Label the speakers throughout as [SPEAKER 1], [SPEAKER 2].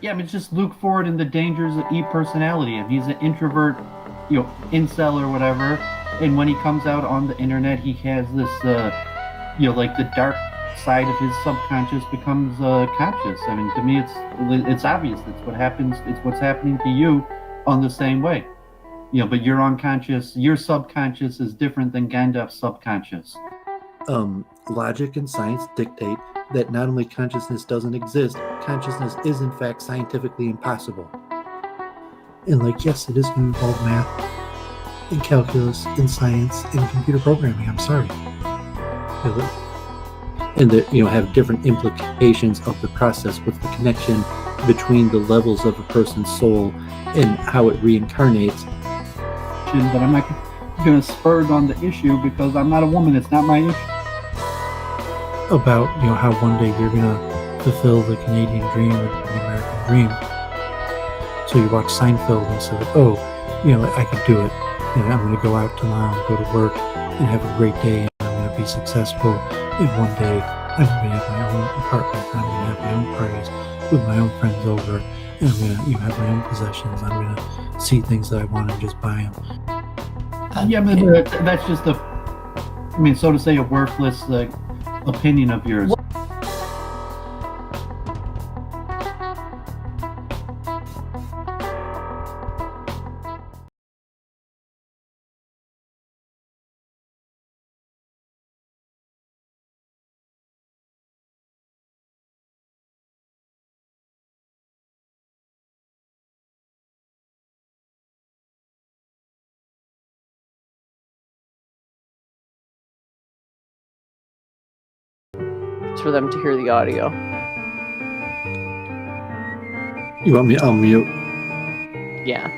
[SPEAKER 1] Yeah, I mean, just look forward in the dangers of e-personality. If he's an introvert, incel or whatever, and when he comes out on the internet, he has this, like the dark side of his subconscious becomes conscious. I mean, to me, it's obvious. It's what happens. It's what's happening to you on the same way. But your unconscious, your subconscious is different than Gandalf's subconscious.
[SPEAKER 2] Logic and science dictate that not only consciousness doesn't exist, consciousness is in fact scientifically impossible. And yes, it is going to involve math and calculus and science and computer programming. I'm sorry. And that have different implications of the process with the connection between the levels of a person's soul and how it reincarnates.
[SPEAKER 1] But I'm not going to spur on the issue because I'm not a woman. It's not my issue.
[SPEAKER 2] About how one day you're going to fulfill the Canadian dream or the American dream. So you watch Seinfeld and say, oh, I could do it. I'm going to go out tomorrow and go to work and have a great day, and I'm going to be successful. And one day I'm going to have my own apartment. I'm going to have my own parties with my own friends over, and I'm going to have my own possessions. I'm going to see things that I want and just buy them.
[SPEAKER 1] Yeah, but that's just so to say, a worthless opinion of yours.
[SPEAKER 3] For them to hear the audio.
[SPEAKER 2] You want me? I'll mute.
[SPEAKER 3] Yeah.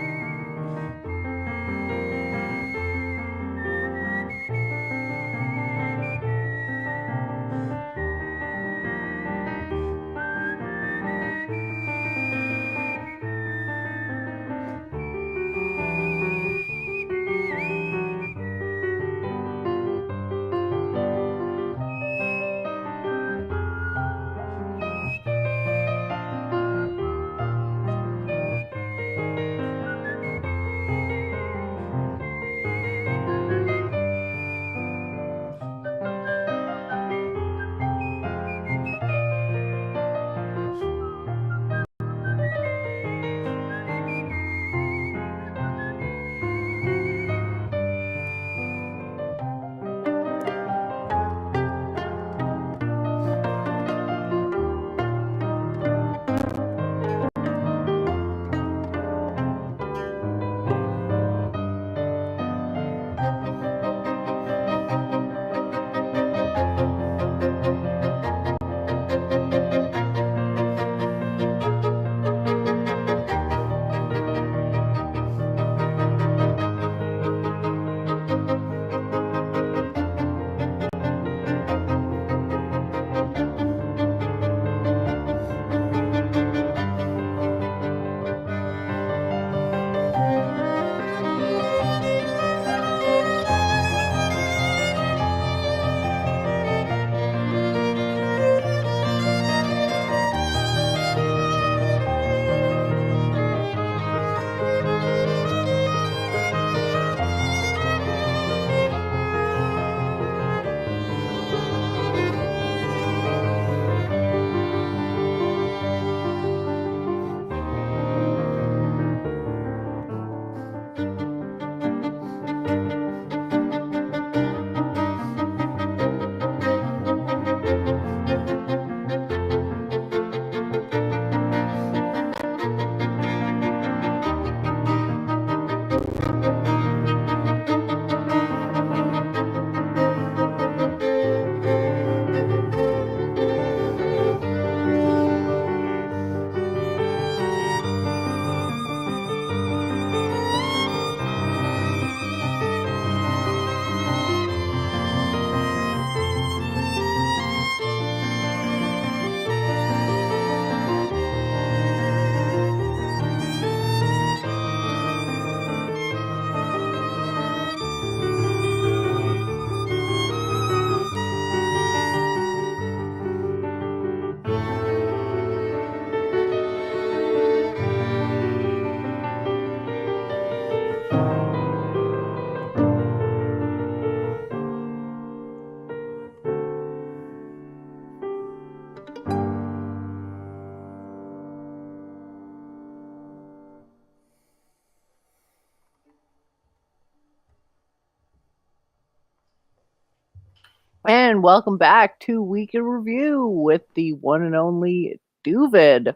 [SPEAKER 3] And welcome back to Week in Review with the one and only Doooovid.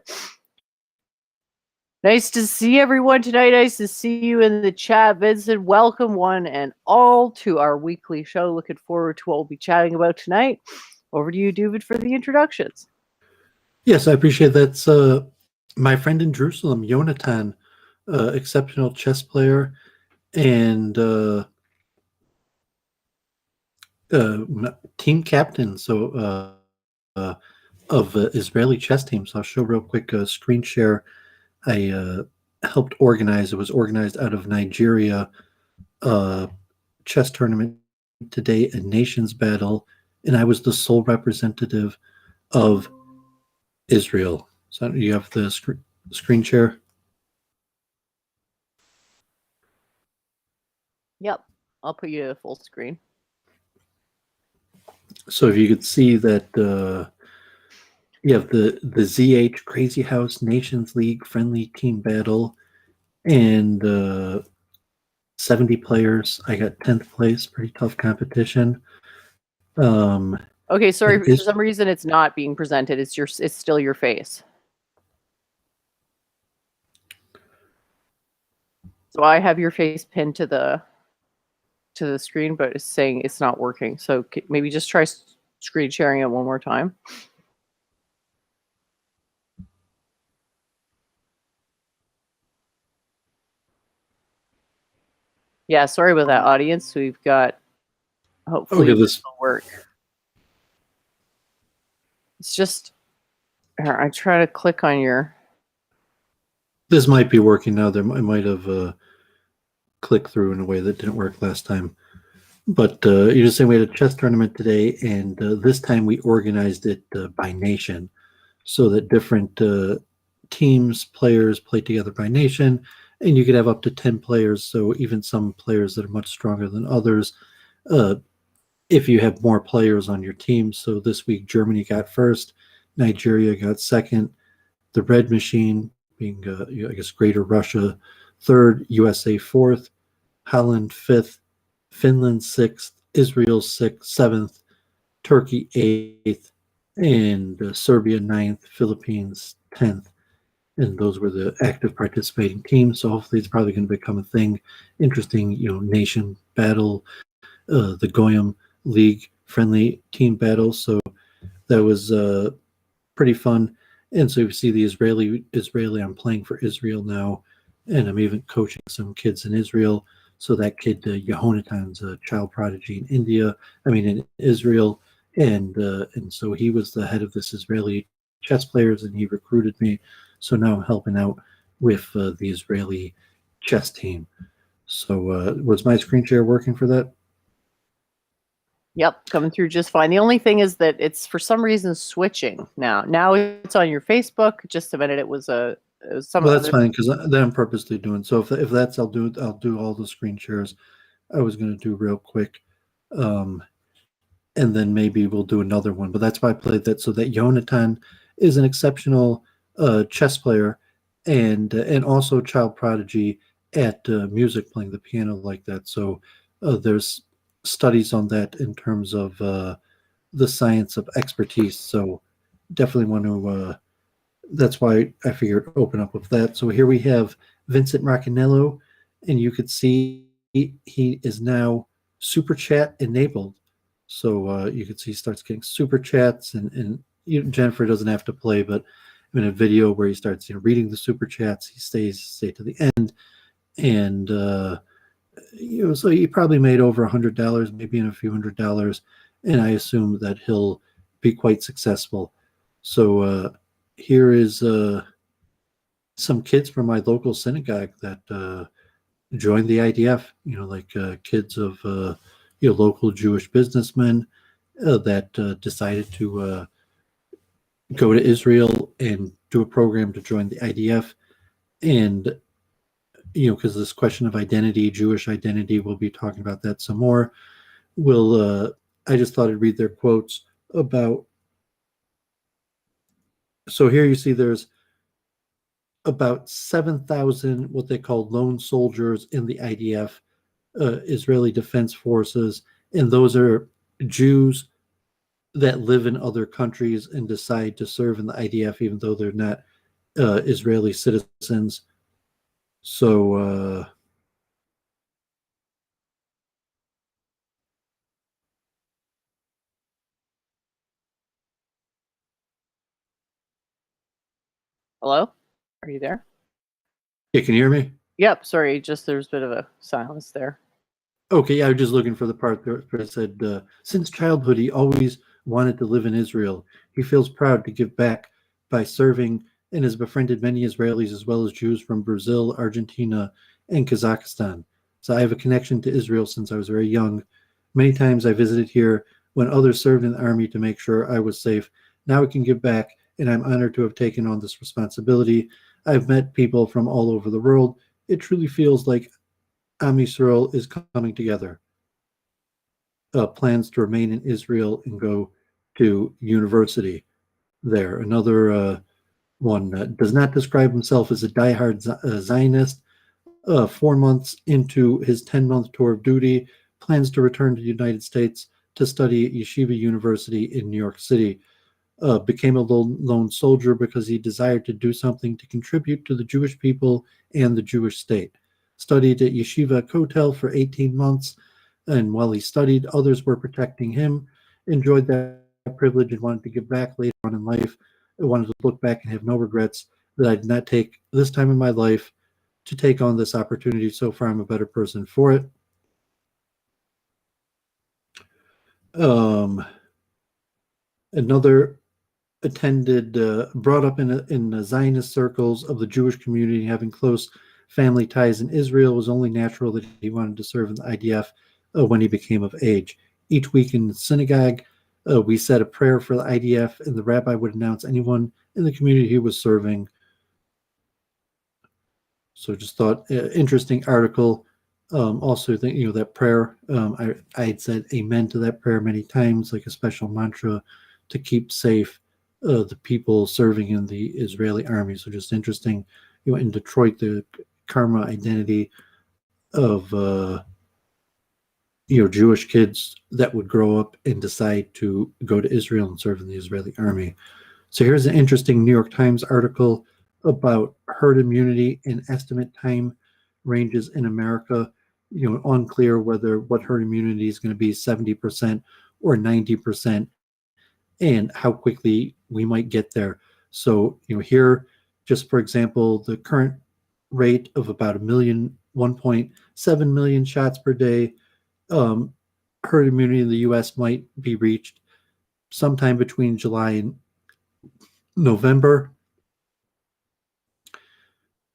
[SPEAKER 3] Nice to see everyone tonight. Nice to see you in the chat. Vincent, welcome one and all to our weekly show. Looking forward to what we'll be chatting about tonight. Over to you, Doovid, for the introductions.
[SPEAKER 2] Yes, I appreciate that. My friend in Jerusalem, Jonathan, exceptional chess player and team captain. Of Israeli chess team. So I'll show real quick a screen share I helped organize. It was organized out of Nigeria, chess tournament today, a nations battle, and I was the sole representative of Israel. So you have the screen share.
[SPEAKER 3] Yep, I'll put you to full screen.
[SPEAKER 2] So if you could see that you have the ZH Crazy House Nations League friendly team battle, and 70 players. I got 10th place, pretty tough competition.
[SPEAKER 3] Okay, sorry, for some reason it's not being presented. It's still your face. So I have your face pinned to the screen, but it's saying it's not working. So maybe just try screen sharing it one more time. Yeah, sorry about that, audience. We've got, hopefully this will work. It's just, I try to click on your.
[SPEAKER 2] This might be working now. I might have clicked through in a way that didn't work last time. But you're just saying we had a chess tournament today, and this time we organized it by nation, so that different teams, players play together by nation, and you could have up to 10 players. So even some players that are much stronger than others, if you have more players on your team. So this week, Germany got first, Nigeria got second, the Red Machine being, I guess, Greater Russia third, USA fourth, Holland fifth, Finland sixth, Israel sixth, seventh, Turkey eighth, and Serbia ninth, Philippines 10th. And those were the active participating teams. So hopefully it's probably going to become a thing. Interesting, nation battle, the Goyim League friendly team battle. So that was pretty fun. And so you see the Israeli, I'm playing for Israel now, and I'm even coaching some kids in Israel. So that kid, Yehonatan's a child prodigy in Israel, and so he was the head of this Israeli chess players, and he recruited me. So now I'm helping out with the Israeli chess team. So was my screen share working for that?
[SPEAKER 3] Yep, coming through just fine. The only thing is that it's for some reason switching now. Now it's on your Facebook. Just a minute, it was some.
[SPEAKER 2] Well, that's fine because that I'm purposely doing. So if that's I'll do all the screen shares I was going to do real quick, and then maybe we'll do another one. But that's why I played that, so that Jonathan is an exceptional chess player and also child prodigy at music, playing the piano like that. So there's studies on that in terms of the science of expertise. So definitely want to. That's why I figured open up with that. So here we have Vincent Roccanello, and you could see he is now super chat enabled. So you can see he starts getting super chats, and Jennifer doesn't have to play, but in a video where he starts reading the super chats, he stay to the end, and so he probably made over $100, maybe in a few $100, and I assume that he'll be quite successful. So here is some kids from my local synagogue that joined the IDF. Like kids of local Jewish businessmen that decided to go to Israel and do a program to join the IDF. And because this question of identity, Jewish identity, we'll be talking about that some more. I just thought I'd read their quotes about. So here you see there's about 7,000 what they call lone soldiers in the IDF, Israeli Defense Forces, and those are Jews, that live in other countries and decide to serve in the IDF even though they're not Israeli citizens. So
[SPEAKER 3] Hello? Are you there?
[SPEAKER 2] yeah, can you hear me?
[SPEAKER 3] Yep, sorry, just there's a bit of a silence there.
[SPEAKER 2] Okay, yeah, I was just looking for the part where it said, since childhood, he always wanted to live in Israel. He feels proud to give back by serving and has befriended many Israelis as well as Jews from Brazil, Argentina, and Kazakhstan. So I have a connection to Israel since I was very young. Many times I visited here when others served in the army to make sure I was safe. Now I can give back, and I'm honored to have taken on this responsibility. I've met people from all over the world. It truly feels like Am Yisrael is coming together. Plans to remain in Israel and go to university there. Another one does not describe himself as a diehard Zionist. 4 months into his 10-month tour of duty, plans to return to the United States to study at Yeshiva University in New York City. Became a lone soldier because he desired to do something to contribute to the Jewish people and the Jewish state. Studied at Yeshiva Kotel for 18 months, and while he studied, others were protecting him. Enjoyed that privilege and wanted to give back later on in life. I wanted to look back and have no regrets that I did not take this time in my life to take on this opportunity. So far, I'm a better person for it. Another attended, brought up in the Zionist circles of the Jewish community, having close family ties in Israel, was only natural that he wanted to serve in the IDF when he became of age. Each week in the synagogue, we said a prayer for the IDF, and the rabbi would announce anyone in the community he was serving. So just thought, interesting article. Also think, that prayer, I had said amen to that prayer many times, like a special mantra to keep safe the people serving in the Israeli army. So just interesting, in Detroit, the karma identity of Jewish kids that would grow up and decide to go to Israel and serve in the Israeli army. So here's an interesting New York Times article about herd immunity and estimate time ranges in America. Unclear whether what herd immunity is going to be 70% or 90%, and how quickly we might get there. So, here, just for example, the current rate of about 1.7 million shots per day, herd immunity in the U.S. might be reached sometime between July and November,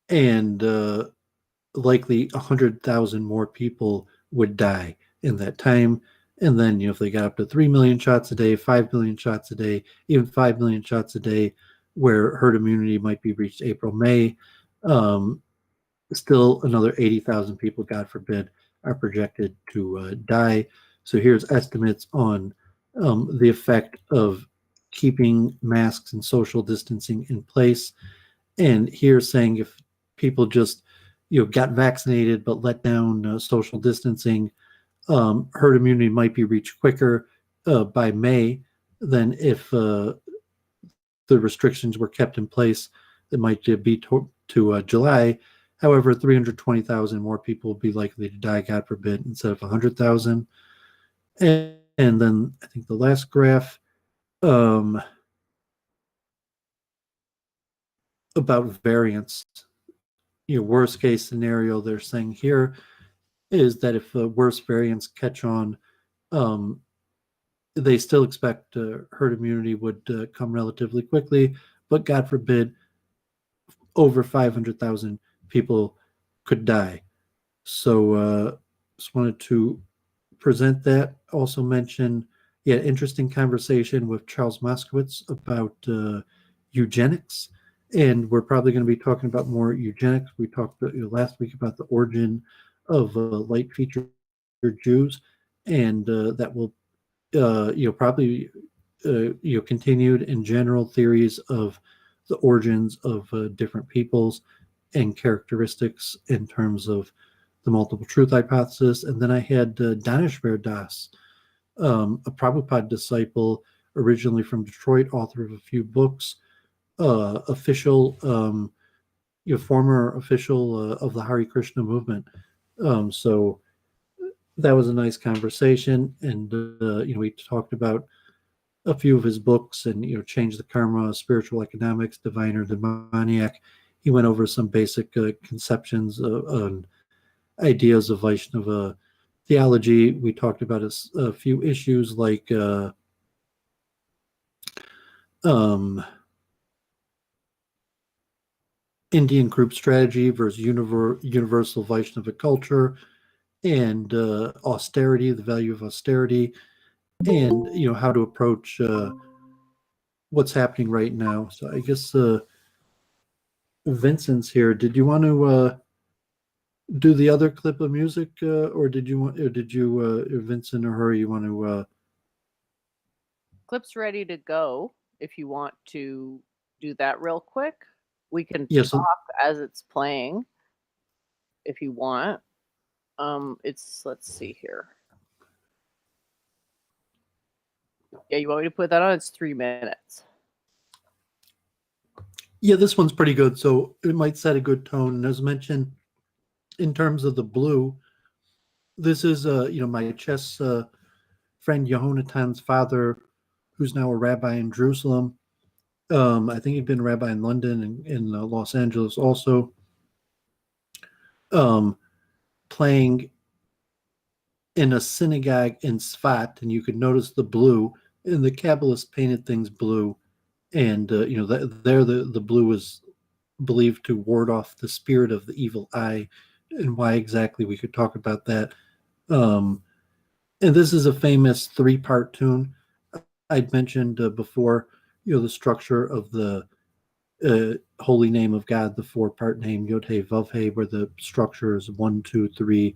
[SPEAKER 2] and likely 100,000 more people would die in that time. And then, if they got up to 3 million shots a day, 5 million shots a day, even 5 million shots a day, where herd immunity might be reached April, May, still another 80,000 people, God forbid, are projected to die. So here's estimates on the effect of keeping masks and social distancing in place. And here's saying if people just, got vaccinated but let down social distancing, herd immunity might be reached quicker by May than if the restrictions were kept in place. It might be to July. However, 320,000 more people will be likely to die, God forbid, instead of 100,000. And then I think the last graph about variants. Worst case scenario they're saying here is that if the worst variants catch on, they still expect herd immunity would come relatively quickly, but God forbid, over 500,000 people could die. So just wanted to present that. Also mention, interesting conversation with Charles Moskowitz about eugenics. And we're probably going to be talking about more eugenics. We talked last week about the origin of light-featured Jews, and that will, probably, continued in general theories of the origins of different peoples and characteristics in terms of the multiple truth hypothesis. And then I had Danishver Das, a Prabhupada disciple, originally from Detroit, author of a few books, official, former official of the Hare Krishna movement. So that was a nice conversation, and we talked about a few of his books, and Change the Karma, Spiritual Economics, Divine or Demoniac. He went over some basic conceptions and ideas of Vaishnava theology. We talked about a few issues like Indian group strategy versus universal Vaishnava culture, and austerity, the value of austerity, and how to approach what's happening right now. So I guess Vincent's here. Did you want to do the other clip of music, or did you Vincent or her, you want to?
[SPEAKER 3] Clip's ready to go. If you want to do that real quick, we can
[SPEAKER 2] Yes.
[SPEAKER 3] talk as it's playing. If you want, let's see here. Yeah, you want me to put that on? It's 3 minutes.
[SPEAKER 2] Yeah, this one's pretty good, so it might set a good tone. And as mentioned, in terms of the blue, this is my chess friend Yehonatan's father, who's now a rabbi in Jerusalem. I think he'd been a rabbi in London and in Los Angeles also. Playing in a synagogue in Sfat, and you could notice the blue, and the Kabbalists painted things blue, and the blue is believed to ward off the spirit of the evil eye, and why exactly we could talk about that. And this is a famous 3-part tune. I'd mentioned before, the structure of the holy name of God, the 4-part name Yod-Heh Vav-Heh, where the structure is 1, 2, 3,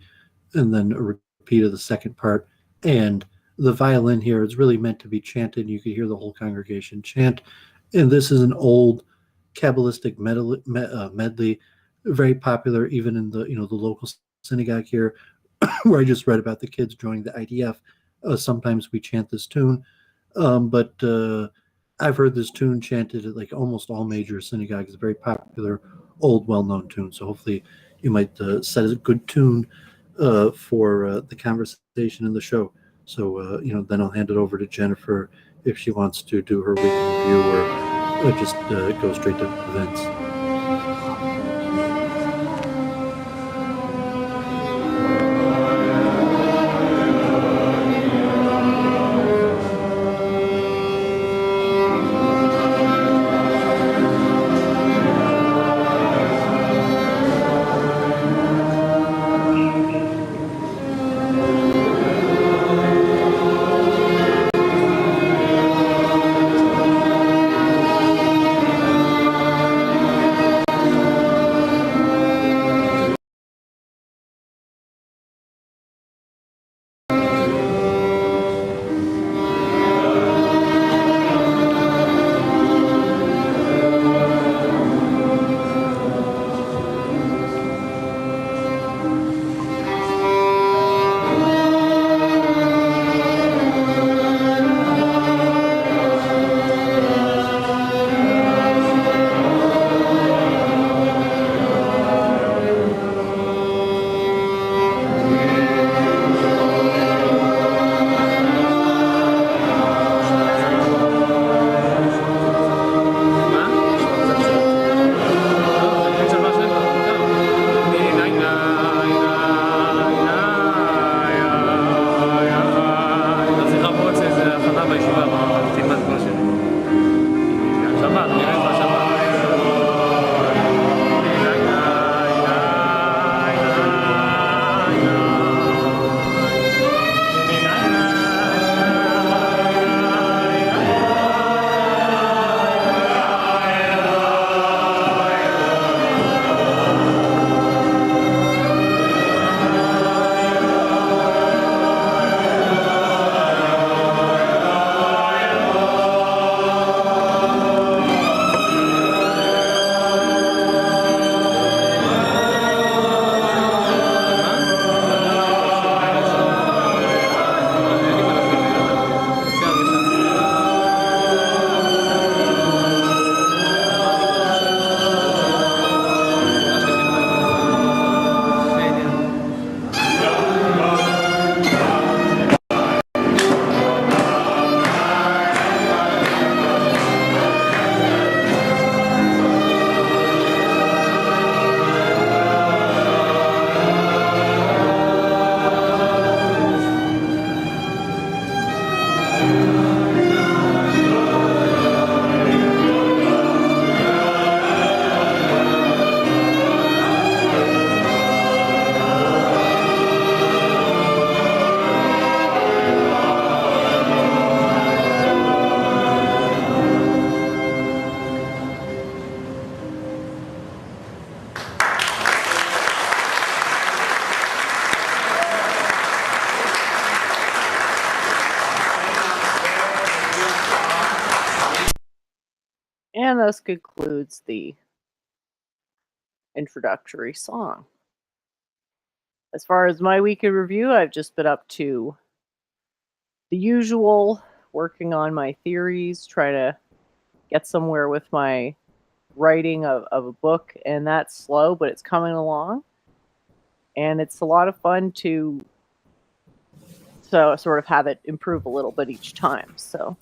[SPEAKER 2] and then a repeat of the second part. And the violin here is really meant to be chanted. You could hear the whole congregation chant. And this is an old Kabbalistic medley, very popular even in the the local synagogue here, where I just read about the kids joining the IDF. Sometimes we chant this tune, but I've heard this tune chanted at like almost all major synagogues. It's a very popular, old, well-known tune. So hopefully you might set a good tune for the conversation in the show. So then I'll hand it over to Jennifer if she wants to do her weekly review, or just go straight to Vince.
[SPEAKER 3] And thus concludes the introductory song. As far as my week in review, I've just been up to the usual, working on my theories, trying to get somewhere with my writing of a book, and that's slow, but it's coming along. And it's a lot of fun to sort of have it improve a little bit each time. So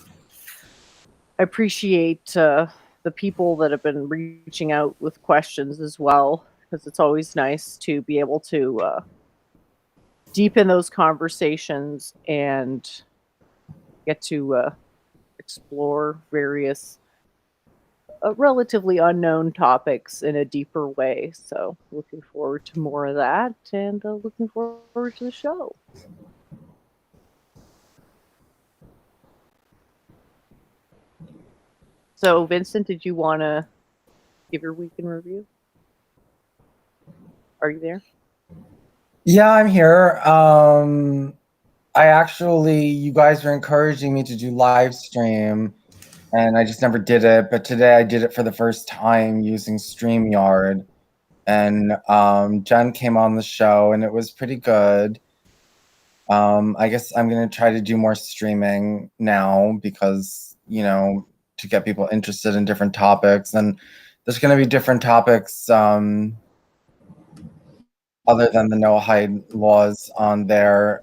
[SPEAKER 3] I appreciate the people that have been reaching out with questions as well, because it's always nice to be able to deepen those conversations and get to explore various relatively unknown topics in a deeper way. So looking forward to more of that, and looking forward to the show. So Vincent, did you want to give your week in review? Are you there?
[SPEAKER 4] Yeah, I'm here. You guys were encouraging me to do live stream, and I just never did it. But today I did it for the first time using StreamYard, and Jen came on the show, and it was pretty good. I guess I'm gonna try to do more streaming now because, to get people interested in different topics, and there's gonna be different topics. Other than the no-hide laws on there.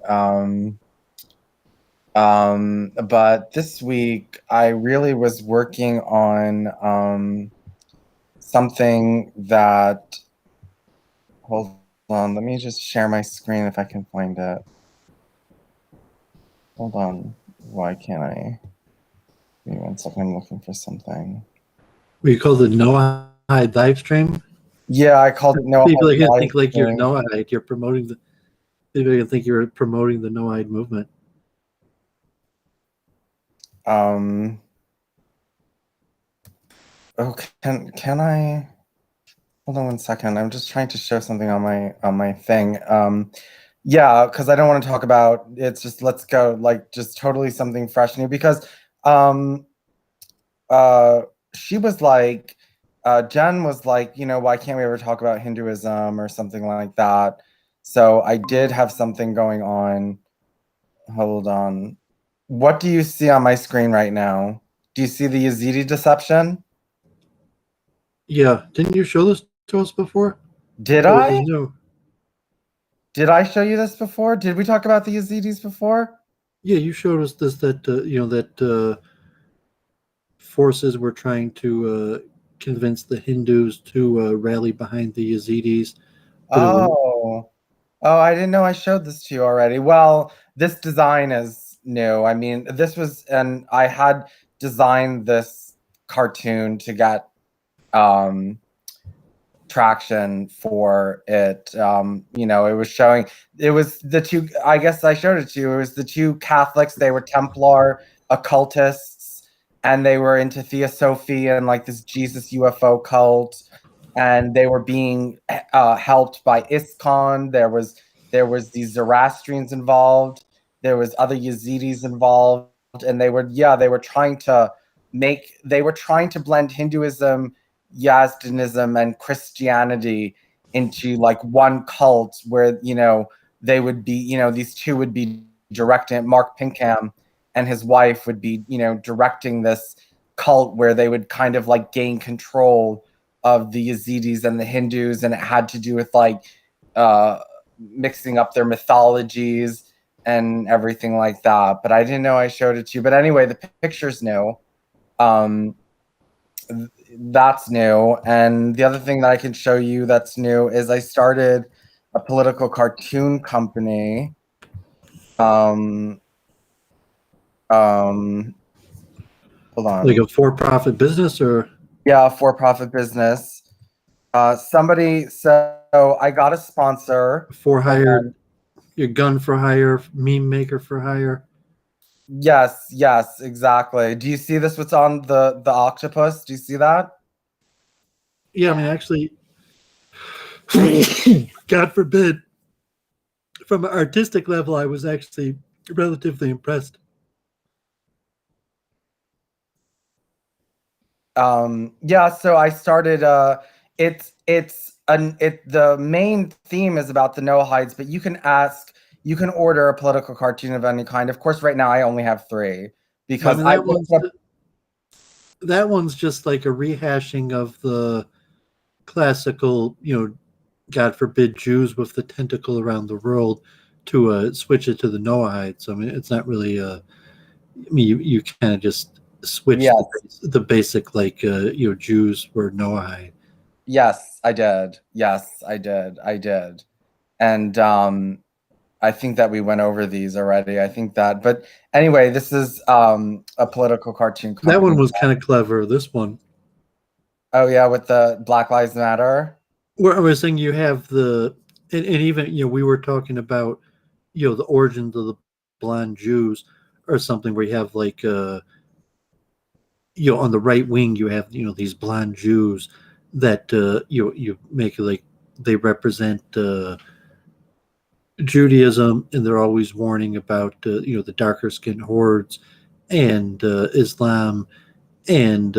[SPEAKER 4] But this week, I really was working on something that... Hold on, let me just share my screen if I can find it. Hold on. Why can't I? Give me 1 second, I'm looking for something.
[SPEAKER 2] What you call the no-hide live stream?
[SPEAKER 4] Yeah, I called it no-hide.
[SPEAKER 2] People are gonna think like you're no-hide. You're promoting the. People are gonna think you're promoting the no-hide movement.
[SPEAKER 4] Oh, can I? Hold on 1 second. I'm just trying to show something on my thing. Yeah, because I don't want to talk about. It's just, let's go like just totally something fresh new, because she was like, Jen was like, why can't we ever talk about Hinduism or something like that? So I did have something going on. Hold on. What do you see on my screen right now? Do you see the Yazidi deception?
[SPEAKER 2] Yeah, didn't you show this to us before?
[SPEAKER 4] Did
[SPEAKER 2] Or
[SPEAKER 4] I?
[SPEAKER 2] is it new?
[SPEAKER 4] Did I show you this before? Did we talk about the Yazidis before?
[SPEAKER 2] Yeah, you showed us this, that forces were trying to convince the Hindus to rally behind the Yazidis.
[SPEAKER 4] Oh, I didn't know I showed this to you already. Well, this design is new. I mean, and I had designed this cartoon to get traction for it. It was the two, I guess I showed it to you. It was the two Catholics. They were Templar occultists, and they were into Theosophy and like this Jesus UFO cult, and they were being helped by ISKCON. There was these Zoroastrians involved. There was other Yazidis involved, and they were trying to blend Hinduism, Yazdanism, and Christianity into like one cult where, they would be, these two would be directing. Mark Pinkham and his wife would be, directing this cult where they would kind of like gain control of the Yazidis and the Hindus, and it had to do with like mixing up their mythologies and everything like that. But I didn't know I showed it to you. But anyway, the picture's new. That's new. And the other thing that I can show you that's new is I started a political cartoon company. Hold on.
[SPEAKER 2] Like a for-profit business, or?
[SPEAKER 4] Yeah, for-profit business. So I got a sponsor.
[SPEAKER 2] For hire, your gun for hire, meme maker for hire.
[SPEAKER 4] Yes, exactly. Do you see this? What's on the octopus? Do you see that?
[SPEAKER 2] Yeah, I mean, actually, God forbid, from an artistic level, I was actually relatively impressed.
[SPEAKER 4] Yeah, so I started the main theme is about the Noahides, but you can order a political cartoon of any kind. Of course, right now I only have 3 because
[SPEAKER 2] I mean, that one's just like a rehashing of the classical, God forbid, Jews with the tentacle around the world to switch it to the Noahides. I mean, it's not really I mean, you kind of just switch
[SPEAKER 4] Yes.
[SPEAKER 2] the basic, like, Jews were Noahide.
[SPEAKER 4] Yes, I did. Yes, I did. I did. And I think that we went over these already. I think that, but anyway, this is a political cartoon
[SPEAKER 2] That one
[SPEAKER 4] company.
[SPEAKER 2] was kind of clever. This one,
[SPEAKER 4] Oh yeah, with the Black Lives Matter.
[SPEAKER 2] where I was saying you have and even we were talking about the origins of the blonde Jews or something, where you have like on the right wing you have these blonde Jews that you make like they represent Judaism, and they're always warning about the darker skinned hordes and Islam and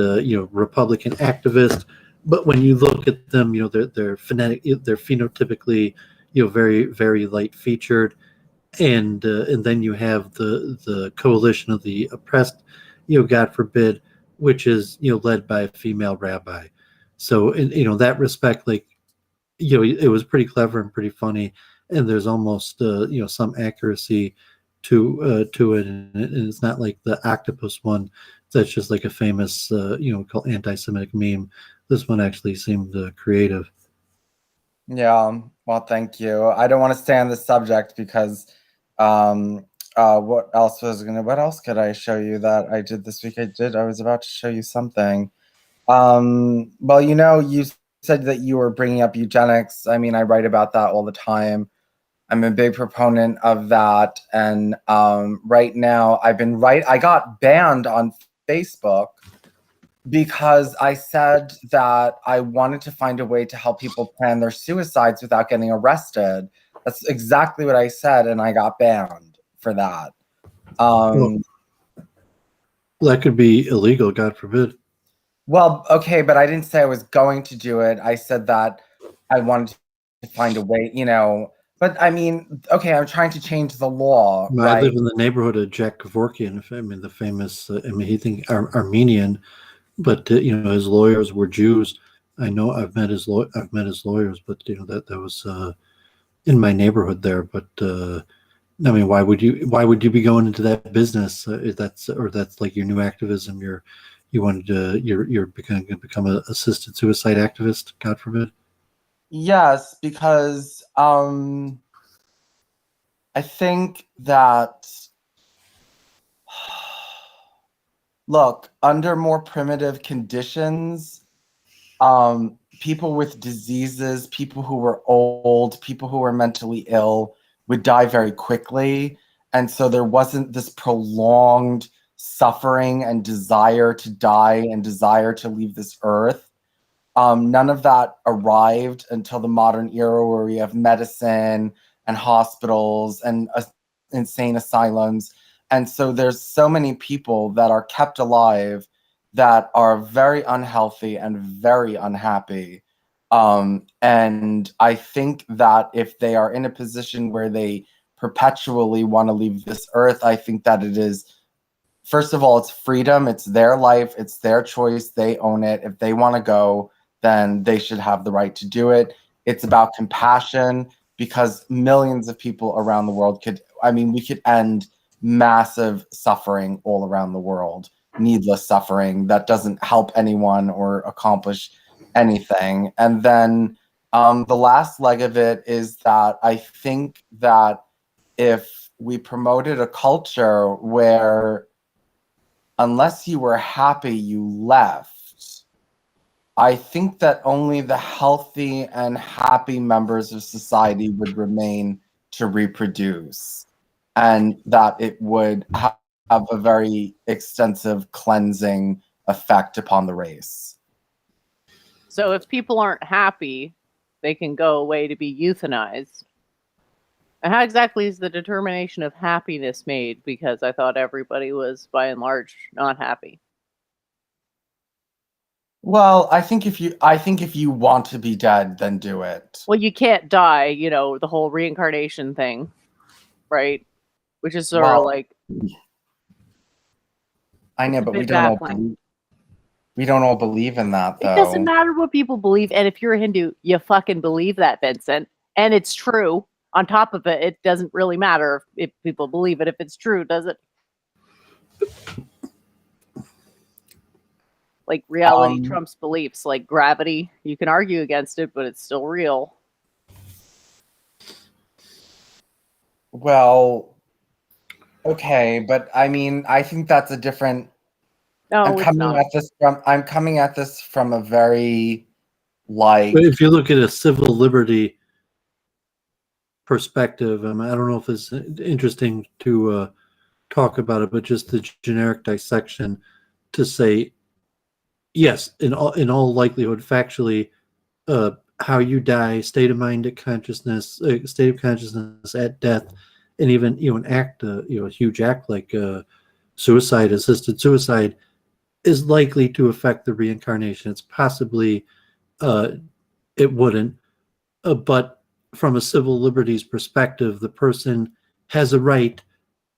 [SPEAKER 2] Republican activists. But when you look at them, they're phenotypically very very light featured, and then you have the coalition of the oppressed, God forbid, which is led by a female rabbi. So in that respect, like it was pretty clever and pretty funny, and there's almost some accuracy to it, and it's not like the octopus one that's just like a famous called anti-Semitic meme. This one actually seemed creative.
[SPEAKER 4] Yeah, well, thank you. I don't want to stay on this subject because what else could I show you that I did this week? I was about to show you something. Well, you said that you were bringing up eugenics. I mean, I write about that all the time. I'm a big proponent of that, and right now I got banned on Facebook because I said that I wanted to find a way to help people plan their suicides without getting arrested. That's exactly what I said, and I got banned for that.
[SPEAKER 2] Well, that could be illegal, God forbid.
[SPEAKER 4] Well, okay, but I didn't say I was going to do it. I said that I wanted to find a way, But I mean, okay, I'm trying to change the law,
[SPEAKER 2] I
[SPEAKER 4] right?
[SPEAKER 2] live in the neighborhood of Jack Kevorkian. I mean, the famous, he think Armenian, but his lawyers were Jews. I know I've met his lawyers, but that was in my neighborhood there. But I mean, why would you be going into that business? If that's like your new activism. You're going to become an assisted suicide activist. God forbid.
[SPEAKER 4] Yes, because I think that look, under more primitive conditions, people with diseases, people who were old, people who were mentally ill would die very quickly. And so there wasn't this prolonged suffering and desire to die and desire to leave this earth. None of that arrived until the modern era where we have medicine and hospitals and insane asylums. And so there's so many people that are kept alive that are very unhealthy and very unhappy. And I think that if they are in a position where they perpetually want to leave this earth, I think that it is, first of all, it's freedom. It's their life. It's their choice. They own it. If they want to go, then they should have the right to do it. It's about compassion because millions of people around the world we could end massive suffering all around the world, needless suffering that doesn't help anyone or accomplish anything. And then the last leg of it is that I think that if we promoted a culture where unless you were happy, you left, I think that only the healthy and happy members of society would remain to reproduce, and that it would have a very extensive cleansing effect upon the race.
[SPEAKER 3] So if people aren't happy, they can go away to be euthanized. And how exactly is the determination of happiness made? Because I thought everybody was, by and large, not happy.
[SPEAKER 4] Well, I think if you want to be dead, then do it.
[SPEAKER 3] Well, you can't die, you know, the whole reincarnation thing, right? Which is sort of
[SPEAKER 4] Well,
[SPEAKER 3] like
[SPEAKER 4] I know,
[SPEAKER 3] it's a
[SPEAKER 4] but
[SPEAKER 3] bit baffling.
[SPEAKER 4] we don't all believe in that,
[SPEAKER 3] It doesn't
[SPEAKER 4] though.
[SPEAKER 3] matter what people believe, and if you're a Hindu, you fucking believe that, Vincent, and it's true. On top of it, it doesn't really matter if people believe it. If it's true, does it? Like reality
[SPEAKER 4] Um,
[SPEAKER 3] trumps beliefs, like gravity. You can argue against it, but it's still real.
[SPEAKER 4] well, okay, but I mean, I think that's a different.
[SPEAKER 3] No, it's not.
[SPEAKER 4] I'm coming at this from a very like.
[SPEAKER 2] But if you look at a civil liberty perspective, I don't know if it's interesting to talk about it, but just the generic dissection to say, yes, in all likelihood, factually, how you die, state of mind at consciousness, state of consciousness at death, and even an act, a huge act like suicide, assisted suicide, is likely to affect the reincarnation. It's possibly it wouldn't, but from a civil liberties perspective, the person has a right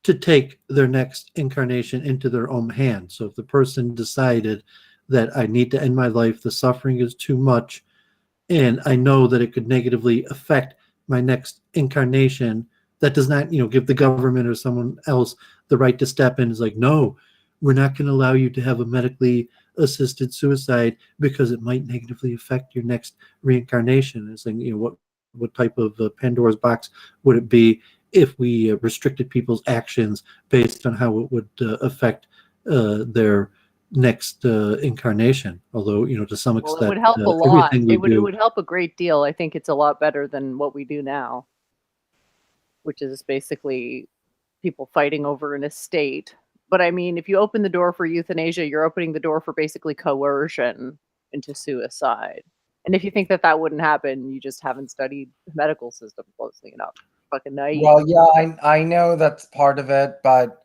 [SPEAKER 2] to take their next incarnation into their own hands. So if the person decided that I need to end my life, the suffering is too much, and I know that it could negatively affect my next incarnation, that does not, give the government or someone else the right to step in. Is like, no, we're not going to allow you to have a medically assisted suicide because it might negatively affect your next reincarnation. It's like, what type of Pandora's box would it be if we restricted people's actions based on how it would affect their next incarnation? Although, to some
[SPEAKER 3] Well, it would
[SPEAKER 2] extent,
[SPEAKER 3] help a lot.
[SPEAKER 2] everything we
[SPEAKER 3] It
[SPEAKER 2] do.
[SPEAKER 3] would help a great deal. I think it's a lot better than what we do now, which is basically people fighting over an estate. But I mean, if you open the door for euthanasia, you're opening the door for basically coercion into suicide. And if you think that that wouldn't happen, you just haven't studied the medical system closely enough. Fucking naive.
[SPEAKER 4] Well, yeah, I know that's part of it, but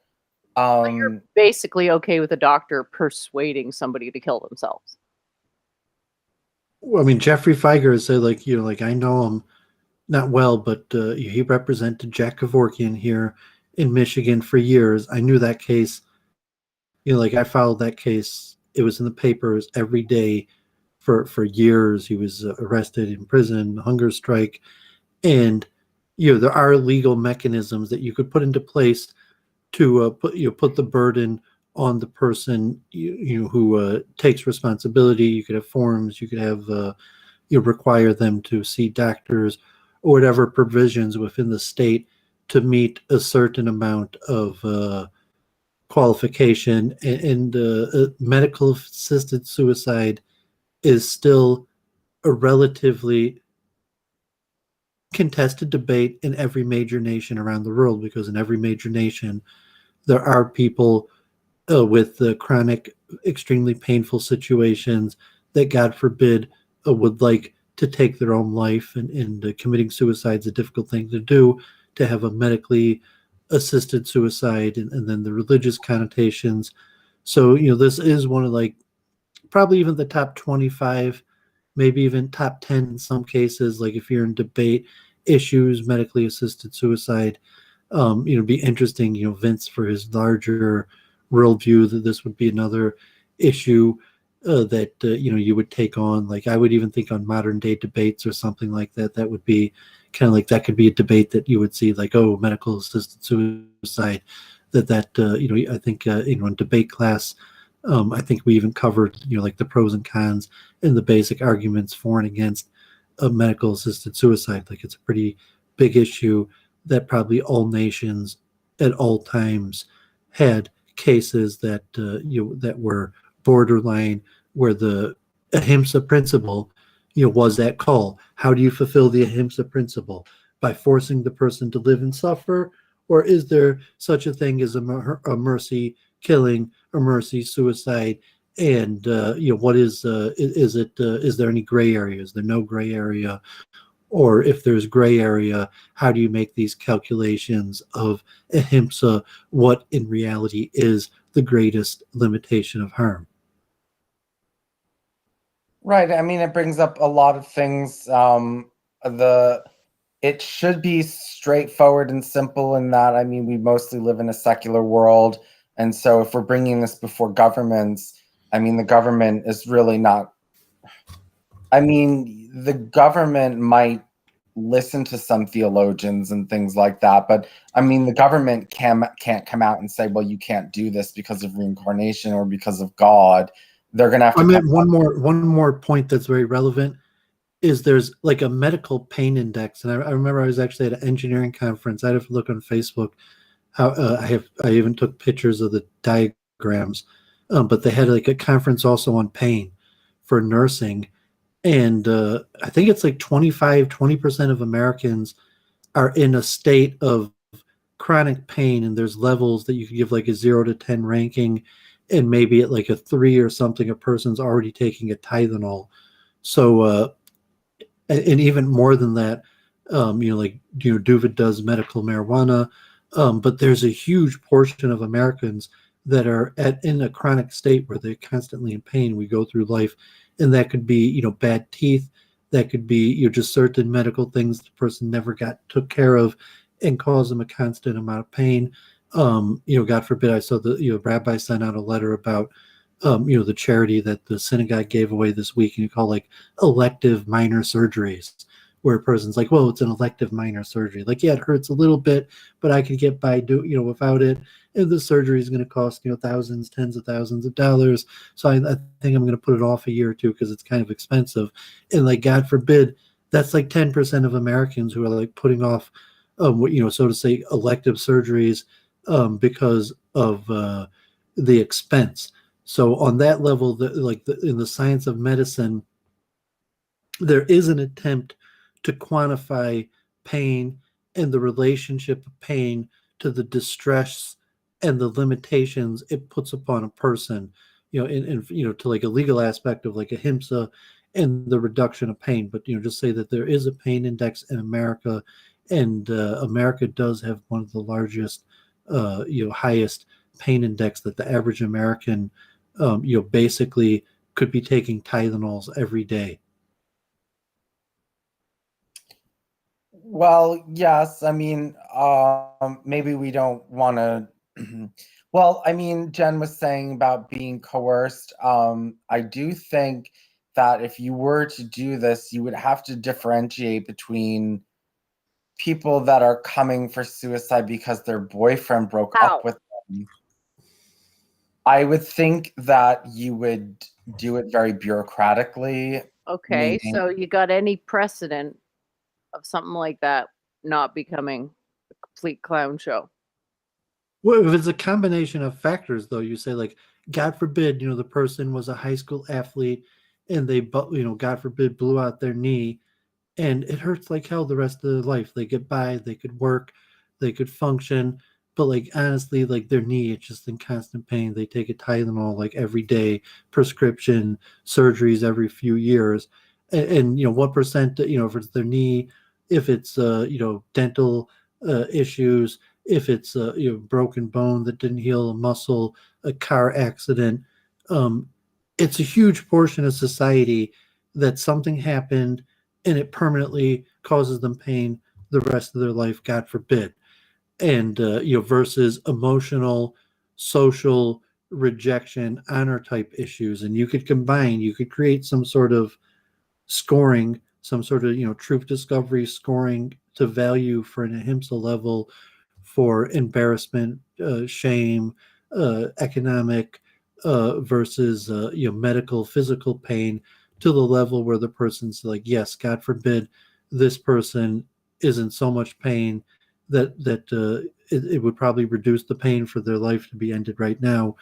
[SPEAKER 3] You're basically okay with a doctor persuading somebody to kill themselves.
[SPEAKER 2] Well, I mean, Jeffrey Feiger said, like I know him not well, but he represented Jack Kevorkian here in Michigan for years. I knew that case. I followed that case. It was in the papers every day for years. He was arrested, in prison, hunger strike, and there are legal mechanisms that you could put into place to put the burden on the person who takes responsibility. You could have forms. You could have require them to see doctors or whatever provisions within the state to meet a certain amount of qualification. And medical assisted suicide is still a relatively contested debate in every major nation around the world, because in every major nation there are people with chronic, extremely painful situations that, God forbid, would like to take their own life, and committing suicide is a difficult thing to do. To have a medically assisted suicide, and then the religious connotations. So, this is one of, like, probably even the top 25, maybe even top 10 in some cases. Like, if you're in debate issues, medically assisted suicide, it'd be interesting, Vince, for his larger worldview, that this would be another issue that you would take on. Like, I would even think on modern day debates or something like that. That would be kind of like, that could be a debate that you would see, like, oh, medical assisted suicide. I think in debate class, I think we even covered like the pros and cons and the basic arguments for and against medical assisted suicide. Like, it's a pretty big issue that probably all nations at all times had cases that that were borderline, where the ahimsa principle was at call. How do you fulfill the ahimsa principle? By forcing the person to live and suffer, or is there such a thing as a mercy killing, a mercy suicide? And what is it? Is there any gray area? Is there no gray area? Or if there's gray area, how do you make these calculations of ahimsa, what in reality is the greatest limitation of harm?
[SPEAKER 4] Right. I mean, it brings up a lot of things. It should be straightforward and simple in that. I mean, we mostly live in a secular world, and so if we're bringing this before governments, I mean, the government is really not. I mean, the government might listen to some theologians and things like that, but I mean, the government can't come out and say, well, you can't do this because of reincarnation or because of God. They're gonna have
[SPEAKER 2] I
[SPEAKER 4] to come.
[SPEAKER 2] meant one more point that's very relevant is there's like a medical pain index, and I remember I was actually at an engineering conference. I had to look on Facebook. How I even took pictures of the diagrams, but they had like a conference also on pain for nursing, and I think it's like 20% of Americans are in a state of chronic pain, and there's levels that you can give like a 0 to 10 ranking, and maybe at like a 3 or something, a person's already taking a Tylenol. So and even more than that, like Doooovid does medical marijuana, but there's a huge portion of Americans that are in a chronic state where they're constantly in pain. We go through life, and that could be bad teeth, that could be just certain medical things the person never took care of, and cause them a constant amount of pain. God forbid, I saw the rabbi sent out a letter about the charity that the synagogue gave away this week, and you call like elective minor surgeries, where a person's like, well, it's an elective minor surgery. Like, yeah, it hurts a little bit, but I could get by without it. And the surgery is going to cost thousands, tens of thousands of dollars. So I think I'm going to put it off a year or two because it's kind of expensive. And like, God forbid, that's like 10% of Americans who are like putting off, so to say, elective surgeries because of the expense. So on that level, in the science of medicine, there is an attempt to quantify pain and the relationship of pain to the distress and the limitations it puts upon a person, to like a legal aspect of like ahimsa and the reduction of pain. But just say that there is a pain index in America, and America does have one of the largest, highest pain index, that the average American, basically could be taking Tylenols every day.
[SPEAKER 4] Well, yes. I mean, maybe we don't want to. Well, I mean, Jen was saying about being coerced. I do think that if you were to do this, you would have to differentiate between people that are coming for suicide because their boyfriend broke
[SPEAKER 3] How?
[SPEAKER 4] up with them. I would think that you would do it very bureaucratically.
[SPEAKER 3] Okay,
[SPEAKER 4] Meaning,
[SPEAKER 3] so you got any precedent of something like that not becoming a complete clown show?
[SPEAKER 2] Well, if it's a combination of factors, though, you say like, God forbid, the person was a high school athlete, and they, God forbid, blew out their knee, and it hurts like hell the rest of their life. They get by, they could work, they could function, but like honestly, like their knee, it's just in constant pain. They take a Tylenol like every day, prescription surgeries every few years, and what percent, if it's their knee, if it's dental issues, if it's broken bone that didn't heal, a muscle, a car accident, um, it's a huge portion of society that something happened and it permanently causes them pain the rest of their life, God forbid. And versus emotional, social, rejection, honor type issues, and you could create some sort of scoring, some sort of truth discovery scoring to value for an ahimsa level for embarrassment, shame, economic versus medical, physical pain, to the level where the person's like, yes, God forbid, this person is in so much pain that it would probably reduce the pain for their life to be ended right now.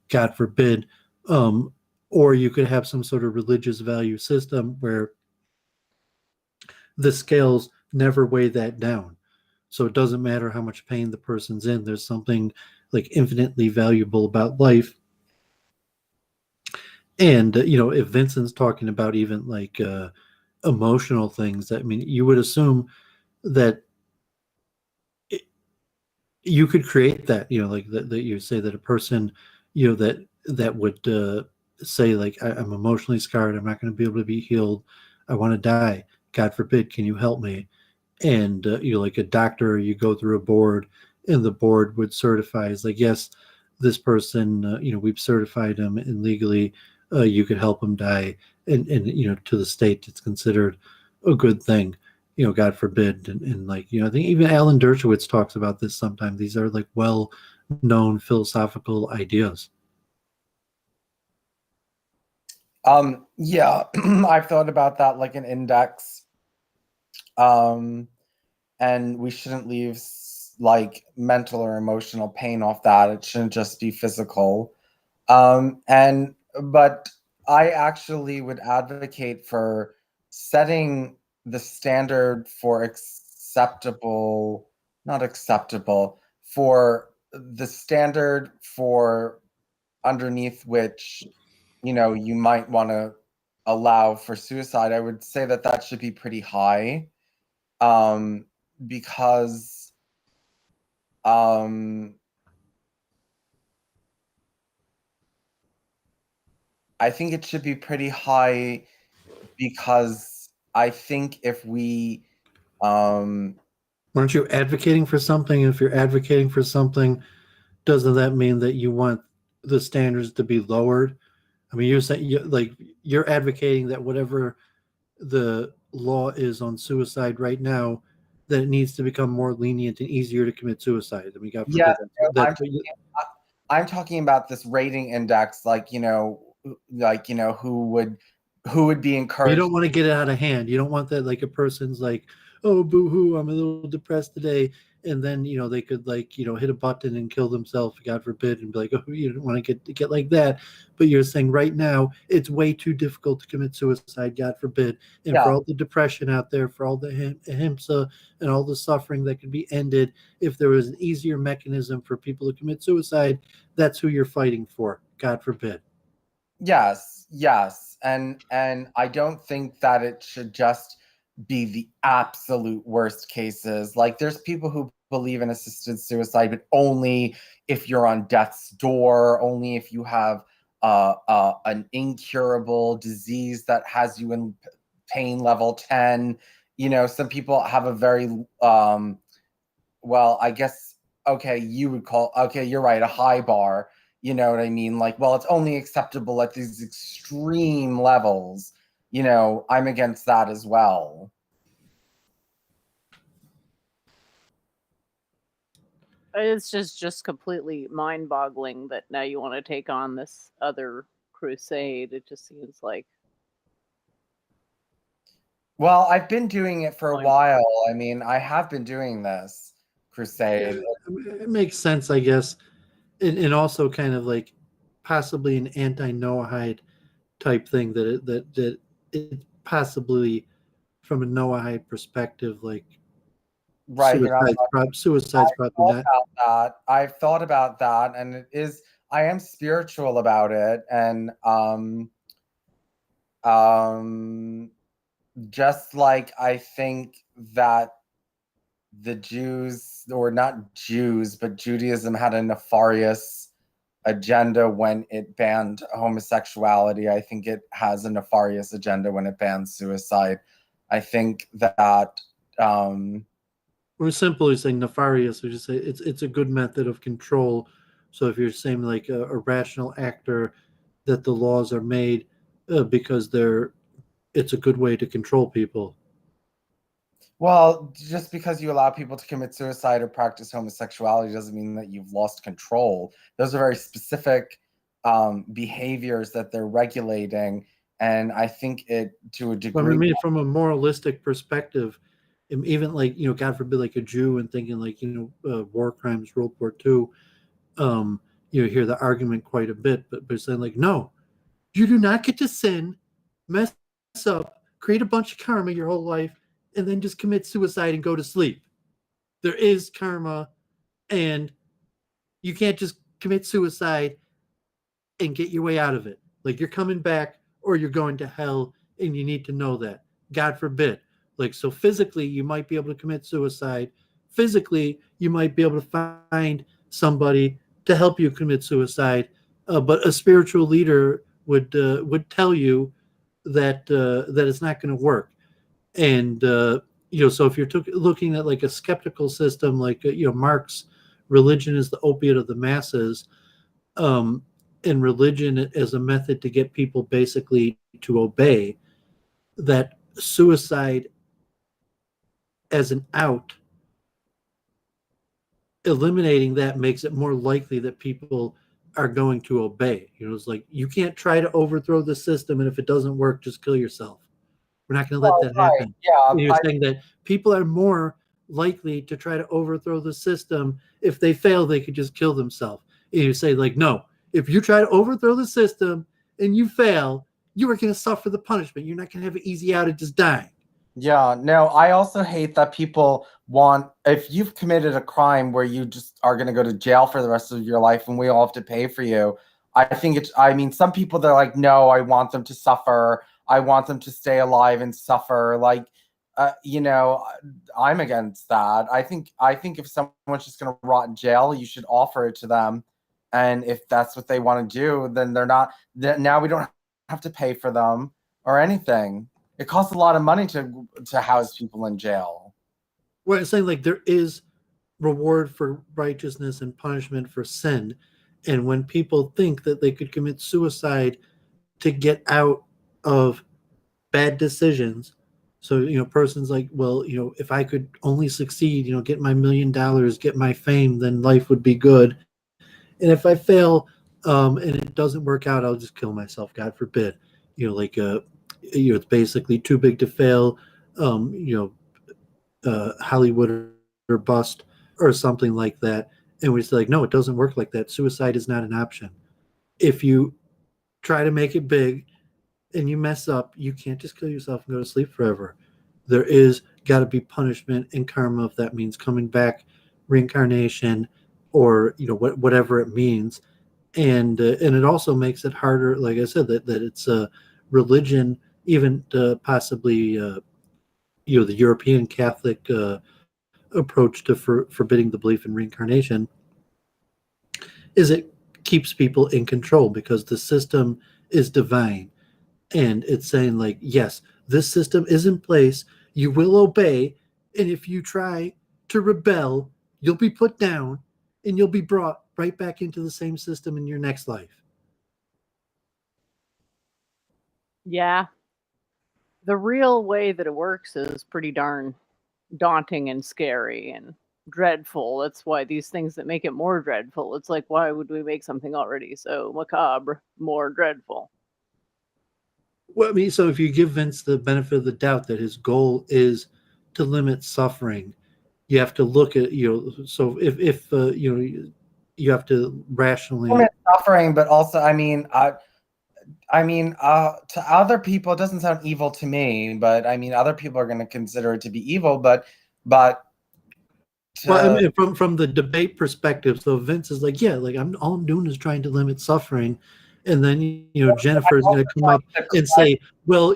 [SPEAKER 2] God forbid. Or you could have some sort of religious value system where the scales never weigh that down. So it doesn't matter how much pain the person's in. There's something like infinitely valuable about life. And if Vincent's talking about even like emotional things, I mean, you would assume that you could create that, like that you say that a person, that would say like I'm emotionally scarred, I'm not going to be able to be healed, I want to die, God forbid, can you help me? And you like a doctor, you go through a board, and the board would certify is like, yes, this person, we've certified him, and legally you could help him die, and to the state it's considered a good thing, God forbid. And like, I think even Alan Dershowitz talks about this sometimes. These are like well known philosophical ideas.
[SPEAKER 4] Yeah, I've thought about that like an index. And we shouldn't leave like mental or emotional pain off that. It shouldn't just be physical. But I actually would advocate for setting the standard for not acceptable, for the standard for underneath which you might want to allow for suicide. I would say that should be pretty high, because I think it should be pretty high because I think if we
[SPEAKER 2] Aren't you advocating for something? If you're advocating for something, doesn't that mean that you want the standards to be lowered? I mean, you're saying you're advocating that whatever the law is on suicide right now, that it needs to become more lenient and easier to commit suicide. I mean, God
[SPEAKER 4] yeah,
[SPEAKER 2] forbid
[SPEAKER 4] I'm,
[SPEAKER 2] that's what you,
[SPEAKER 4] I'm talking about this rating index, like who would be
[SPEAKER 2] you
[SPEAKER 4] encouraged.
[SPEAKER 2] don't want to get it out of hand. You don't want that like a person's like, oh, boo hoo, I'm a little depressed today. And then, they could like, hit a button and kill themselves, God forbid, and be like, oh, you don't want to get like that. But you're saying right now it's way too difficult to commit suicide, God forbid. And
[SPEAKER 4] Yeah.
[SPEAKER 2] for all the depression out there, for all the ahimsa and all the suffering that could be ended, if there was an easier mechanism for people to commit suicide, that's who you're fighting for, God forbid.
[SPEAKER 4] Yes, and I don't think that it should just be the absolute worst cases. Like there's people who believe in assisted suicide, but only if you're on death's door, only if you have an incurable disease that has you in pain level 10. Some people have a very well, I guess, okay, you're right, a high bar. You know what I mean? Like, well, it's only acceptable at these extreme levels. I'm against that as well.
[SPEAKER 3] It's just completely mind-boggling that now you want to take on this other crusade. It just seems like.
[SPEAKER 4] Well, I've been doing it for a while. I mean, I have been doing this crusade.
[SPEAKER 2] It makes sense, I guess. And also kind of like possibly an anti-Noahide type thing that it possibly from a Noahide perspective, like
[SPEAKER 4] Right.
[SPEAKER 2] suicide's probably not.
[SPEAKER 4] I've thought about that, and I am spiritual about it, and just like I think that the Jews, or not Jews, but Judaism had a nefarious agenda when it banned homosexuality. I think it has a nefarious agenda when it bans suicide. I think that
[SPEAKER 2] we're simply saying nefarious. We just say it's a good method of control. So if you're saying like a rational actor, that the laws are made because it's a good way to control people.
[SPEAKER 4] Well, just because you allow people to commit suicide or practice homosexuality doesn't mean that you've lost control. Those are very specific behaviors that they're regulating, and I think it to a degree.
[SPEAKER 2] I mean, from a moralistic perspective, even like God forbid, like a Jew and thinking like war crimes, World War II. You hear the argument quite a bit, but saying like, no, you do not get to sin, mess up, create a bunch of karma your whole life, and then just commit suicide and go to sleep. There is karma, and you can't just commit suicide and get your way out of it. Like you're coming back or you're going to hell, and you need to know that. God forbid. Like, so physically, you might be able to commit suicide. Physically, you might be able to find somebody to help you commit suicide. But a spiritual leader would tell you that that it's not going to work. And so if you're looking at like a skeptical system, like Marx, religion is the opiate of the masses, and religion as a method to get people basically to obey, that suicide as an out, eliminating that makes it more likely that people are going to obey. It's like you can't try to overthrow the system, and if it doesn't work, just kill yourself. We're not going to let that
[SPEAKER 4] Right.
[SPEAKER 2] happen.
[SPEAKER 4] Yeah.
[SPEAKER 2] You're saying that people are more likely to try to overthrow the system. If they fail, they could just kill themselves. And you say, like, no, if you try to overthrow the system and you fail, you are going to suffer the punishment. You're not going to have it easy out of just dying.
[SPEAKER 4] Yeah, no, I also hate that people want, if you've committed a crime where you just are going to go to jail for the rest of your life and we all have to pay for you. I mean, some people, they're like, no, I want them to suffer. I want them to stay alive and suffer. Like, I'm against that. I think if someone's just going to rot in jail, you should offer it to them. And if that's what they want to do, then now we don't have to pay for them or anything. It costs a lot of money to house people in jail.
[SPEAKER 2] Well, it's saying like there is reward for righteousness and punishment for sin. And when people think that they could commit suicide to get out of bad decisions, so persons like, well, if I could only succeed, get my $1 million, get my fame, then life would be good. And if I fail, and it doesn't work out, I'll just kill myself. God forbid. It's basically too big to fail. Hollywood or bust or something like that. And we say, like, no, it doesn't work like that. Suicide is not an option. If you try to make it big and you mess up, you can't just kill yourself and go to sleep forever. There is got to be punishment and karma, if that means coming back, reincarnation, or whatever it means. And it also makes it harder, like I said, that it's a religion, even possibly the European Catholic approach to forbidding the belief in reincarnation, is it keeps people in control because the system is divine. And it's saying, like, yes, this system is in place. You will obey. And if you try to rebel, you'll be put down and you'll be brought right back into the same system in your next life.
[SPEAKER 3] Yeah. The real way that it works is pretty darn daunting and scary and dreadful. That's why these things that make it more dreadful. It's like, why would we make something already so macabre more dreadful?
[SPEAKER 2] Well, I mean, so if you give Vince the benefit of the doubt that his goal is to limit suffering, you have to look at, so if you have to rationally
[SPEAKER 4] Limit suffering, but also, to other people, it doesn't sound evil to me, but I mean, other people are going to consider it to be evil, but
[SPEAKER 2] well, I mean, from the debate perspective, so Vince is like, yeah, like all I'm doing is trying to limit suffering, and then Jennifer is going to come up and say, well,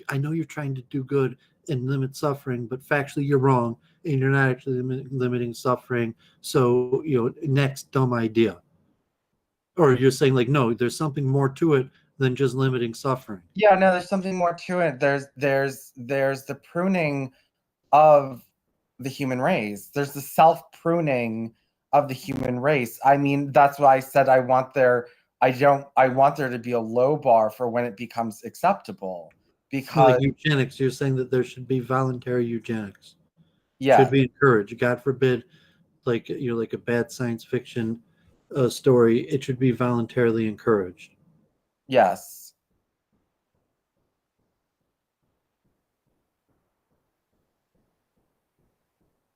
[SPEAKER 2] I know you're trying to do good and limit suffering, but factually you're wrong, and you're not actually limiting suffering. So next dumb idea. Or you're saying, like, no, there's something more to it than just limiting suffering.
[SPEAKER 4] Yeah, no, there's something more to it. There's the pruning of the human race. There's the self-pruning of the human race. I mean, that's why I said I want there to be a low bar for when it becomes acceptable. Because
[SPEAKER 2] like eugenics, you're saying that there should be voluntary eugenics.
[SPEAKER 4] Yeah.
[SPEAKER 2] Should be encouraged. God forbid, like like a bad science fiction story, it should be voluntarily encouraged.
[SPEAKER 4] Yes.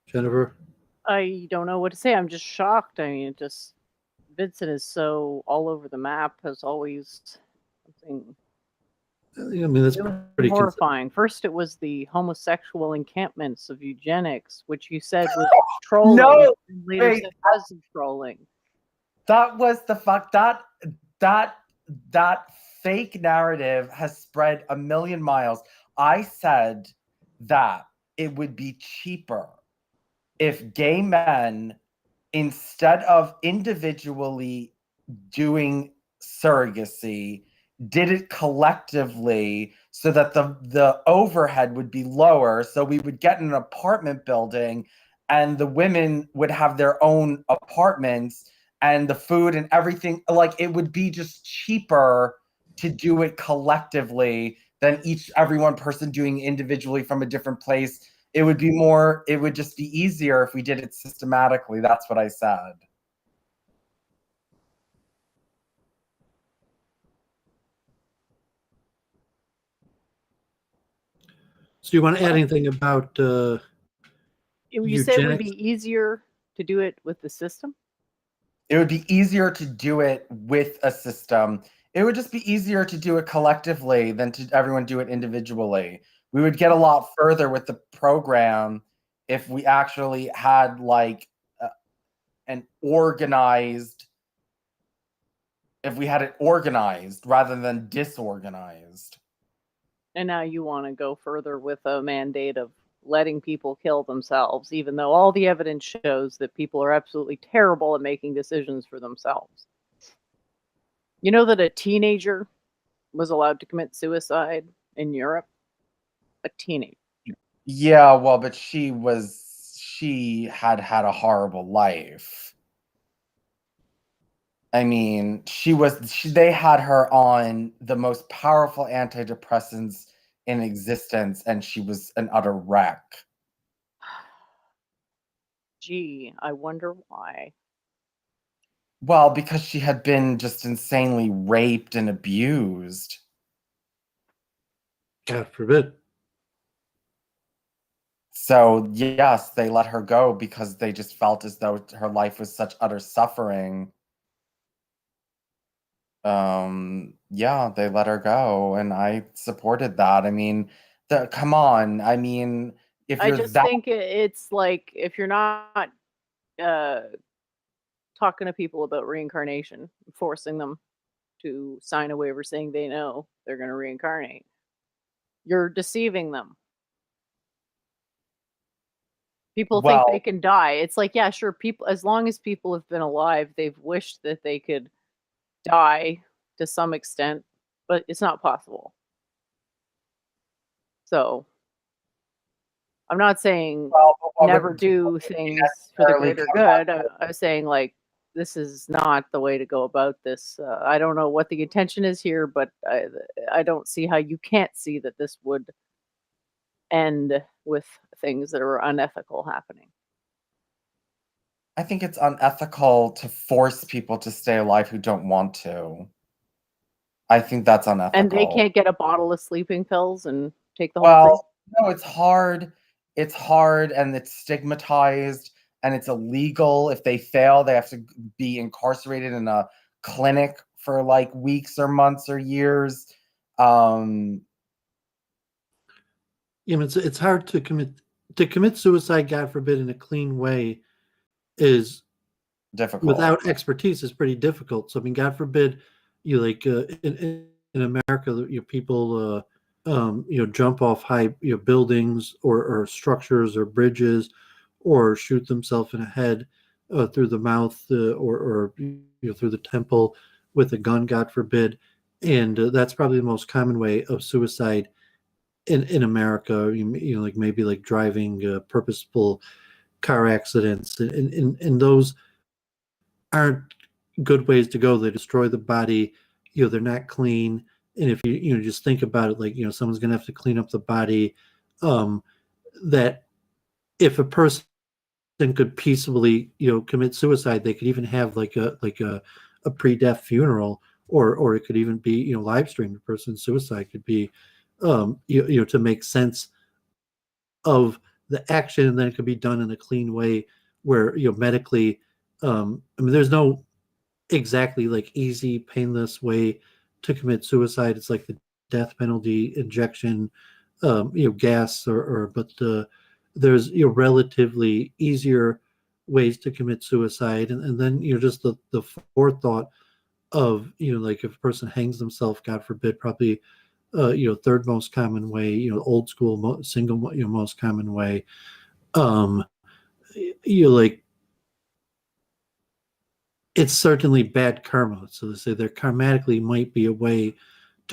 [SPEAKER 2] Jennifer?
[SPEAKER 3] I don't know what to say. I'm just shocked. I mean, Vincent is so all over the map as always. Something
[SPEAKER 2] I mean, that's pretty
[SPEAKER 3] horrifying. First, it was the homosexual encampments of eugenics, which you said was trolling.
[SPEAKER 4] No,
[SPEAKER 3] and later
[SPEAKER 4] wait.
[SPEAKER 3] said was trolling.
[SPEAKER 4] That was the fuck that fake narrative has spread a million miles. I said that it would be cheaper if gay men, instead of individually doing surrogacy, did it collectively so that the overhead would be lower, so we would get an apartment building and the women would have their own apartments and the food and everything, like it would be just cheaper to do it collectively than every one person doing individually from a different place. It would just be easier if we did it systematically. That's what I said.
[SPEAKER 2] So you want to add anything about
[SPEAKER 3] You said it would
[SPEAKER 2] eugenics?
[SPEAKER 3] be easier to do it with the system?
[SPEAKER 4] It would be easier to do it with a system. It would just be easier to do it collectively than to everyone do it individually. We would get a lot further with the program if we actually had like an organized, if we had it organized rather than disorganized.
[SPEAKER 3] And now you want to go further with a mandate of letting people kill themselves, even though all the evidence shows that people are absolutely terrible at making decisions for themselves. You know that a teenager was allowed to commit suicide in Europe? A teenager.
[SPEAKER 4] Yeah, well, but she had a horrible life. I mean, they had her on the most powerful antidepressants in existence, and she was an utter wreck.
[SPEAKER 3] Gee, I wonder why.
[SPEAKER 4] Well, because she had been just insanely raped and abused.
[SPEAKER 2] God forbid.
[SPEAKER 4] So, yes, they let her go because they just felt as though her life was such utter suffering. Yeah, they let her go, and I supported that. I mean, come on. I mean, if
[SPEAKER 3] I
[SPEAKER 4] you're
[SPEAKER 3] just
[SPEAKER 4] that
[SPEAKER 3] think it's like if you're not talking to people about reincarnation, forcing them to sign a waiver saying they know they're going to reincarnate, you're deceiving them. People think they
[SPEAKER 4] well,
[SPEAKER 3] can die. It's like, yeah, sure, people, as long as people have been alive, they've wished that they could die to some extent, but it's not possible. So I'm not saying
[SPEAKER 4] what
[SPEAKER 3] never
[SPEAKER 4] would
[SPEAKER 3] do things for the
[SPEAKER 4] necessarily
[SPEAKER 3] greater
[SPEAKER 4] come
[SPEAKER 3] good.
[SPEAKER 4] up
[SPEAKER 3] I was saying, like, this is not the way to go about this. I don't know what the intention is here, but I don't see how you can't see that this would end with things that are unethical happening.
[SPEAKER 4] I think it's unethical to force people to stay alive who don't want to. I think that's
[SPEAKER 3] And they
[SPEAKER 4] unethical.
[SPEAKER 3] can't get a bottle of sleeping pills and take the whole thing.
[SPEAKER 4] Well, no, it's hard. It's hard and it's stigmatized and it's illegal. If they fail, they have to be incarcerated in a clinic for like weeks or months or years.
[SPEAKER 2] You know, it's hard to commit suicide, God forbid, in a clean way is
[SPEAKER 4] Difficult.
[SPEAKER 2] without expertise is pretty difficult. So I mean, God forbid, you like in America, you know, people you know, jump off high, you know, buildings or structures or bridges, or shoot themselves in the head through the mouth or you know, through the temple with a gun, God forbid, and that's probably the most common way of suicide in America. You know, like maybe like driving purposeful car accidents, and those aren't good ways to go. They destroy the body. You know, they're not clean. And if you know, just think about it, like, you know, someone's gonna have to clean up the body. That if a person could peacefully, you know, commit suicide, they could even have like a pre-death funeral, or it could even be, you know, live streamed. A person's suicide could be, you know, to make sense of the action, and then it could be done in a clean way where, you know, medically, I mean, there's no exactly like easy, painless way to commit suicide. It's like the death penalty, injection, you know, gas, or but there's, you know, relatively easier ways to commit suicide, and then, you know, just the forethought of, you know, like if a person hangs themselves, God forbid, probably you know, third most common way, you know, old school single, you know, most common way. Um, you know, like it's certainly bad karma. So they say there karmatically might be a way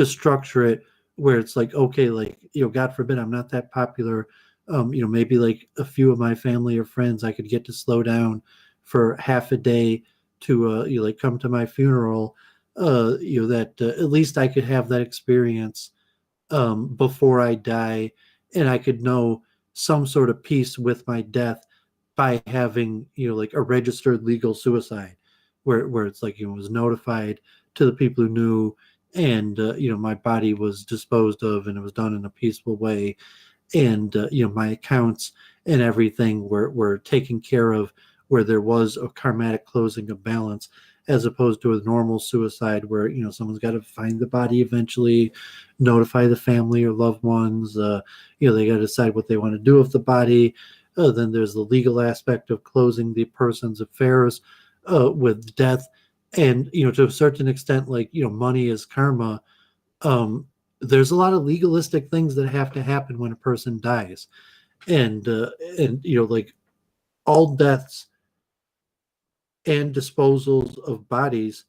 [SPEAKER 2] to structure it where it's like, okay, like, God forbid I'm not that popular. Maybe like a few of my family or friends I could get to slow down for half a day to like come to my funeral. That at least I could have that experience before I die, and I could know some sort of peace with my death by having like a registered legal suicide, where it's like it was notified to the people who knew, and my body was disposed of, and it was done in a peaceful way, and my accounts and everything were taken care of, where there was a karmatic closing of balance, as opposed to a normal suicide where someone's got to find the body eventually, notify the family or loved ones, they got to decide what they want to do with the body. Then there's the legal aspect of closing the person's affairs with death, and to a certain extent, like money is karma. There's a lot of legalistic things that have to happen when a person dies, and like all deaths and disposals of bodies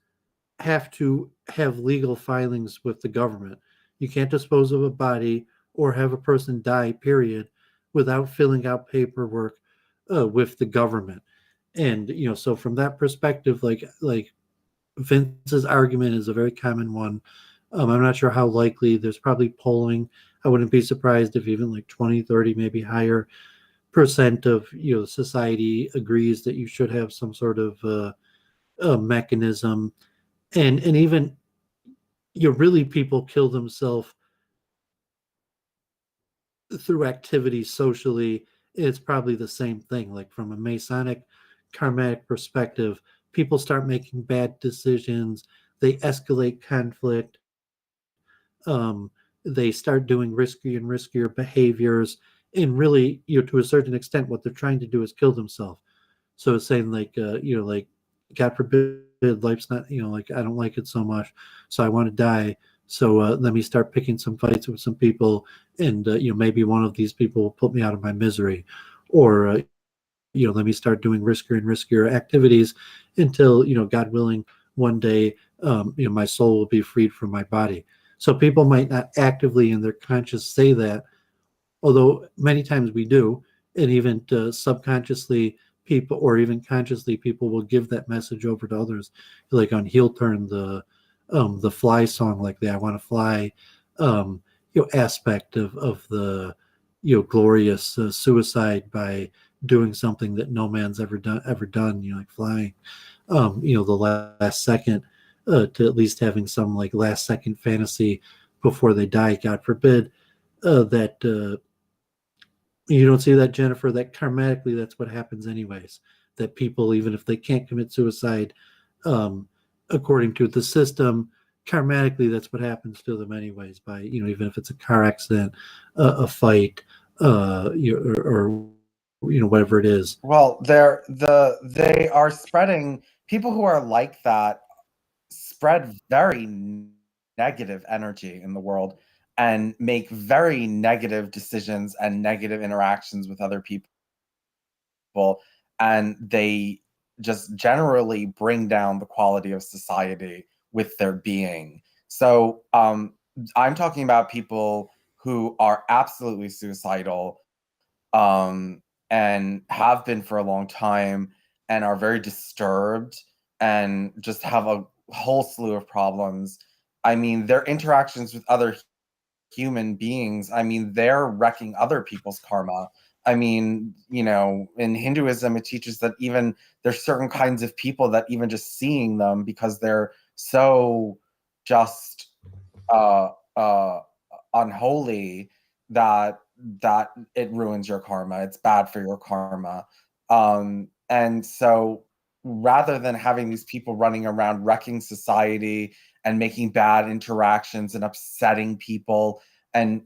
[SPEAKER 2] have to have legal filings with the government. You can't dispose of a body or have a person die, period, without filling out paperwork with the government. And so from that perspective, like Vince's argument is a very common one. I'm not sure how likely. There's probably polling. I wouldn't be surprised if even like 20, 30, maybe higher percent of society agrees that you should have some sort of mechanism, and even really people kill themselves through activities socially. It's probably the same thing. Like from a Masonic karmatic perspective, people start making bad decisions, they escalate conflict, they start doing risky and riskier behaviors, and really to a certain extent what they're trying to do is kill themselves. So it's saying like like, God forbid, life's not, like I don't like it so much, so I want to die. So let me start picking some fights with some people, and maybe one of these people will put me out of my misery, or let me start doing riskier and riskier activities until God willing, one day my soul will be freed from my body. So people might not actively in their conscious say that, although many times we do, and even subconsciously people, or even consciously, people will give that message over to others, like on Heel Turn, the Fly song, like the I Want to Fly aspect of the glorious suicide by doing something that no man's ever done, like flying, the last second, to at least having some like last second fantasy before they die, God forbid, that you don't see that, Jennifer, that karmatically that's what happens anyways, that people, even if they can't commit suicide, according to the system, karmatically that's what happens to them anyways, by even if it's a car accident, a fight, or whatever it is.
[SPEAKER 4] Well, they are spreading, people who are like that spread very negative energy in the world and make very negative decisions and negative interactions with other people, and they just generally bring down the quality of society with their being. So I'm talking about people who are absolutely suicidal, and have been for a long time, and are very disturbed and just have a whole slew of problems. I mean, their interactions with other human beings, I mean, they're wrecking other people's karma. I mean, in Hinduism, it teaches that even there's certain kinds of people that even just seeing them, because they're so just unholy, that it ruins your karma. It's bad for your karma. And so rather than having these people running around wrecking society and making bad interactions and upsetting people, and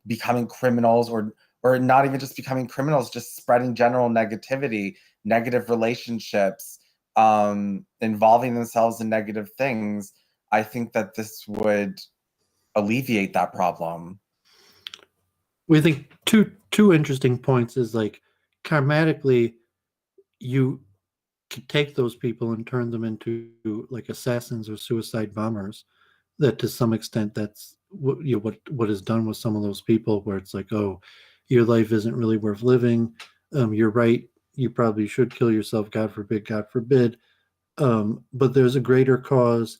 [SPEAKER 4] becoming criminals, or not even just becoming criminals, just spreading general negativity, negative relationships, involving themselves in negative things, I think that this would alleviate that problem.
[SPEAKER 2] We think two interesting points is like, karmatically, you could take those people and turn them into like assassins or suicide bombers. that to some extent that's what is done with some of those people, where it's like, oh, your life isn't really worth living. You're right. You probably should kill yourself. God forbid. God forbid. But there's a greater cause,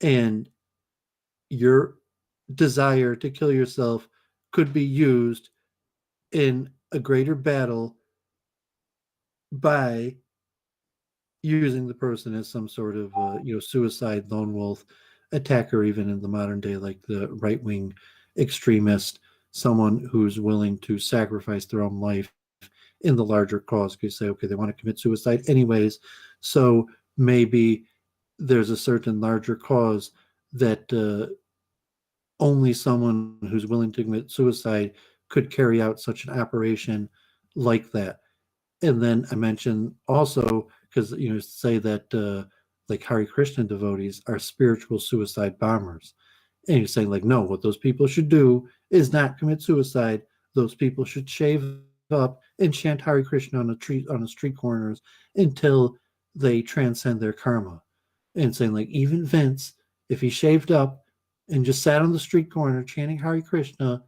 [SPEAKER 2] and your desire to kill yourself could be used in a greater battle by using the person as some sort of suicide lone wolf attacker, even in the modern day, like the right wing extremist, someone who's willing to sacrifice their own life in the larger cause. Because say, okay, they want to commit suicide anyways, so maybe there's a certain larger cause that only someone who's willing to commit suicide could carry out such an operation like that. And then I mentioned also, because say that like Hare Krishna devotees are spiritual suicide bombers, and you're saying like, no, what those people should do is not commit suicide. Those people should shave up and chant Hare Krishna on the street corners until they transcend their karma. And saying like, even Vince, if he shaved up and just sat on the street corner chanting Hare Krishna,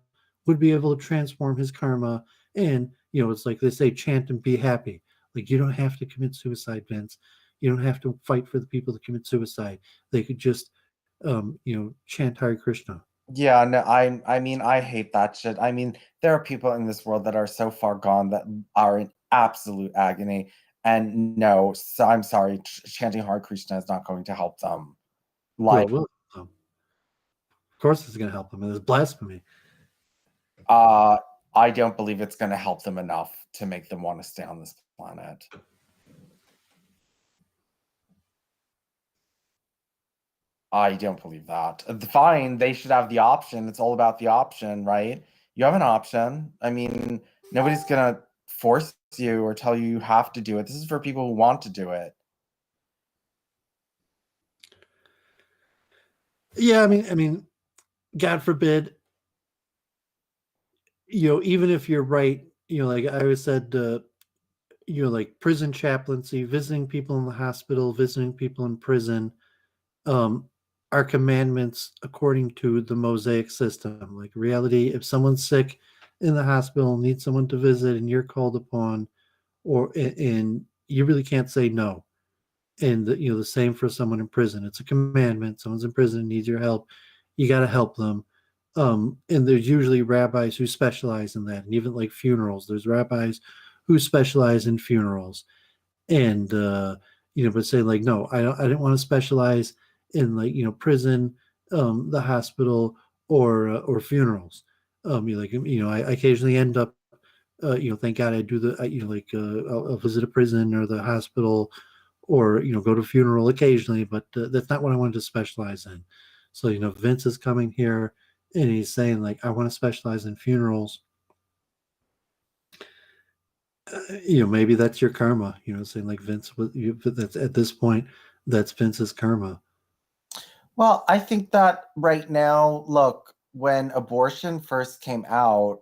[SPEAKER 2] would be able to transform his karma. And it's like they say, chant and be happy. Like, you don't have to commit suicide, Vince. You don't have to fight for the people that commit suicide. They could just chant Hare Krishna.
[SPEAKER 4] Yeah, no, I mean, I hate that shit. I mean, there are people in this world that are so far gone that are in absolute agony. And no, so I'm sorry, chanting Hare Krishna is not going to help them. Like,
[SPEAKER 2] Well, of course it's going to help them. It's blasphemy.
[SPEAKER 4] I don't believe it's going to help them enough to make them want to stay on this planet. I don't believe that. Fine, they should have the option. It's all about the option, right? You have an option. I mean, nobody's going to force you or tell you you have to do it. This is for people who want to do it.
[SPEAKER 2] Yeah, I mean, God forbid, even if you're right, like I always said, like prison chaplaincy, visiting people in the hospital, visiting people in prison, are commandments according to the Mosaic system. Like reality, if someone's sick in the hospital, needs someone to visit, and you're called upon, and you really can't say no. And the same for someone in prison. It's a commandment. Someone's in prison, needs your help. You got to help them. And there's usually rabbis who specialize in that, and even like funerals. There's rabbis who specialize in funerals, and but say like, no, I didn't want to specialize in like prison, the hospital, or funerals. I occasionally end up, thank God I do I'll visit a prison or the hospital, or go to a funeral occasionally, but that's not what I wanted to specialize in. So Vince is coming here and he's saying like, I want to specialize in funerals. Maybe that's your karma. Saying like Vince, that's at this point, that's Vince's karma.
[SPEAKER 4] Well, I think that right now, look, when abortion first came out,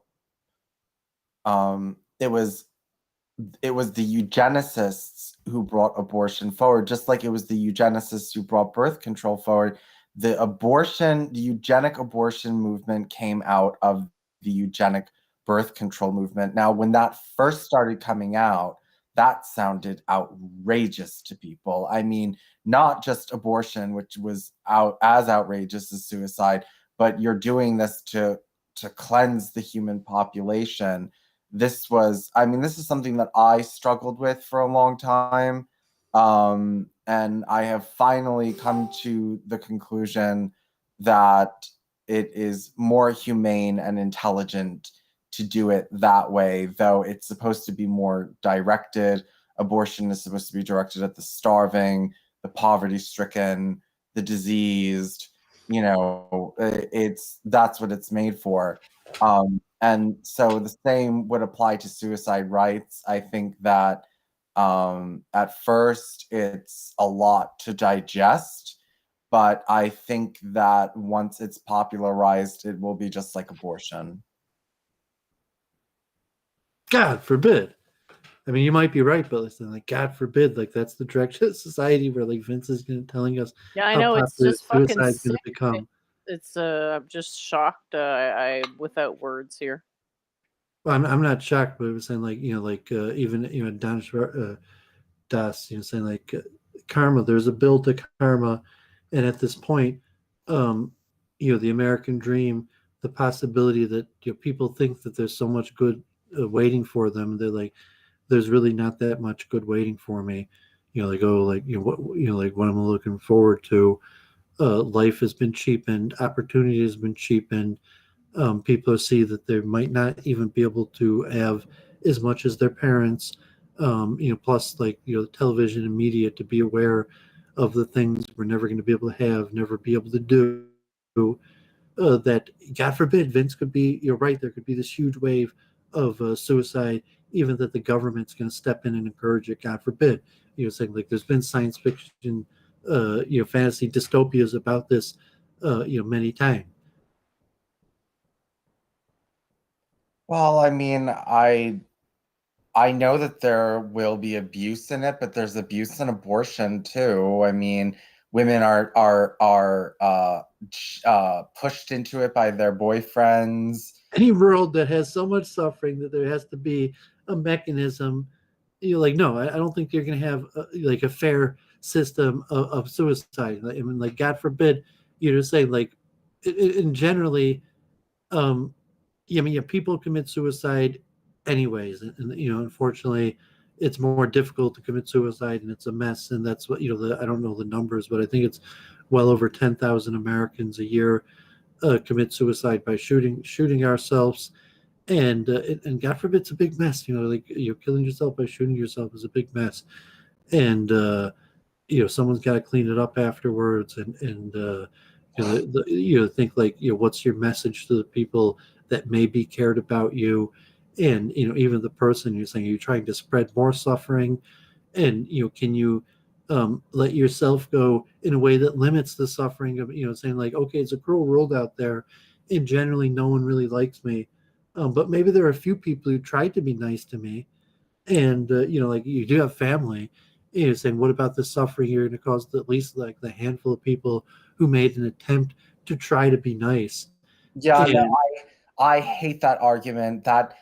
[SPEAKER 4] it was the eugenicists who brought abortion forward, just like it was the eugenicists who brought birth control forward. The eugenic abortion movement came out of the eugenic birth control movement. Now, when that first started coming out, that sounded outrageous to people. I mean, not just abortion, which was as outrageous as suicide, but you're doing this to cleanse the human population. This is something that I struggled with for a long time. And I have finally come to the conclusion that it is more humane and intelligent to do it that way, though it's supposed to be more directed. Abortion is supposed to be directed at the starving, the poverty-stricken, the diseased. That's what it's made for. And so the same would apply to suicide rights. I think that at first it's a lot to digest, but I think that once it's popularized, it will be just like abortion.
[SPEAKER 2] God forbid. I mean, you might be right, but listen, like, God forbid, like, that's the direction of society where, like, Vince is telling us
[SPEAKER 3] Yeah, I
[SPEAKER 2] how
[SPEAKER 3] know, it's
[SPEAKER 2] popular
[SPEAKER 3] just fucking
[SPEAKER 2] suicide is going to
[SPEAKER 3] sick.
[SPEAKER 2] become.
[SPEAKER 3] It's I'm just shocked. I'm without words here.
[SPEAKER 2] Well, I'm not shocked, but it was saying, like, like, even, Das, saying, like, karma, there's a bill to karma. And at this point, um, the American dream, the possibility that, people think that there's so much good waiting for them. They're like, there's really not that much good waiting for me. Like, oh, like, like, what I'm looking forward to. Life has been cheapened, opportunity has been cheapened. People see that they might not even be able to have as much as their parents. Plus, like, television and media, to be aware of the things we're never going to be able to have, never be able to do. That, God forbid, Vince could be, you're right, there could be this huge wave of suicide, even that the government's going to step in and encourage it, God forbid. Saying, like, there's been science fiction, fantasy dystopias about this, many times.
[SPEAKER 4] Well, I mean, I know that there will be abuse in it, but there's abuse in abortion too. I mean, women are pushed into it by their boyfriends.
[SPEAKER 2] Any world that has so much suffering that there has to be a mechanism, like, no, I don't think you're going to have like a fair system of suicide. I mean, like, God forbid, to say, like, and generally, yeah, I mean, yeah, people commit suicide anyways, and unfortunately, it's more difficult to commit suicide, and it's a mess, and that's what, I don't know the numbers, but I think it's well over 10,000 Americans a year commit suicide by shooting ourselves, and God forbid, it's a big mess. Like, killing yourself by shooting yourself is a big mess, and someone's got to clean it up afterwards, and think, like, what's your message to the people that may be cared about you, and even the person you're saying, you're trying to spread more suffering, and can you let yourself go in a way that limits the suffering of, saying, like, okay, it's a cruel world out there, and generally no one really likes me, but maybe there are a few people who tried to be nice to me, and like, you do have family, saying, what about the suffering you're going to cause at least, like, the handful of people who made an attempt to try to be nice.
[SPEAKER 4] Yeah, no,
[SPEAKER 2] And
[SPEAKER 4] I hate that argument that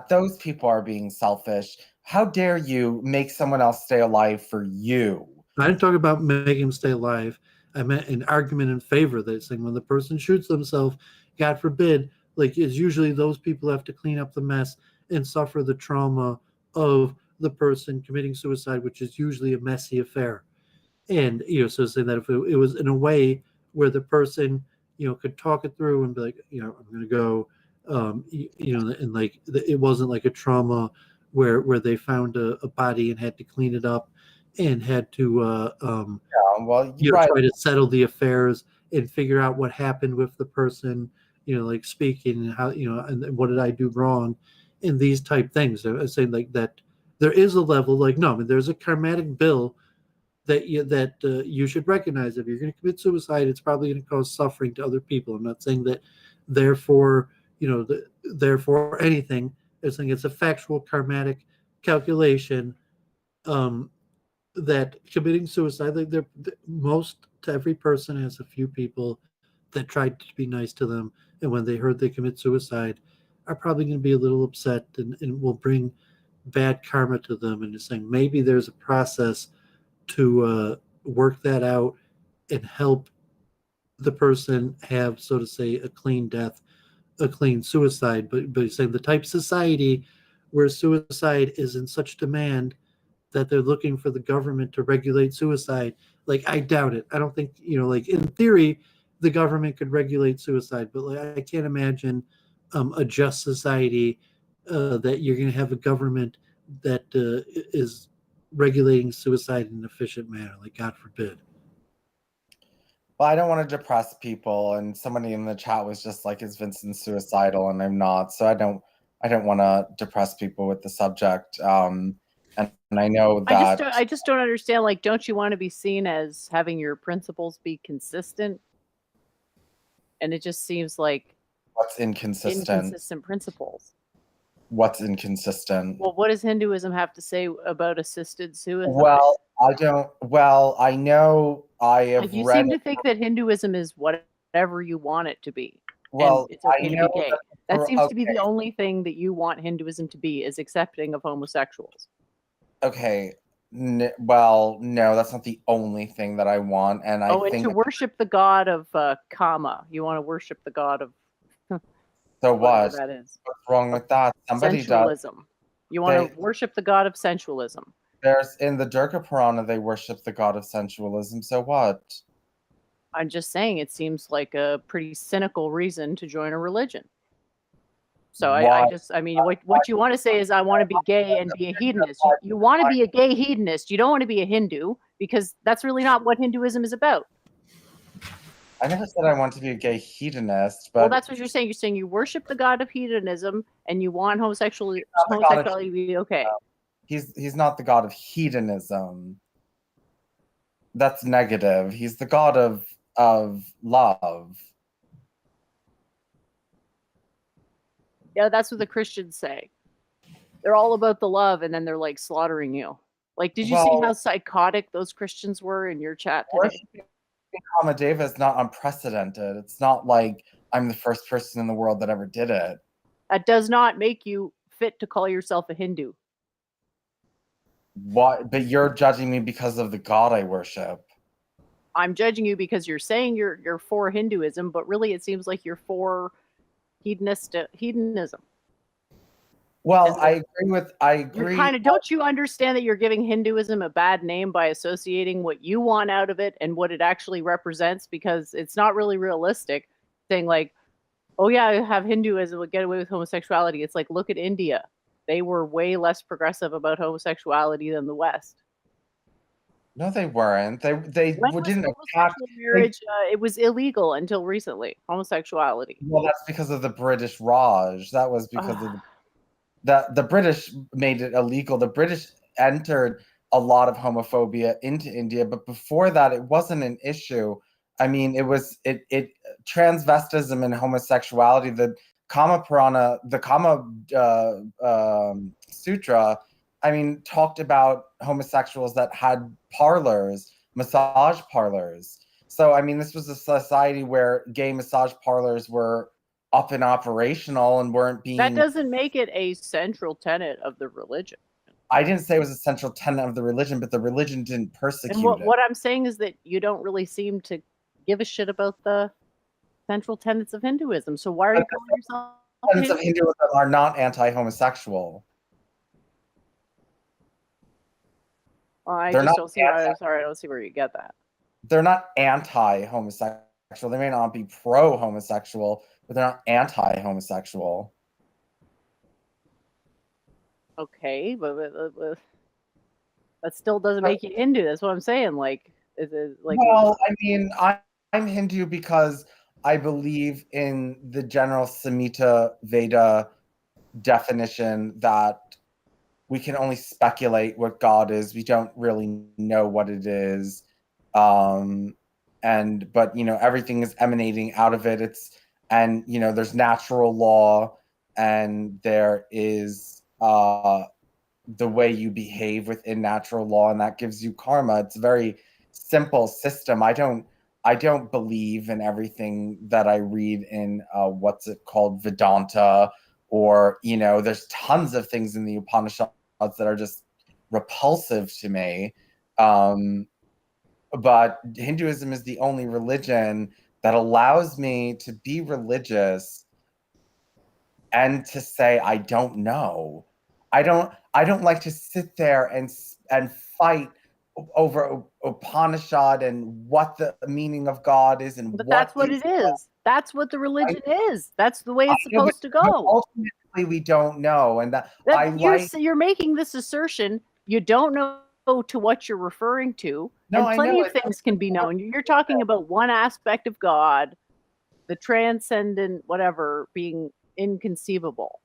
[SPEAKER 4] those people are being selfish. How dare you make someone else stay alive for you?
[SPEAKER 2] I didn't talk about making them stay alive. I meant an argument in favor of that, saying, when the person shoots themselves, God forbid, like, it's usually those people have to clean up the mess and suffer the trauma of the person committing suicide, which is usually a messy affair. And so saying that if it was in a way where the person could talk it through and be like, I'm going to go, and, like, it wasn't like a trauma where they found a body and had to clean it up and had to
[SPEAKER 4] Well, you're right.
[SPEAKER 2] try to settle the affairs and figure out what happened with the person, like, speaking, and how, and what did I do wrong, and these type things. I'm saying, like, that there is a level, like, no, I mean, there's a karmatic bill that you should recognize. If you're going to commit suicide, it's probably going to cause suffering to other people. I'm not saying that therefore, therefore anything. I'm saying it's a factual karmatic calculation, that committing suicide, like, most to every person has a few people that tried to be nice to them, and when they heard they commit suicide, are probably going to be a little upset, and will bring bad karma to them. And just saying, maybe there's a process to work that out and help the person have, so to say, a clean death, a clean suicide. But saying the type of society where suicide is in such demand that they're looking for the government to regulate suicide, like, I doubt it. I don't think, like, in theory, the government could regulate suicide, but, like, I can't imagine a just society that you're going to have a government that is regulating suicide in an efficient manner. Like, God forbid.
[SPEAKER 4] Well, I don't want to depress people, and somebody in the chat was just like, "Is Vincent suicidal?" And I'm not, so I don't want to depress people with the subject. And I know that
[SPEAKER 3] I just don't understand. Like, don't you want to be seen as having your principles be consistent? And it just seems like
[SPEAKER 4] what's inconsistent.
[SPEAKER 3] inconsistent principles.
[SPEAKER 4] What's inconsistent?
[SPEAKER 3] Well, what does Hinduism have to say about assisted suicide?
[SPEAKER 4] Well, I don't. Well, I know I have
[SPEAKER 3] Like, you
[SPEAKER 4] read.
[SPEAKER 3] seem to think that Hinduism is whatever you want it to be,
[SPEAKER 4] Well,
[SPEAKER 3] and it's okay
[SPEAKER 4] I
[SPEAKER 3] to
[SPEAKER 4] know
[SPEAKER 3] be gay.
[SPEAKER 4] that.
[SPEAKER 3] That seems to be
[SPEAKER 4] Okay,
[SPEAKER 3] the only thing that you want Hinduism to be, is accepting of homosexuals.
[SPEAKER 4] okay. Well, no, that's not the only thing that I want, and I
[SPEAKER 3] Oh, and
[SPEAKER 4] think
[SPEAKER 3] to worship the god of kama. You want to worship the god of
[SPEAKER 4] so.
[SPEAKER 3] whatever
[SPEAKER 4] What?
[SPEAKER 3] that is.
[SPEAKER 4] What's wrong with that? Somebody does.
[SPEAKER 3] Sensualism. You want
[SPEAKER 4] They
[SPEAKER 3] to worship the god of sensualism.
[SPEAKER 4] there's in the Durga Purana they worship the god of sensualism. So what?
[SPEAKER 3] I'm just saying, it seems like a pretty cynical reason to join a religion. So
[SPEAKER 4] Why?
[SPEAKER 3] I mean, what you want to say is, I want to be gay and be a hedonist. You want to be a gay hedonist. You don't want to be a Hindu, because that's really not what Hinduism is about.
[SPEAKER 4] I never said I want to be a gay hedonist,
[SPEAKER 3] Well,
[SPEAKER 4] but
[SPEAKER 3] that's what you're saying. You're saying you worship the god of hedonism and you want
[SPEAKER 4] not the god of
[SPEAKER 3] homosexuality to be okay.
[SPEAKER 4] he's not the god of hedonism. That's negative. He's the god of love.
[SPEAKER 3] Yeah, that's what the Christians say. They're all about the love, and then they're like slaughtering you. Like, did you see
[SPEAKER 4] Well,
[SPEAKER 3] how psychotic those Christians were in your chat today?
[SPEAKER 4] worshiping Kamadeva is not unprecedented. It's not like I'm the first person in the world that ever did it.
[SPEAKER 3] That does not make you fit to call yourself a Hindu.
[SPEAKER 4] What? But you're judging me because of the god I worship.
[SPEAKER 3] I'm judging you because you're saying you're for Hinduism, but really it seems like you're for hedonism.
[SPEAKER 4] Well, I agree.
[SPEAKER 3] You're kind of, don't you understand that you're giving Hinduism a bad name by associating what you want out of it and what it actually represents? Because it's not really realistic, saying like, oh yeah, I have Hinduism, would get away with homosexuality. It's like, look at India. They were way less progressive about homosexuality than the West.
[SPEAKER 4] No, they weren't. They
[SPEAKER 3] When
[SPEAKER 4] didn't
[SPEAKER 3] was
[SPEAKER 4] attack.
[SPEAKER 3] homosexual marriage? It was illegal until recently. Homosexuality.
[SPEAKER 4] Well, that's because of the British Raj. That was because of the British made it illegal. The British entered a lot of homophobia into India, but before that, it wasn't an issue. I mean, it transvestism and homosexuality. The Kama Purana, the Kama Sutra, I mean, talked about homosexuals that had parlors, massage parlors. So, I mean, this was a society where gay massage parlors were up and operational and weren't being.
[SPEAKER 3] That doesn't make it a central tenet of the religion.
[SPEAKER 4] I didn't say it was a central tenet of the religion, but the religion didn't persecute
[SPEAKER 3] and
[SPEAKER 4] it.
[SPEAKER 3] What I'm saying is that you don't really seem to give a shit about the central tenets of Hinduism. So why are you calling yourself?
[SPEAKER 4] Tenets of Hinduism are not anti-homosexual.
[SPEAKER 3] I
[SPEAKER 4] They're
[SPEAKER 3] just
[SPEAKER 4] not
[SPEAKER 3] don't see. Sorry, I don't see where you get that.
[SPEAKER 4] They're not anti-homosexual. They may not be pro-homosexual, but they're not anti-homosexual.
[SPEAKER 3] Okay, but that still doesn't make you Hindu. That's what I'm saying. Like, is it like?
[SPEAKER 4] Well, I mean, I'm Hindu because I believe in the general Samhita Veda definition that we can only speculate what God is. We don't really know what it is. But you know, everything is emanating out of it. And you know, there's natural law, and there is the way you behave within natural law, and that gives you karma. It's a very simple system. I don't believe in everything that I read in what's it called, Vedanta, or you know, there's tons of things in the Upanishads that are just repulsive to me. But Hinduism is the only religion that allows me to be religious and to say I don't know. I don't like to sit there and fight over Upanishad and what the meaning of God is, and
[SPEAKER 3] but that's what it is. That's what the religion is. That's the way it's supposed to go.
[SPEAKER 4] Ultimately, we don't know, and
[SPEAKER 3] you're making this assertion. You don't know to what you're referring to.
[SPEAKER 4] No,
[SPEAKER 3] and plenty of things can be known. You're talking about one aspect of God, the transcendent whatever, being inconceivable.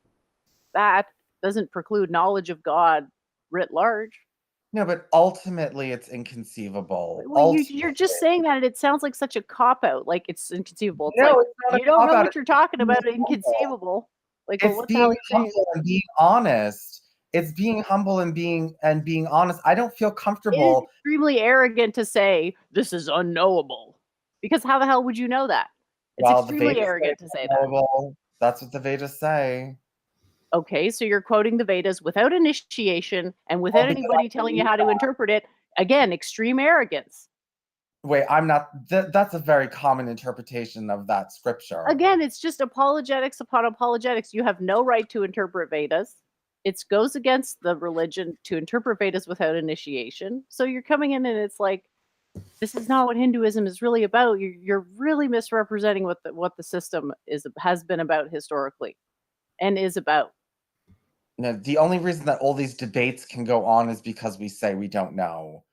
[SPEAKER 3] That doesn't preclude knowledge of God writ large.
[SPEAKER 4] No, but ultimately it's inconceivable.
[SPEAKER 3] Well, you're just saying that, and it sounds like such a cop-out, like it's inconceivable. It's
[SPEAKER 4] no,
[SPEAKER 3] like,
[SPEAKER 4] it's not
[SPEAKER 3] you don't know
[SPEAKER 4] cop-out.
[SPEAKER 3] what you're talking about, inconceivable. Like, well,
[SPEAKER 4] It's
[SPEAKER 3] what the hell are
[SPEAKER 4] being
[SPEAKER 3] you saying?
[SPEAKER 4] humble and being honest. It's being humble and being honest. I don't feel
[SPEAKER 3] It is
[SPEAKER 4] comfortable.
[SPEAKER 3] extremely arrogant to say this is unknowable, because how the hell would you know that? It's
[SPEAKER 4] Well, the
[SPEAKER 3] extremely
[SPEAKER 4] Vedas say
[SPEAKER 3] arrogant
[SPEAKER 4] it's
[SPEAKER 3] to say that.
[SPEAKER 4] unknowable. That's what the Vedas say.
[SPEAKER 3] Okay, so you're quoting the Vedas without initiation and
[SPEAKER 4] Well,
[SPEAKER 3] without
[SPEAKER 4] because
[SPEAKER 3] anybody
[SPEAKER 4] I
[SPEAKER 3] telling you
[SPEAKER 4] believe
[SPEAKER 3] how to
[SPEAKER 4] that.
[SPEAKER 3] interpret it. Again, extreme arrogance.
[SPEAKER 4] Wait, I'm not. That's a very common interpretation of that scripture.
[SPEAKER 3] Again, it's just apologetics upon apologetics. You have no right to interpret Vedas. It goes against the religion to interpret Vedas without initiation. So you're coming in and it's like, this is not what Hinduism is really about. You're really misrepresenting what the system has been about historically and is about.
[SPEAKER 4] No, the only reason that all these debates can go on is because we say we don't know.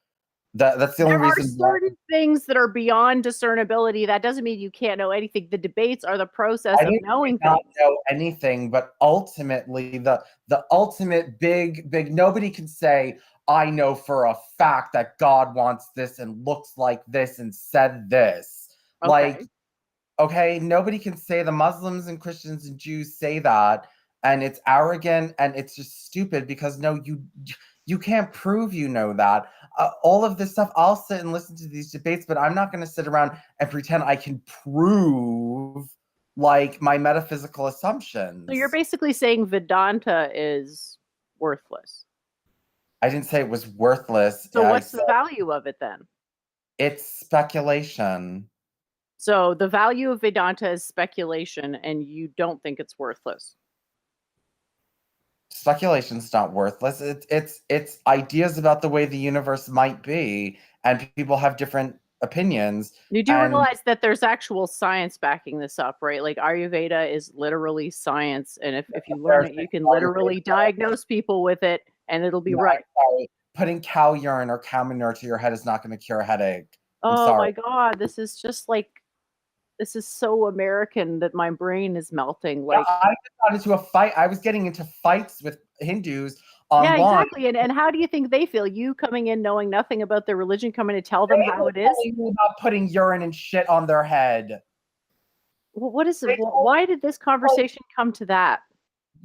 [SPEAKER 4] That's the only
[SPEAKER 3] There are
[SPEAKER 4] reason.
[SPEAKER 3] certain things that are beyond discernibility. That doesn't mean you can't know anything. The debates are the process
[SPEAKER 4] I
[SPEAKER 3] of
[SPEAKER 4] didn't
[SPEAKER 3] knowing
[SPEAKER 4] not
[SPEAKER 3] things.
[SPEAKER 4] know anything, but ultimately, the ultimate big nobody can say, I know for a fact that God wants this and looks like this and said this.
[SPEAKER 3] Okay.
[SPEAKER 4] Like, okay, nobody can say. The Muslims and Christians and Jews say that, and it's arrogant and it's just stupid because no, you can't prove you know that. All of this stuff, I'll sit and listen to these debates, but I'm not going to sit around and pretend I can prove like my metaphysical assumptions.
[SPEAKER 3] So you're basically saying Vedanta is worthless.
[SPEAKER 4] I didn't say it was worthless.
[SPEAKER 3] So
[SPEAKER 4] I
[SPEAKER 3] what's the
[SPEAKER 4] said
[SPEAKER 3] value of it then?
[SPEAKER 4] it's speculation.
[SPEAKER 3] So the value of Vedanta is speculation, and you don't think it's worthless.
[SPEAKER 4] Speculation's not worthless. It's ideas about the way the universe might be, and people have different opinions.
[SPEAKER 3] You do
[SPEAKER 4] And
[SPEAKER 3] realize that there's actual science backing this up, right? Like Ayurveda is literally science, and if you learn it, you can literally diagnose people with it, and it'll be right.
[SPEAKER 4] Sorry, putting cow urine or cow manure to your head is not going to cure a headache. I'm
[SPEAKER 3] Oh
[SPEAKER 4] sorry.
[SPEAKER 3] my God, this is just like, this is so American that my brain is melting. Like,
[SPEAKER 4] I just got into a fight. I was getting into fights with Hindus online.
[SPEAKER 3] yeah, exactly. And how do you think they feel? You coming in knowing nothing about their religion, coming to tell them how it is?
[SPEAKER 4] Telling me about putting urine and shit on their head.
[SPEAKER 3] Well, what is it? Why did this conversation come to that?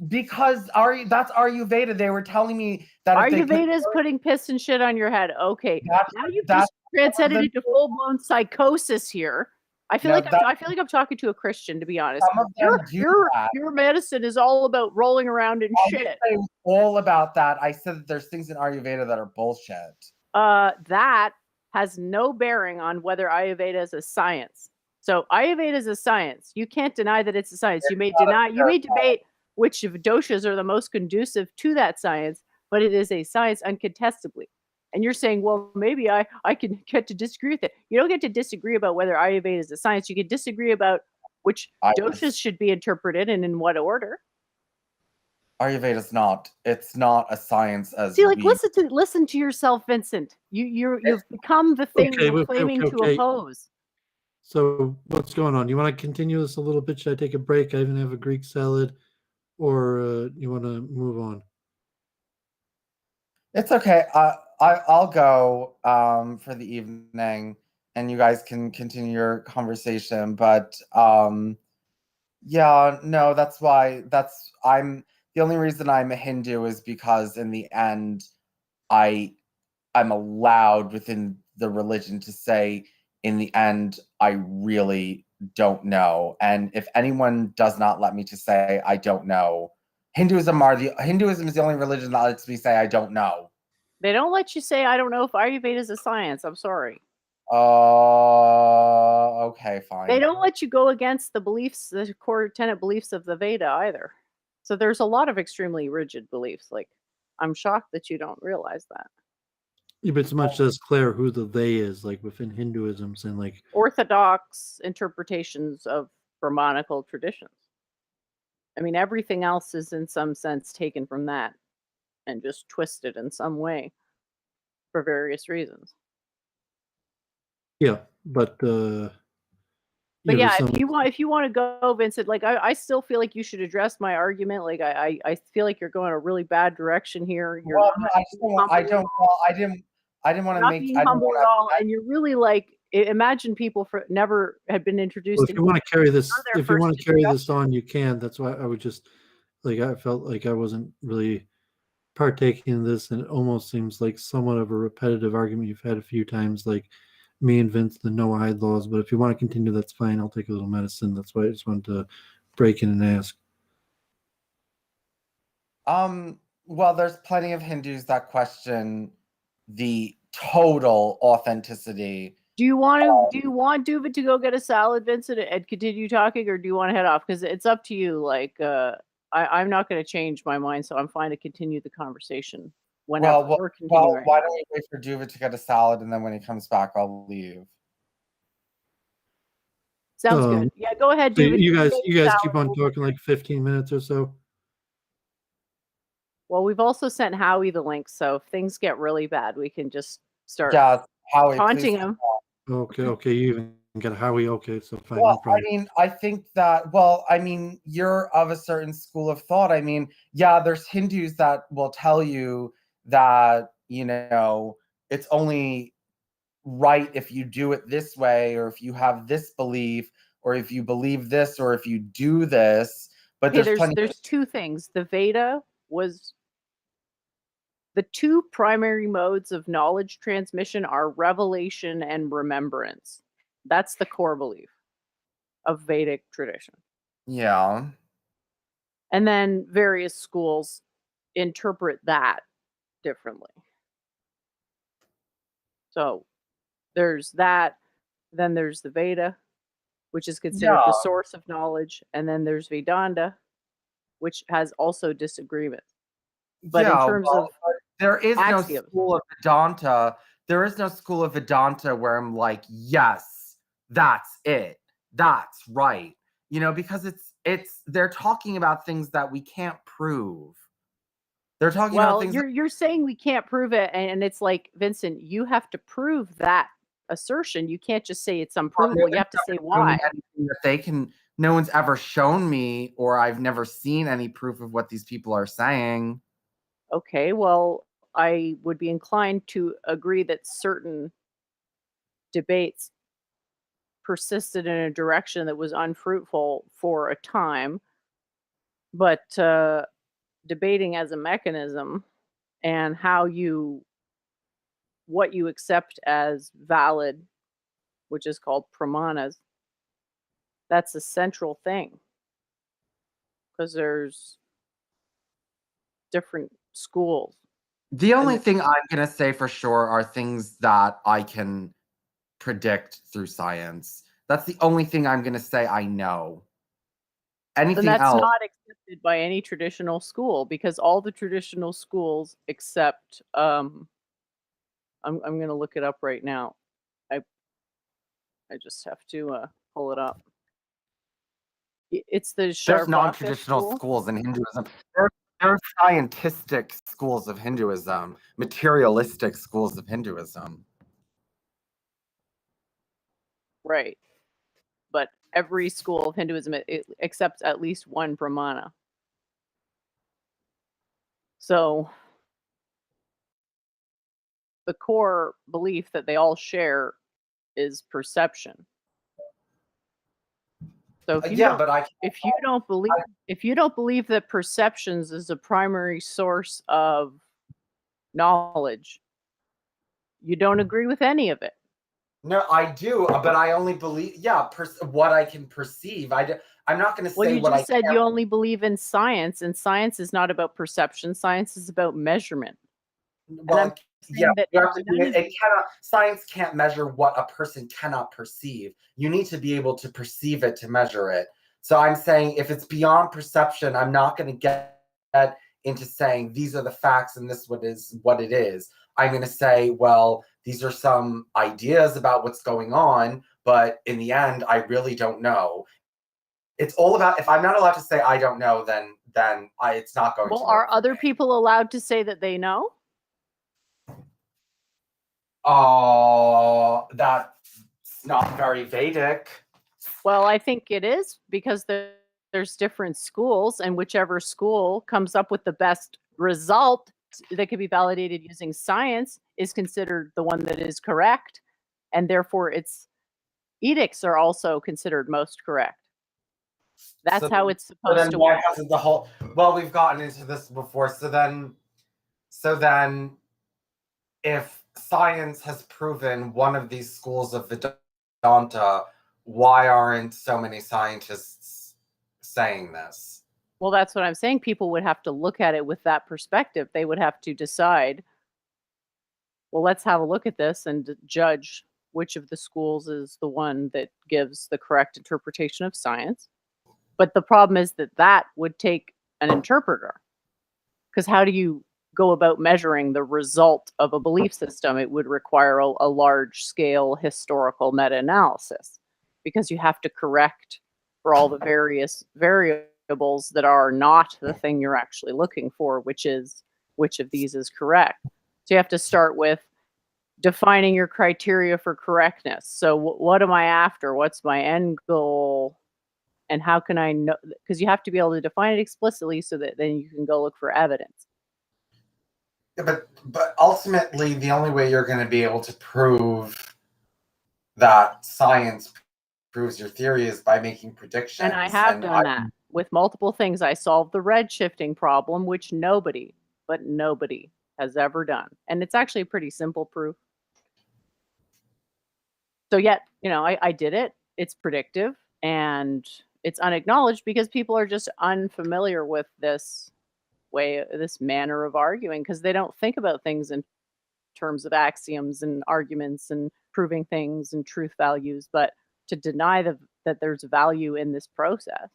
[SPEAKER 4] Because that's Ayurveda. They were telling me that if they put
[SPEAKER 3] Ayurveda is putting piss and shit on your head. Okay,
[SPEAKER 4] That's-
[SPEAKER 3] now you've
[SPEAKER 4] that's
[SPEAKER 3] just transcended
[SPEAKER 4] the-
[SPEAKER 3] into full blown psychosis here. I feel
[SPEAKER 4] No,
[SPEAKER 3] like I feel like I'm talking to a Christian, to be honest.
[SPEAKER 4] some of them do that.
[SPEAKER 3] Your medicine is all about rolling around in
[SPEAKER 4] I
[SPEAKER 3] shit.
[SPEAKER 4] didn't say it was all about that. I said that there's things in Ayurveda that are bullshit.
[SPEAKER 3] That has no bearing on whether Ayurveda is a science. So Ayurveda is a science. You can't deny that it's a science. You may debate which of doshas are the most conducive to that science, but it is a science uncontestably. And you're saying, well, maybe I can get to disagree with it. You don't get to disagree about whether Ayurveda is a science. You can disagree about which doshas should be interpreted and in what order.
[SPEAKER 4] Ayurveda's not. It's not a science as
[SPEAKER 3] See, like, listen to yourself, Vincent. You've become the thing you're claiming to oppose.
[SPEAKER 2] So what's going on? You want to continue this a little bit? Should I take a break? I even have a Greek salad, or you want to move on?
[SPEAKER 4] It's okay. I'll go for the evening, and you guys can continue your conversation. But yeah, no, that's why. I'm the only reason I'm a Hindu is because in the end, I'm allowed within the religion to say, in the end, I really don't know. And if anyone does not let me to say I don't know, Hinduism is the only religion that lets me say I don't know.
[SPEAKER 3] They don't let you say I don't know if Ayurveda is a science. I'm sorry.
[SPEAKER 4] Okay, fine.
[SPEAKER 3] They don't let you go against the beliefs, the core tenet beliefs of the Veda either. So there's a lot of extremely rigid beliefs. Like, I'm shocked that you don't realize that.
[SPEAKER 2] Yeah, but it's much less clear who the they is, like within Hinduism and like
[SPEAKER 3] orthodox interpretations of Brahmanical traditions. I mean, everything else is in some sense taken from that and just twisted in some way for various reasons.
[SPEAKER 2] yeah, but
[SPEAKER 3] yeah, if you want to go, Vincent, like I still feel like you should address my argument. Like I feel like you're going a really bad direction here. You're
[SPEAKER 4] well, no, I didn't want to make
[SPEAKER 3] humble at all, and you're really like, imagine people never had been introduced.
[SPEAKER 2] Well, if you want to carry this, on, you can. That's why I would just like I felt like I wasn't really partaking in this, and it almost seems like somewhat of a repetitive argument you've had a few times, like me and Vince, the no hide laws. But if you want to continue, that's fine. I'll take a little medicine. That's why I just wanted to break in and ask.
[SPEAKER 4] Well, there's plenty of Hindus that question the total authenticity.
[SPEAKER 3] Do you want Doovid to go get a salad, Vincent, and continue talking, or do you want to head off? Because it's up to you. Like, I'm not going to change my mind, so I'm fine to continue the conversation whenever we're continuing.
[SPEAKER 4] Why don't we wait for Doovid to get a salad, and then when he comes back, I'll leave.
[SPEAKER 3] Sounds good. Yeah, go ahead,
[SPEAKER 2] So
[SPEAKER 3] Doovid.
[SPEAKER 2] you guys keep on talking like 15 minutes or so.
[SPEAKER 3] Well, we've also sent Howie the link, so if things get really bad, we can just start
[SPEAKER 4] Howie,
[SPEAKER 3] taunting him.
[SPEAKER 2] Okay, you even got Howie. Okay, so fine.
[SPEAKER 4] Well,
[SPEAKER 2] No problem.
[SPEAKER 4] I mean, I think that, well, I mean, you're of a certain school of thought. I mean, yeah, there's Hindus that will tell you that, you know, it's only right if you do it this way, or if you have this belief, or if you believe this, or if you do this. But
[SPEAKER 3] there's two things. The Veda was the two primary modes of knowledge transmission are revelation and remembrance. That's the core belief of Vedic tradition.
[SPEAKER 4] Yeah.
[SPEAKER 3] And then various schools interpret that differently. So there's that. Then there's the Veda, which is considered the source of knowledge. And then there's Vedanta, which has also disagreements. But in terms of
[SPEAKER 4] there is
[SPEAKER 3] axioms,
[SPEAKER 4] no school of Vedanta. There is no school of Vedanta where I'm like, yes, that's it. That's right. You know, because they're talking about things that we can't prove. They're talking about things.
[SPEAKER 3] You're saying we can't prove it, and it's like, Vincent, you have to prove that assertion. You can't just say it's unprovable. You have to say why.
[SPEAKER 4] No one's ever shown me, or I've never seen any proof of what these people are saying.
[SPEAKER 3] Okay, well, I would be inclined to agree that certain debates persisted in a direction that was unfruitful for a time, but debating as a mechanism and what you accept as valid, which is called pramanas, that's a central thing, because there's different schools.
[SPEAKER 4] The only thing I'm going to say for sure are things that I can predict through science. That's the only thing I'm going to say I know. Anything else?
[SPEAKER 3] That's not accepted by any traditional school, because all the traditional schools accept. I'm going to look it up right now. I just have to pull it up. It's the
[SPEAKER 4] There's non-traditional schools in Hinduism. There are scientistic schools of Hinduism, materialistic schools of Hinduism.
[SPEAKER 3] Right. But every school of Hinduism it accepts at least one Brahmana. So the core belief that they all share is perception. So if you don't believe that perceptions is a primary source of knowledge, you don't agree with any of it.
[SPEAKER 4] No, I do, but I only believe, what I can perceive. I'm not going to say what I
[SPEAKER 3] Well, you just said you only believe in science, and science is not about perception. Science is about measurement.
[SPEAKER 4] Well, science can't measure what a person cannot perceive. You need to be able to perceive it to measure it. So I'm saying if it's beyond perception, I'm not going to get into saying these are the facts and this is what it is. I'm going to say, well, these are some ideas about what's going on, but in the end, I really don't know. It's all about, if I'm not allowed to say I don't know, then it's not going to work.
[SPEAKER 3] Well, are other people allowed to say that they know?
[SPEAKER 4] That's not very Vedic.
[SPEAKER 3] Well, I think it is, because there's different schools, and whichever school comes up with the best result that can be validated using science is considered the one that is correct, and therefore its edicts are also considered most correct. That's how it's
[SPEAKER 4] So
[SPEAKER 3] supposed
[SPEAKER 4] then
[SPEAKER 3] to
[SPEAKER 4] why
[SPEAKER 3] work.
[SPEAKER 4] hasn't the whole? Well, we've gotten into this before. So then, if science has proven one of these schools of Vedanta, why aren't so many scientists saying this?
[SPEAKER 3] Well, that's what I'm saying. People would have to look at it with that perspective. They would have to decide, well, let's have a look at this and judge which of the schools is the one that gives the correct interpretation of science. But the problem is that that would take an interpreter. Because how do you go about measuring the result of a belief system? It would require a large scale historical meta analysis because you have to correct for all the various variables that are not the thing you're actually looking for, which is which of these is correct. So you have to start with defining your criteria for correctness. So what am I after? What's my end goal? And how can I know? Because you have to be able to define it explicitly so that then you can go look for evidence.
[SPEAKER 4] Yeah, but ultimately, the only way you're going to be able to prove that science proves your theory is by making predictions.
[SPEAKER 3] And I have done that with multiple things. I solved the red shifting problem, which nobody has ever done. And it's actually a pretty simple proof. So yet, I did it. It's predictive and it's unacknowledged because people are just unfamiliar with this manner of arguing because they don't think about things in terms of axioms and arguments and proving things and truth values, but to deny that there's value in this process.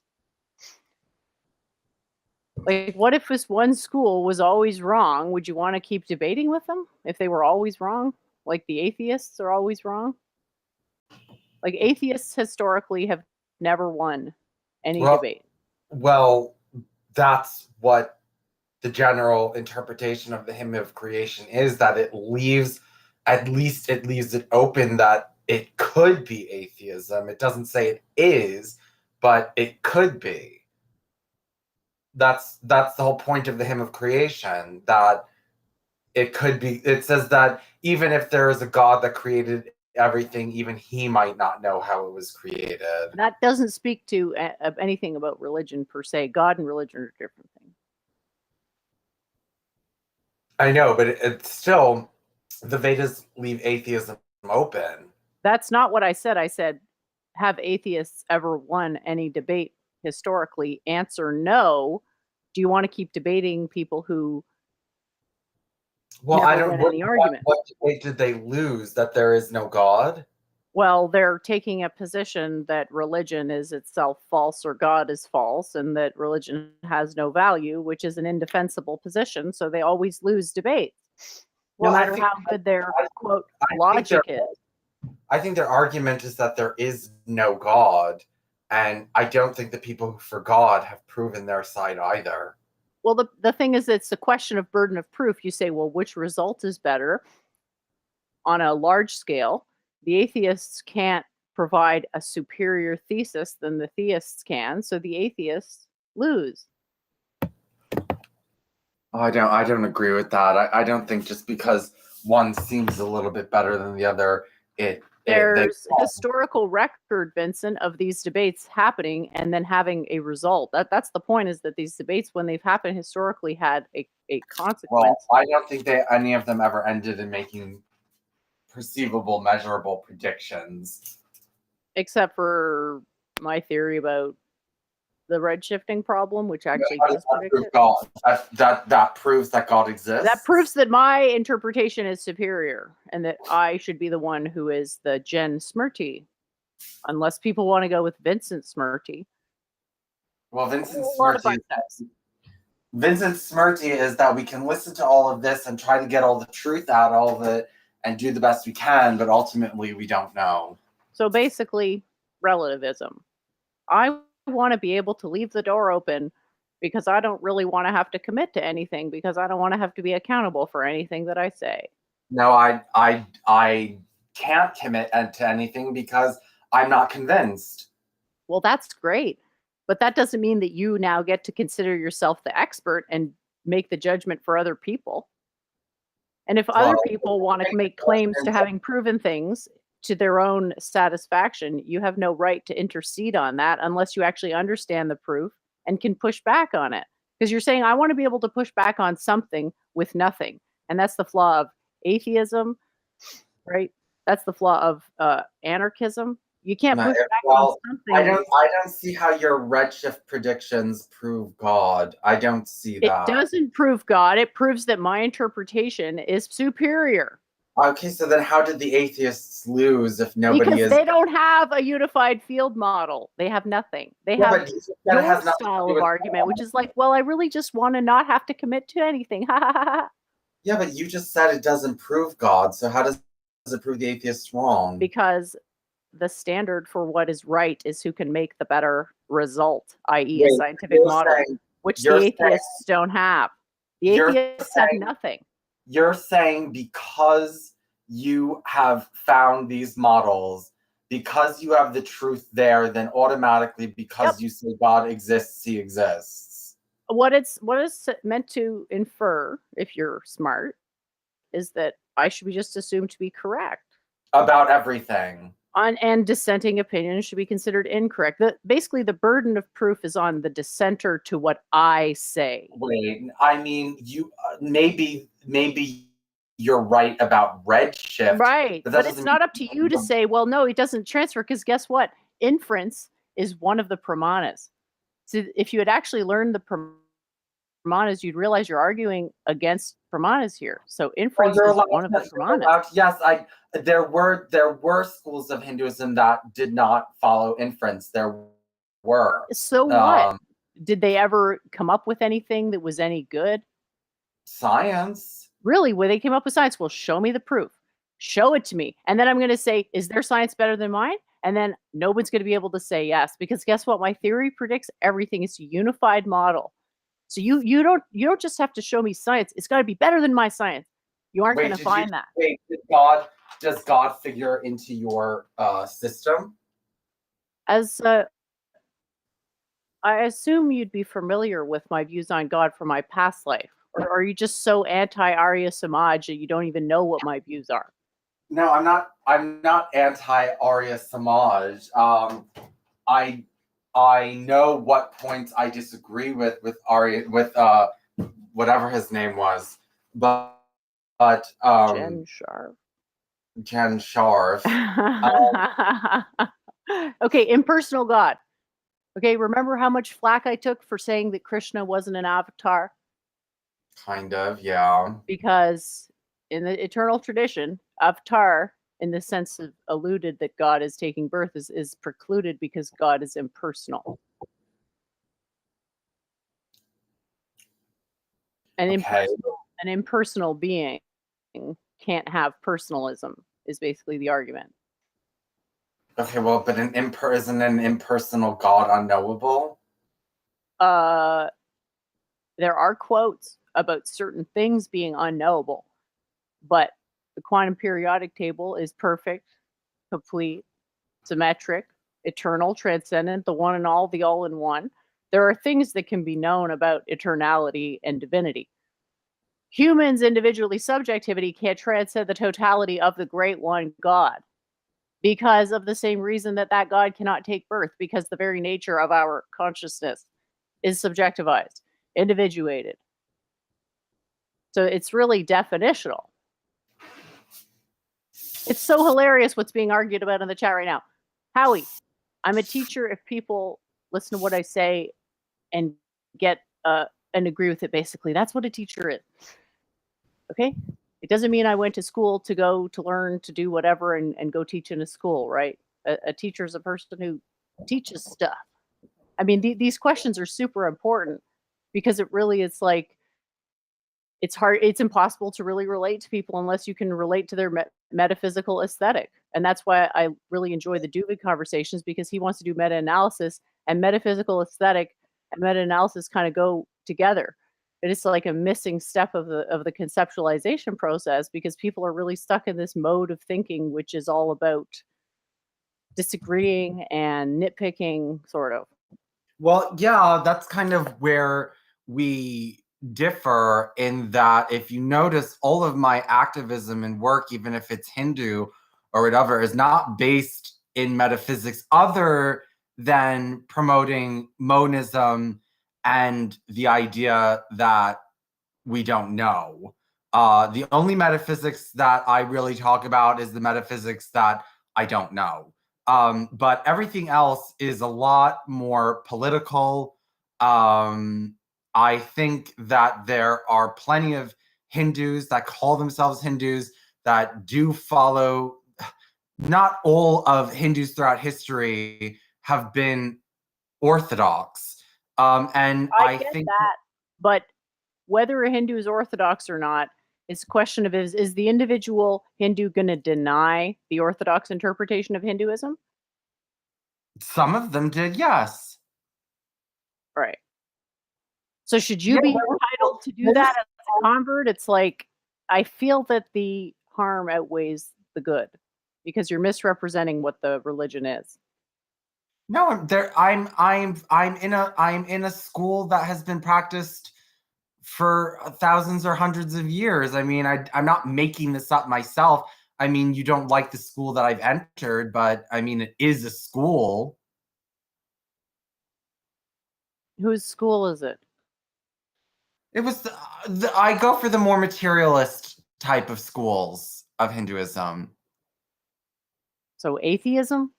[SPEAKER 3] Like, what if this one school was always wrong? Would you want to keep debating with them if they were always wrong? Like the atheists are always wrong? Like atheists historically have never won any debate.
[SPEAKER 4] Well, that's what the general interpretation of the hymn of creation is, that it leaves it open that it could be atheism. It doesn't say it is, but it could be. That's the whole point of the hymn of creation, that it could be. It says that even if there is a God that created everything, even he might not know how it was created.
[SPEAKER 3] That doesn't speak to anything about religion per se. God and religion are different things.
[SPEAKER 4] I know, but it's still, the Vedas leave atheism open.
[SPEAKER 3] That's not what I said. I said, have atheists ever won any debate historically? Answer no. Do you want to keep debating people who never win any argument?
[SPEAKER 4] What debate did they lose? That there is no God?
[SPEAKER 3] Well, they're taking a position that religion is itself false or God is false and that religion has no value, which is an indefensible position. So they always lose debates, no matter how good their quote logic is.
[SPEAKER 4] I think their argument is that there is no God. And I don't think the people who for God have proven their side either.
[SPEAKER 3] Well, the thing is, it's a question of burden of proof. You say, well, which result is better on a large scale? The atheists can't provide a superior thesis than the theists can, so the atheists lose.
[SPEAKER 4] I don't agree with that. I don't think just because one seems a little bit better than the other,
[SPEAKER 3] there's historical record, Vincent, of these debates happening and then having a result. That's the point, is that these debates, when they've happened historically, had a consequence.
[SPEAKER 4] Well, I don't think any of them ever ended in making perceivable, measurable predictions.
[SPEAKER 3] Except for my theory about the red shifting problem, which actually does predict it.
[SPEAKER 4] That proves that God exists.
[SPEAKER 3] That proves that my interpretation is superior and that I should be the one who is the Gen Smrti, unless people want to go with Vincent Smrti.
[SPEAKER 4] Well, Vincent Smrti is that we can listen to all of this and try to get all the truth out of it and do the best we can, but ultimately we don't know.
[SPEAKER 3] So basically, relativism. I want to be able to leave the door open because I don't really want to have to commit to anything, because I don't want to have to be accountable for anything that I say.
[SPEAKER 4] No, I can't commit to anything because I'm not convinced.
[SPEAKER 3] Well, that's great. But that doesn't mean that you now get to consider yourself the expert and make the judgment for other people. And if other people want to make claims to having proven things to their own satisfaction, you have no right to intercede on that unless you actually understand the proof and can push back on it. Because you're saying, I want to be able to push back on something with nothing. And that's the flaw of atheism, right? That's the flaw of anarchism. You can't push back on something.
[SPEAKER 4] I don't see how your redshift predictions prove God. I don't see that.
[SPEAKER 3] It doesn't prove God. It proves that my interpretation is superior.
[SPEAKER 4] Okay, so then how did the atheists lose if nobody
[SPEAKER 3] because they don't have a unified field model. They have nothing. They have your style of argument, which is like, well, I really just want to not have to commit to anything.
[SPEAKER 4] Yeah, but you just said it doesn't prove God, so how does it prove the atheists wrong?
[SPEAKER 3] Because the standard for what is right is who can make the better result, i.e. a scientific model, which the atheists don't have. The atheists have nothing.
[SPEAKER 4] You're saying because you have found these models, because you have the truth there, then automatically because you say God exists, he exists.
[SPEAKER 3] What it's meant to infer, if you're smart, is that I should be just assumed to be correct.
[SPEAKER 4] About everything.
[SPEAKER 3] And dissenting opinions should be considered incorrect. Basically, the burden of proof is on the dissenter to what I say.
[SPEAKER 4] Wait, I mean, you maybe you're right about redshift.
[SPEAKER 3] Right, but it's not up to you to say, well, no, it doesn't transfer, because guess what? Inference is one of the pramanas. So if you had actually learned the pramanas, you'd realize you're arguing against pramanas here. So inference is one of the pramanas.
[SPEAKER 4] Yes, there were schools of Hinduism that did not follow inference. There were.
[SPEAKER 3] So what? Did they ever come up with anything that was any good?
[SPEAKER 4] Science.
[SPEAKER 3] Really? When they came up with science, well, show me the proof. Show it to me. And then I'm going to say, is their science better than mine? And then no one's going to be able to say yes, because guess what? My theory predicts everything. It's a unified model. So you don't just have to show me science. It's got to be better than my science. You aren't going to find that.
[SPEAKER 4] Wait, does God figure into your system?
[SPEAKER 3] As I assume you'd be familiar with my views on God from my past life, or are you just so anti-Arya Samaj that you don't even know what my views are?
[SPEAKER 4] No, I'm not anti-Arya Samaj. I know what points I disagree with Arya, with whatever his name was, but
[SPEAKER 3] Jen
[SPEAKER 4] Sharf.
[SPEAKER 3] Okay, impersonal God. Okay, remember how much flack I took for saying that Krishna wasn't an avatar?
[SPEAKER 4] Kind of, yeah.
[SPEAKER 3] Because in the eternal tradition, avatar, in the sense of alluded that God is taking birth, is precluded because God is impersonal. An impersonal being can't have personalism, is basically the argument.
[SPEAKER 4] Okay, well, but isn't an impersonal God unknowable?
[SPEAKER 3] There are quotes about certain things being unknowable, but the quantum periodic table is perfect, complete, symmetric, eternal, transcendent, the one and all, the all in one. There are things that can be known about eternality and divinity. Humans' individually subjectivity can't transcend the totality of the great one God, because of the same reason that God cannot take birth, because the very nature of our consciousness is subjectivized, individuated. So it's really definitional. It's so hilarious what's being argued about in the chat right now. Howie, I'm a teacher if people listen to what I say and get and agree with it, basically. That's what a teacher is. Okay? It doesn't mean I went to school to go to learn to do whatever and go teach in a school, right? A teacher is a person who teaches stuff. I mean, these questions are super important, because it really is like, it's hard, it's impossible to really relate to people unless you can relate to their metaphysical aesthetic. And that's why I really enjoy the Doooovid conversations, because he wants to do meta-analysis, and metaphysical aesthetic and meta-analysis kind of go together. It's like a missing step of the conceptualization process, because people are really stuck in this mode of thinking, which is all about disagreeing and nitpicking, sort of.
[SPEAKER 4] Well, yeah, that's kind of where we differ, in that if you notice all of my activism and work, even if it's Hindu or whatever is not based in metaphysics other than promoting monism and the idea that we don't know. The only metaphysics that I really talk about is the metaphysics that I don't know. But everything else is a lot more political. I think that there are plenty of Hindus that call themselves Hindus that do follow. Not all of Hindus throughout history have been orthodox. And
[SPEAKER 3] I
[SPEAKER 4] I
[SPEAKER 3] get
[SPEAKER 4] think
[SPEAKER 3] that, but whether a Hindu is orthodox or not, it's a question of is the individual Hindu going to deny the orthodox interpretation of Hinduism?
[SPEAKER 4] some of them did, yes.
[SPEAKER 3] Right. So should you
[SPEAKER 4] Yeah,
[SPEAKER 3] be
[SPEAKER 4] there was-
[SPEAKER 3] entitled to do
[SPEAKER 4] there was-
[SPEAKER 3] that as a convert? It's like I feel that the harm outweighs the good because you're misrepresenting what the religion is.
[SPEAKER 4] No, I'm in a school that has been practiced for thousands or hundreds of years. I mean, I'm not making this up myself. I mean, you don't like the school that I've entered, but I mean, it is a school.
[SPEAKER 3] Whose school is it?
[SPEAKER 4] It was I go for the more materialist type of schools of Hinduism.
[SPEAKER 3] So atheism?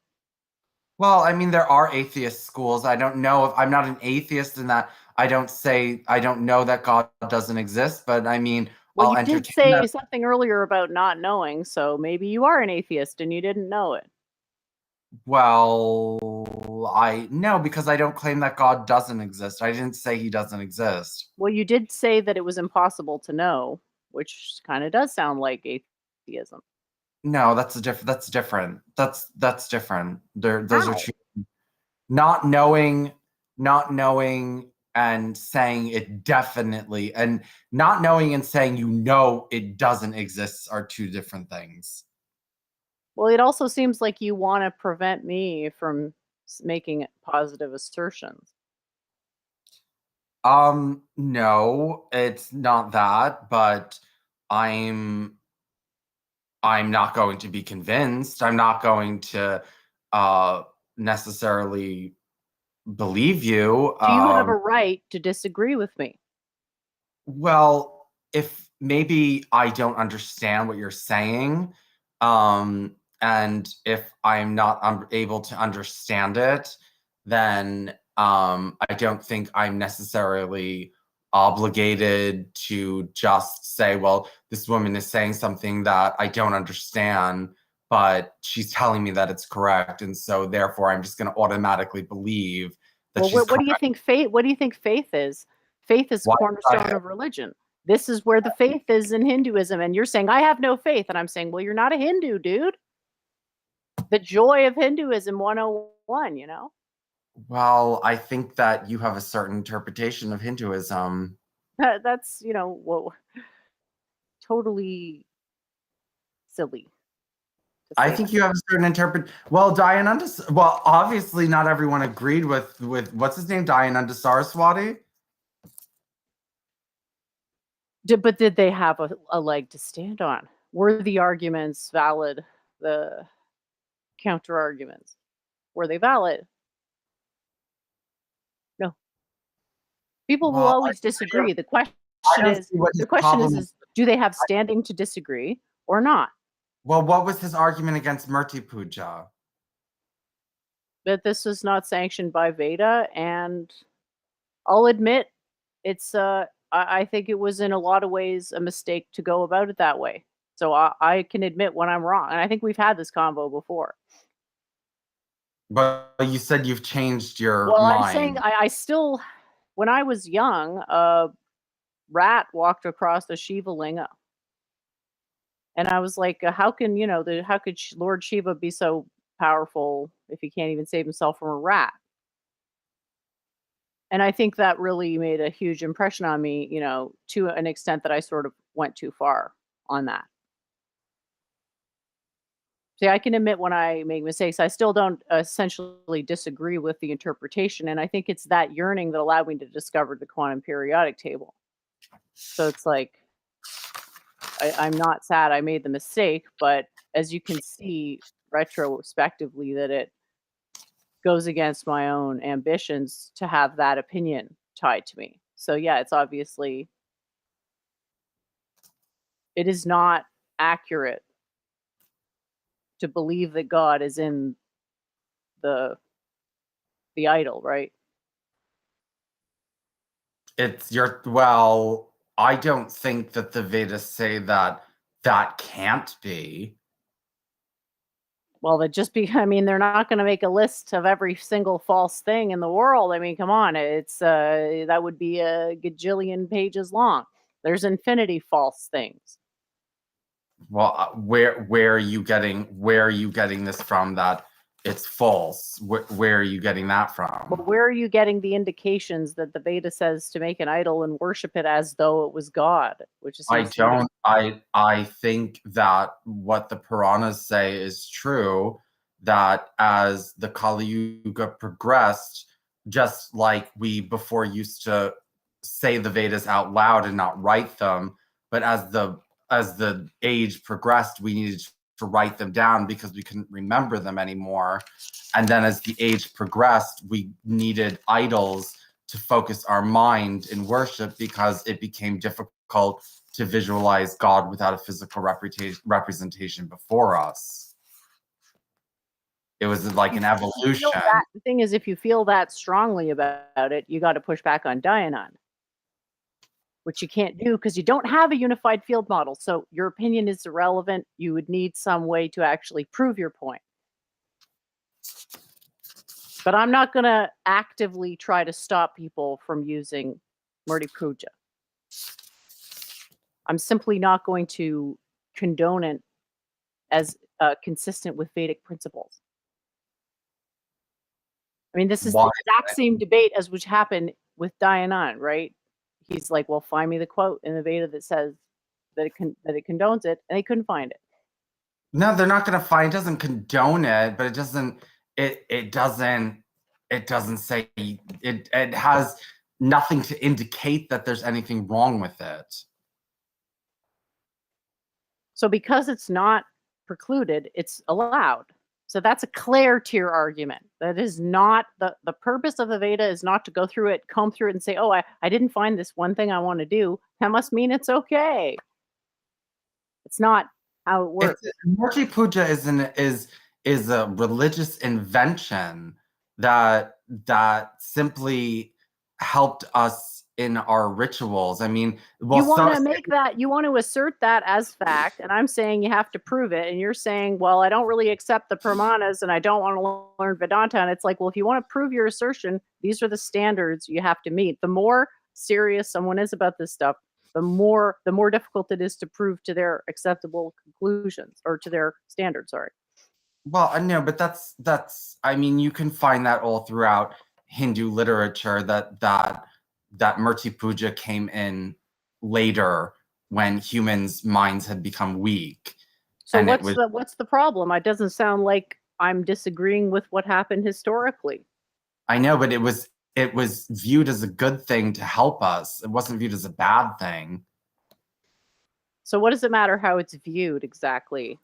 [SPEAKER 4] Well, I mean, there are atheist schools. I don't know if I'm not an atheist in that I don't know that God doesn't exist, but I mean,
[SPEAKER 3] Well,
[SPEAKER 4] I'll
[SPEAKER 3] you did
[SPEAKER 4] entertain
[SPEAKER 3] say
[SPEAKER 4] that.
[SPEAKER 3] something earlier about not knowing, so maybe you are an atheist and you didn't know it.
[SPEAKER 4] Well, I no, because I don't claim that God doesn't exist. I didn't say he doesn't exist.
[SPEAKER 3] Well, you did say that it was impossible to know, which kind of does sound like atheism.
[SPEAKER 4] No, that's different. That's different. Those are
[SPEAKER 3] How?
[SPEAKER 4] two. Not knowing and saying it definitely, and not knowing and saying it doesn't exist are two different things.
[SPEAKER 3] Well, it also seems like you want to prevent me from making positive assertions.
[SPEAKER 4] No, it's not that, but I'm I'm not going to be convinced. I'm not going to necessarily believe you.
[SPEAKER 3] Do you have a right to disagree with me?
[SPEAKER 4] Well, if maybe I don't understand what you're saying, and if I'm not able to understand it, then I don't think I'm necessarily obligated to just say, well, this woman is saying something that I don't understand, but she's telling me that it's correct, and so therefore I'm just going to automatically believe that
[SPEAKER 3] Well,
[SPEAKER 4] she's
[SPEAKER 3] what do you
[SPEAKER 4] correct.
[SPEAKER 3] think faith? What do you think faith is? Faith is
[SPEAKER 4] Why would I
[SPEAKER 3] cornerstone of religion. This is where the faith is in Hinduism, and you're saying I have no faith, and I'm saying, well, you're not a Hindu, dude. The joy of Hinduism 101, you know?
[SPEAKER 4] Well, I think that you have a certain interpretation of Hinduism.
[SPEAKER 3] That's, whoa, totally silly to
[SPEAKER 4] I
[SPEAKER 3] say
[SPEAKER 4] think
[SPEAKER 3] that.
[SPEAKER 4] you have a certain Well, Dayananda. Well, obviously, not everyone agreed with what's his name, Dayananda Saraswati.
[SPEAKER 3] But did they have a leg to stand on? Were the arguments valid? The counter arguments, were they valid? No. People will
[SPEAKER 4] Well,
[SPEAKER 3] always disagree. The question
[SPEAKER 4] I don't
[SPEAKER 3] is,
[SPEAKER 4] see what his problem is.
[SPEAKER 3] do they have standing to disagree or not?
[SPEAKER 4] Well, what was his argument against Murti Puja?
[SPEAKER 3] That this was not sanctioned by Veda, and I'll admit it's I think it was in a lot of ways a mistake to go about it that way. So I can admit when I'm wrong, and I think we've had this convo before.
[SPEAKER 4] But you said you've changed your
[SPEAKER 3] Well, I'm
[SPEAKER 4] mind.
[SPEAKER 3] saying I still, when I was young, a rat walked across a Shiva linga, and I was like, how can how could Lord Shiva be so powerful if he can't even save himself from a rat? And I think that really made a huge impression on me, to an extent that I sort of went too far on that. See, I can admit when I make mistakes. I still don't essentially disagree with the interpretation, and I think it's that yearning that allowed me to discover the quantum periodic table. So it's like I'm not sad I made the mistake, but as you can see retrospectively, that it goes against my own ambitions to have that opinion tied to me. So yeah, it's obviously, it is not accurate to believe that God is in the idol, right?
[SPEAKER 4] It's your, well, I don't think that the Vedas say that that can't be.
[SPEAKER 3] Well, I mean, they're not going to make a list of every single false thing in the world. I mean, come on, it's that would be a gajillion pages long. There's infinity false things.
[SPEAKER 4] Well, where are you getting this from that it's false? Where are you getting that from?
[SPEAKER 3] But where are you getting the indications that the Veda says to make an idol and worship it as though it was God? Which is
[SPEAKER 4] I think that what the Puranas say is true, that as the Kali Yuga progressed, just like we before used to say the Vedas out loud and not write them, but as the age progressed, we needed to write them down because we couldn't remember them anymore. And then as the age progressed, we needed idols to focus our mind in worship because it became difficult to visualize God without a physical representation before us. It was like an evolution.
[SPEAKER 3] The thing is, if you feel that strongly about it, you got to push back on Dayanand, which you can't do because you don't have a unified field model. So your opinion is irrelevant. You would need some way to actually prove your point. But I'm not going to actively try to stop people from using Murti Puja. I'm simply not going to condone it as consistent with Vedic principles. I mean, this is the exact same debate as which happened with Dayanand, right? He's like, well, find me the quote in the Veda that says that it condones it, and they couldn't find it.
[SPEAKER 4] No, they're not going to find. It doesn't condone it, but it doesn't. It doesn't say it. It has nothing to indicate that there's anything wrong with it.
[SPEAKER 3] So because it's not precluded, it's allowed. So that's a Claire tier argument. That is not the purpose of the Veda is not to go through it, comb through it, and say, oh, I didn't find this one thing I want to do. That must mean it's okay. It's not how it works.
[SPEAKER 4] Murti Puja is a religious invention that simply helped us in our rituals. I mean, well,
[SPEAKER 3] you want to make that, you want to assert that as fact, and I'm saying you have to prove it, and you're saying, well, I don't really accept the Pramanas and I don't want to learn Vedanta. And it's like, well, if you want to prove your assertion, these are the standards you have to meet. The more serious someone is about this stuff, the more difficult it is to prove to their acceptable conclusions or to their standards. Sorry.
[SPEAKER 4] Well, no, but that's I mean, you can find that all throughout Hindu literature that Murti Puja came in later when humans' minds had become weak.
[SPEAKER 3] So what's the problem? It doesn't sound like I'm disagreeing with what happened historically.
[SPEAKER 4] I know, but it was viewed as a good thing to help us. It wasn't viewed as a bad thing.
[SPEAKER 3] So what does it matter how it's viewed exactly?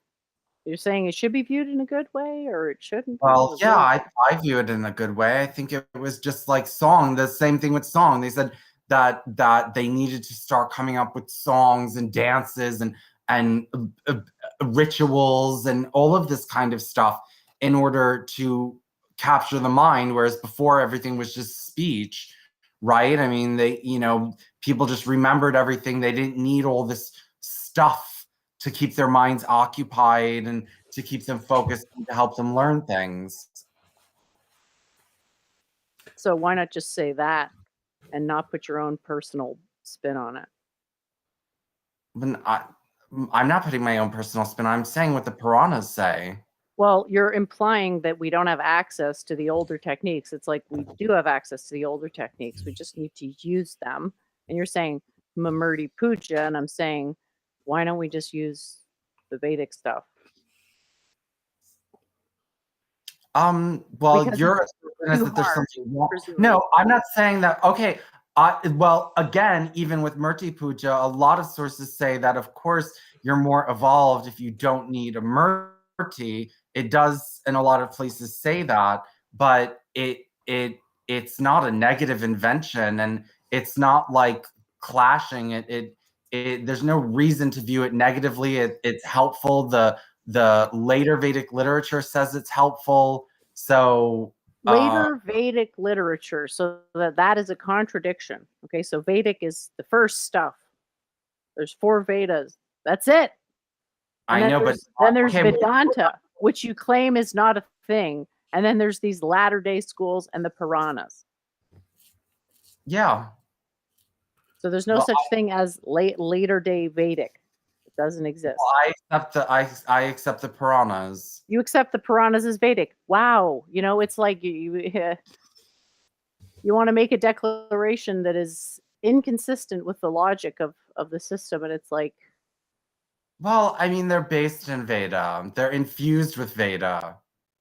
[SPEAKER 3] You're saying it should be viewed in a good way, or it shouldn't?
[SPEAKER 4] Well, yeah, I view it in a good way. I think it was just like song. The same thing with song. They said that they needed to start coming up with songs and dances and rituals and all of this kind of stuff in order to capture the mind, whereas before everything was just speech, right? I mean, people just remembered everything. They didn't need all this stuff to keep their minds occupied and to keep them focused and to help them learn things.
[SPEAKER 3] So why not just say that and not put your own personal spin on it?
[SPEAKER 4] I'm not putting my own personal spin. I'm saying what the Puranas say.
[SPEAKER 3] Well, you're implying that we don't have access to the older techniques. It's like we do have access to the older techniques. We just need to use them. And you're saying Murti Puja, and I'm saying, why don't we just use the Vedic stuff?
[SPEAKER 4] Well,
[SPEAKER 3] because
[SPEAKER 4] your assertion is that there's something wrong.
[SPEAKER 3] presumably.
[SPEAKER 4] No, I'm not saying that. Okay, Well, again, even with Murti Puja, a lot of sources say that, of course, you're more evolved if you don't need a Murti. It does, in a lot of places, say that, but it's not a negative invention, and it's not like clashing. There's no reason to view it negatively. It's helpful. The later Vedic literature says it's helpful. So
[SPEAKER 3] Later Vedic literature, so that is a contradiction. Okay, so Vedic is the first stuff. There's 4 Vedas. That's it. And
[SPEAKER 4] I know, but
[SPEAKER 3] then there's
[SPEAKER 4] okay,
[SPEAKER 3] Vedanta, which you claim is not a thing. And then there's these latter-day schools and the Puranas.
[SPEAKER 4] yeah.
[SPEAKER 3] So there's no such thing as later-day Vedic. It doesn't exist.
[SPEAKER 4] Well, I accept the Puranas.
[SPEAKER 3] You accept the Puranas as Vedic. Wow. You know, it's like you want to make a declaration that is inconsistent with the logic of the system, and it's like,
[SPEAKER 4] Well, I mean, they're based in Veda. They're infused with Veda.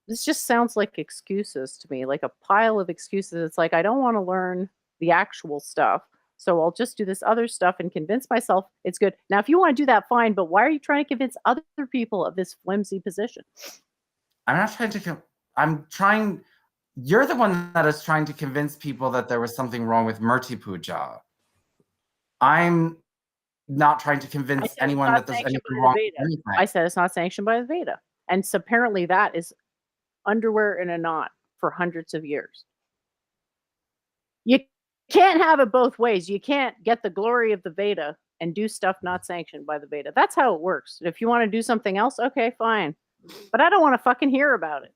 [SPEAKER 3] this just sounds like excuses to me, like a pile of excuses. It's like, I don't want to learn the actual stuff, so I'll just do this other stuff and convince myself it's good. Now, if you want to do that, fine, but why are you trying to convince other people of this flimsy position?
[SPEAKER 4] I'm not trying to. I'm trying. You're the one that is trying to convince people that there was something wrong with Murti Puja. I'm not trying to convince anyone that there's anything wrong with anything.
[SPEAKER 3] I said it's not sanctioned by the Veda. And so apparently that is underwear in a knot for hundreds of years. You can't have it both ways. You can't get the glory of the Veda and do stuff not sanctioned by the Veda. That's how it works. If you want to do something else, okay, fine. But I don't want to fucking hear about it.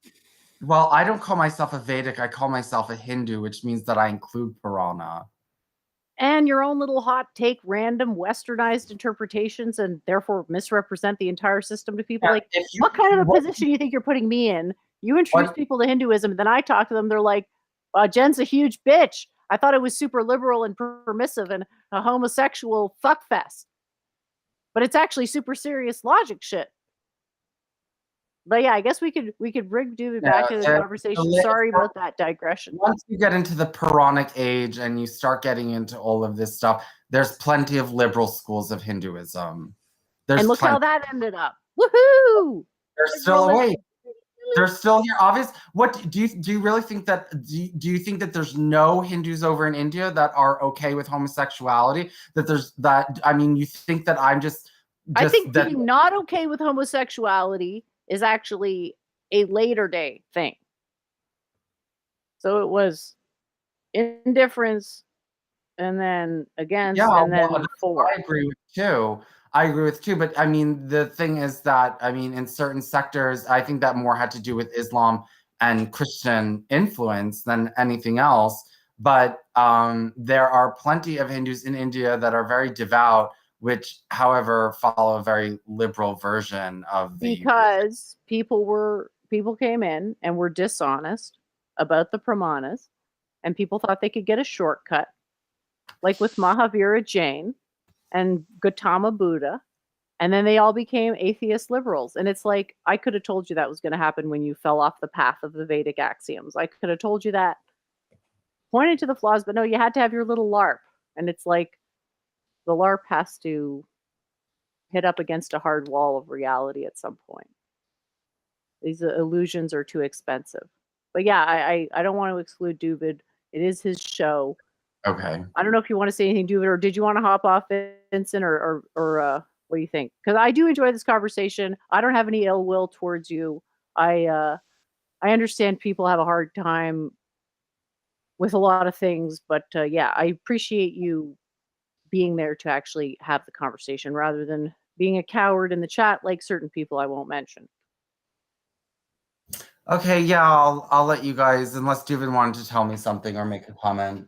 [SPEAKER 4] Well, I don't call myself a Vedic. I call myself a Hindu, which means that I include Purana.
[SPEAKER 3] And your own little hot take, random westernized interpretations, and therefore misrepresent the entire system to people. Like, what kind of a position do you think you're putting me in? You introduce people to Hinduism, and then I talk to them. They're like, Jen's a huge bitch. I thought it was super liberal and permissive and a homosexual fuckfest. But it's actually super serious logic shit. But yeah, I guess we could bring Doooovid back to the conversation. Sorry about that digression.
[SPEAKER 4] Once you get into the Puranic age and you start getting into all of this stuff, there's plenty of liberal schools of Hinduism.
[SPEAKER 3] And look how that ended up. Woohoo!
[SPEAKER 4] They're still awake. They're still here. Obvious. What do you really think that? Do you think that there's no Hindus over in India that are okay with homosexuality? I mean, you think that I'm just
[SPEAKER 3] I think being not okay with homosexuality is actually a later day thing. So it was indifference, and then against, and then for.
[SPEAKER 4] I agree with too. But I mean, the thing is that, I mean, in certain sectors, I think that more had to do with Islam and Christian influence than anything else. But there are plenty of Hindus in India that are very devout, which, however, follow a very liberal version of the.
[SPEAKER 3] Because people came in and were dishonest about the Brahmanas, and people thought they could get a shortcut, like with Mahavira Jain and Gautama Buddha, and then they all became atheist liberals. And it's like, I could have told you that was going to happen when you fell off the path of the Vedic axioms. I could have told you that, pointed to the flaws, but no, you had to have your little LARP. And it's like, the LARP has to hit up against a hard wall of reality at some point. These illusions are too expensive. But yeah, I don't want to exclude Doooovid. It is his show.
[SPEAKER 4] Okay.
[SPEAKER 3] I don't know if you want to say anything, Doooovid, or did you want to hop off, Vincent, or what do you think? Because I do enjoy this conversation. I don't have any ill will towards you. I understand people have a hard time with a lot of things, but yeah, I appreciate you being there to actually have the conversation rather than being a coward in the chat like certain people I won't mention.
[SPEAKER 4] Okay, yeah, I'll let you guys, unless Doooovid wanted to tell me something or make a comment.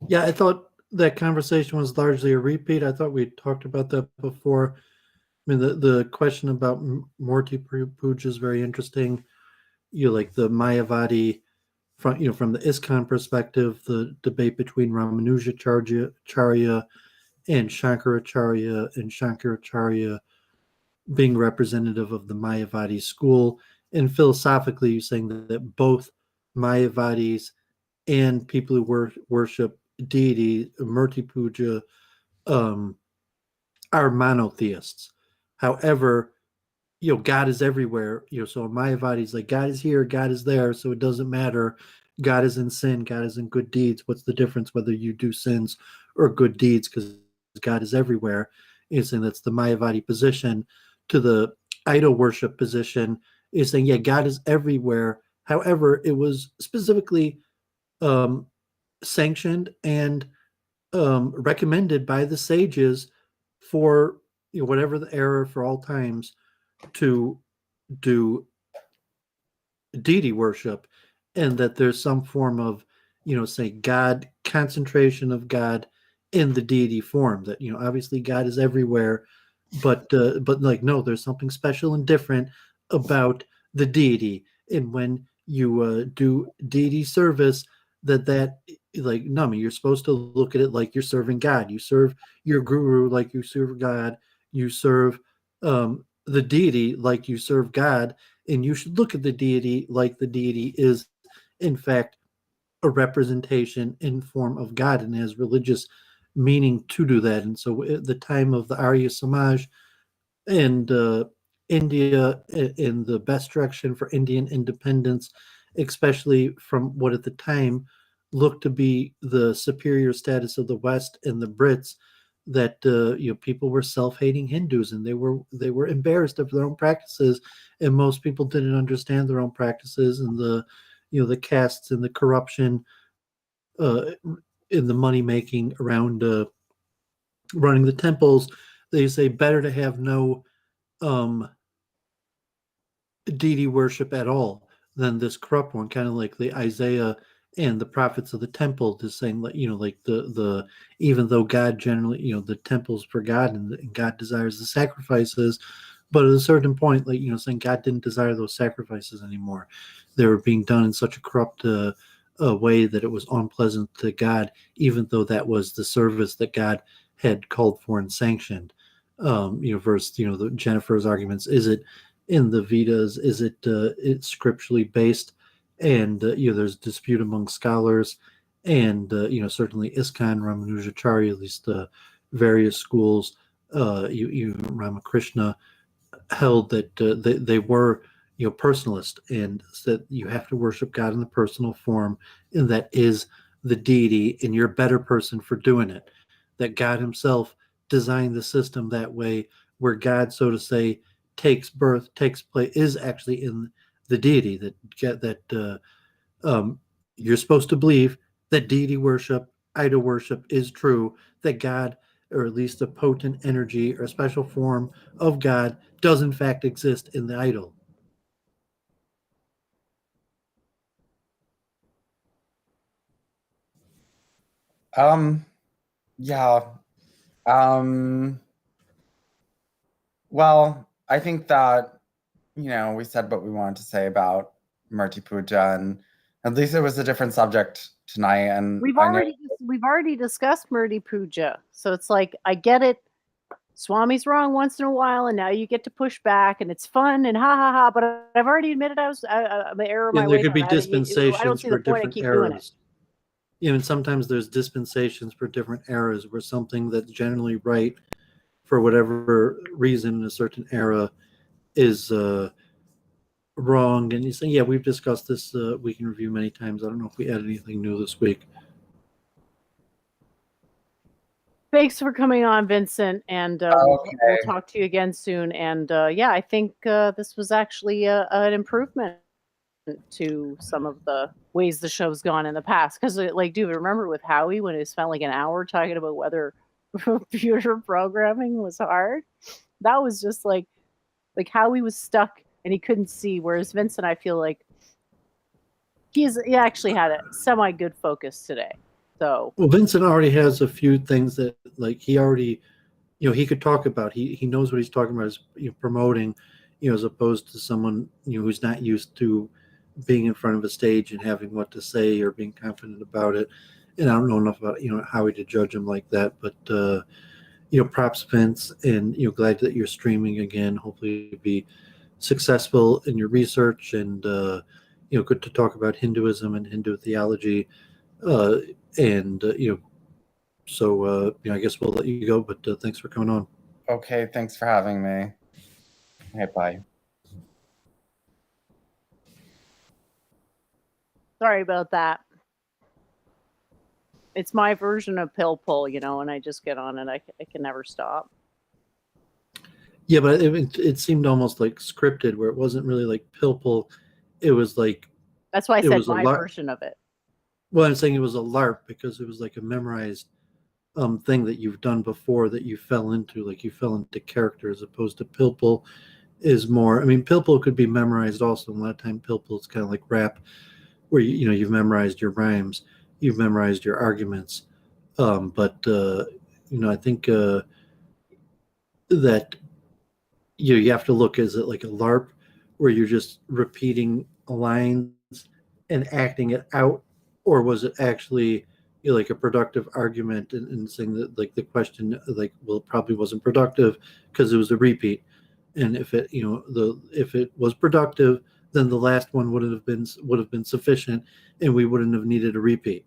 [SPEAKER 2] Yeah, I thought that conversation was largely a repeat. I thought we talked about that before. I mean, the question about Murti Puja is very interesting. You know, like the Mayavadi, from the ISKCON perspective, the debate between Ramanujacharya and Shankaracharya being representative of the Mayavadi school, and philosophically, you're saying that both Mayavadis and people who worship deity, Murti Puja, are monotheists. However, God is everywhere. So in Mayavadi, it's like God is here, God is there, so it doesn't matter. God is in sin, God is in good deeds. What's the difference whether you do sins or good deeds? Because God is everywhere. And that's the Mayavadi position. To the idol worship position is saying, yeah, God is everywhere. However, it was specifically sanctioned and recommended by the sages for whatever the era for all times to do deity worship, and that there's some form of say God, concentration of God in the deity form. That obviously God is everywhere, but like, no, there's something special and different about the deity. And when you do deity service, that like, no, I mean, you're supposed to look at it like you're serving God. You serve your guru like you serve God. You serve the deity like you serve God, and you should look at the deity like the deity is in fact a representation in form of God and has religious meaning to do that. And so at the time of the Arya Samaj and India, in the best direction for Indian independence, especially from what at the time looked to be the superior status of the West and the Brits, that people were self-hating Hindus, and they were embarrassed of their own practices, and most people didn't understand their own practices, and the castes and the corruption in the money making around running the temples. They say better to have no deity worship at all than this corrupt one, kind of like the Isaiah and the prophets of the temple, just saying, like, like the even though God generally, the temple's for God, and God desires the sacrifices, but at a certain point, like, saying God didn't desire those sacrifices anymore. They were being done in such a corrupt way that it was unpleasant to God, even though that was the service that God had called for and sanctioned. Versus, the Jennifer's arguments, is it in the Vedas? Is it it's scripturally based? And there's dispute among scholars, and certainly ISKCON, Ramanujacharya, at least various schools, Ramakrishna held that they were personalist, and that you have to worship God in the personal form, and that is the deity, and you're a better person for doing it. That God himself designed the system that way, where God, so to say, takes birth, takes place, is actually in the deity. That you're supposed to believe that deity worship, idol worship is true, that God, or at least a potent energy or a special form of God, does in fact exist in the idol.
[SPEAKER 4] Yeah. Well, I think that, we said what we wanted to say about Murti Puja, and at least it was a different subject tonight. And
[SPEAKER 3] We've already discussed Murti Puja, so it's like, I get it. Swami's wrong once in a while, and now you get to push back, and it's fun and ha ha ha. But I've already admitted I was the error of my
[SPEAKER 2] And
[SPEAKER 3] way.
[SPEAKER 2] there could be
[SPEAKER 3] I don't
[SPEAKER 2] dispensations
[SPEAKER 3] see
[SPEAKER 2] for
[SPEAKER 3] the point. I
[SPEAKER 2] different
[SPEAKER 3] keep doing it.
[SPEAKER 2] eras. And sometimes there's dispensations for different eras, where something that's generally right for whatever reason in a certain era is wrong. And you say, yeah, we've discussed this week in review many times. I don't know if we had anything new this week.
[SPEAKER 3] Thanks for coming on, Vincent, and we'll talk to you again soon. And yeah, I think this was actually an improvement to some of the ways the show's gone in the past. Because, like, dude, remember with Howie when it spent like an hour talking about whether computer programming was hard? That was just like Howie was stuck and he couldn't see. Whereas Vincent, I feel like he actually had a semi good focus today. So,
[SPEAKER 2] well, Vincent already has a few things that, like, he already, he could talk about. He knows what he's talking about, is promoting, as opposed to someone who's not used to being in front of a stage and having what to say or being confident about it. And I don't know enough about Howie to judge him like that. But props, Vince, and glad that you're streaming again. Hopefully, you'll be successful in your research, and good to talk about Hinduism and Hindu theology. And so I guess we'll let you go. But thanks for coming on.
[SPEAKER 4] Okay, thanks for having me. Okay, bye.
[SPEAKER 3] Sorry about that. It's my version of pill pull, and I just get on it. I can never stop.
[SPEAKER 2] Yeah, but it seemed almost like scripted, where it wasn't really like pill pull. It was like
[SPEAKER 3] That's why I
[SPEAKER 2] it
[SPEAKER 3] said
[SPEAKER 2] was a
[SPEAKER 3] my
[SPEAKER 2] LARP.
[SPEAKER 3] version of it.
[SPEAKER 2] Well, I'm saying it was a LARP because it was like a memorized thing that you've done before that you fell into, like you fell into character, as opposed to pill pull is more. I mean, pill pull could be memorized also. A lot of time, pill pull is kind of like rap, where you've memorized your rhymes, you've memorized your arguments. But I think that you have to look, is it like a LARP where you're just repeating lines and acting it out, or was it actually like a productive argument and saying that like the question like, well, it probably wasn't productive because it was a repeat, and if it if it was productive, then the last one would have been sufficient, and we wouldn't have needed a repeat.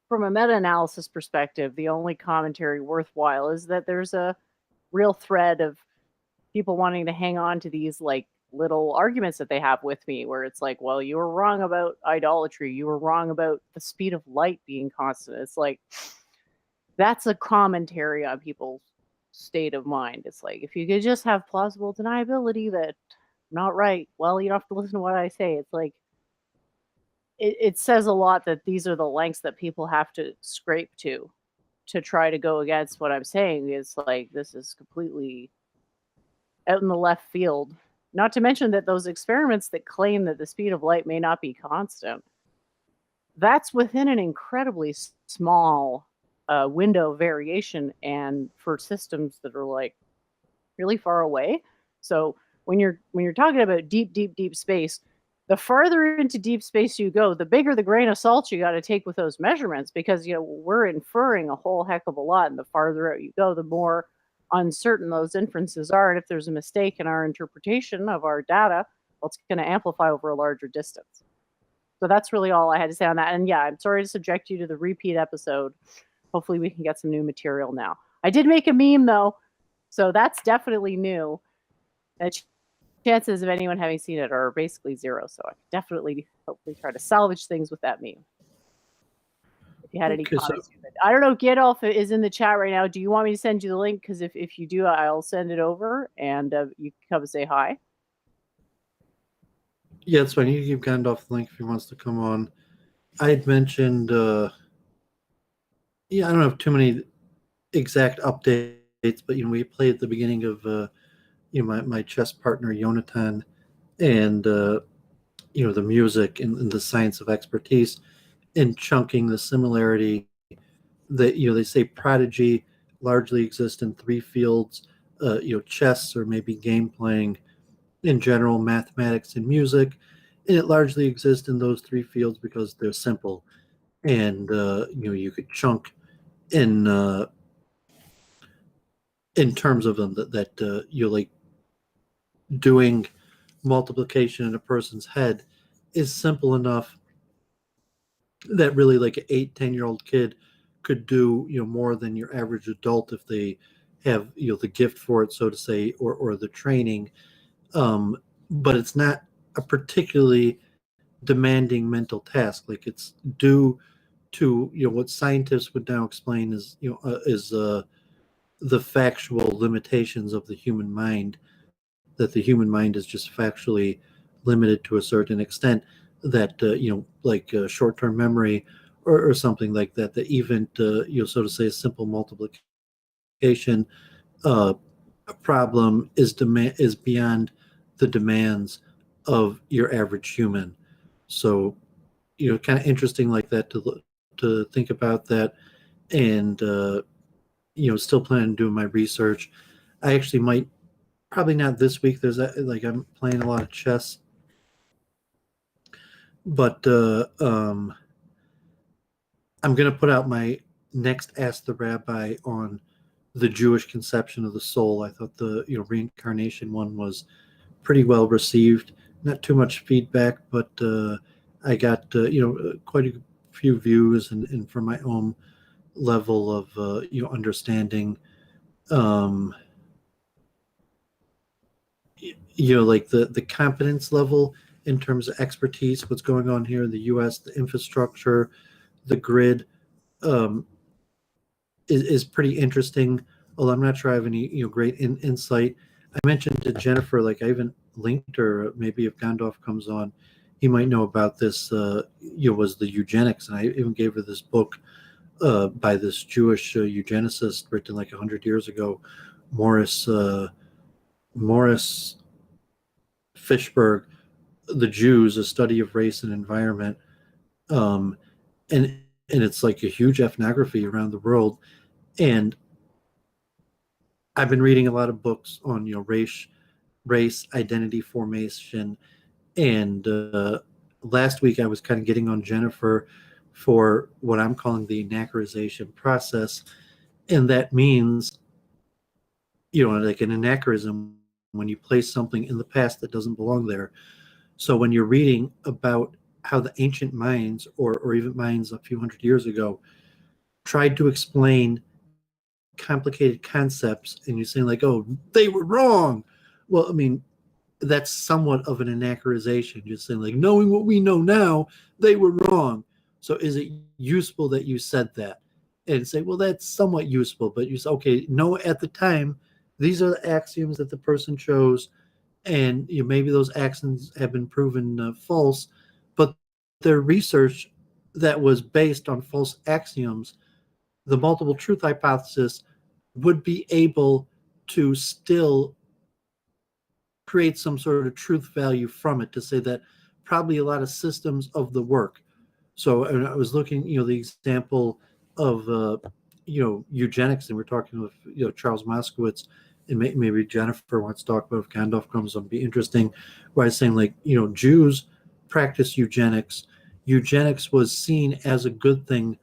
[SPEAKER 3] From a meta-analysis perspective, the only commentary worthwhile is that there's a real thread of people wanting to hang on to these like little arguments that they have with me, where it's like, well, you were wrong about idolatry, you were wrong about the speed of light being constant. It's like, that's a commentary on people's state of mind. It's like, if you could just have plausible deniability that I'm not right, well, you don't have to listen to what I say. It's like, it says a lot that these are the lengths that people have to scrape to try to go against what I'm saying. It's like, this is completely out in the left field. Not to mention that those experiments that claim that the speed of light may not be constant, that's within an incredibly small window of variation, and for systems that are like really far away. So when you're talking about deep space, the farther into deep space you go, the bigger the grain of salt you got to take with those measurements, because we're inferring a whole heck of a lot, and the farther out you go, the more uncertain those inferences are. And if there's a mistake in our interpretation of our data, well, it's going to amplify over a larger distance. So that's really all I had to say on that. And yeah, I'm sorry to subject you to the repeat episode. Hopefully we can get some new material now. I did make a meme though, so that's definitely new. The chances of anyone having seen it are basically zero. So I definitely, hopefully, try to salvage things with that meme. If you had any comments, I don't know. Gandalf is in the chat right now. Do you want me to send you the link? Because if you do, I'll send it over, and you can come and say hi.
[SPEAKER 2] Yeah, it's fine. You can give Gandalf the link if he wants to come on. I had mentioned, I don't have too many exact updates, but we played at the beginning of my chess partner Yonatan, and the music and the science of expertise, and chunking the similarity that they say prodigy largely exists in three fields, chess or maybe game playing, in general, mathematics and music, and it largely exists in those three fields because they're simple, and you could chunk in terms of them that you're like doing multiplication in a person's head is simple enough that really like an 8-10-year-old kid could do more than your average adult if they have the gift for it, so to say, or the training, but it's not a particularly demanding mental task. Like, it's due to what scientists would now explain is the factual limitations of the human mind, that the human mind is just factually limited to a certain extent, that like short-term memory or something like that, that even so to say a simple multiplication problem is beyond the demands of your average human. So kind of interesting like that to think about that. And still planning on doing my research. I actually might, probably not this week. I'm playing a lot of chess, but I'm going to put out my next Ask the Rabbi on the Jewish conception of the soul. I thought the reincarnation one was pretty well received. Not too much feedback, but I got quite a few views, and from my own level of understanding, like the competence level in terms of expertise, what's going on here in the U.S., the infrastructure, the grid, is pretty interesting. Although I'm not sure I have any great insight. I mentioned to Jennifer, like I even linked her. Maybe if Gandalf comes on, he might know about this. Was the eugenics, and I even gave her this book by this Jewish eugenicist written like 100 years ago, Morris Fishberg, The Jews: A Study of Race and Environment, and it's like a huge ethnography around the world. And I've been reading a lot of books on race identity formation, and last week I was kind of getting on Jennifer for what I'm calling the anachronization process, and that means like an anachronism when you place something in the past that doesn't belong there. So when you're reading about how the ancient minds, or even minds a few hundred years ago, tried to explain complicated concepts, and you're saying like, oh, they were wrong. Well, I mean, that's somewhat of an anachronization. Just saying like, knowing what we know now, they were wrong. So is it useful that you said that? And say, well, that's somewhat useful, but you say, okay, no, at the time, these are the axioms that the person chose, and maybe those axioms have been proven false, but their research that was based on false axioms, the multiple truth hypothesis, would be able to still create some sort of truth value from it, to say that probably a lot of systems of the work. So I was looking, the example of, eugenics, and we're talking with, Charles Moskowitz, and maybe Jennifer wants to talk about if Gandalf comes on, be interesting, where I was saying like, Jews practice eugenics. Eugenics was seen as a good thing,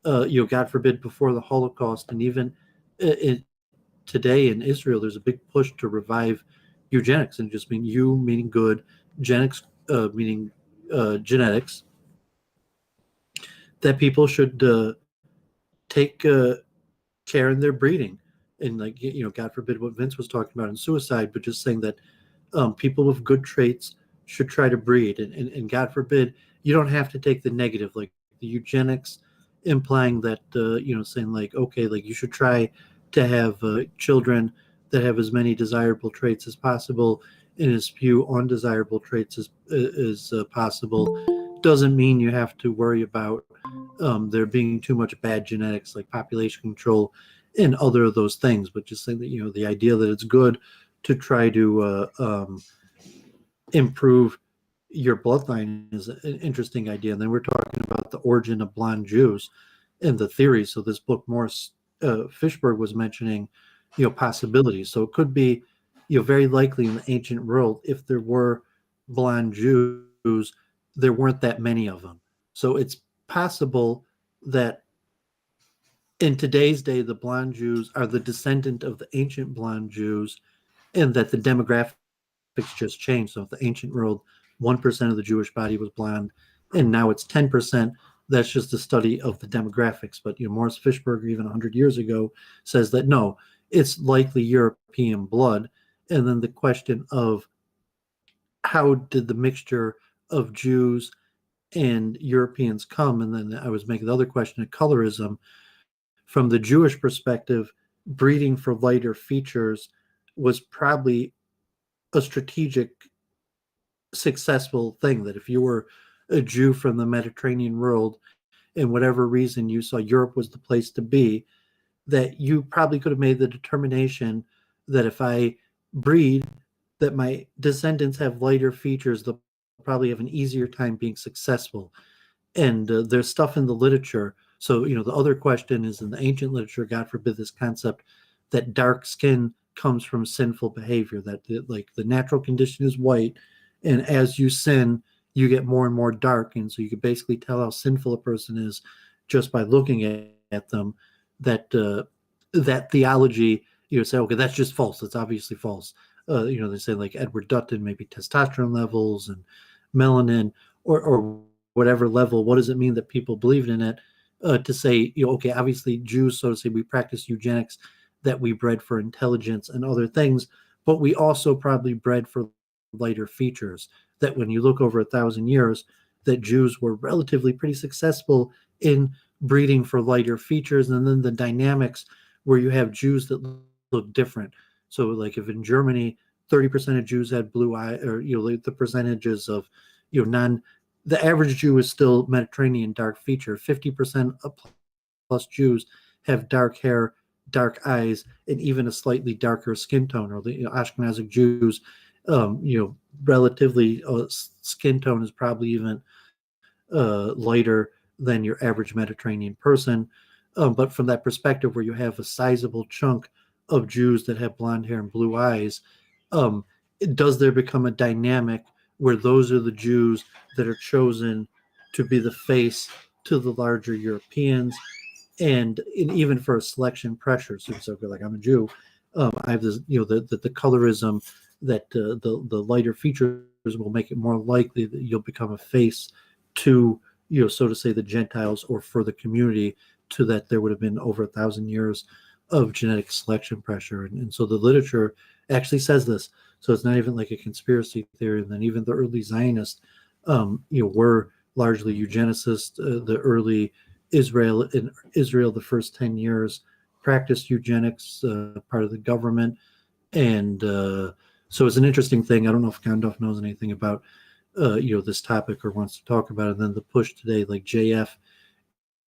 [SPEAKER 2] God forbid, before the Holocaust, and even today in Israel, there's a big push to revive eugenics, and just meaning good, genetics meaning genetics, that people should take care in their breeding, and like God forbid what Vince was talking about in suicide, but just saying that people with good traits should try to breed, and God forbid you don't have to take the negative, like the eugenics implying that saying like, okay, like you should try to have children that have as many desirable traits as possible and as few undesirable traits as possible, doesn't mean you have to worry about there being too much bad genetics, like population control and other of those things. But just saying that the idea that it's good to try to improve your bloodline is an interesting idea. And then we're talking about the origin of blonde Jews and the theory. So this book, Morris Fishberg was mentioning possibilities. So it could be very likely in the ancient world, if there were blonde Jews, there weren't that many of them. So it's possible that in today's day, the blonde Jews are the descendant of the ancient blonde Jews, and that the demographics just changed. So if the ancient world, 1% of the Jewish body was blonde, and now it's 10%. That's just a study of the demographics. But Morris Fishberger, even 100 years ago, says that no, it's likely European blood. And then the question of how did the mixture of Jews and Europeans come? And then I was making the other question of colorism. From the Jewish perspective, breeding for lighter features was probably a strategic, successful thing. That if you were a Jew from the Mediterranean world, and whatever reason you saw Europe was the place to be, that you probably could have made the determination that if I breed, that my descendants have lighter features, they'll probably have an easier time being successful. And there's stuff in the literature. So, the other question is, in the ancient literature, God forbid this concept that dark skin comes from sinful behavior, that the natural condition is white, and as you sin, you get more and more dark. And so you could basically tell how sinful a person is just by looking at them. That that theology, say, okay, that's just false. That's obviously false. They say like Edward Dutton, maybe testosterone levels and melanin, or whatever level, what does it mean that people believed in it? To say, okay, obviously Jews, so to say, we practice eugenics, that we bred for intelligence and other things, but we also probably bred for lighter features. That when you look over 1,000 years, that Jews were relatively pretty successful in breeding for lighter features, and then the dynamics where you have Jews that look different. So, like if in Germany, 30% of Jews had blue eye, or the percentages of the average Jew is still Mediterranean dark feature. 50% plus Jews have dark hair, dark eyes, and even a slightly darker skin tone. Or the Ashkenazic Jews, relatively skin tone is probably even lighter than your average Mediterranean person. But from that perspective, where you have a sizable chunk of Jews that have blonde hair and blue eyes, does there become a dynamic where those are the Jews that are chosen to be the face to the larger Europeans? And even for a selection pressure, so like I'm a Jew, I have this, the colorism that the lighter features will make it more likely that you'll become a face to, so to say, the Gentiles or for the community, to that there would have been over 1,000 years of genetic selection pressure. And so the literature actually says this. So it's not even like a conspiracy theory. And then even the early Zionists, were largely eugenicists. The early Israel, the first 10 years, practiced eugenics, part of the government. And so it's an interesting thing. I don't know if Gandalf knows anything about this topic or wants to talk about it. And then the push today, like JF,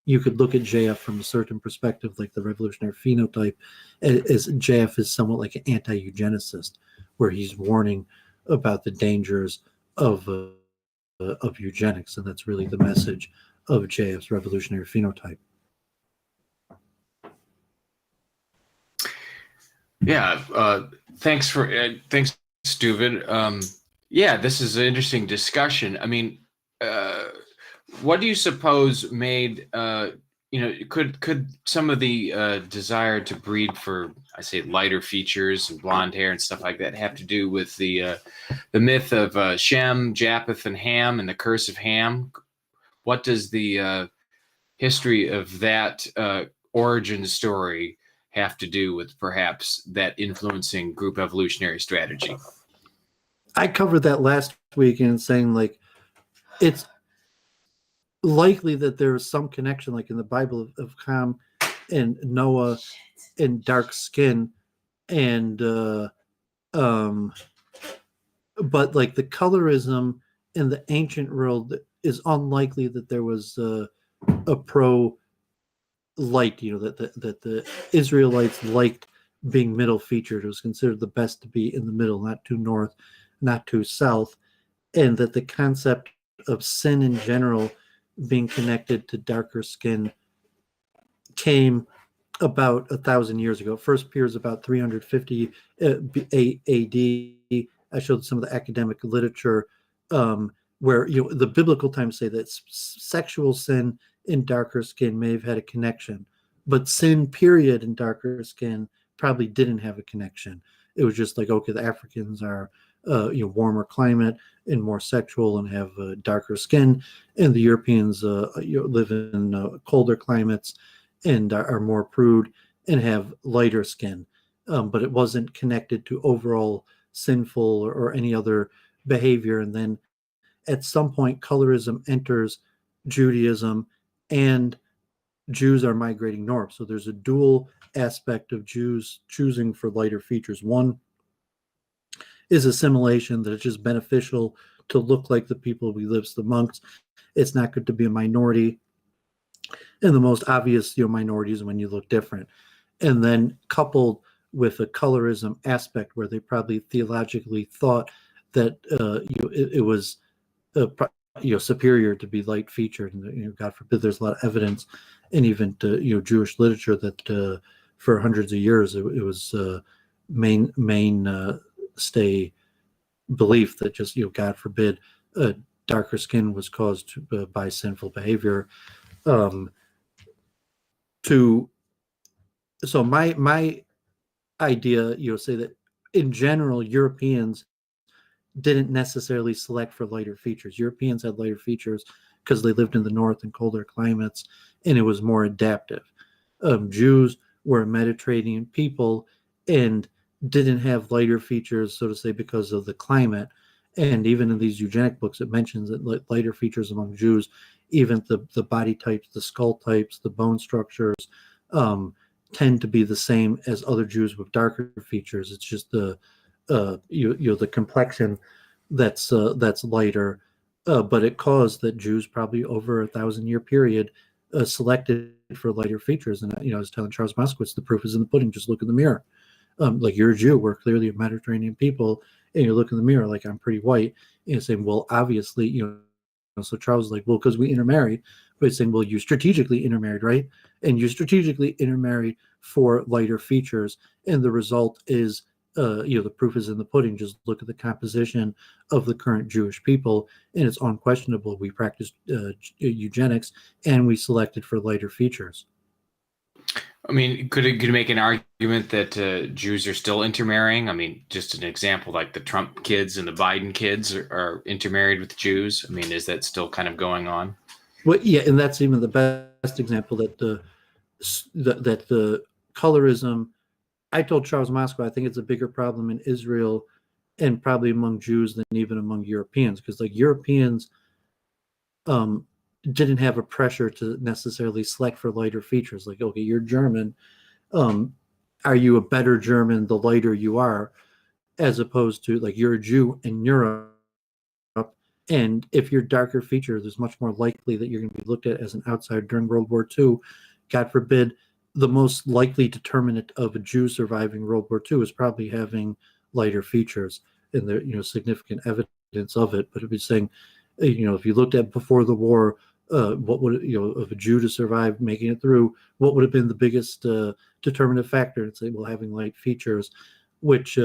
[SPEAKER 2] you could look at JF from a certain perspective, like the revolutionary phenotype, as JF is somewhat like an anti-eugenicist, where he's warning about the dangers of eugenics, and that's really the message of JF's revolutionary phenotype.
[SPEAKER 5] Yeah, thanks, Doovid. Yeah, this is an interesting discussion. I mean, what do you suppose made could some of the desire to breed for, I say, lighter features and blonde hair and stuff like that have to do with the myth of Shem, Japheth, and Ham and the curse of Ham? What does the history of that origin story have to do with perhaps that influencing group evolutionary strategy?
[SPEAKER 2] I covered that last week in saying, like, it's likely that there is some connection, like in the Bible, of Ham and Noah and dark skin, and but like the colorism in the ancient world is unlikely that there was a pro light, that the Israelites liked being middle featured. It was considered the best to be in the middle, not too north, not too south, and that the concept of sin in general being connected to darker skin came about 1,000 years ago. It first appears about 350 AD. I showed some of the academic literature where the biblical times say that sexual sin in darker skin may have had a connection, but sin period in darker skin probably didn't have a connection. It was just like, okay, the Africans are warmer climate and more sexual and have darker skin, and the Europeans live in colder climates and are more prude and have lighter skin. But it wasn't connected to overall sinful or any other behavior. And then at some point, colorism enters Judaism, and Jews are migrating north. So there's a dual aspect of Jews choosing for lighter features. One is assimilation, that it's just beneficial to look like the people we live amongst. It's not good to be a minority. And the most obvious minorities when you look different. And then coupled with a colorism aspect where they probably theologically thought that it was superior to be light featured, and God forbid, there's a lot of evidence in even Jewish literature that for hundreds of years it was mainstay belief that just God forbid darker skin was caused by sinful behavior. So my idea, say that in general Europeans didn't necessarily select for lighter features. Europeans had lighter features because they lived in the north and colder climates, and it was more adaptive. Jews were a Mediterranean people and didn't have lighter features, so to say, because of the climate. And even in these eugenic books, it mentions that lighter features among Jews, even the body types, the skull types, the bone structures, tend to be the same as other Jews with darker features. It's just the the complexion that's lighter, but it caused that Jews probably over 1,000-year period selected for lighter features. And I was telling Charles Moskowitz, the proof is in the pudding. Just look in the mirror. Like, you're a Jew, we're clearly a Mediterranean people, and you look in the mirror like, I'm pretty white, and you're saying, well, obviously, so Charles is like, well, because we intermarried. But he's saying, well, you strategically intermarried, right? And you strategically intermarried for lighter features, and the result is, the proof is in the pudding. Just look at the composition of the current Jewish people, and it's unquestionable. We practiced eugenics, and we selected for lighter features.
[SPEAKER 5] I mean, could you make an argument that Jews are still intermarrying? I mean, just an example, like the Trump kids and the Biden kids are intermarried with Jews. I mean, is that still kind of going on?
[SPEAKER 2] Well, yeah, and that's even the best example that the colorism. I told Charles Moscow, I think it's a bigger problem in Israel and probably among Jews than even among Europeans, because like Europeans didn't have a pressure to necessarily select for lighter features. Like, okay, you're German. Are you a better German the lighter you are, as opposed to like you're a Jew in Europe, and if you're darker features, there's much more likely that you're going to be looked at as an outsider during World War II. God forbid, the most likely determinant of a Jew surviving World War II is probably having lighter features, and there's significant evidence of it. But if you're saying, if you looked at before the war, what would of a Jew to survive making it through, what would have been the biggest determinative factor? And say, well, having light features, which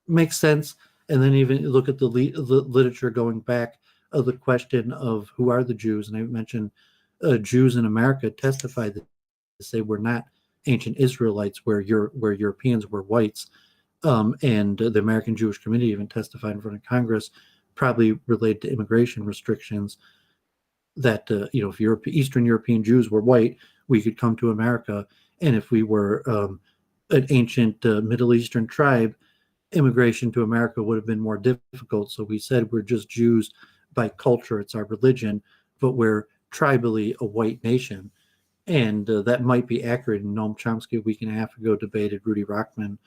[SPEAKER 2] makes sense. And then even look at the literature going back of the question of who are the Jews. And I mentioned Jews in America testified that say we're not ancient Israelites, where Europeans were whites. And the American Jewish community even testified in front of Congress, probably related to immigration restrictions, that if Eastern European Jews were white, we could come to America, and if we were an ancient Middle Eastern tribe, immigration to America would have been more difficult. So we said we're just Jews by culture, it's our religion, but we're tribally a white nation. And that might be accurate. And Noam Chomsky a week and a half ago debated Rudy Rockman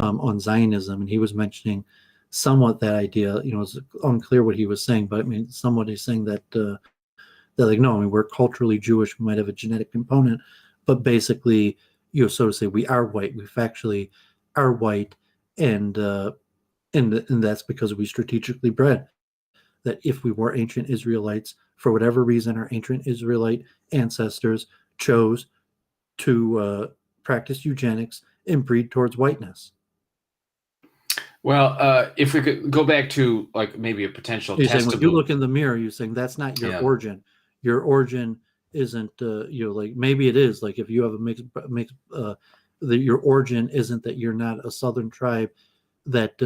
[SPEAKER 2] on Zionism, and he was mentioning somewhat that idea. It's unclear what he was saying, but I mean, somebody saying that they're like, no, I mean, we're culturally Jewish, we might have a genetic component, but basically, so to say, we are white. We factually are white, and that's because we strategically bred. That if we were ancient Israelites, for whatever reason, our ancient Israelite ancestors chose to practice eugenics and breed towards whiteness.
[SPEAKER 5] Well, if we could go back to like maybe a potential
[SPEAKER 2] You're
[SPEAKER 5] testable.
[SPEAKER 2] saying when you look in the mirror, you're saying that's not your origin. Your origin isn't, like maybe it is. Like if you have a mixed your origin isn't that you're not a southern tribe that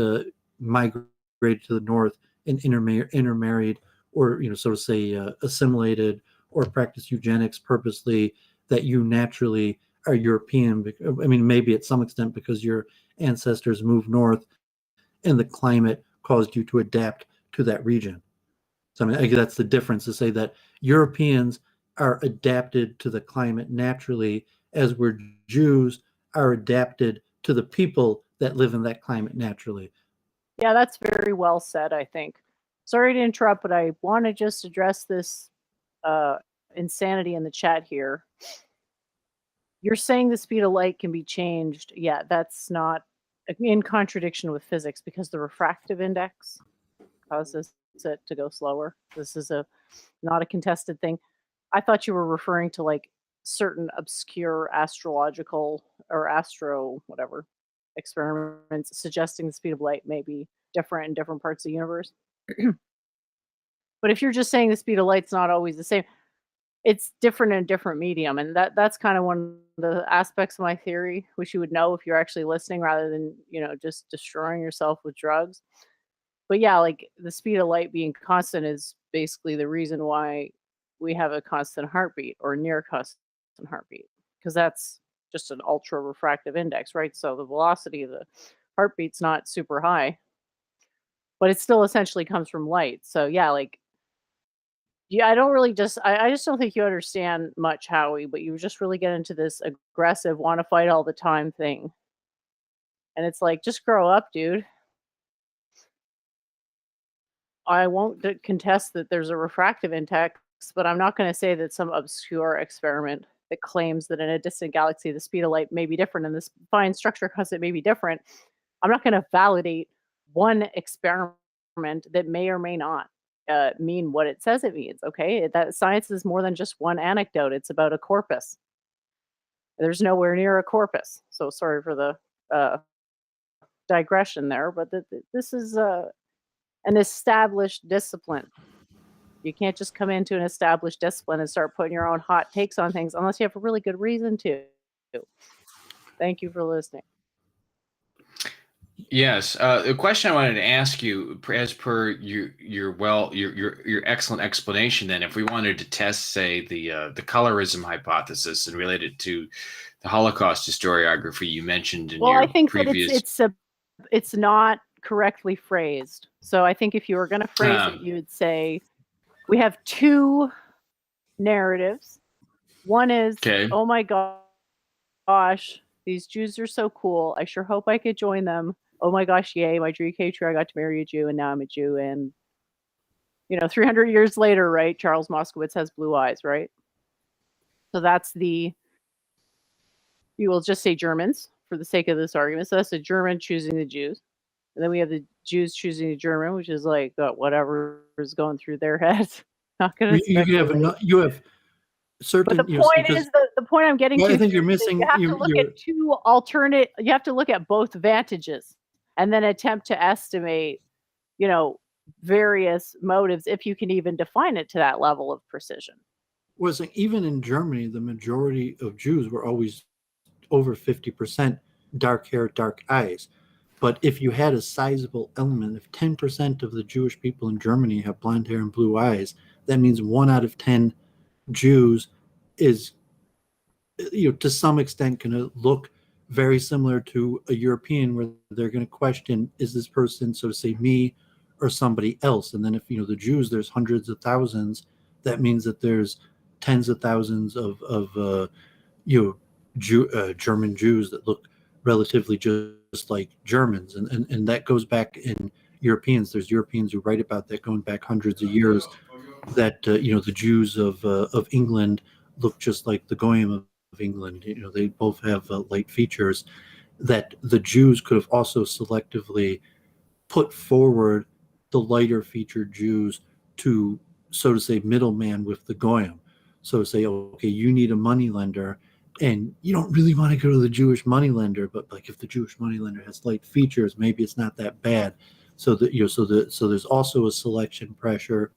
[SPEAKER 2] migrated to the north and intermarried, or so to say assimilated or practiced eugenics purposely, that you naturally are European. I mean, maybe at some extent because your ancestors moved north and the climate caused you to adapt to that region. So I mean, that's the difference, to say that Europeans are adapted to the climate naturally, as we're Jews are adapted to the people that live in that climate naturally.
[SPEAKER 3] Yeah, that's very well said, I think. Sorry to interrupt, but I want to just address this insanity in the chat here. You're saying the speed of light can be changed. Yeah, that's not in contradiction with physics, because the refractive index causes it to go slower. This is not a contested thing. I thought you were referring to like certain obscure astrological or astro whatever experiments suggesting the speed of light may be different in different parts of the universe. But if you're just saying the speed of light's not always the same, it's different in a different medium, and that's kind of one of the aspects of my theory, which you would know if you're actually listening rather than just destroying yourself with drugs. but yeah, like the speed of light being constant is basically the reason why we have a constant heartbeat or near constant heartbeat, because that's just an ultra refractive index, right? So the velocity of the heartbeat's not super high, but it still essentially comes from light. So yeah, like yeah, I don't really I just don't think you understand much, Howie, but you just really get into this aggressive, want to fight all the time thing. And it's like, just grow up, dude. I won't contest that there's a refractive index, but I'm not going to say that some obscure experiment that claims that in a distant galaxy the speed of light may be different and this fine structure constant may be different. I'm not going to validate one experiment that may or may not mean what it says it means. Okay, that science is more than just one anecdote. It's about a corpus. There's nowhere near a corpus. So sorry for the digression there, but this is an established discipline. You can't just come into an established discipline and start putting your own hot takes on things unless you have a really good reason to. Thank you for listening.
[SPEAKER 5] Yes, the question I wanted to ask you, as per your excellent explanation, then, if we wanted to test, say, the colorism hypothesis and relate it to the Holocaust historiography you mentioned in
[SPEAKER 3] well,
[SPEAKER 5] your
[SPEAKER 3] I think
[SPEAKER 5] previous,
[SPEAKER 3] that it's not correctly phrased. So I think if you were going to phrase it, you would say we have two narratives. One is,
[SPEAKER 5] okay,
[SPEAKER 3] oh my gosh, these Jews are so cool. I sure hope I could join them. Oh my gosh, yay, my dream came true. I got to marry a Jew and now I'm a Jew. And, 300 years later, right, Charles Moskowitz has blue eyes, right? So that's you will just say Germans for the sake of this argument. So that's the German choosing the Jews. And then we have the Jews choosing the German, which is like whatever is going through their heads. Not going to speculate.
[SPEAKER 2] You have certain.
[SPEAKER 3] But the point is the point I'm getting to.
[SPEAKER 2] I think you're missing.
[SPEAKER 3] You have to look at two alternate. You have to look at both vantages, and then attempt to estimate, various motives, if you can even define it to that level of precision.
[SPEAKER 2] Was even in Germany, the majority of Jews were always over 50% dark hair, dark eyes. But if you had a sizable element, if 10% of the Jewish people in Germany have blonde hair and blue eyes, that means 1 out of 10 Jews is, to some extent going to look very similar to a European, where they're going to question, is this person, so to say, me or somebody else? And then if, the Jews, there's hundreds of thousands, that means that there's tens of thousands of German Jews that look relatively just like Germans, and that goes back in Europeans. There's Europeans who write about that going back hundreds of years, that the Jews of England look just like the Goyim of England. They both have light features. That the Jews could have also selectively put forward the lighter featured Jews to, so to say, middleman with the Goyim. So to say, okay, you need a moneylender, and you don't really want to go to the Jewish moneylender, but like if the Jewish moneylender has light features, maybe it's not that bad. So that so there's also a selection pressure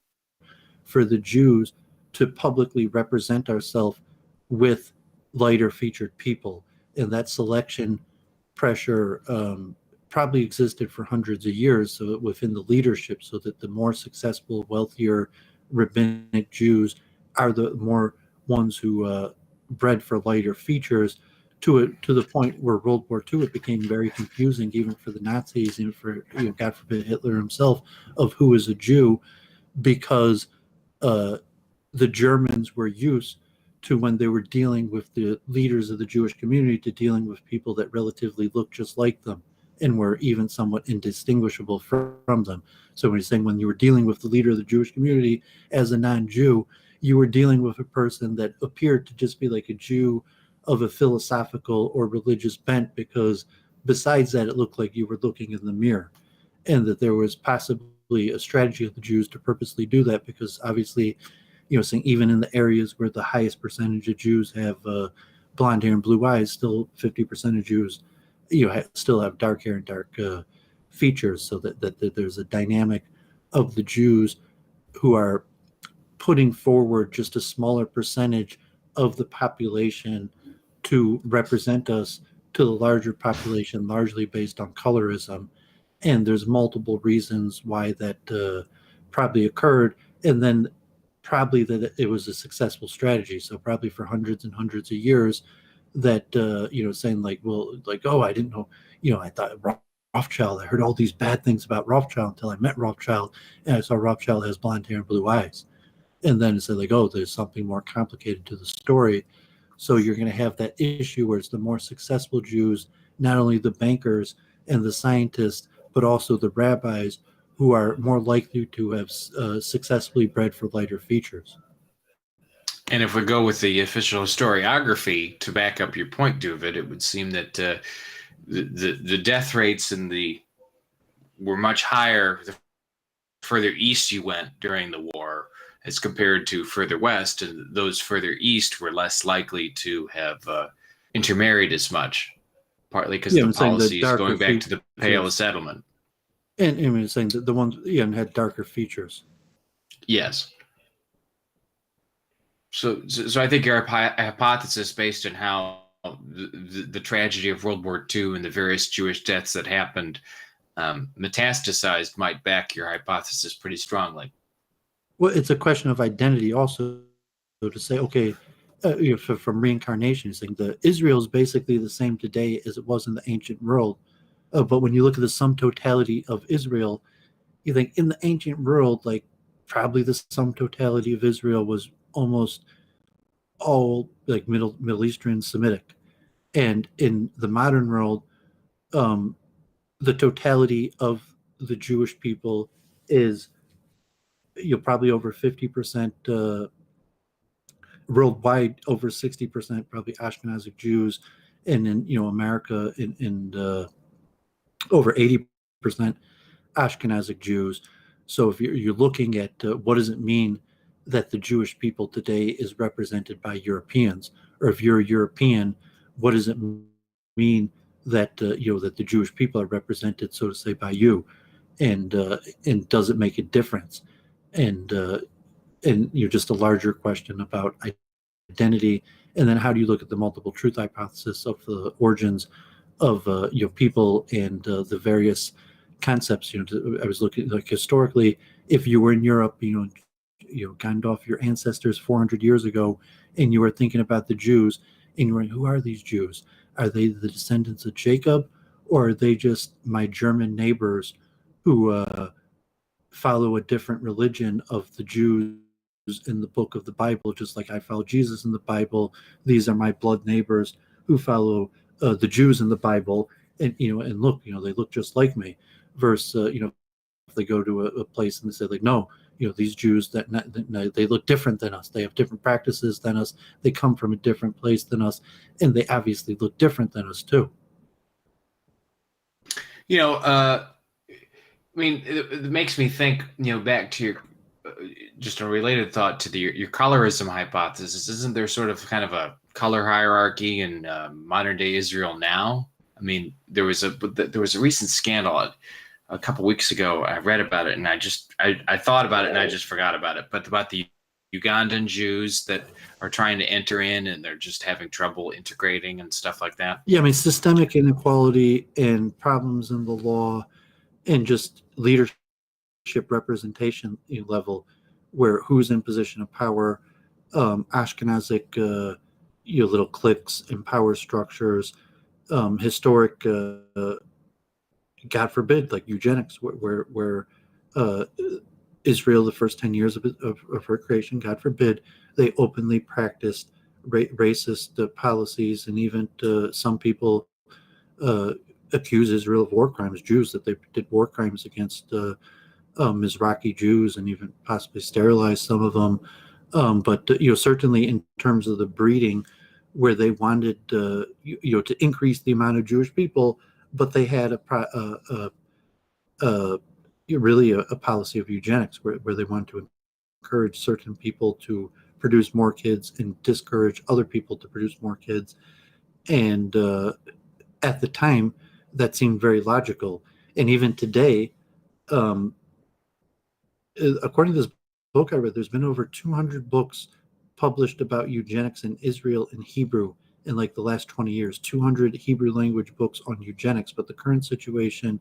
[SPEAKER 2] for the Jews to publicly represent ourselves with lighter featured people, and that selection pressure probably existed for hundreds of years. So within the leadership, so that the more successful, wealthier rabbinic Jews are the more ones who bred for lighter features, to the point where World War II, it became very confusing, even for the Nazis, even for, God forbid, Hitler himself, of who is a Jew, because the Germans were used to, when they were dealing with the leaders of the Jewish community, to dealing with people that relatively looked just like them and were even somewhat indistinguishable from them. So when he's saying, when you were dealing with the leader of the Jewish community as a non-Jew, you were dealing with a person that appeared to just be like a Jew of a philosophical or religious bent, because besides that, it looked like you were looking in the mirror, and that there was possibly a strategy of the Jews to purposely do that, because obviously, saying even in the areas where the highest percentage of Jews have blonde hair and blue eyes, still 50% of Jews, still have dark hair and dark features, so that there's a dynamic of the Jews who are putting forward just a smaller percentage of the population to represent us to the larger population, largely based on colorism. and there's multiple reasons why that probably occurred, and then probably that it was a successful strategy. So probably for hundreds and hundreds of years, that saying like, well, like, oh, I didn't know, I thought Rothschild. I heard all these bad things about Rothschild until I met Rothschild, and I saw Rothschild has blonde hair and blue eyes, and then it said like, oh, there's something more complicated to the story. So you're going to have that issue where it's the more successful Jews, not only the bankers and the scientists, but also the rabbis, who are more likely to have successfully bred for lighter features.
[SPEAKER 5] And if we go with the official historiography to back up your point, Doovid, it would seem that the death rates were much higher the further east you went during the war as compared to further west, and those further east were less likely to have intermarried as much, partly because of the policies going back to the Pale of Settlement.
[SPEAKER 2] And I mean, saying that the ones had darker features.
[SPEAKER 5] Yes. So I think your hypothesis, based on how the tragedy of World War II and the various Jewish deaths that happened metastasized, might back your hypothesis pretty strongly.
[SPEAKER 2] Well, it's a question of identity also. So to say, okay, from reincarnation, saying that Israel is basically the same today as it was in the ancient world. But when you look at the sum totality of Israel, you think in the ancient world, like probably the sum totality of Israel was almost all like Middle Eastern Semitic, and in the modern world, the totality of the Jewish people is probably over 50% worldwide, over 60% probably Ashkenazic Jews, and in America in over 80% Ashkenazic Jews. So if you're looking at what does it mean that the Jewish people today is represented by Europeans, or if you're a European, what does it mean that that the Jewish people are represented, so to say, by you, and does it make a difference? And just a larger question about identity, and then how do you look at the multiple truth hypothesis of the origins of people and the various concepts. I was looking like historically, if you were in Europe, Gandalf, your ancestors 400 years ago, and you were thinking about the Jews, and you were, who are these Jews? Are they the descendants of Jacob, or are they just my German neighbors who follow a different religion of the Jews in the book of the Bible, just like I follow Jesus in the Bible? These are my blood neighbors who follow the Jews in the Bible, and and look, they look just like me. Versus, if they go to a place and they say like, no, these Jews that they look different than us. They have different practices than us. They come from a different place than us, and they obviously look different than us too.
[SPEAKER 5] I mean, it makes me think, back to your just a related thought to your colorism hypothesis. Isn't there sort of kind of a color hierarchy in modern day Israel now? I mean, there was a recent scandal a couple weeks ago. I read about it, and I thought about it, and I just forgot about it. But about the Ugandan Jews that are trying to enter in, and they're just having trouble integrating and stuff like that.
[SPEAKER 2] Yeah, I mean, systemic inequality and problems in the law, and just leadership representation level, where who's in position of power, Ashkenazic, little cliques and power structures, historic, God forbid, like eugenics, where Israel, the first 10 years of her creation, God forbid, they openly practiced racist policies, and even some people accuse Israel of war crimes, Jews, that they did war crimes against Mizrahi Jews, and even possibly sterilized some of them. But certainly in terms of the breeding, where they wanted to increase the amount of Jewish people, but they had really a policy of eugenics, where they wanted to encourage certain people to produce more kids and discourage other people to produce more kids. And at the time, that seemed very logical. And even today, according to this book I read, there's been over 200 books published about eugenics in Israel in Hebrew in like the last 20 years, 200 Hebrew language books on eugenics. But the current situation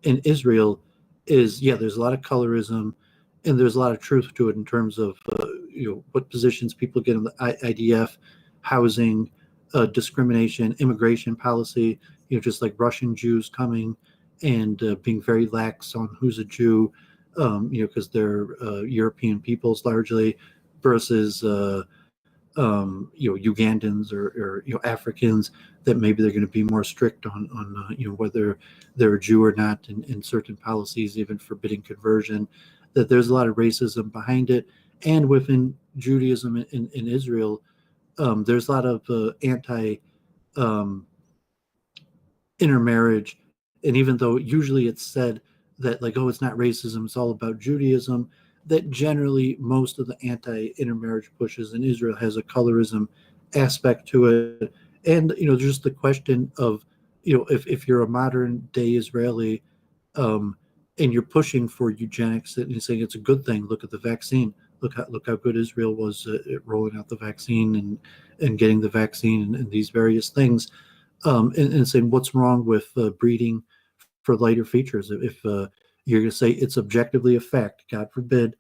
[SPEAKER 2] in Israel is, yeah, there's a lot of colorism, and there's a lot of truth to it in terms of what positions people get in the IDF, housing, discrimination, immigration policy. Just like Russian Jews coming and being very lax on who's a Jew, because they're European peoples largely, versus Ugandans or Africans, that maybe they're going to be more strict on whether they're a Jew or not in certain policies, even forbidding conversion. That there's a lot of racism behind it, and within Judaism in Israel, there's a lot of anti intermarriage. And even though usually it's said that, like, oh, it's not racism, it's all about Judaism, that generally most of the anti-intermarriage pushes in Israel has a colorism aspect to it. And just the question of if you're a modern day Israeli, and you're pushing for eugenics and you're saying it's a good thing, look at the vaccine, look how good Israel was at rolling out the vaccine and getting the vaccine and these various things, and saying what's wrong with breeding for lighter features. If you're going to say it's objectively a fact, God forbid,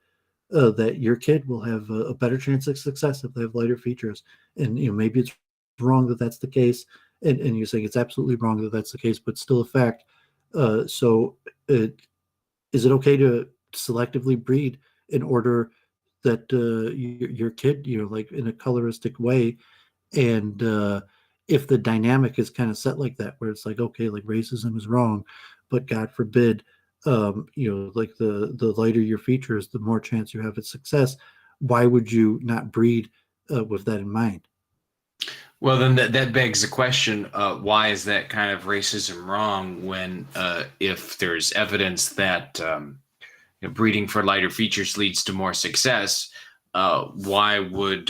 [SPEAKER 2] that your kid will have a better chance of success if they have lighter features, and maybe it's wrong that that's the case, and you're saying it's absolutely wrong that that's the case, but still a fact. So is it okay to selectively breed in order that your kid, like in a coloristic way, and if the dynamic is kind of set like that, where it's like, okay, like racism is wrong, but God forbid, like the lighter your features, the more chance you have at success. Why would you not breed with that in mind?
[SPEAKER 5] Well, then that begs the question: why is that kind of racism wrong? When if there's evidence that breeding for lighter features leads to more success, why would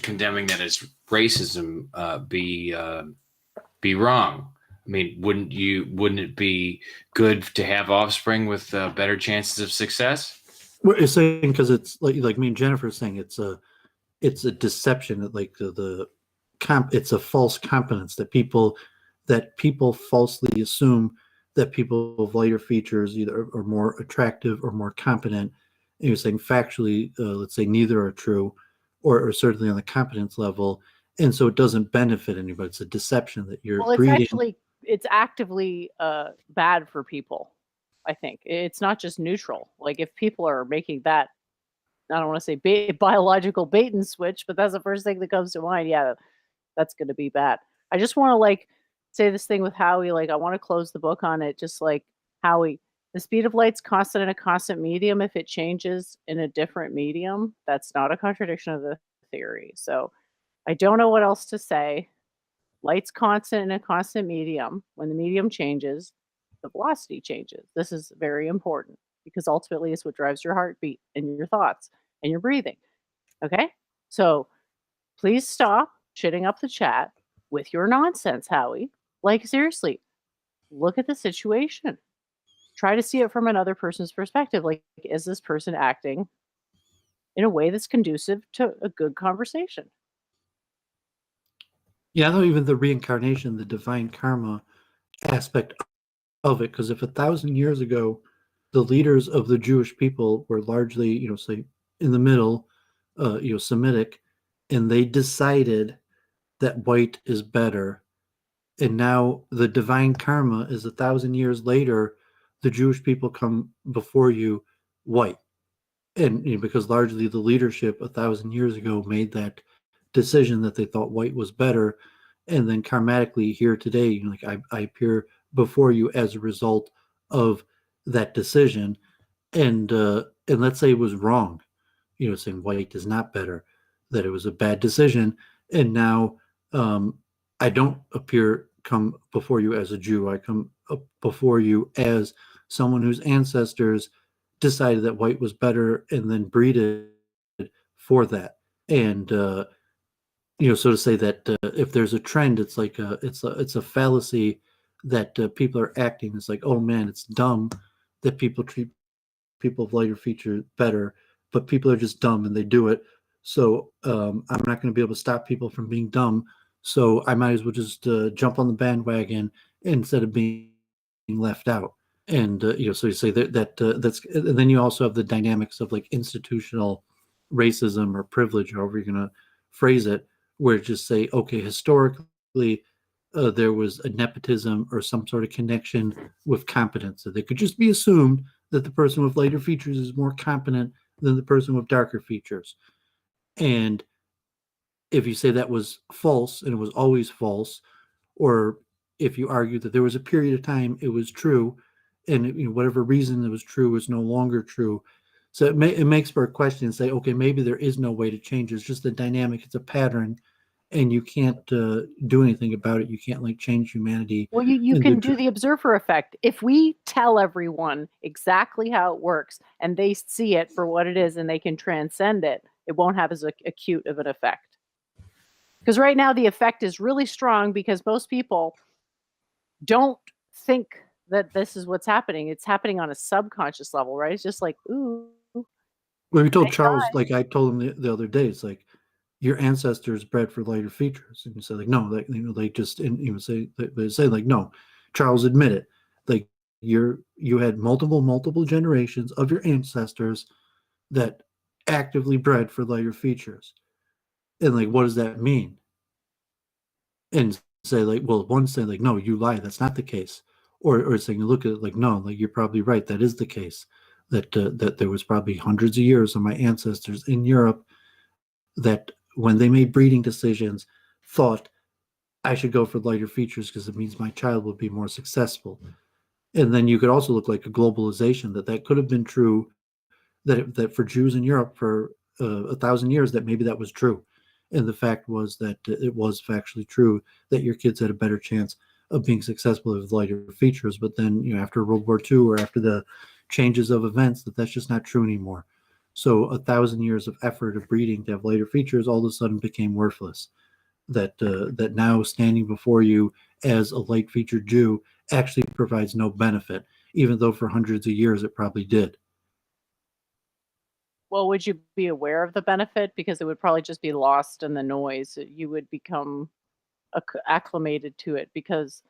[SPEAKER 5] condemning that as racism be wrong? I mean, wouldn't it be good to have offspring with better chances of success?
[SPEAKER 2] We're saying, because it's like me and Jennifer saying, it's a deception, that like it's a false competence that people falsely assume that people of lighter features either are more attractive or more competent. And you're saying factually, let's say neither are true, or certainly on the competence level, and so it doesn't benefit anybody. It's a deception that you're breeding.
[SPEAKER 3] It's actively bad for people. I think it's not just neutral. Like if people are making that, I don't want to say biological bait and switch, but that's the first thing that comes to mind. Yeah, that's going to be bad. I just want to say this thing with Howie. Like I want to close the book on it. Just like Howie, the speed of light's constant in a constant medium. If it changes in a different medium, that's not a contradiction of the theory. So I don't know what else to say. Light's constant in a constant medium. When the medium changes, the velocity changes. This is very important because ultimately it's what drives your heartbeat and your thoughts and your breathing. Okay? So please stop shitting up the chat with your nonsense, Howie. Like, seriously, look at the situation. Try to see it from another person's perspective. Like, is this person acting in a way that's conducive to a good conversation?
[SPEAKER 2] Yeah, I know, even the reincarnation, the divine karma aspect of it, because if 1,000 years ago, the leaders of the Jewish people were largely, say in the middle, Semitic, and they decided that white is better, and now the divine karma is 1,000 years later, the Jewish people come before you white, and because largely the leadership 1,000 years ago made that decision that they thought white was better, and then karmatically here today, like I appear before you as a result of that decision, and let's say it was wrong, saying white is not better, that it was a bad decision, and now I don't come before you as a Jew. I come up before you as someone whose ancestors decided that white was better and then breeded for that. And so to say that if there's a trend, it's like it's a fallacy that people are acting. It's like, oh man, it's dumb that people treat people of lighter feature better, but people are just dumb and they do it. So I'm not going to be able to stop people from being dumb. So I might as well just jump on the bandwagon instead of being left out. And so you say that's, and then you also have the dynamics of like institutional racism or privilege, however you're going to phrase it, where just say, okay, historically there was a nepotism or some sort of connection with competence, that they could just be assumed that the person with lighter features is more competent than the person with darker features. And if you say that was false and it was always false, or if you argue that there was a period of time it was true, and whatever reason it was true is no longer true. So it makes for a question and say, okay, maybe there is no way to change it. It's just a dynamic, it's a pattern, and you can't do anything about it. You can't like change humanity.
[SPEAKER 3] Well, you can do the observer effect. If we tell everyone exactly how it works and they see it for what it is and they can transcend it, it won't have as acute of an effect. Because right now the effect is really strong because most people don't think that this is what's happening. It's happening on a subconscious level, right? It's just like, ooh.
[SPEAKER 2] Well, we told Charles, like I told him the other day, it's like your ancestors bred for lighter features, and you say like no, they just, and they say like no, Charles, admit it, like you had multiple generations of your ancestors that actively bred for lighter features, and like what does that mean? And say like, well, one say like no, you lie, that's not the case, or saying look at it like no, like you're probably right, that is the case, that there was probably hundreds of years of my ancestors in Europe that when they made breeding decisions thought I should go for lighter features because it means my child will be more successful. And then you could also look like a globalization, that could have been true, that for Jews in Europe for 1,000 years that maybe that was true, and the fact was that it was factually true that your kids had a better chance of being successful with lighter features. But then after World War II or after the changes of events, that's just not true anymore. So 1,000 years of effort of breeding to have lighter features all of a sudden became worthless. That now standing before you as a light featured Jew actually provides no benefit, even though for hundreds of years it probably did.
[SPEAKER 3] Well, would you be aware of the benefit? Because it would probably just be lost in the noise. You would become acclimated to it, because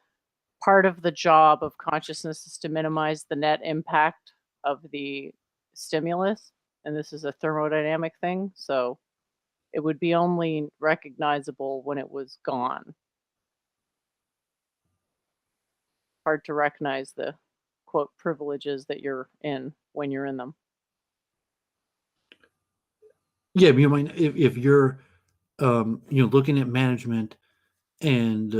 [SPEAKER 3] part of the job of consciousness is to minimize the net impact of the stimulus. And this is a thermodynamic thing. So it would be only recognizable when it was gone. Hard to recognize the quote privileges that you're in when you're in them.
[SPEAKER 2] Yeah, you might, if you're looking at management and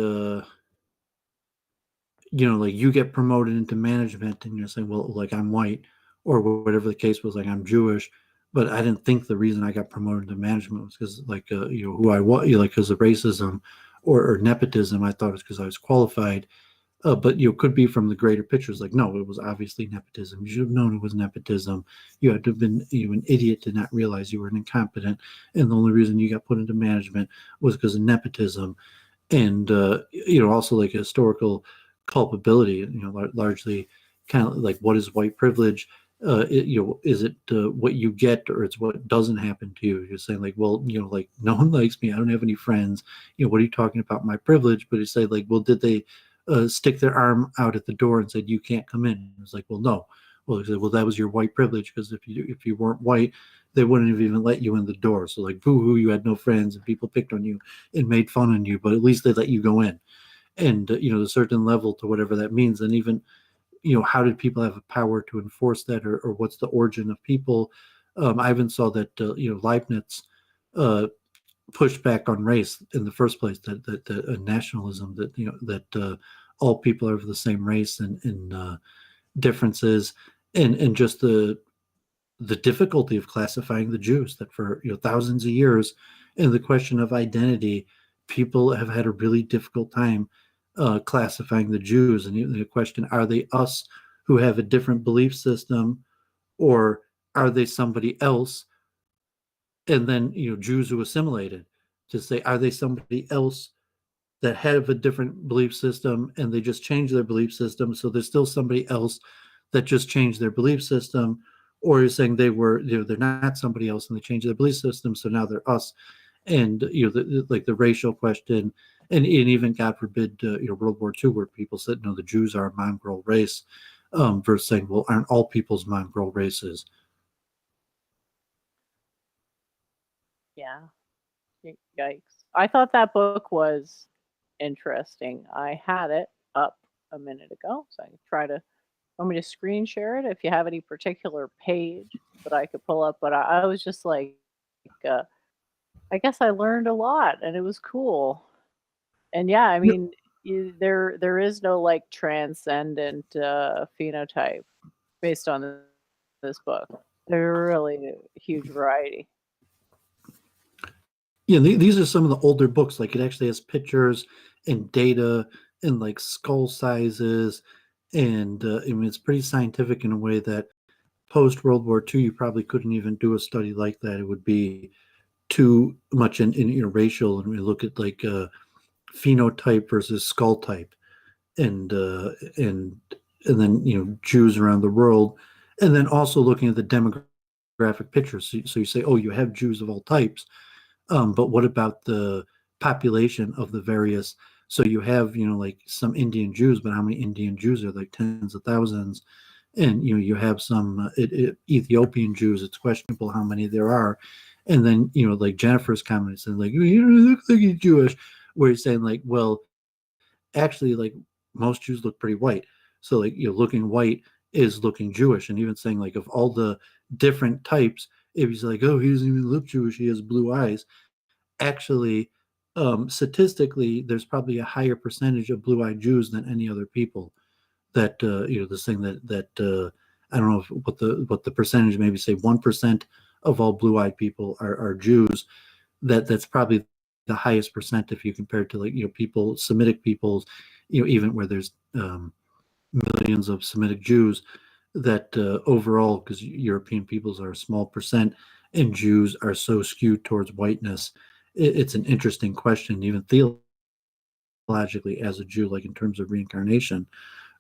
[SPEAKER 2] like you get promoted into management and you're saying, well, like I'm white, or whatever the case was, like I'm Jewish, but I didn't think the reason I got promoted to management was because like who I was, like because of racism or nepotism. I thought it was because I was qualified. But could be from the greater pictures. Like, no, it was obviously nepotism. You should have known it was nepotism. You had to have been an idiot to not realize you were an incompetent, and the only reason you got put into management was because of nepotism. And also like historical culpability. Largely kind of like what is white privilege? Is it what you get, or it's what doesn't happen to you? You're saying like, well, like no one likes me. I don't have any friends. What are you talking about? My privilege? But you say like, well, did they stick their arm out at the door and said you can't come in? It's like, well, no. Well, said, well, that was your white privilege, because if you weren't white, they wouldn't have even let you in the door. So like, boo-hoo, you had no friends and people picked on you and made fun of you, but at least they let you go in. And a certain level to whatever that means. And even how did people have a power to enforce that, or what's the origin of people? I even saw that Leibniz pushed back on race in the first place, that nationalism, that all people are of the same race, and differences, and just the difficulty of classifying the Jews, that for thousands of years, in the question of identity, people have had a really difficult time classifying the Jews. And the question, are they us who have a different belief system, or are they somebody else? And then Jews who assimilated, to say, are they somebody else that have a different belief system and they just change their belief system, so there's still somebody else that just changed their belief system? Or you're saying they're not somebody else and they changed their belief system, so now they're us? And like the racial question, and even God forbid World War II, where people said no, the Jews are a mongrel race. versus saying, well, aren't all people's mongrel races?
[SPEAKER 3] Yeah. Yikes. I thought that book was interesting. I had it up a minute ago, so I can try to. Want me to screen share it if you have any particular page that I could pull up? But I was just like, uh, I guess I learned a lot, and it was cool. And yeah, I mean, there is no like transcendent phenotype based on this book. There's really a huge variety.
[SPEAKER 2] Yeah, these are some of the older books. Like it actually has pictures and data and like skull sizes, and I mean it's pretty scientific in a way that post World War II you probably couldn't even do a study like that. It would be too much in racial, and we look at like phenotype versus skull type, and and then Jews around the world, and then also looking at the demographic pictures. So you say, oh, you have Jews of all types. But what about the population of the various? So you have, like some Indian Jews, but how many Indian Jews are like tens of thousands? And you have some Ethiopian Jews. It's questionable how many there are. And then like Jennifer's comments and like you don't look like you're Jewish, where he's saying like, well, actually, like most Jews look pretty white. So like looking white is looking Jewish, and even saying like of all the different types, if he's like, oh, he doesn't even look Jewish, he has blue eyes. Actually, statistically, there's probably a higher percentage of blue-eyed Jews than any other people. That this thing that I don't know what the percentage, maybe say 1% of all blue-eyed people are Jews. That's probably the highest percent if you compare it to like people, Semitic peoples, even where there's millions of Semitic Jews. That overall, because European peoples are a small percent, and Jews are so skewed towards whiteness, it's an interesting question, even theologically, as a Jew, like in terms of reincarnation,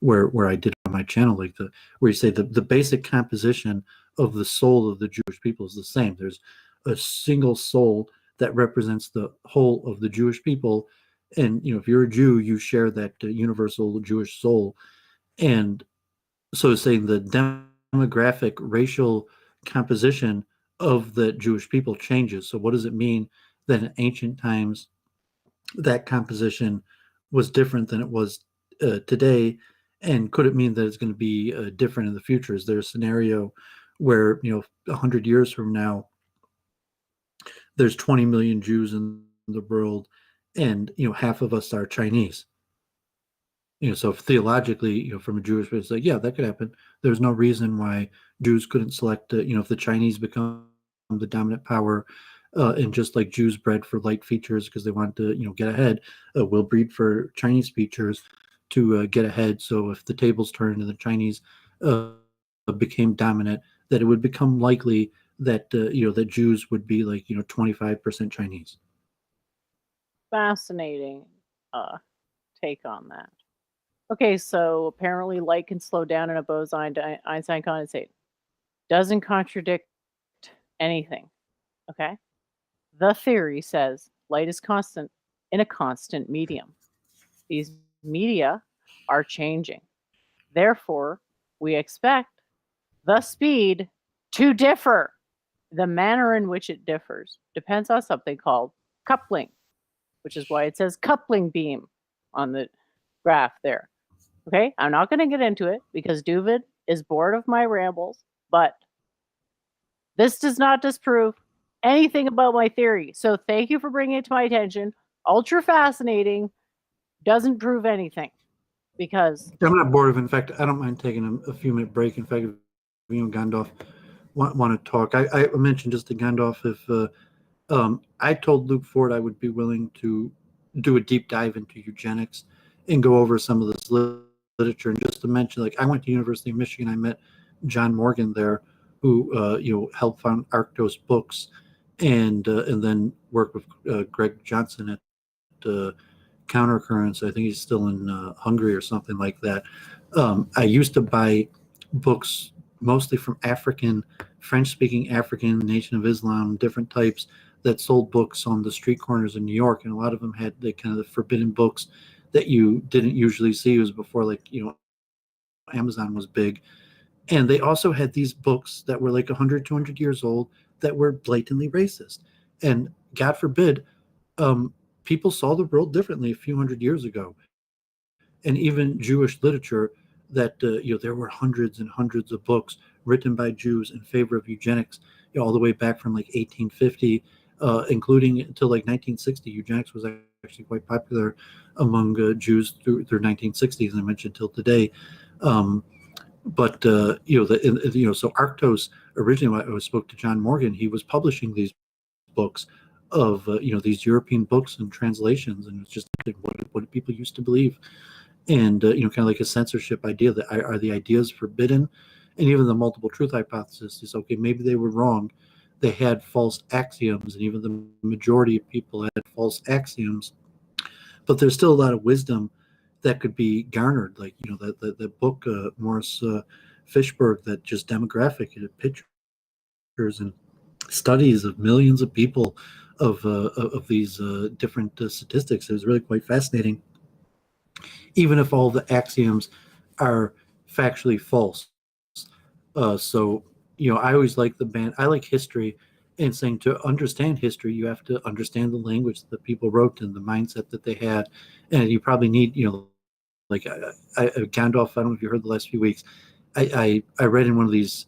[SPEAKER 2] where I did on my channel, like where you say the basic composition of the soul of the Jewish people is the same. There's a single soul that represents the whole of the Jewish people, and if you're a Jew, you share that universal Jewish soul. And so saying the demographic racial composition of the Jewish people changes. So what does it mean that in ancient times that composition was different than it was today? And could it mean that it's going to be different in the future? Is there a scenario where 100 years from now there's 20 million Jews in the world, and half of us are Chinese? So theologically, from a Jewish perspective, like, yeah, that could happen. There's no reason why Jews couldn't select, if the Chinese become the dominant power, and just like Jews bred for light features because they want to, get ahead, will breed for Chinese features to get ahead. So if the tables turned and the Chinese became dominant, that it would become likely that that Jews would be like 25% Chinese.
[SPEAKER 3] Fascinating take on that. Okay, so apparently light can slow down in a Bose-Einstein condensate. Doesn't contradict anything. Okay? The theory says light is constant in a constant medium. These media are changing. Therefore, we expect the speed to differ. The manner in which it differs depends on something called coupling, which is why it says coupling beam on the graph there. Okay, I'm not going to get into it because Doooovid is bored of my rambles, but this does not disprove anything about my theory. So thank you for bringing it to my attention. Ultra fascinating, doesn't prove anything because
[SPEAKER 2] I'm not bored of it. In fact, I don't mind taking a few minute break. In fact, if you and Gandalf want to talk, I mentioned just to Gandalf, if I told Luke Ford I would be willing to do a deep dive into eugenics and go over some of this literature. And just to mention, like I went to University of Michigan, I met John Morgan there, who helped found Arctos Books, and then worked with Greg Johnson at Countercurrents. I think he's still in Hungary or something like that. I used to buy books mostly from French-speaking African, Nation of Islam, different types that sold books on the street corners in New York, and a lot of them had the kind of the forbidden books that you didn't usually see. It was before, like, Amazon was big. And they also had these books that were like 100, 200 years old that were blatantly racist. And God forbid, people saw the world differently a few hundred years ago. And even Jewish literature that, there were hundreds and hundreds of books written by Jews in favor of eugenics, all the way back from like 1850, including until like 1960. Eugenics was actually quite popular among Jews through 1960s, and I mentioned till today. But so Arctos originally, when I spoke to John Morgan, he was publishing these books of these European books and translations, and it's just what people used to believe, and kind of like a censorship idea that are the ideas forbidden, and even the multiple truth hypothesis is okay. Maybe they were wrong; they had false axioms, and even the majority of people had false axioms, but there's still a lot of wisdom that could be garnered, like the book Morris Fishberg, that just demographic pictures and studies of millions of people of these different statistics. It was really quite fascinating, even if all the axioms are factually false. So I always like I like history, and saying to understand history, you have to understand the language that people wrote and the mindset that they had, and you probably need like Gandalf. I don't know if you heard the last few weeks. I read in one of these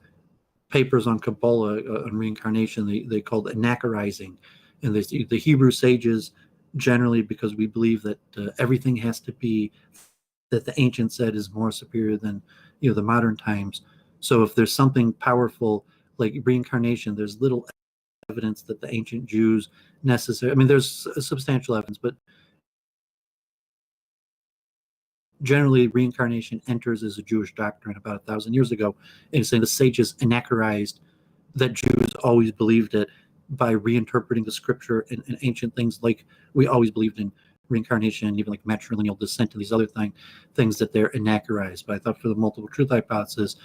[SPEAKER 2] papers on Kabbalah on reincarnation. They called anachronising, and the Hebrew sages generally, because we believe that everything has to be that the ancient said is more superior than the modern times. So if there's something powerful like reincarnation, there's little evidence that the ancient Jews necessarily. I mean, there's substantial evidence, but generally reincarnation enters as a Jewish doctrine about 1,000 years ago, and saying the sages anachronized that Jews always believed it by reinterpreting the scripture and ancient things, like we always believed in reincarnation, even like matrilineal descent and these other things that they're anachronized. But I thought for the multiple truth hypothesis,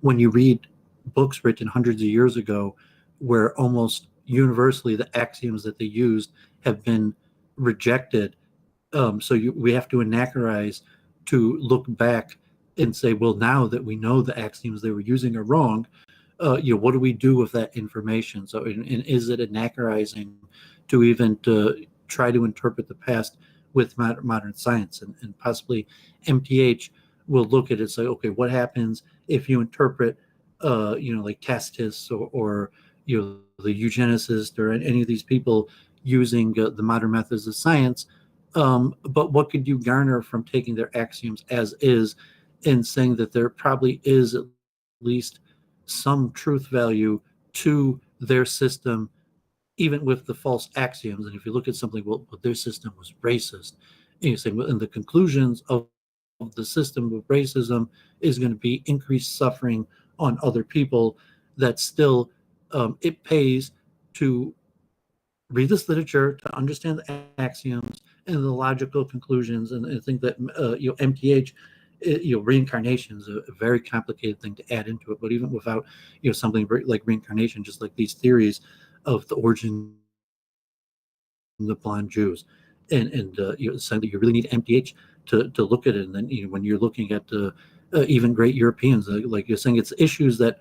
[SPEAKER 2] when you read books written hundreds of years ago, where almost universally the axioms that they used have been rejected, we have to anachronize to look back and say, well, now that we know the axioms they were using are wrong, what do we do with that information? So, and is it anachronizing to even try to interpret the past with modern science? And possibly MTH will look at it and say, okay, what happens if you interpret, like Tacitus or the eugenicist or any of these people using the modern methods of science? But what could you garner from taking their axioms as is and saying that there probably is at least some truth value to their system, even with the false axioms? And if you look at something, well, their system was racist, and you say, well, and the conclusions of the system of racism is going to be increased suffering on other people, that still it pays to read this literature to understand the axioms and the logical conclusions. And I think that MTH, reincarnation is a very complicated thing to add into it. But even without something like reincarnation, just like these theories of the origin of the blonde Jews, and saying that you really need MTH to look at it. And then when you're looking at even great Europeans, like you're saying, it's issues that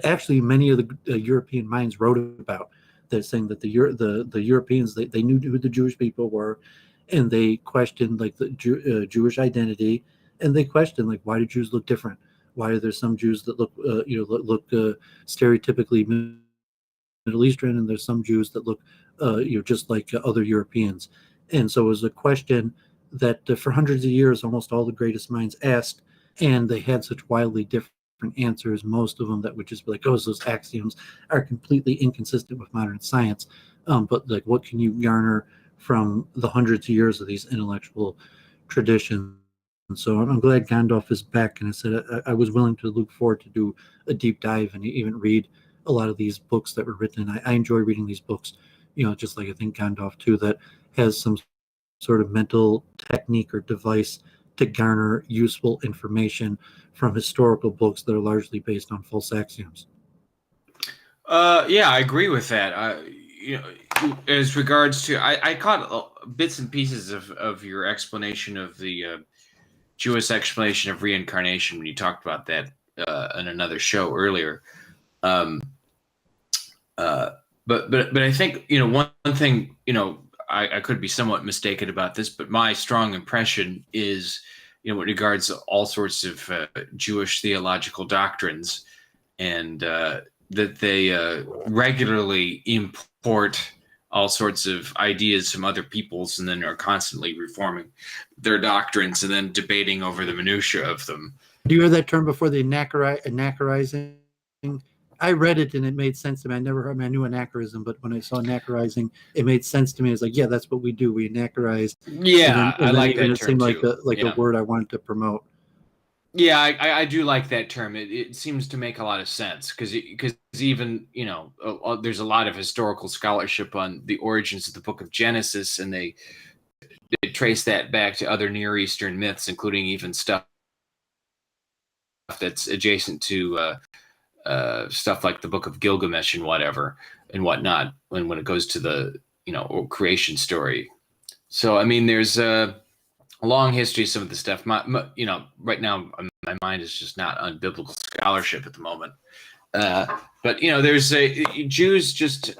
[SPEAKER 2] actually many of the European minds wrote about. They're saying that the Europeans, they knew who the Jewish people were, and they questioned like the Jewish identity, and they questioned like, why do Jews look different? Why are there some Jews that look stereotypically Middle Eastern, and there's some Jews that look just like other Europeans? And so it was a question that for hundreds of years almost all the greatest minds asked, and they had such wildly different answers, most of them that would just be like, oh, those axioms are completely inconsistent with modern science. But like, what can you garner from the hundreds of years of these intellectual traditions? And so I'm glad Gandalf is back. And I said I was willing to look forward to do a deep dive and even read a lot of these books that were written. I enjoy reading these books, just like I think Gandalf too, that has some sort of mental technique or device to garner useful information from historical books that are largely based on false axioms.
[SPEAKER 5] Yeah, I agree with that. As regards to, I caught bits and pieces of your explanation of the Jewish explanation of reincarnation when you talked about that in another show earlier. But I think, you know, one thing, you know, I could be somewhat mistaken about this, but my strong impression is, you know, with regards to all sorts of Jewish theological doctrines, and that they regularly import all sorts of ideas from other peoples and then are constantly reforming their doctrines and then debating over the minutiae of them.
[SPEAKER 2] Do you hear that term before, the anachrorizing? I read it and it made sense to me. I never heard, I mean, I knew anachronism, but when I saw anachrorizing, it made sense to me. It's like, yeah, that's what we do. We anachronize.
[SPEAKER 5] Yeah,
[SPEAKER 2] and
[SPEAKER 5] I like
[SPEAKER 2] even
[SPEAKER 5] that
[SPEAKER 2] it
[SPEAKER 5] term
[SPEAKER 2] seemed like
[SPEAKER 5] too.
[SPEAKER 2] a word I wanted to promote.
[SPEAKER 5] Yeah, I do like that term. It seems to make a lot of sense because even, you know, there's a lot of historical scholarship on the origins of the Book of Genesis, and they trace that back to other Near Eastern myths, including even stuff that's adjacent to stuff like the Book of Gilgamesh and whatnot when it goes to the, you know, creation story. So I mean, there's a long history of some of the stuff. You know, right now my mind is just not on biblical scholarship at the moment. But you know, there's Jews just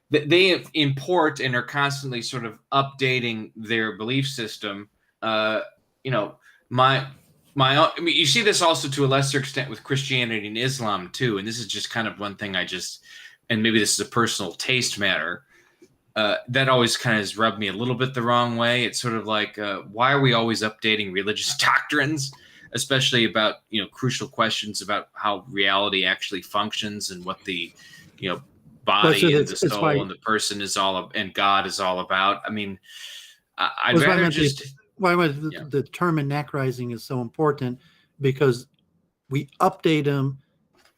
[SPEAKER 5] they import and are constantly sort of updating their belief system. You know, I mean, you see this also to a lesser extent with Christianity and Islam too. And this is just kind of one thing and maybe this is a personal taste matter. That always kind of has rubbed me a little bit the wrong way. It's sort of like, why are we always updating religious doctrines, especially about, you know, crucial questions about how reality actually functions and what the, you know, body and the soul and the person is and God is all about. I mean, I'd rather just...
[SPEAKER 2] The term anachrorizing is so important, because we update them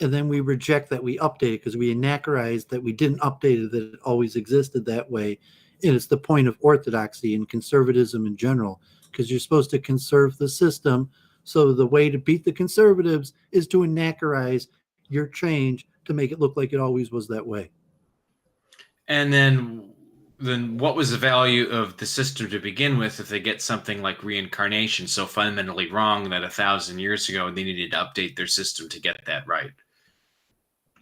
[SPEAKER 2] and then we reject that we update it because we anachronize that we didn't update it, that it always existed that way. And it's the point of orthodoxy and conservatism in general, because you're supposed to conserve the system. So the way to beat the conservatives is to anachronize your change to make it look like it always was that way.
[SPEAKER 5] And then what was the value of the system to begin with if they get something like reincarnation so fundamentally wrong that 1,000 years ago they needed to update their system to get that right?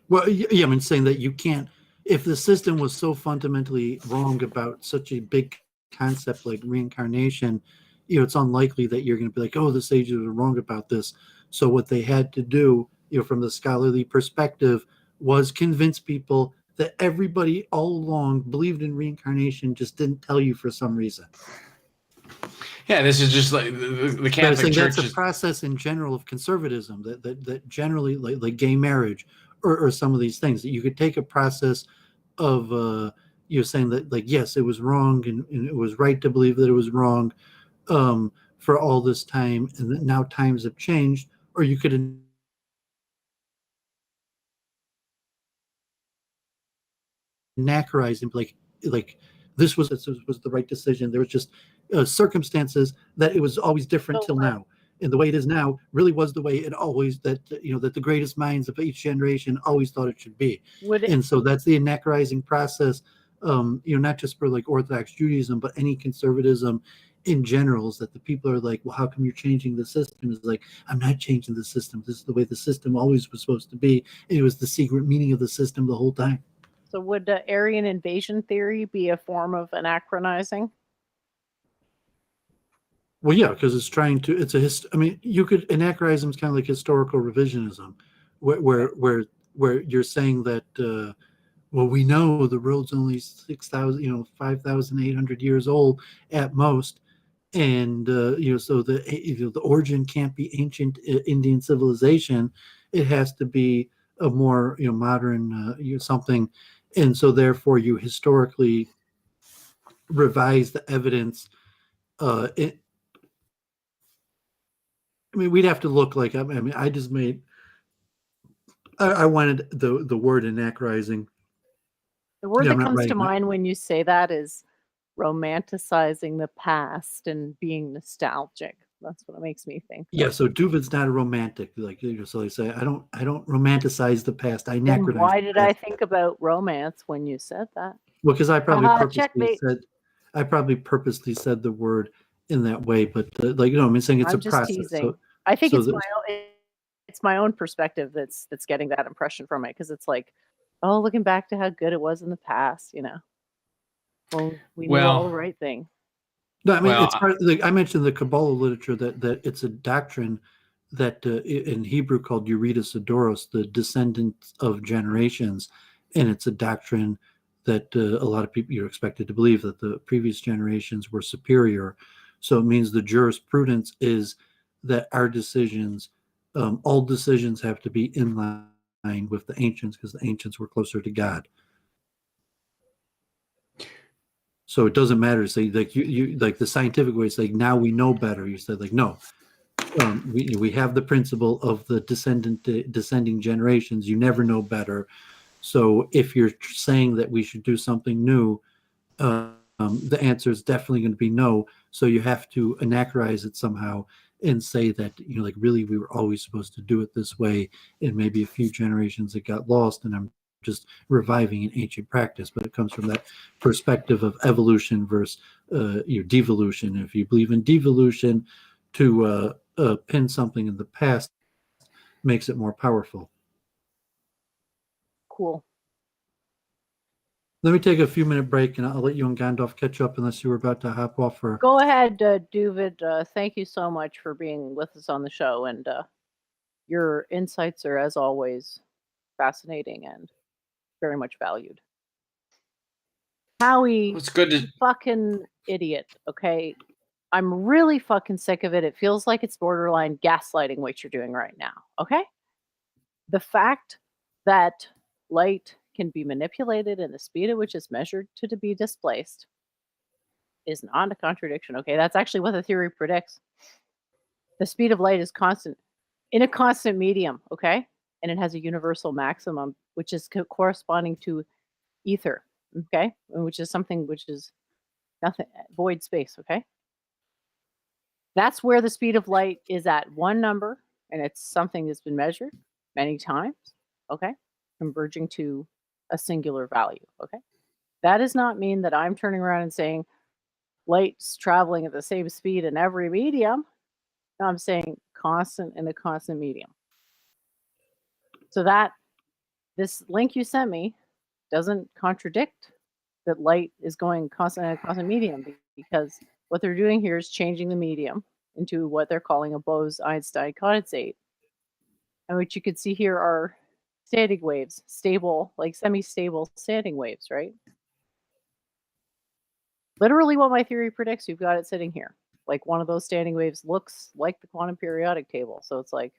[SPEAKER 2] Well, yeah, I'm saying that you can't, if the system was so fundamentally wrong about such a big concept like reincarnation, you know, it's unlikely that you're going to be like, oh, the sages are wrong about this. So what they had to do, you know, from the scholarly perspective, was convince people that everybody all along believed in reincarnation, just didn't tell you for some reason.
[SPEAKER 5] Yeah, this is just like the Catholic Church.
[SPEAKER 2] That's a process in general of conservatism that generally, like gay marriage or some of these things, that you could take a process of you're saying that, like, yes, it was wrong and it was right to believe that it was wrong for all this time, and that now times have changed, or you could anachronize and be like this was the right decision. There was just circumstances that it was always different till now, and the way it is now really was the way it always, that you know, that the greatest minds of each generation always thought it should be. And so that's the anachronizing process. You know, not just for like Orthodox Judaism, but any conservatism in general, is that the people are like, well, how come you're changing the system? It's like, I'm not changing the system. This is the way the system always was supposed to be. And it was the secret meaning of the system the whole time.
[SPEAKER 3] So would Aryan invasion theory be a form of anachronizing?
[SPEAKER 2] Well, yeah, because it's trying to, I mean, you could, anachronism is kind of like historical revisionism, where you're saying that, well, we know the world's only 6,000, you know, 5,800 years old at most. And, you know, so the origin can't be ancient Indian civilization. It has to be a more, you know, modern, you know, something. And so therefore you historically revise the evidence. I mean, we'd have to look like, I mean, I just made, I wanted the word anachronizing.
[SPEAKER 3] The word that comes to mind when you say that is romanticizing the past and being nostalgic. That's what it makes me think.
[SPEAKER 2] Yeah, so Doooovid's not a romantic, like, so they say, I don't romanticize the past. I anachronize.
[SPEAKER 3] Why did I think about romance when you said that?
[SPEAKER 2] Well, because I probably purposely said the word in that way, but like, you know, I'm saying it's
[SPEAKER 3] I'm
[SPEAKER 2] a
[SPEAKER 3] just
[SPEAKER 2] process.
[SPEAKER 3] teasing.
[SPEAKER 2] So,
[SPEAKER 3] I think
[SPEAKER 2] so
[SPEAKER 3] it's it's my own perspective that's getting that impression from it, because it's like, oh, looking back to how good it was in the past, you know. Well, we knew all the
[SPEAKER 5] Well,
[SPEAKER 3] right thing.
[SPEAKER 2] no, I mean,
[SPEAKER 5] well,
[SPEAKER 2] it's part. Like I mentioned the Kabbalah literature that it's a doctrine that in Hebrew called Eurytus Adoros, the descendant of generations, and it's a doctrine that a lot of people you're expected to believe that the previous generations were superior. So it means the jurisprudence is that our decisions, all decisions, have to be in line with the ancients because the ancients were closer to God. So it doesn't matter. Say like you like the scientific way. It's like now we know better. You said like no, we have the principle of the descending generations. You never know better. So if you're saying that we should do something new, the answer is definitely going to be no. So you have to anachronize it somehow and say that, you know, like really we were always supposed to do it this way, and maybe a few generations it got lost, and I'm just reviving an ancient practice. But it comes from that perspective of evolution versus your devolution. If you believe in devolution, to pin something in the past makes it more powerful.
[SPEAKER 3] Cool.
[SPEAKER 2] Let me take a few minute break, and I'll let you and Gandalf catch up unless you were about to hop off for.
[SPEAKER 3] Go ahead, Doovid. Thank you so much for being with us on the show, and your insights are, as always, fascinating and very much valued. Howie,
[SPEAKER 5] it's good to.
[SPEAKER 3] fucking idiot, okay? I'm really fucking sick of it. It feels like it's borderline gaslighting what you're doing right now, okay? The fact that light can be manipulated and the speed at which it's measured to be displaced is not a contradiction, okay? That's actually what the theory predicts. The speed of light is constant in a constant medium, okay? And it has a universal maximum, which is corresponding to ether, okay? Which is something which is nothing, void space, okay? That's where the speed of light is at one number, and it's something that's been measured many times, okay? Converging to a singular value, okay? That does not mean that I'm turning around and saying light's traveling at the same speed in every medium. No, I'm saying constant in a constant medium. So that this link you sent me doesn't contradict that light is going constant in a constant medium, because what they're doing here is changing the medium into what they're calling a Bose-Einstein condensate. And what you can see here are standing waves, stable, like semi-stable standing waves, right? Literally what my theory predicts, you've got it sitting here. Like one of those standing waves looks like the quantum periodic table. So it's like,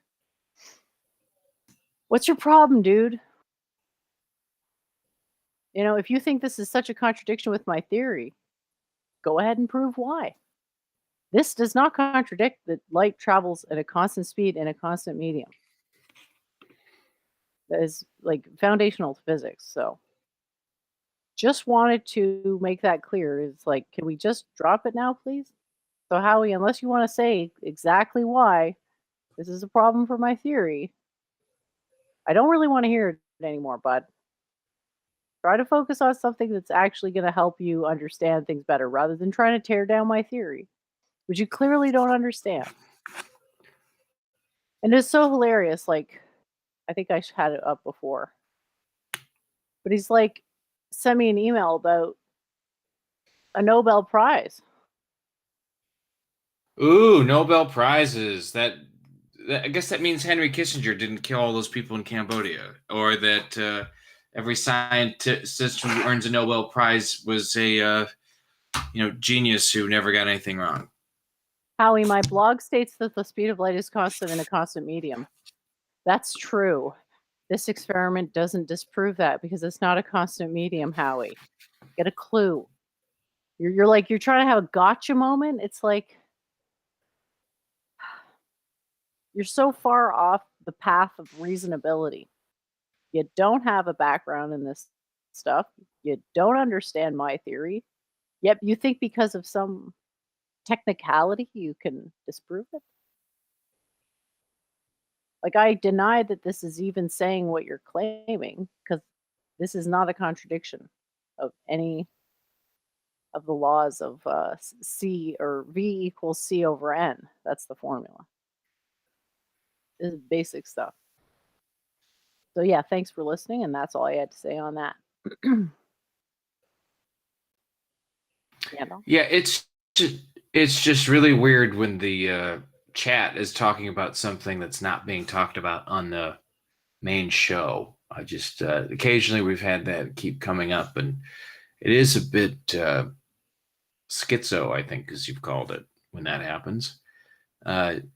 [SPEAKER 3] what's your problem, dude? You know, if you think this is such a contradiction with my theory, go ahead and prove why. This does not contradict that light travels at a constant speed in a constant medium. That is like foundational to physics. So just wanted to make that clear. It's like, can we just drop it now, please? So Howie, unless you want to say exactly why this is a problem for my theory, I don't really want to hear it anymore, bud. Try to focus on something that's actually going to help you understand things better rather than trying to tear down my theory, which you clearly don't understand. And it's so hilarious. Like, I think I had it up before. But he's like, send me an email about a Nobel Prize.
[SPEAKER 5] Ooh, Nobel Prizes. I guess that means Henry Kissinger didn't kill all those people in Cambodia, or that every scientist who earns a Nobel Prize was a genius who never got anything wrong.
[SPEAKER 3] Howie, my blog states that the speed of light is constant in a constant medium. That's true. This experiment doesn't disprove that because it's not a constant medium, Howie. Get a clue. You're like, you're trying to have a gotcha moment. It's like, you're so far off the path of reasonability. You don't have a background in this stuff. You don't understand my theory. Yep, you think because of some technicality you can disprove it? Like, I deny that this is even saying what you're claiming, because this is not a contradiction of any of the laws of C or V equals C over N. That's the formula. This is basic stuff. So yeah, thanks for listening, and that's all I had to say on that.
[SPEAKER 5] Yeah, it's just really weird when the chat is talking about something that's not being talked about on the main show. I just occasionally we've had that keep coming up, and it is a bit schizo, I think, as you've called it, when that happens.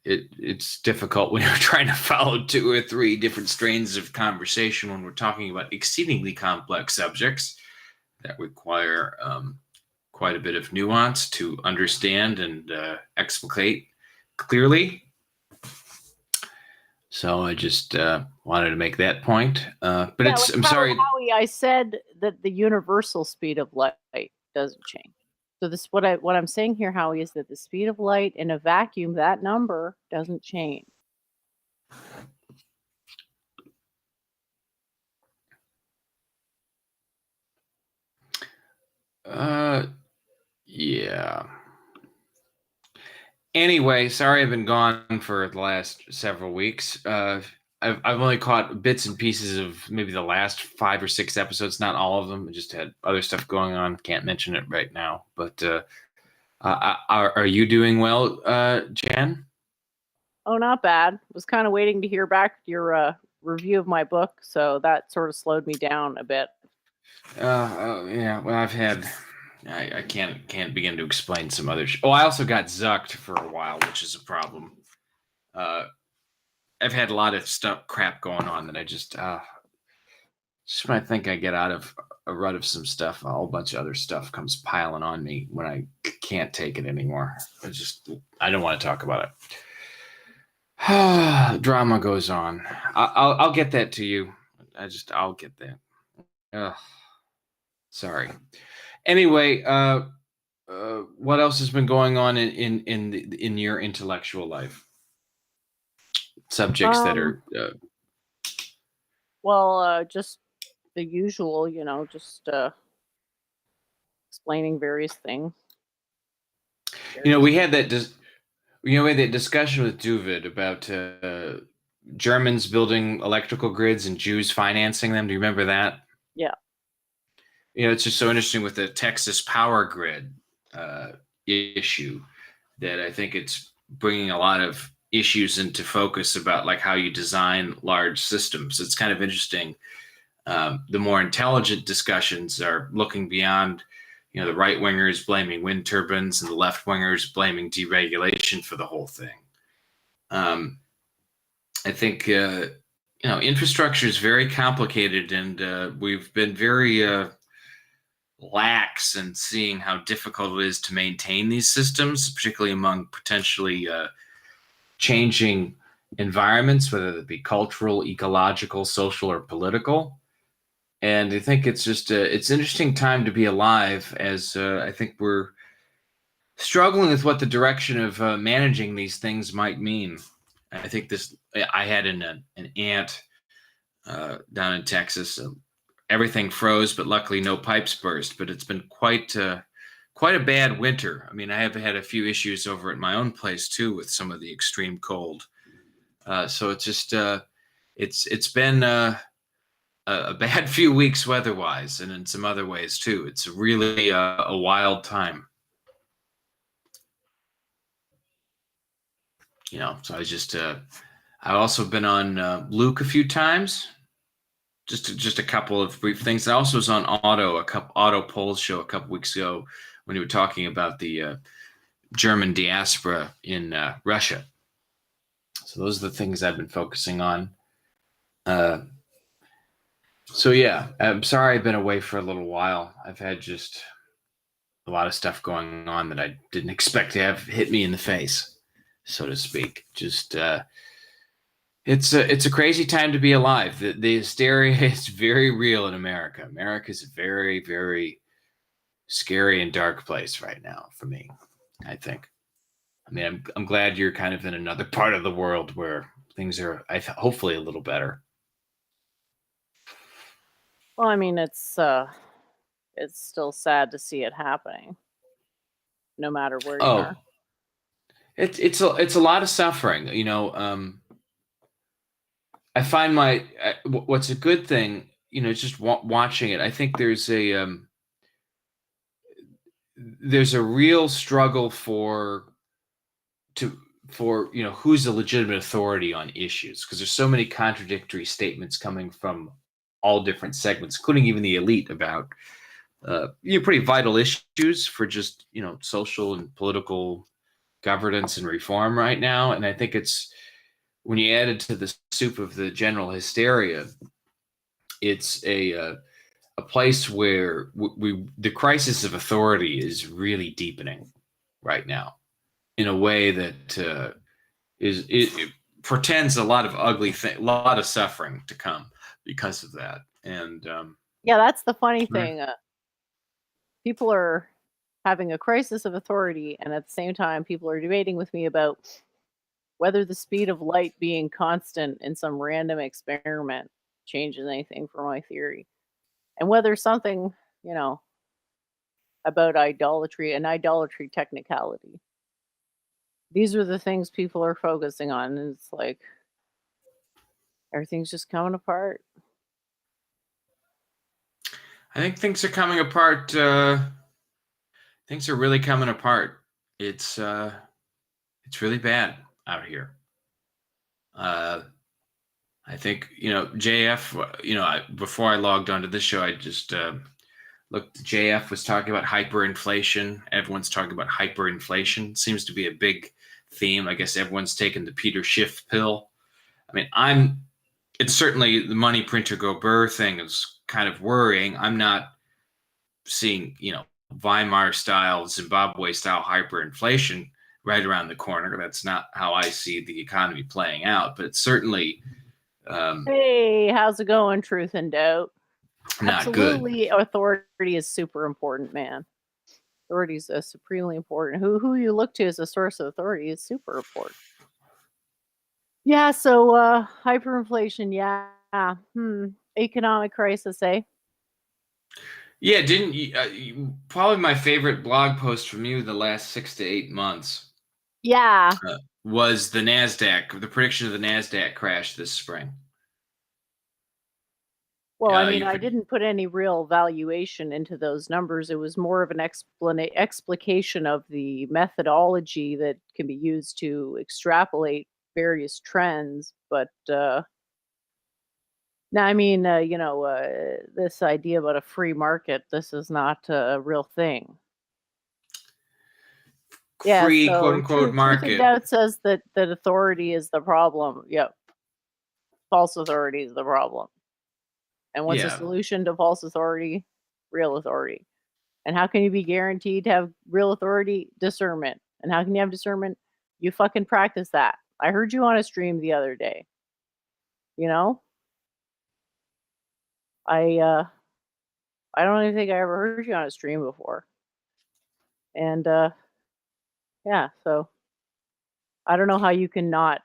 [SPEAKER 5] It's difficult when you're trying to follow 2 or 3 different strains of conversation when we're talking about exceedingly complex subjects that require quite a bit of nuance to understand and explicate clearly. So I just wanted to make that point. But yeah, I'm sorry.
[SPEAKER 3] Howie, I said that the universal speed of light doesn't change. So this what I'm saying here, Howie, is that the speed of light in a vacuum, that number doesn't change.
[SPEAKER 5] Yeah. Anyway, sorry I've been gone for the last several weeks. I've only caught bits and pieces of maybe the last 5 or 6 episodes, not all of them. I just had other stuff going on. Can't mention it right now. But are you doing well, Jan?
[SPEAKER 3] Oh, not bad. Was kind of waiting to hear back your review of my book, so that sort of slowed me down a bit.
[SPEAKER 5] Yeah. Well, I've had. I can't begin to explain some other. I also got zucked for a while, which is a problem. I've had a lot of crap going on that I just when I think I get out of a rut of some stuff, a whole bunch of other stuff comes piling on me when I can't take it anymore. I don't want to talk about it. Drama goes on. I'll get that to you. I'll get that. Sorry. Anyway, what else has been going on in your intellectual life? Subjects that are
[SPEAKER 3] just the usual, just explaining various things.
[SPEAKER 5] We had that discussion with Doooovid about Germans building electrical grids and Jews financing them. Do you remember that?
[SPEAKER 3] Yeah.
[SPEAKER 5] It's just so interesting with the Texas power grid issue that I think it's bringing a lot of issues into focus about like how you design large systems. It's kind of interesting. The more intelligent discussions are looking beyond, the right wingers blaming wind turbines and the left wingers blaming deregulation for the whole thing. I think, infrastructure is very complicated, and we've been very lax in seeing how difficult it is to maintain these systems, particularly among potentially changing environments, whether it be cultural, ecological, social, or political. And I think it's just it's an interesting time to be alive, as I think we're struggling with what the direction of managing these things might mean. I think I had an aunt down in Texas. Everything froze, but luckily no pipes burst. But it's been quite a bad winter. I mean, I have had a few issues over at my own place too with some of the extreme cold. So it's just it's been a bad few weeks weather-wise, and in some other ways too. It's really a wild time. So I've also been on Luke a few times. Just a couple of brief things. I also was on Otto Poll's show a couple weeks ago when he was talking about the German diaspora in Russia. So those are the things I've been focusing on. So yeah, I'm sorry I've been away for a little while. I've had just a lot of stuff going on that I didn't expect to have hit me in the face, so to speak. Just it's a crazy time to be alive. The hysteria is very real in America. America's a very, very scary and dark place right now for me, I think. I mean, I'm glad you're kind of in another part of the world where things are hopefully a little better.
[SPEAKER 3] Well, I mean, it's still sad to see it happening. no matter where you
[SPEAKER 5] Oh,
[SPEAKER 3] are.
[SPEAKER 5] it's a lot of suffering. I find what's a good thing, just watching it. I think there's a real struggle for who's a legitimate authority on issues, because there's so many contradictory statements coming from all different segments, including even the elite, about pretty vital issues for just social and political governance and reform right now. And I think it's, when you add it to the soup of the general hysteria, it's a place where the crisis of authority is really deepening right now in a way that it portends a lot of a lot of suffering to come because of that. And
[SPEAKER 3] Yeah, that's the funny thing. People are having a crisis of authority, and at the same time, people are debating with me about whether the speed of light being constant in some random experiment changes anything for my theory, and whether something, about idolatry and idolatry technicality. These are the things people are focusing on, and it's like everything's just coming apart.
[SPEAKER 5] I think things are coming apart. Things are really coming apart. It's really bad out here. I think JF. Before I logged onto this show, I just looked. JF was talking about hyperinflation. Everyone's talking about hyperinflation. Seems to be a big theme. I guess everyone's taken the Peter Schiff pill. I mean, it's certainly the money printer go burr thing is kind of worrying. I'm not seeing, Weimar style, Zimbabwe style hyperinflation right around the corner. That's not how I see the economy playing out, but it's certainly
[SPEAKER 3] Hey, how's it going, Truth and Doubt?
[SPEAKER 5] not
[SPEAKER 3] Absolutely, authority is super important, man. Authority is supremely important. Who you look to as a source of authority is super important. Yeah, so hyperinflation, yeah. Economic crisis, eh?
[SPEAKER 5] Yeah, didn't you, probably my favorite blog post from you the last 6 to 8 months
[SPEAKER 3] Yeah.
[SPEAKER 5] was the prediction of the NASDAQ crash this spring.
[SPEAKER 3] Well, I didn't put any real valuation into those numbers. It was more of an explication of the methodology that can be used to extrapolate various trends. But now, this idea about a free market, this is not a real thing.
[SPEAKER 5] Free,
[SPEAKER 3] so
[SPEAKER 5] quote unquote,
[SPEAKER 3] Truth
[SPEAKER 5] market.
[SPEAKER 3] and Doubt says that authority is the problem. Yep. False authority is the problem. And what's the solution to false authority? Real authority. And how can you be guaranteed to have real authority? Discernment. And how can you have discernment? You fucking practice that. I heard you on a stream the other day. I don't even think I ever heard you on a stream before. And yeah, so I don't know how you can not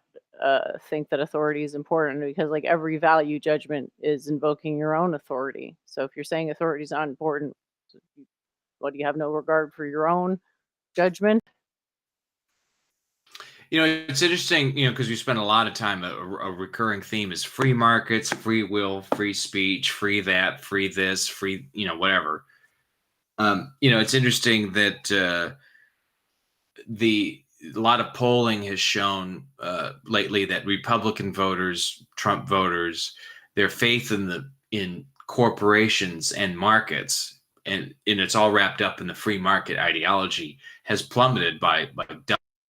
[SPEAKER 3] think that authority is important, because like every value judgment is invoking your own authority. So if you're saying authority is not important, what, do you have no regard for your own judgment?
[SPEAKER 5] It's interesting, because we spend a lot of time, a recurring theme is free markets, free will, free speech, free that, free this, free, whatever. It's interesting that a lot of polling has shown lately that Republican voters, Trump voters, their faith in corporations and markets, and it's all wrapped up in the free market ideology, has plummeted by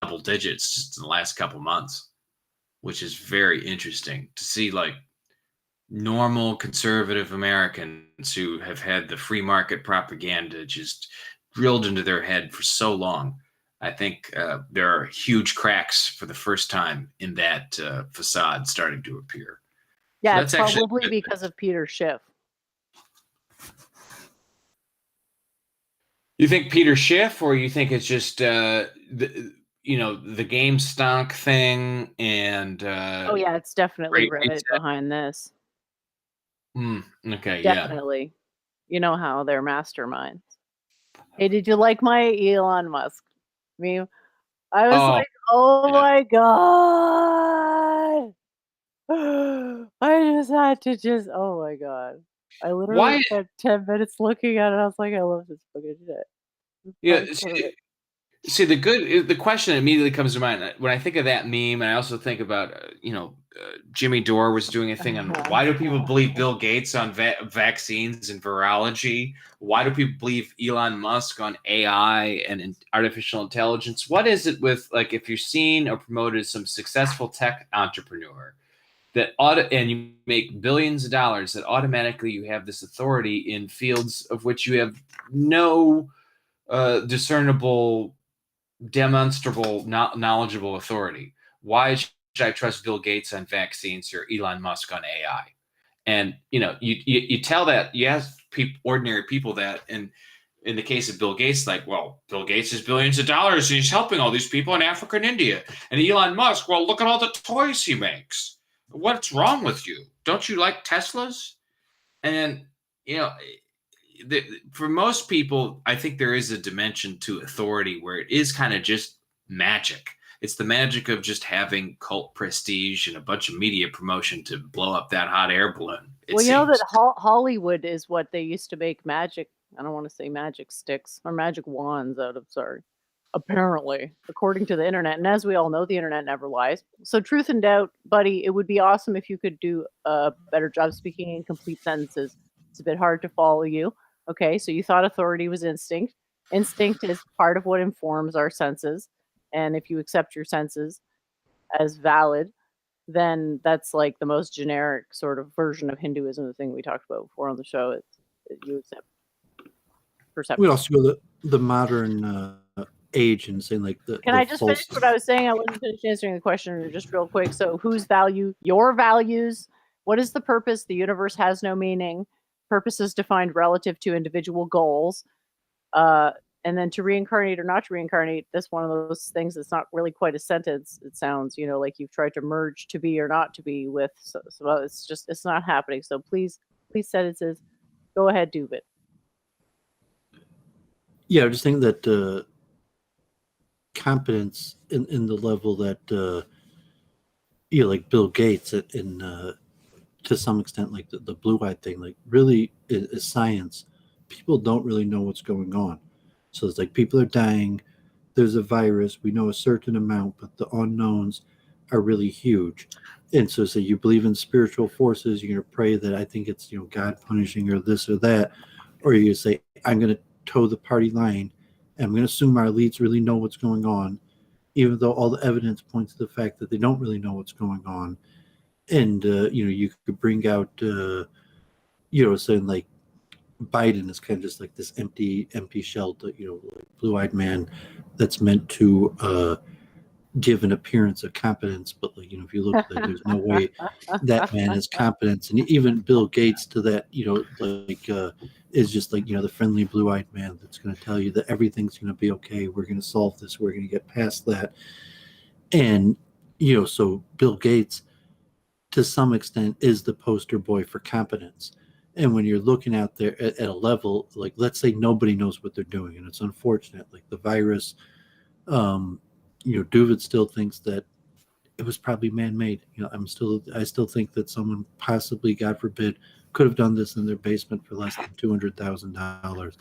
[SPEAKER 5] double digits just in the last couple months, which is very interesting to see. Like, normal conservative Americans who have had the free market propaganda just drilled into their head for so long. I think there are huge cracks for the first time in that facade starting to appear.
[SPEAKER 3] Yeah,
[SPEAKER 5] So
[SPEAKER 3] it's probably because of Peter Schiff.
[SPEAKER 5] You think Peter Schiff, or you think it's just the game stonk thing? And
[SPEAKER 3] oh yeah, it's definitely Reddit behind this.
[SPEAKER 5] Okay,
[SPEAKER 3] definitely. Yeah. You know how they're masterminds. Hey, did you like my Elon Musk meme. I was
[SPEAKER 5] Oh,
[SPEAKER 3] like, oh
[SPEAKER 5] yeah.
[SPEAKER 3] my god. I just had to oh my god. I literally
[SPEAKER 5] Why?
[SPEAKER 3] spent 10 minutes looking at it. I was like, I love this fucking shit. It's
[SPEAKER 5] Yeah.
[SPEAKER 3] so good.
[SPEAKER 5] See, the question immediately comes to mind when I think of that meme, and I also think about Jimmy Dore was doing a thing on why do people believe Bill Gates on vaccines and virology? Why do people believe Elon Musk on AI and artificial intelligence? What is it with, like, if you're seen or promoted as some successful tech entrepreneur and you make billions of dollars, that automatically you have this authority in fields of which you have no discernible, demonstrable, knowledgeable authority? Why should I trust Bill Gates on vaccines or Elon Musk on AI? And you tell that, you ask ordinary people that, and in the case of Bill Gates, like, well, Bill Gates has billions of dollars and he's helping all these people in Africa and India. And Elon Musk, well, look at all the toys he makes. What's wrong with you? Don't you like Teslas? And you know, for most people, I think there is a dimension to authority where it is kind of just magic. It's the magic of just having cult prestige and a bunch of media promotion to blow up that hot air balloon.
[SPEAKER 3] Well, you know that Hollywood is what they used to make magic. I don't want to say magic sticks or magic wands out of. Sorry. Apparently, according to the internet. And as we all know, the internet never lies. So, truth and doubt, buddy, it would be awesome if you could do a better job speaking in complete sentences. It's a bit hard to follow you. Okay, so you thought authority was instinct. Instinct is part of what informs our senses. And if you accept your senses as valid, then that's like the most generic sort of version of Hinduism, the thing we talked about before on the show. You accept perception.
[SPEAKER 2] We also go the modern age and saying like the.
[SPEAKER 3] Can I just finish what I was saying? I wasn't finished answering the question just real quick. So whose value? Your values. What is the purpose? The universe has no meaning. Purpose is defined relative to individual goals. And then to reincarnate or not to reincarnate, that's one of those things that's not really quite a sentence. It sounds, like you've tried to merge to be or not to be with. So it's not happening. So please sentences. Go ahead, Doooovid.
[SPEAKER 2] Yeah, I just think that competence in the level that like Bill Gates and to some extent like the blue-eyed thing, like really is science. People don't really know what's going on. So it's like people are dying. There's a virus. We know a certain amount, but the unknowns are really huge. And so say you believe in spiritual forces, you're going to pray that I think it's God punishing or this or that, or you say I'm going to toe the party line, and I'm going to assume our elites really know what's going on, even though all the evidence points to the fact that they don't really know what's going on. And you could bring out saying like Biden is kind of just like this empty shell, like blue-eyed man that's meant to give an appearance of competence, but like if you look at it, there's no way that man is competent. And even Bill Gates to that is just like the friendly blue-eyed man that's going to tell you that everything's going to be okay, we're going to solve this, we're going to get past that. And so Bill Gates to some extent is the poster boy for competence. And when you're looking out there at a level, like let's say nobody knows what they're doing, and it's unfortunate, like the virus, Doooovid still thinks that it was probably man-made. I still think that someone possibly, God forbid, could have done this in their basement for less than $200,000.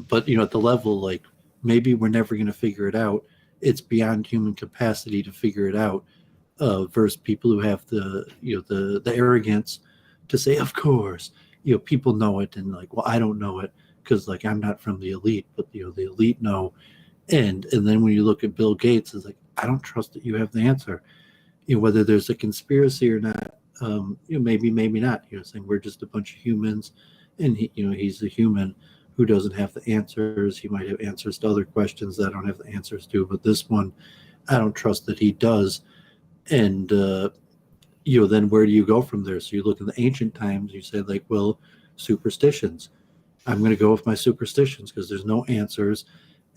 [SPEAKER 2] But at the level, like maybe we're never going to figure it out. It's beyond human capacity to figure it out. Versus people who have the arrogance to say, of course, people know it, and like, well, I don't know it because like I'm not from the elite, but the elite know. And then when you look at Bill Gates, it's like, I don't trust that you have the answer. Whether there's a conspiracy or not, maybe not. Saying we're just a bunch of humans, and he's a human who doesn't have the answers. He might have answers to other questions that I don't have the answers to, but this one, I don't trust that he does. And then where do you go from there? So you look in the ancient times, you say like, well, superstitions. I'm going to go with my superstitions because there's no answers.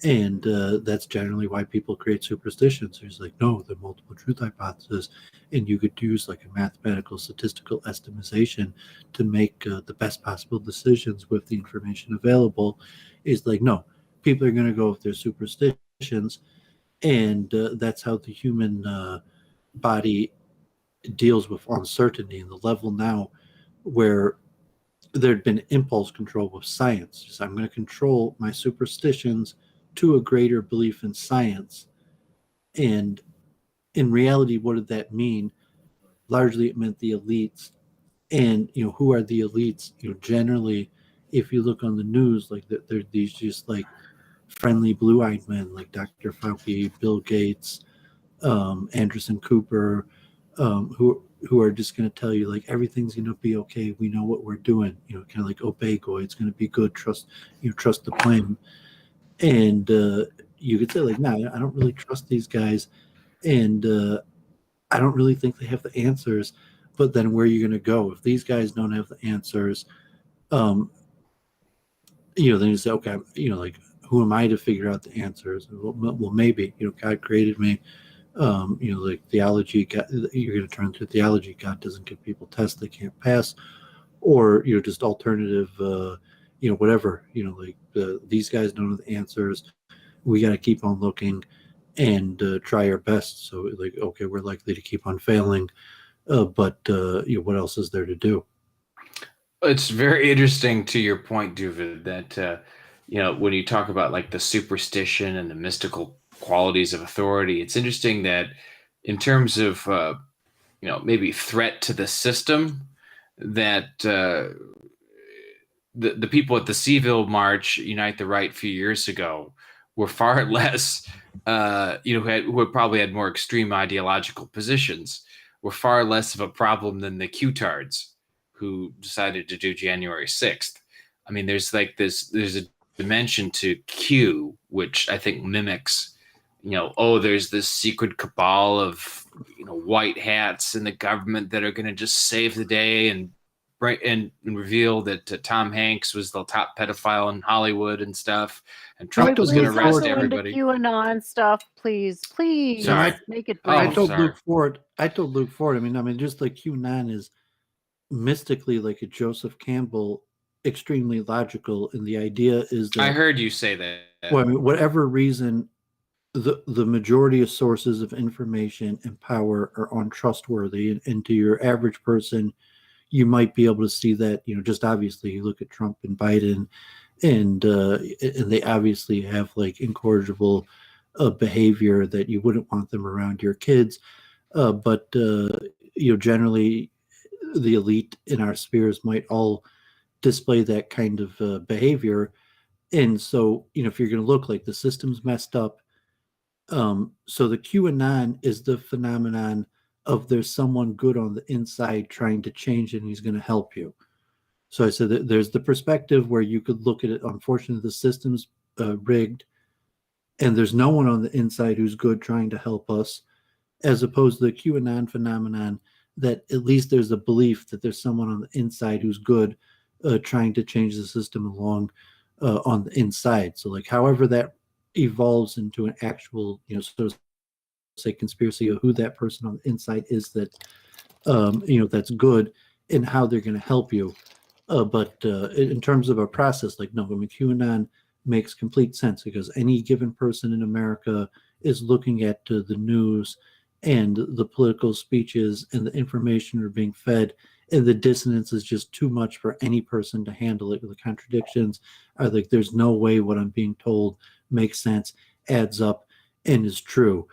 [SPEAKER 2] And that's generally why people create superstitions. There's like, no, the multiple truth hypothesis. And you could use like a mathematical statistical estimation to make the best possible decisions with the information available. Is like, no, people are going to go with their superstitions. and that's how the human body deals with uncertainty. And the level now where there'd been impulse control with science. Just, I'm going to control my superstitions to a greater belief in science. And in reality, what did that mean? Largely, it meant the elites. And who are the elites? Generally, if you look on the news, like they're these just like friendly blue-eyed men, like Dr. Fauci, Bill Gates, Anderson Cooper, who are just going to tell you like everything's going to be okay. We know what we're doing. Kind of like obey, go. It's going to be good. Trust the plan. And you could say like, no, I don't really trust these guys, and I don't really think they have the answers. But then where are you going to go if these guys don't have the answers? Then you say, okay, like who am I to figure out the answers? Well, maybe God created me. Like theology, you're going to turn to theology. God doesn't give people tests they can't pass, or just alternative, whatever. Like these guys don't know the answers. We got to keep on looking and try our best. So, like, okay, we're likely to keep on failing, but what else is there to do?
[SPEAKER 5] It's very interesting to your point, Doovid, that when you talk about like the superstition and the mystical qualities of authority, it's interesting that in terms of maybe threat to the system, that the people at the Seville March, Unite the Right, a few years ago were far less, who had probably had more extreme ideological positions, were far less of a problem than the Q-tards who decided to do January 6th. I mean, there's a dimension to Q, which I think mimics, there's this secret cabal of, white hats in the government that are going to just save the day and reveal that Tom Hanks was the top pedophile in Hollywood and stuff, and Trump was going to arrest everybody.
[SPEAKER 3] QAnon stuff, please,
[SPEAKER 5] Sorry.
[SPEAKER 3] make it
[SPEAKER 5] Oh,
[SPEAKER 3] brief.
[SPEAKER 2] I told
[SPEAKER 5] sorry.
[SPEAKER 2] Luke Ford. I mean, just like QAnon is mystically like a Joseph Campbell, extremely logical, and the idea is that
[SPEAKER 5] I heard you say that.
[SPEAKER 2] Well, I mean, whatever reason, the majority of sources of information and power are untrustworthy, and to your average person, you might be able to see that. Just obviously, you look at Trump and Biden, and they obviously have like incorrigible behavior that you wouldn't want them around your kids. But generally, the elite in our spheres might all display that kind of behavior. And so, if you're going to look like the system's messed up, so the QAnon is the phenomenon of there's someone good on the inside trying to change it, and he's going to help you. So I said that there's the perspective where you could look at it. Unfortunately, the system's rigged, and there's no one on the inside who's good trying to help us, as opposed to the QAnon phenomenon that at least there's a belief that there's someone on the inside who's good trying to change the system along on the inside. So like however that evolves into an actual, so to say, conspiracy of who that person on the inside is that, that's good and how they're going to help you. But in terms of a process, like, no, I mean, QAnon makes complete sense because any given person in America is looking at the news and the political speeches and the information are being fed, and the dissonance is just too much for any person to handle it. The contradictions are like, there's no way what I'm being told makes sense, adds up, and is true.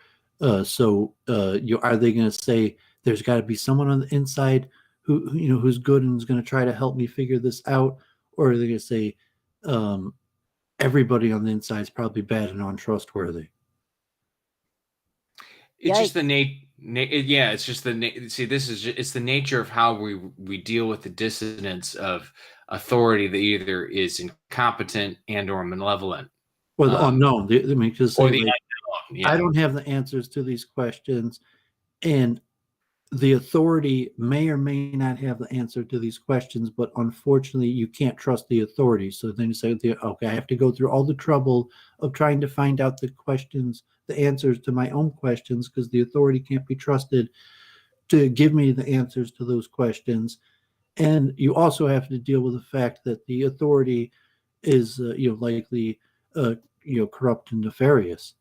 [SPEAKER 2] So are they going to say there's got to be someone on the inside who's good and is going to try to help me figure this out, or are they going to say everybody on the inside is probably bad and untrustworthy?
[SPEAKER 5] It's just the it's just it's the nature of how we deal with the dissonance of authority that either is incompetent and or malevolent.
[SPEAKER 2] Well, the unknown. I mean, because
[SPEAKER 5] unknown. Yeah.
[SPEAKER 2] I don't have the answers to these questions, and the authority may or may not have the answer to these questions, but unfortunately, you can't trust the authority. So then you say, okay, I have to go through all the trouble of trying to find out the answers to my own questions, because the authority can't be trusted to give me the answers to those questions. And you also have to deal with the fact that the authority is, likely, corrupt and nefarious.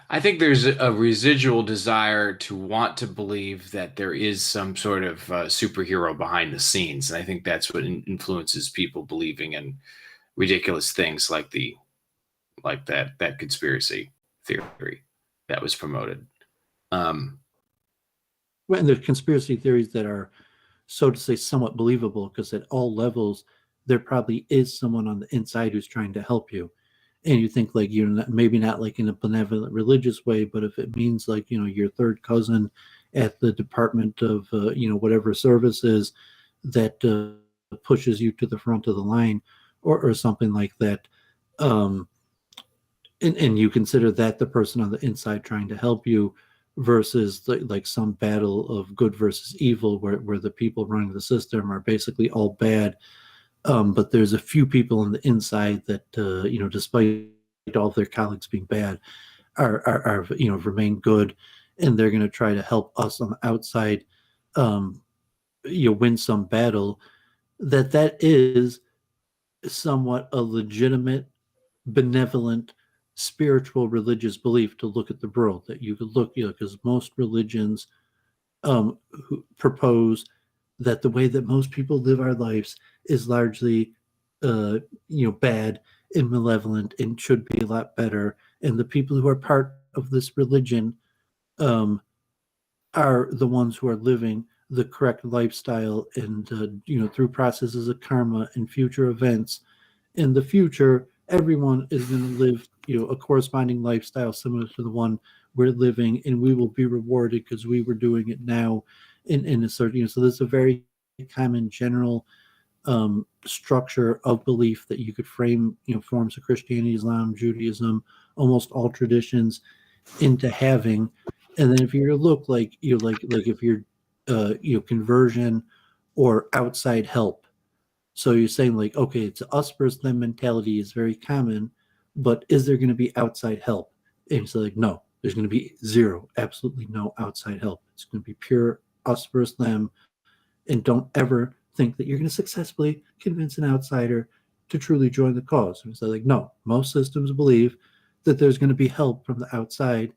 [SPEAKER 5] I think there's a residual desire to want to believe that there is some sort of superhero behind the scenes, and I think that's what influences people believing in ridiculous things like that conspiracy theory that was promoted.
[SPEAKER 2] And there's conspiracy theories that are, so to say, somewhat believable because at all levels there probably is someone on the inside who's trying to help you. And you think like you're not, maybe not like in a benevolent religious way, but if it means like your third cousin at the department of whatever service is that pushes you to the front of the line, or something like that, um, and you consider that the person on the inside trying to help you versus like some battle of good versus evil where the people running the system are basically all bad, but there's a few people on the inside that despite all of their colleagues being bad are remain good, and they're going to try to help us on the outside win some battle. That is somewhat a legitimate, benevolent, spiritual, religious belief to look at the world. That you could look, because most religions who propose that the way that most people live our lives is largely, bad and malevolent and should be a lot better. And the people who are part of this religion are the ones who are living the correct lifestyle, and through processes of karma and future events in the future, everyone is going to live a corresponding lifestyle similar to the one we're living, and we will be rewarded because we were doing it now in a certain, so there's a very common general structure of belief that you could frame forms of Christianity, Islam, Judaism, almost all traditions into having. And then if you look like if you're conversion or outside help, so you're saying like, okay, it's us versus them mentality is very common, but is there going to be outside help? And it's like, no, there's going to be zero, absolutely no outside help. It's going to be pure us versus them. And don't ever think that you're going to successfully convince an outsider to truly join the cause. And so like, no, most systems believe that there's going to be help from the outside.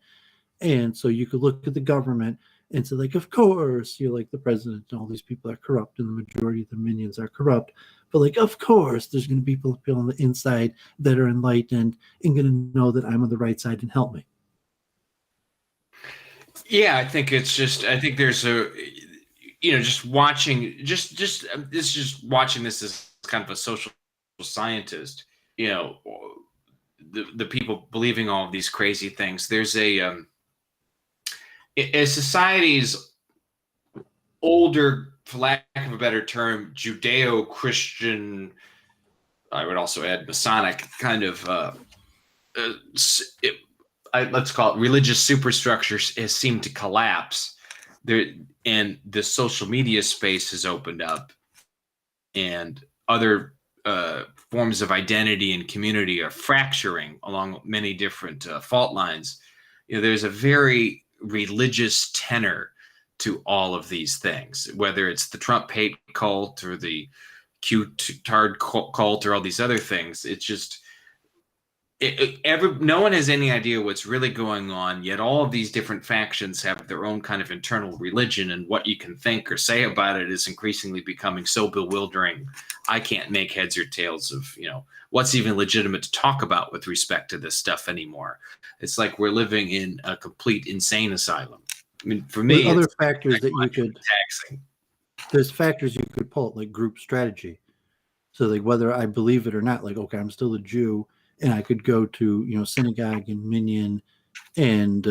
[SPEAKER 2] And so you could look at the government and say, like, of course, like the president and all these people are corrupt and the majority of the minions are corrupt. But like, of course, there's going to be people on the inside that are enlightened and going to know that I'm on the right side and help me.
[SPEAKER 5] Yeah, I think there's a, just watching, just watching this as kind of a social scientist, the people believing all of these crazy things. There's as society's older, for lack of a better term, Judeo-Christian, I would also add Masonic kind of, let's call it religious superstructure has seemed to collapse there, and the social media space has opened up, and other forms of identity and community are fracturing along many different fault lines. There's a very religious tenor to all of these things, whether it's the Trump hate cult or the Q-tard cult or all these other things. It's just no one has any idea what's really going on, yet all of these different factions have their own kind of internal religion, and what you can think or say about it is increasingly becoming so bewildering. I can't make heads or tails of what's even legitimate to talk about with respect to this stuff anymore. It's like we're living in a complete insane asylum. I mean, for me,
[SPEAKER 2] other factors that you could taxing. There's factors you could pull, like group strategy. So like whether I believe it or not, like, okay, I'm still a Jew and I could go to synagogue in Minyan and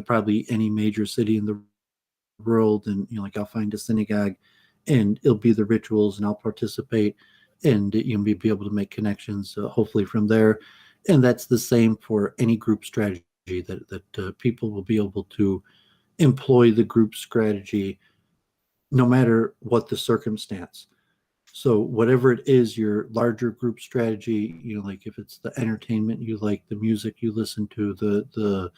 [SPEAKER 2] probably any major city in the world, and like I'll find a synagogue and it'll be the rituals and I'll participate and be able to make connections hopefully from there. And that's the same for any group strategy, that people will be able to employ the group strategy no matter what the circumstance. So whatever it is, your larger group strategy, like if it's the entertainment you like, the music you listen to, the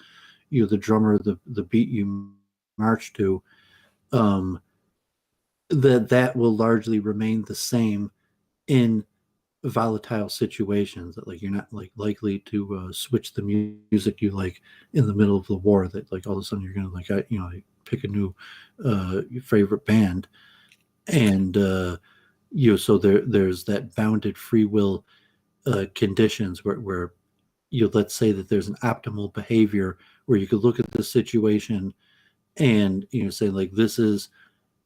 [SPEAKER 2] drummer, the beat you march to, that will largely remain the same in volatile situations that like you're not like likely to switch the music you like in the middle of the war, that like all of a sudden you're gonna like like pick a new your favorite band. And so there's that bounded free will conditions where let's say that there's an optimal behavior where you could look at the situation and say like, this is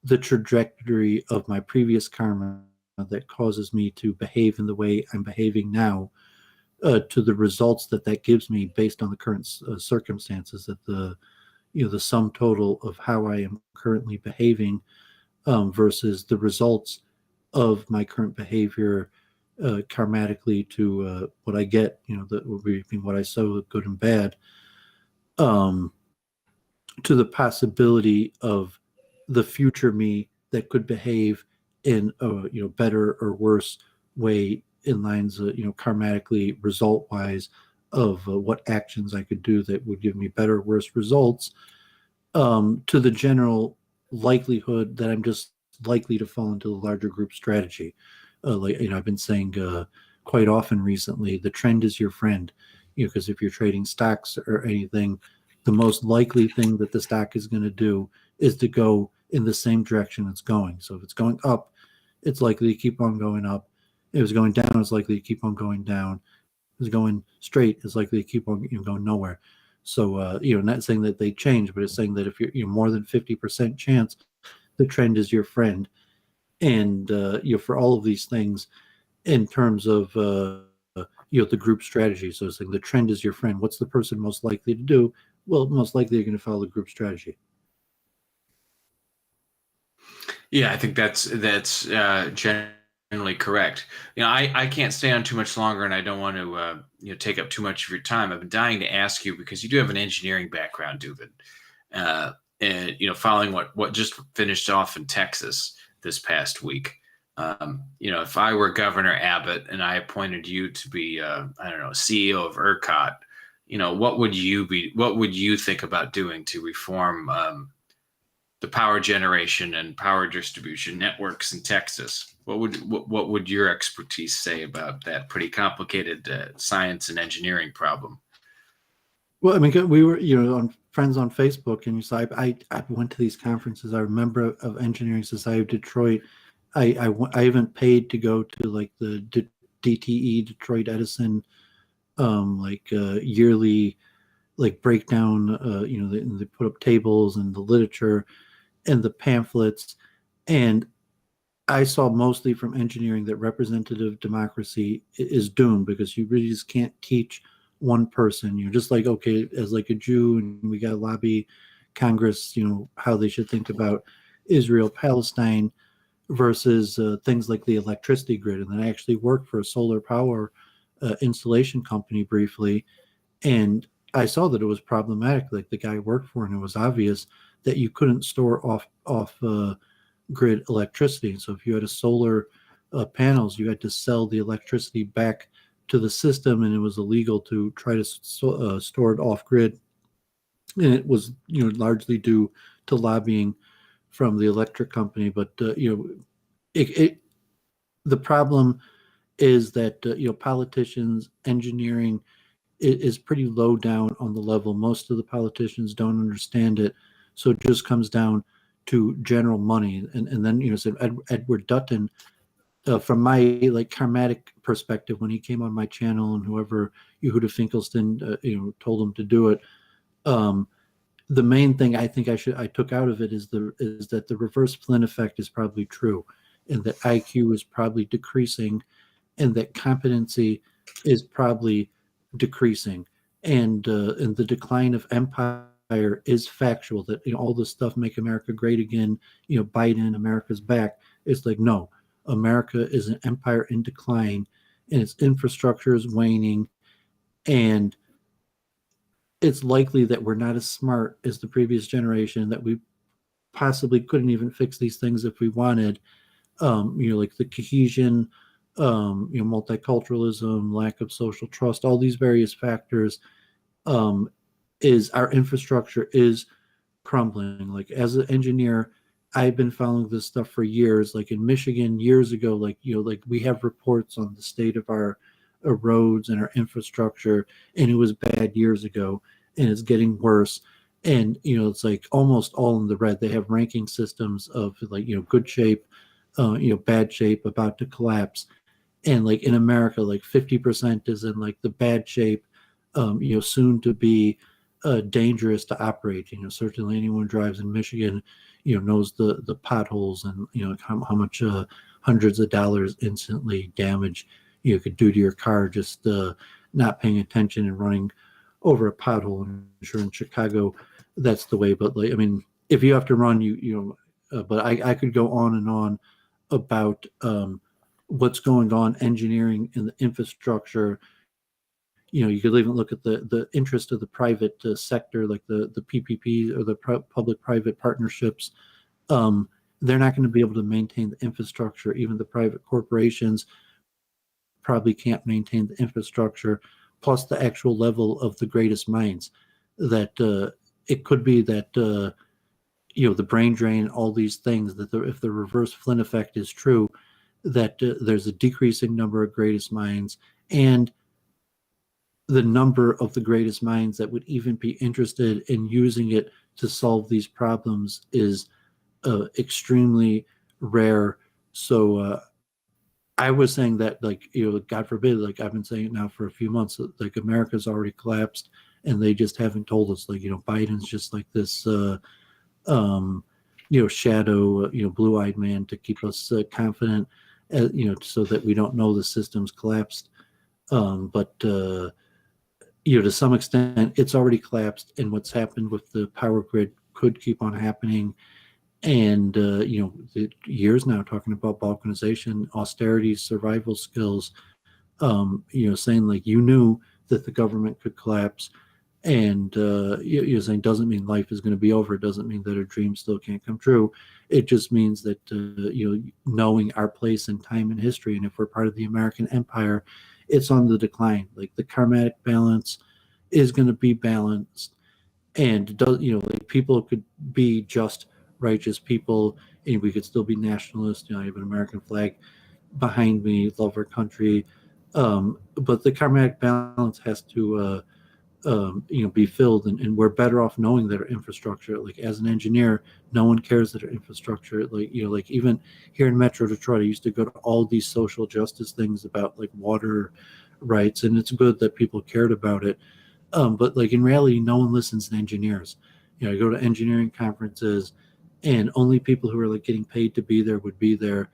[SPEAKER 2] the trajectory of my previous karma that causes me to behave in the way I'm behaving now, to the results that gives me based on the current circumstances, that the sum total of how I am currently behaving versus the results of my current behavior karmatically to what I get, that would be what I sow, good and bad, to the possibility of the future me that could behave in a better or worse way in lines karmatically result wise of what actions I could do that would give me better or worse results, to the general likelihood that I'm just likely to fall into the larger group strategy. I've been saying quite often recently, the trend is your friend. Because if you're trading stocks or anything, the most likely thing that the stock is going to do is to go in the same direction it's going. So if it's going up, it's likely to keep on going up. If it's going down, it's likely to keep on going down. If it's going straight, it's likely to keep on going nowhere. So not saying that they change, but it's saying that if you're more than 50% chance, the trend is your friend. And for all of these things, in terms of the group strategy, so it's like the trend is your friend. What's the person most likely to do? Well, most likely you're going to follow the group strategy.
[SPEAKER 5] Yeah, I think that's generally correct. I can't stay on too much longer, and I don't want to take up too much of your time. I've been dying to ask you, because you do have an engineering background, Doovid, and following what just finished off in Texas this past week. If I were Governor Abbott and I appointed you to be, CEO of ERCOT, what would you think about doing to reform the power generation and power distribution networks in Texas? What would your expertise say about that pretty complicated science and engineering problem?
[SPEAKER 2] Well, I mean, we were, on friends on Facebook, and so I went to these conferences. I remember of Engineering Society of Detroit. I haven't paid to go to like the DTE, Detroit Edison, yearly breakdown. They put up tables and the literature and the pamphlets, and I saw mostly from engineering that representative democracy is doomed, because you really just can't teach one person. You're just like, okay, as like a Jew, and we got to lobby Congress, how they should think about Israel, Palestine, versus things like the electricity grid. And then I actually worked for a solar power installation company briefly, and I saw that it was problematic. Like the guy I worked for, and it was obvious that you couldn't store off grid electricity. So if you had a solar panels, you had to sell the electricity back to the system, and it was illegal to try to store it off grid. And it was largely due to lobbying from the electric company. But the problem is that politicians, engineering is pretty low down on the level. Most of the politicians don't understand it, so it just comes down to general money. And then so Edward Dutton, from my karmatic perspective, when he came on my channel, and whoever Yehuda Finkelstein told him to do it, the main thing I think I took out of it is that the reverse Flynn effect is probably true, and that IQ is probably decreasing, and that competency is probably decreasing, and the decline of empire is factual. That all this stuff, make America great again, Biden, America's back. It's like, no, America is an empire in decline, and its infrastructure is waning, and it's likely that we're not as smart as the previous generation, that we possibly couldn't even fix these things if we wanted. Like the cohesion, multiculturalism, lack of social trust, all these various factors, is our infrastructure is crumbling. Like as an engineer, I've been following this stuff for years. Like in Michigan years ago, like like we have reports on the state of our roads and our infrastructure, and it was bad years ago, and it's getting worse. And it's like almost all in the red. They have ranking systems of like good shape, bad shape, about to collapse, and like in America, like 50% is in like the bad shape, soon to be dangerous to operate. Certainly anyone who drives in Michigan, knows the potholes and how much hundreds of dollars instantly damage you could do to your car just not paying attention and running over a pothole. I'm sure in Chicago that's the way, but like I mean, if you have to run, but I could go on and on about what's going on engineering in the infrastructure. You could even look at the interest of the private sector, like the PPP or the public-private partnerships. They're not going to be able to maintain the infrastructure. Even the private corporations probably can't maintain the infrastructure, plus the actual level of the greatest minds. That it could be that the brain drain, all these things. That if the reverse Flynn effect is true, that there's a decreasing number of greatest minds, and the number of the greatest minds that would even be interested in using it to solve these problems is extremely rare. So I was saying that, like, God forbid, like I've been saying it now for a few months, like America's already collapsed, and they just haven't told us. Like, Biden's just like this, shadow, blue-eyed man to keep us confident, so that we don't know the system's collapsed. But to some extent, it's already collapsed, and what's happened with the power grid could keep on happening. And the years now talking about balkanization, austerity, survival skills, saying like you knew that the government could collapse, and you're saying doesn't mean life is going to be over. It doesn't mean that our dreams still can't come true. It just means that knowing our place in time and history, and if we're part of the American empire, it's on the decline. Like the karmatic balance is going to be balanced, and does like people could be just righteous people, and we could still be nationalists. I have an American flag behind me, love our country, but the karmatic balance has to be filled, and we're better off knowing that our infrastructure, like as an engineer, no one cares that our infrastructure, like even here in Metro Detroit, I used to go to all these social justice things about like water rights, and it's good that people cared about it, but like in reality, no one listens to engineers. I go to engineering conferences, and only people who are like getting paid to be there would be there,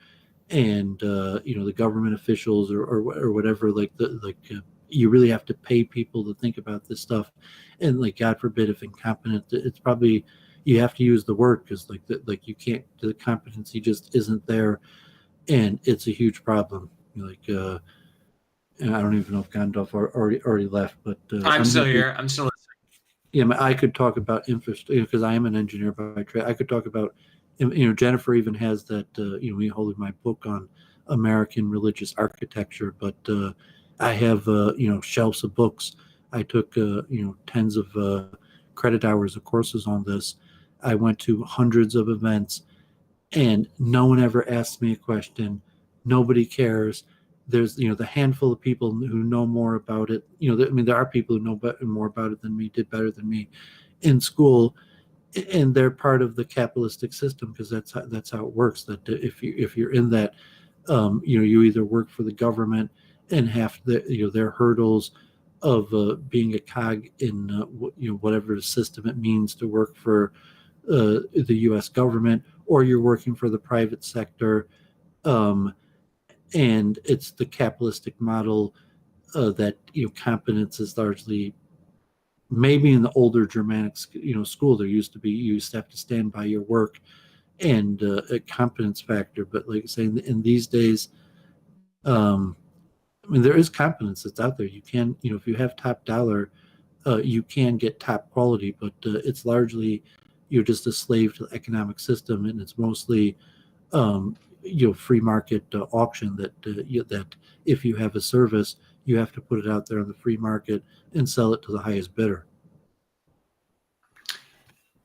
[SPEAKER 2] and the government officials or whatever, you really have to pay people to think about this stuff, and like God forbid if incompetent, it's probably you have to use the word, because like you can't, the competency just isn't there, and it's a huge problem. And I don't even know if Gandalf already left, but
[SPEAKER 5] I'm still here. I'm still listening.
[SPEAKER 2] Yeah, I could talk about infrastructure because I am an engineer by trade. I could talk about, Jennifer even has that, me holding my book on American religious architecture, but I have, shelves of books. I took, tens of credit hours of courses on this. I went to hundreds of events, and no one ever asked me a question. Nobody cares. There's, the handful of people who know more about it. There are people who know more about it than me, did better than me in school, and they're part of the capitalistic system, because that's how it works. That if you're in that, you either work for the government and have their hurdles of being a cog in whatever the system it means to work for the U.S. government, or you're working for the private sector, and it's the capitalistic model that competence is largely. Maybe in the older Germanic, school, there used to have to stand by your work and a competence factor. But like saying in these days, there is competence that's out there. You can, if you have top dollar, you can get top quality, but it's largely you're just a slave to the economic system, and it's mostly free market auction that if you have a service, you have to put it out there on the free market and sell it to the highest bidder.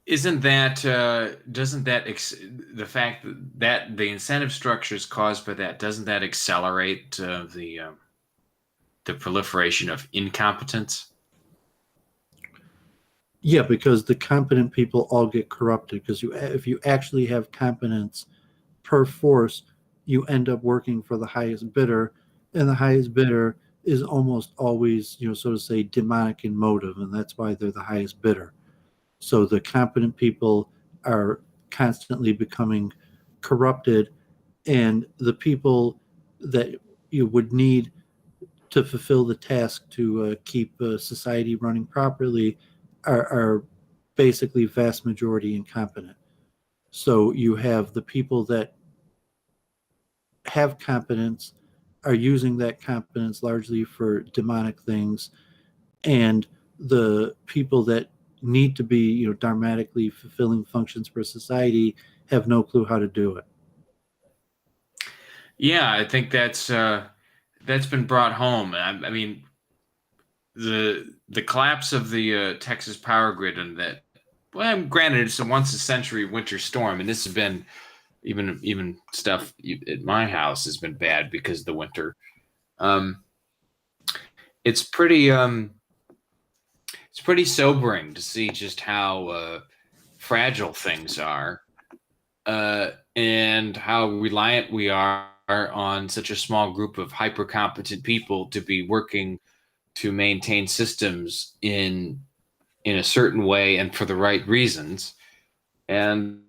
[SPEAKER 5] Isn't that doesn't that the fact that the incentive structure is caused by that, doesn't that accelerate the proliferation of incompetence?
[SPEAKER 2] Yeah, because the competent people all get corrupted. Because if you actually have competence per force, you end up working for the highest bidder, and the highest bidder is almost always, so to say, demonic in motive, and that's why they're the highest bidder. So the competent people are constantly becoming corrupted, and the people that you would need to fulfill the task to keep society running properly are basically vast majority incompetent. So you have the people that have competence are using that competence largely for demonic things, and the people that need to be, dharmatically fulfilling functions for society have no clue how to do it.
[SPEAKER 5] Yeah, I think that's been brought home. I mean, the collapse of the Texas power grid and that. Well, granted, it's a once a century winter storm, and this has been even stuff at my house has been bad because of the winter. Um, it's pretty it's pretty sobering to see just how fragile things are, and how reliant we are on such a small group of hyper competent people to be working to maintain systems in a certain way and for the right reasons. And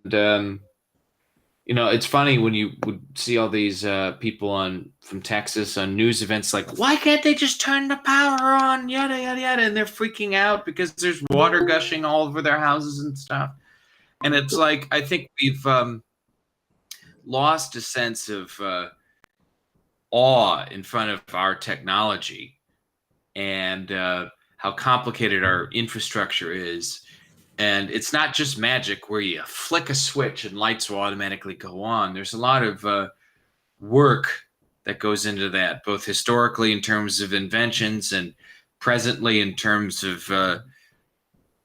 [SPEAKER 5] it's funny when you would see all these people from Texas on news events like, why can't they just turn the power on? Yada yada yada, and they're freaking out because there's water gushing all over their houses and stuff. And it's like, I think we've lost a sense of awe in front of our technology and how complicated our infrastructure is. And it's not just magic where you flick a switch and lights will automatically go on. There's a lot of work that goes into that, both historically in terms of inventions and presently in terms of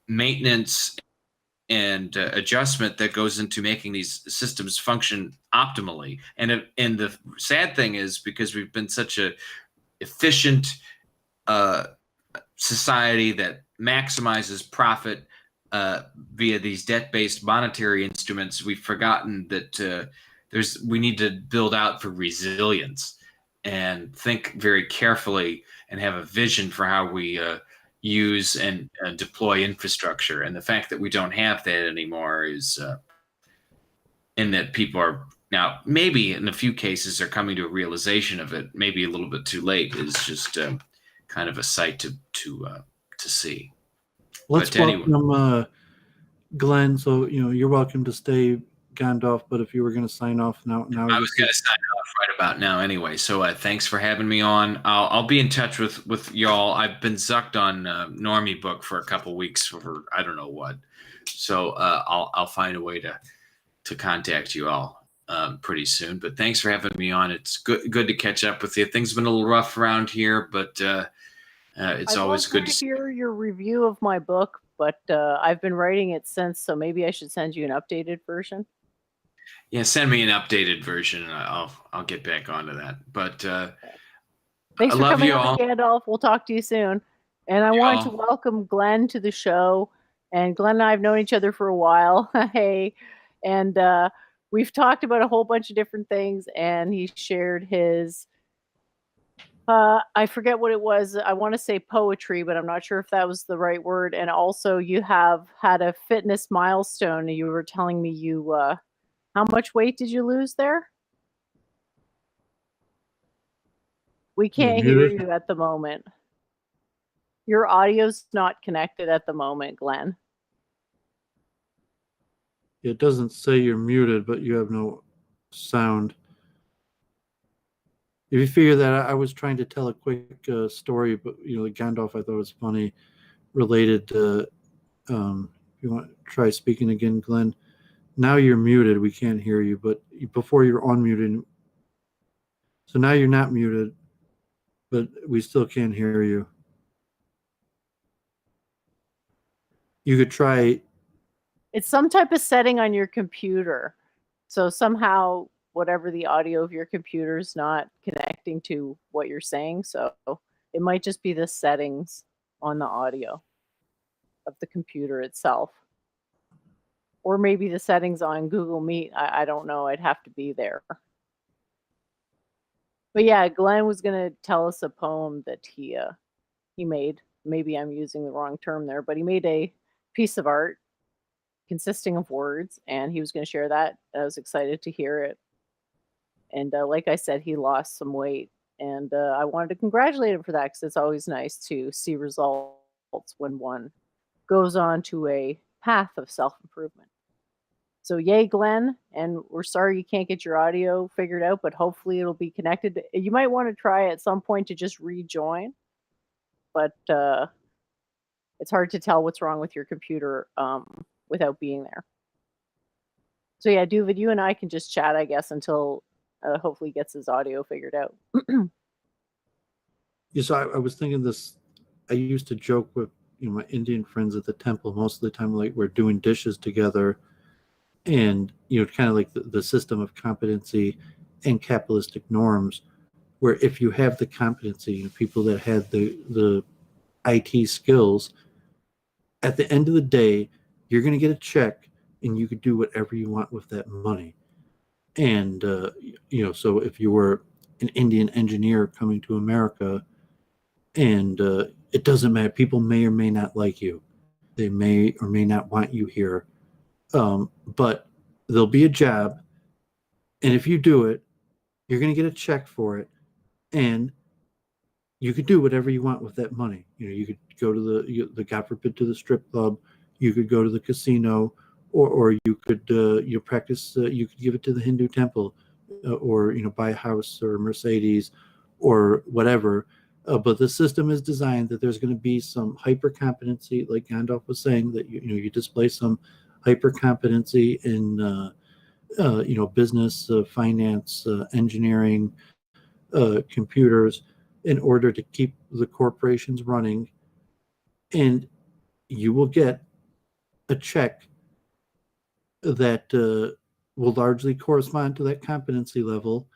[SPEAKER 5] maintenance and adjustment that goes into making these systems function optimally. And the sad thing is, because we've been such a efficient society that maximizes profit via these debt-based monetary instruments, we've forgotten that we need to build out for resilience and think very carefully and have a vision for how we use and deploy infrastructure. And the fact that we don't have that anymore is, in that people are now, maybe in a few cases, are coming to a realization of it, maybe a little bit too late, is just kind of a sight to see.
[SPEAKER 2] Let's welcome Glenn. So you're welcome to stay, Gandalf. But if you were going to sign off now,
[SPEAKER 5] I was going to sign off right about now anyway. So thanks for having me on. I'll be in touch with y'all. I've been sucked on Normie Book for a couple weeks for I don't know what. So I'll find a way to contact you all pretty soon. But thanks for having me on. It's good to catch up with you. Things have been a little rough around here, but it's always good to
[SPEAKER 3] hear your review of my book. But I've been writing it since, so maybe I should send you an updated version.
[SPEAKER 5] Yeah, send me an updated version, and I'll get back onto that. But
[SPEAKER 3] thanks for coming on,
[SPEAKER 5] all.
[SPEAKER 3] Gandalf. We'll talk to you soon. And I wanted to welcome Glenn to the show. And Glenn and I have known each other for a while. Hey, and we've talked about a whole bunch of different things. And he shared his. I forget what it was. I want to say poetry, but I'm not sure if that was the right word. And also, you have had a fitness milestone. You were telling me you, how much weight did you lose there? We can't hear you at the moment. Your audio's not connected at the moment, Glenn.
[SPEAKER 2] It doesn't say you're muted, but you have no sound. If you figure that, I was trying to tell a quick story, but Gandalf I thought was funny, related to. If you want to try speaking again, Glenn. Now you're muted. We can't hear you, but before you're unmuted. So now you're not muted, but we still can't hear you. You could try.
[SPEAKER 3] It's some type of setting on your computer. So somehow, whatever the audio of your computer is not connecting to what you're saying. So it might just be the settings on the audio of the computer itself. Or maybe the settings on Google Meet. I don't know. I'd have to be there. But yeah, Glenn was going to tell us a poem that he made. Maybe I'm using the wrong term there, but he made a piece of art consisting of words, and he was going to share that. I was excited to hear it. And like I said, he lost some weight, and I wanted to congratulate him for that because it's always nice to see results when one goes on to a path of self-improvement. So yay, Glenn, and we're sorry you can't get your audio figured out, but hopefully it'll be connected. You might want to try at some point to just rejoin, but it's hard to tell what's wrong with your computer without being there. So yeah, Doovid, you and I can just chat, I guess, until hopefully he gets his audio figured out.
[SPEAKER 2] Yeah, so I was thinking this. I used to joke with my Indian friends at the temple most of the time, like we're doing dishes together, and kind of like the system of competency and capitalistic norms, where if you have the competency, people that had the IT skills, at the end of the day, you're going to get a check, and you could do whatever you want with that money. And so if you were an Indian engineer coming to America, and it doesn't matter, people may or may not like you, they may or may not want you here, but there'll be a job, and if you do it, you're going to get a check for it, and you could do whatever you want with that money. You could go to the God forbid, to the strip club, you could go to the casino, or you could practice. You could give it to the Hindu temple, or buy a house or a Mercedes, or whatever. But the system is designed that there's going to be some hyper competency, like Gandalf was saying, that you display some hyper competency in business, finance, engineering, computers, in order to keep the corporations running, and you will get a check that will largely correspond to that competency level.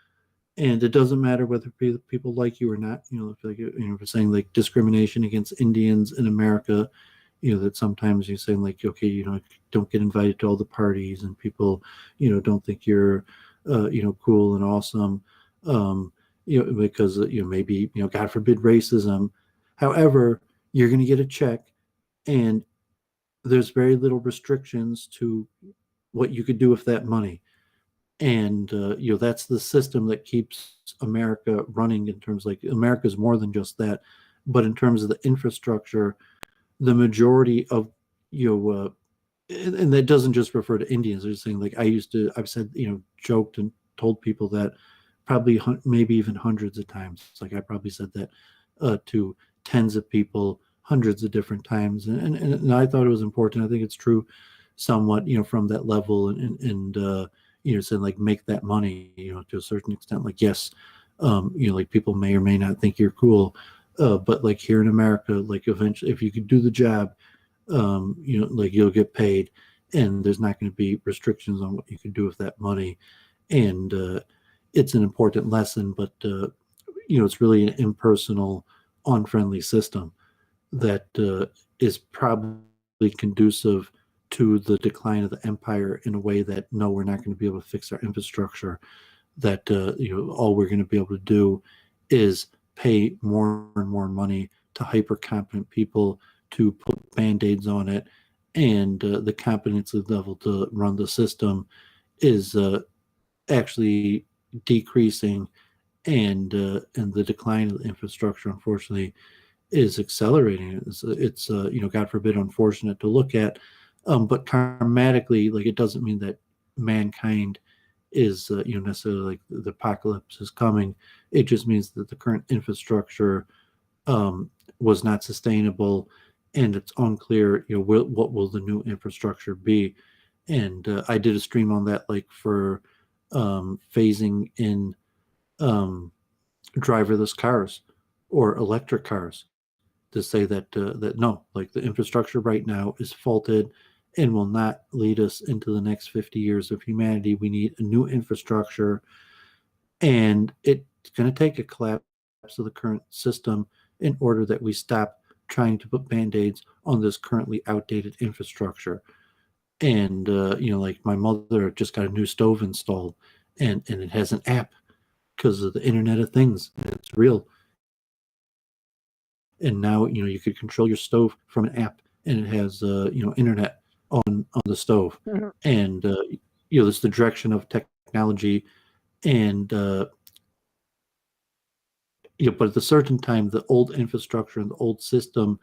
[SPEAKER 2] And it doesn't matter whether people like you or not. Like we're saying, like discrimination against Indians in America, that sometimes you're saying, like, okay, don't get invited to all the parties, and people don't think you're cool and awesome, because maybe God forbid, racism. However, you're going to get a check, and there's very little restrictions to what you could do with that money. And that's the system that keeps America running. In terms, like, America's more than just that, but in terms of the infrastructure, the majority of and that doesn't just refer to Indians. I'm saying, like, I've said, joked and told people that probably maybe even hundreds of times. It's like I probably said that to tens of people hundreds of different times, and I thought it was important. I think it's true somewhat, from that level, and saying, like, make that money, to a certain extent. Like, yes, like, people may or may not think you're cool, but like here in America, like, eventually, if you could do the job, like, you'll get paid, and there's not going to be restrictions on what you can do with that money. And it's an important lesson, but it's really an impersonal, unfriendly system that is probably conducive to the decline of the empire in a way that, no, we're not going to be able to fix our infrastructure. That all we're going to be able to do is pay more and more money to hyper competent people to put band-aids on it, and the competency level to run the system is actually decreasing, and the decline of the infrastructure, unfortunately, is accelerating. It's God forbid, unfortunate to look at, but karmatically, like, it doesn't mean that mankind is necessarily, like, the apocalypse is coming. It just means that the current infrastructure was not sustainable, and it's unclear what will the new infrastructure be. And I did a stream on that, like, for phasing in driverless cars or electric cars, to say that that no, like, the infrastructure right now is faulted, and will not lead us into the next 50 years of humanity. We need a new infrastructure, and it's going to take a collapse of the current system in order that we stop trying to put band-aids on this currently outdated infrastructure. And like my mother just got a new stove installed, and it has an app because of the Internet of Things. It's real. And now you could control your stove from an app, and it has internet on the stove.
[SPEAKER 3] Mm-hmm.
[SPEAKER 2] And it's the direction of technology. And but at a certain time, the old infrastructure and the old system,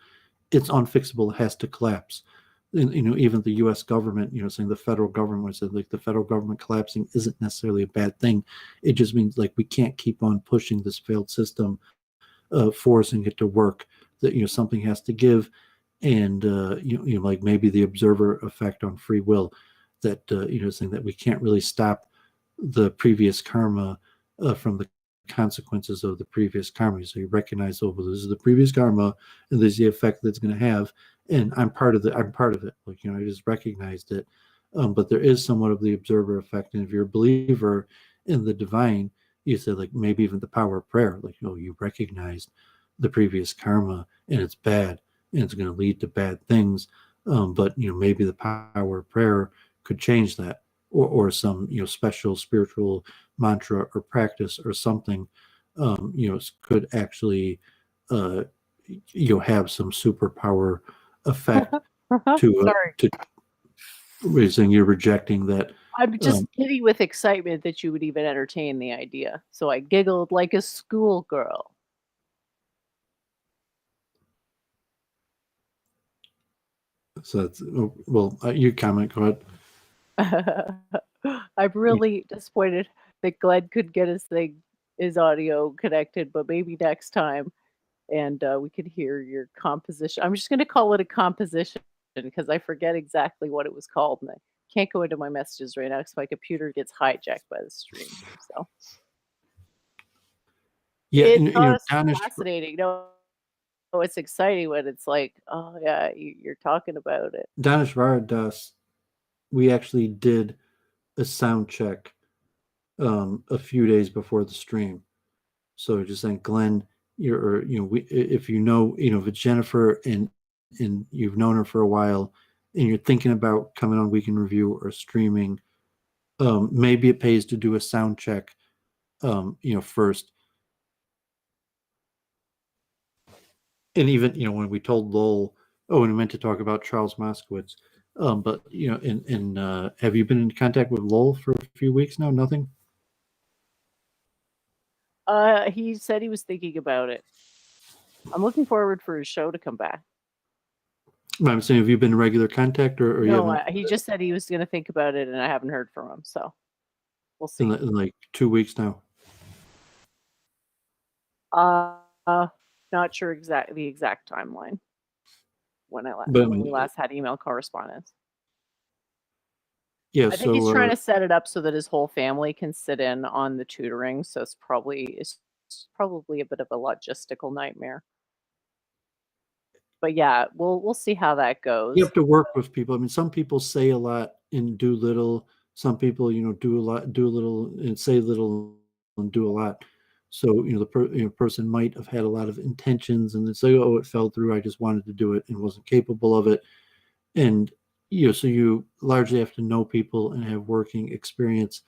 [SPEAKER 2] it's unfixable. It has to collapse. And, even the U.S. government, saying the federal government said like the federal government collapsing isn't necessarily a bad thing. It just means like we can't keep on pushing this failed system, forcing it to work. That something has to give, and like maybe the observer effect on free will, that saying that we can't really stop the previous karma from the consequences of the previous karma. So you recognize, oh, well, this is the previous karma, and this is the effect that's going to have, and I'm part of it. Like I just recognized it. But there is somewhat of the observer effect, and if you're a believer in the divine, you say like maybe even the power of prayer, like you recognized the previous karma and it's bad and it's going to lead to bad things. But maybe the power of prayer could change that, or some special spiritual mantra or practice or something could actually have some superpower effect to raising you're rejecting that.
[SPEAKER 3] I'm just giddy with excitement that you would even entertain the idea. So I giggled like a schoolgirl.
[SPEAKER 2] So that's you comment. Go ahead.
[SPEAKER 3] I'm really disappointed that Glenn could get his audio connected, but maybe next time, and we could hear your composition. I'm just going to call it a composition because I forget exactly what it was called, and I can't go into my messages right now because my computer gets hijacked by the stream. So
[SPEAKER 2] yeah,
[SPEAKER 3] it's fascinating. No, it's exciting when it's like, oh yeah, you're talking about it.
[SPEAKER 2] Danish Varadas, we actually did a sound check a few days before the stream. So just saying, Glenn, if with Jennifer and you've known her for a while, and you're thinking about coming on Weekend Review or streaming, maybe it pays to do a sound check, first. And even when we told Lowell, and we meant to talk about Charles Moskowitz, but have you been in contact with Lowell for a few weeks now? Nothing.
[SPEAKER 3] He said he was thinking about it. I'm looking forward for his show to come back.
[SPEAKER 2] I'm saying, have you been in regular contact, or
[SPEAKER 3] no? He just said he was going to think about it, and I haven't heard from him. So we'll see.
[SPEAKER 2] In like 2 weeks now.
[SPEAKER 3] Not sure the exact timeline when we last had email correspondence.
[SPEAKER 2] Yeah,
[SPEAKER 3] I think he's trying to set it up so that his whole family can sit in on the tutoring. So it's probably a bit of a logistical nightmare. But yeah, we'll see how that goes.
[SPEAKER 2] You have to work with people. I mean, some people say a lot and do little. Some people, do a lot, do a little, and say little and do a lot. So the person might have had a lot of intentions, and then say, "Oh, it fell through. I just wanted to do it and wasn't capable of it." And so you largely have to know people and have working experience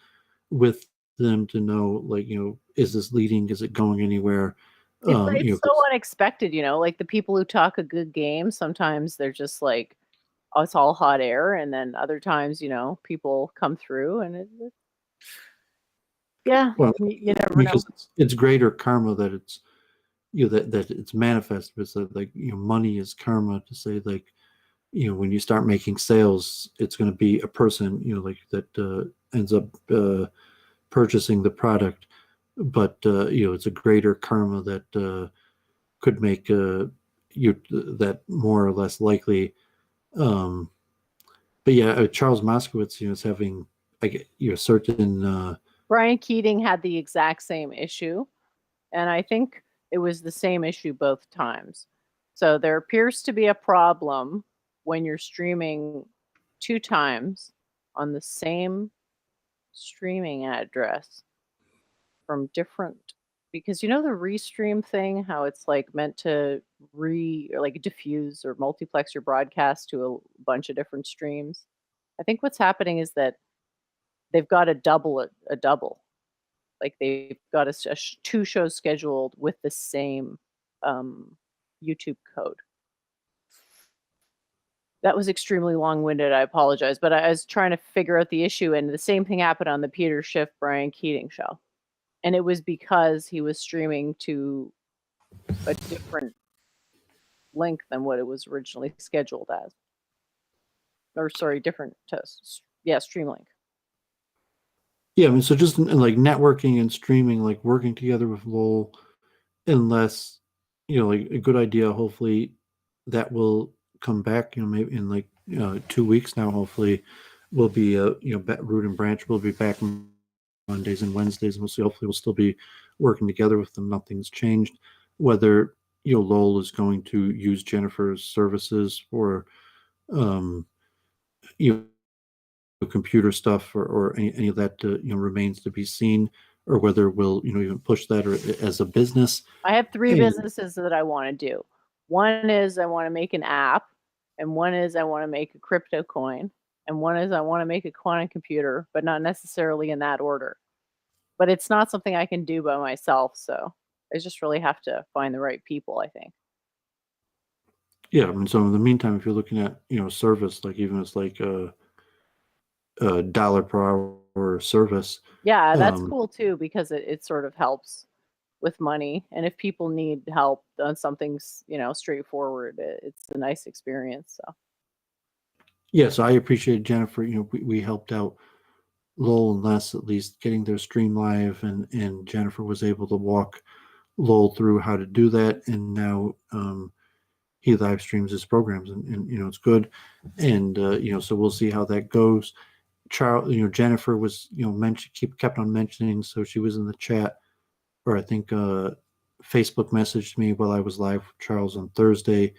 [SPEAKER 2] with them to know, like, is this leading? Is it going anywhere?
[SPEAKER 3] It's so unexpected, like the people who talk a good game, sometimes they're just like, oh, it's all hot air. And then other times, people come through and
[SPEAKER 2] well,
[SPEAKER 3] you never know.
[SPEAKER 2] It's greater karma that it's, that it's manifest. It's like, money is karma, to say like, when you start making sales, it's going to be a person, like that ends up purchasing the product. But it's a greater karma that could make that more or less likely. But yeah, Charles Moskowitz, is having certain.
[SPEAKER 3] Brian Keating had the exact same issue, and I think it was the same issue both times. So there appears to be a problem when you're streaming 2 times on the same streaming address from different, because you know the restream thing, how it's like meant to or like diffuse or multiplex your broadcast to a bunch of different streams. I think what's happening is that they've got a double. Like they've got 2 shows scheduled with the same YouTube code. That was extremely long-winded. I apologize, but I was trying to figure out the issue, and the same thing happened on the Peter Schiff, Brian Keating show. And it was because he was streaming to a different link than what it was originally scheduled as. Or sorry, different stream link.
[SPEAKER 2] Yeah, I mean, so just like networking and streaming, like working together with Lowell, unless, like a good idea, hopefully that will come back, maybe in like 2 weeks now, hopefully we'll be, Root and Branch will be back Mondays and Wednesdays, and hopefully we'll still be working together with them. Nothing's changed. Whether, Lowell is going to use Jennifer's services for, computer stuff or any of that remains to be seen, or whether we'll even push that or as a business.
[SPEAKER 3] I have 3 businesses that I want to do. One is I want to make an app, and one is I want to make a crypto coin, and one is I want to make a quantum computer, but not necessarily in that order. But it's not something I can do by myself, so I just really have to find the right people, I think.
[SPEAKER 2] Yeah, I mean, so in the meantime, if you're looking at service, like even it's like a $1 per hour service.
[SPEAKER 3] Yeah, that's cool too, because it sort of helps with money. And if people need help on something, straightforward, it's a nice experience. So.
[SPEAKER 2] Yeah, so I appreciate Jennifer. We helped out Lowell and Les at least getting their stream live, and Jennifer was able to walk Lowell through how to do that. And now he live streams his programs, and it's good. And so we'll see how that goes. Charles, Jennifer was, kept on mentioning, so she was in the chat, or I think Facebook messaged me while I was live with Charles on Thursday,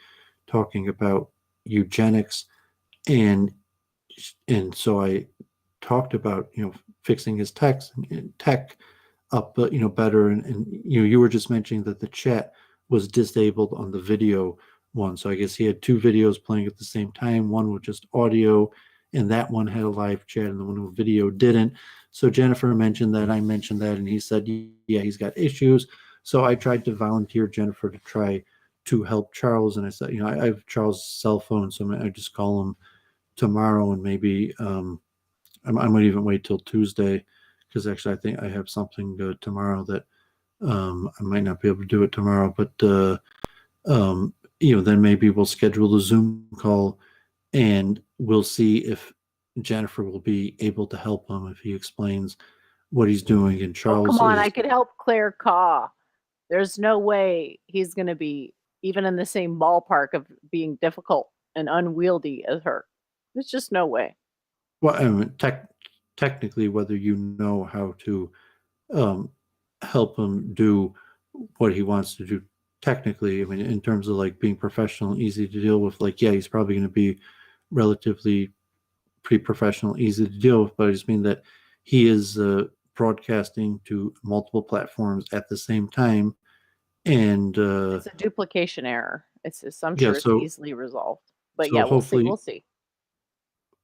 [SPEAKER 2] talking about eugenics, and so I talked about fixing his tech up, better, and you were just mentioning that the chat was disabled on the video one, so I guess he had 2 videos playing at the same time. One with just audio, and that one had a live chat, and the one with video didn't. So Jennifer mentioned that, I mentioned that, and he said, yeah, he's got issues. So I tried to volunteer Jennifer to try to help Charles, and I said, I have Charles' cell phone, so I just call him tomorrow, and maybe I might even wait till Tuesday, because actually I think I have something tomorrow that I might not be able to do it tomorrow, but then maybe we'll schedule a Zoom call, and we'll see if Jennifer will be able to help him if he explains what he's doing. And Charles,
[SPEAKER 3] come on, I could help Claire Caw. There's no way he's going to be even in the same ballpark of being difficult and unwieldy as her. There's just no way.
[SPEAKER 2] Well, I mean, technically, whether you know how to help him do what he wants to do, technically, I mean, in terms of like being professional and easy to deal with, like, yeah, he's probably going to be relatively pretty professional, easy to deal with, but I just mean that he is broadcasting to multiple platforms at the same time, and
[SPEAKER 3] it's a duplication error. I'm sure it's easily resolved, but
[SPEAKER 2] so
[SPEAKER 3] yeah, we'll see.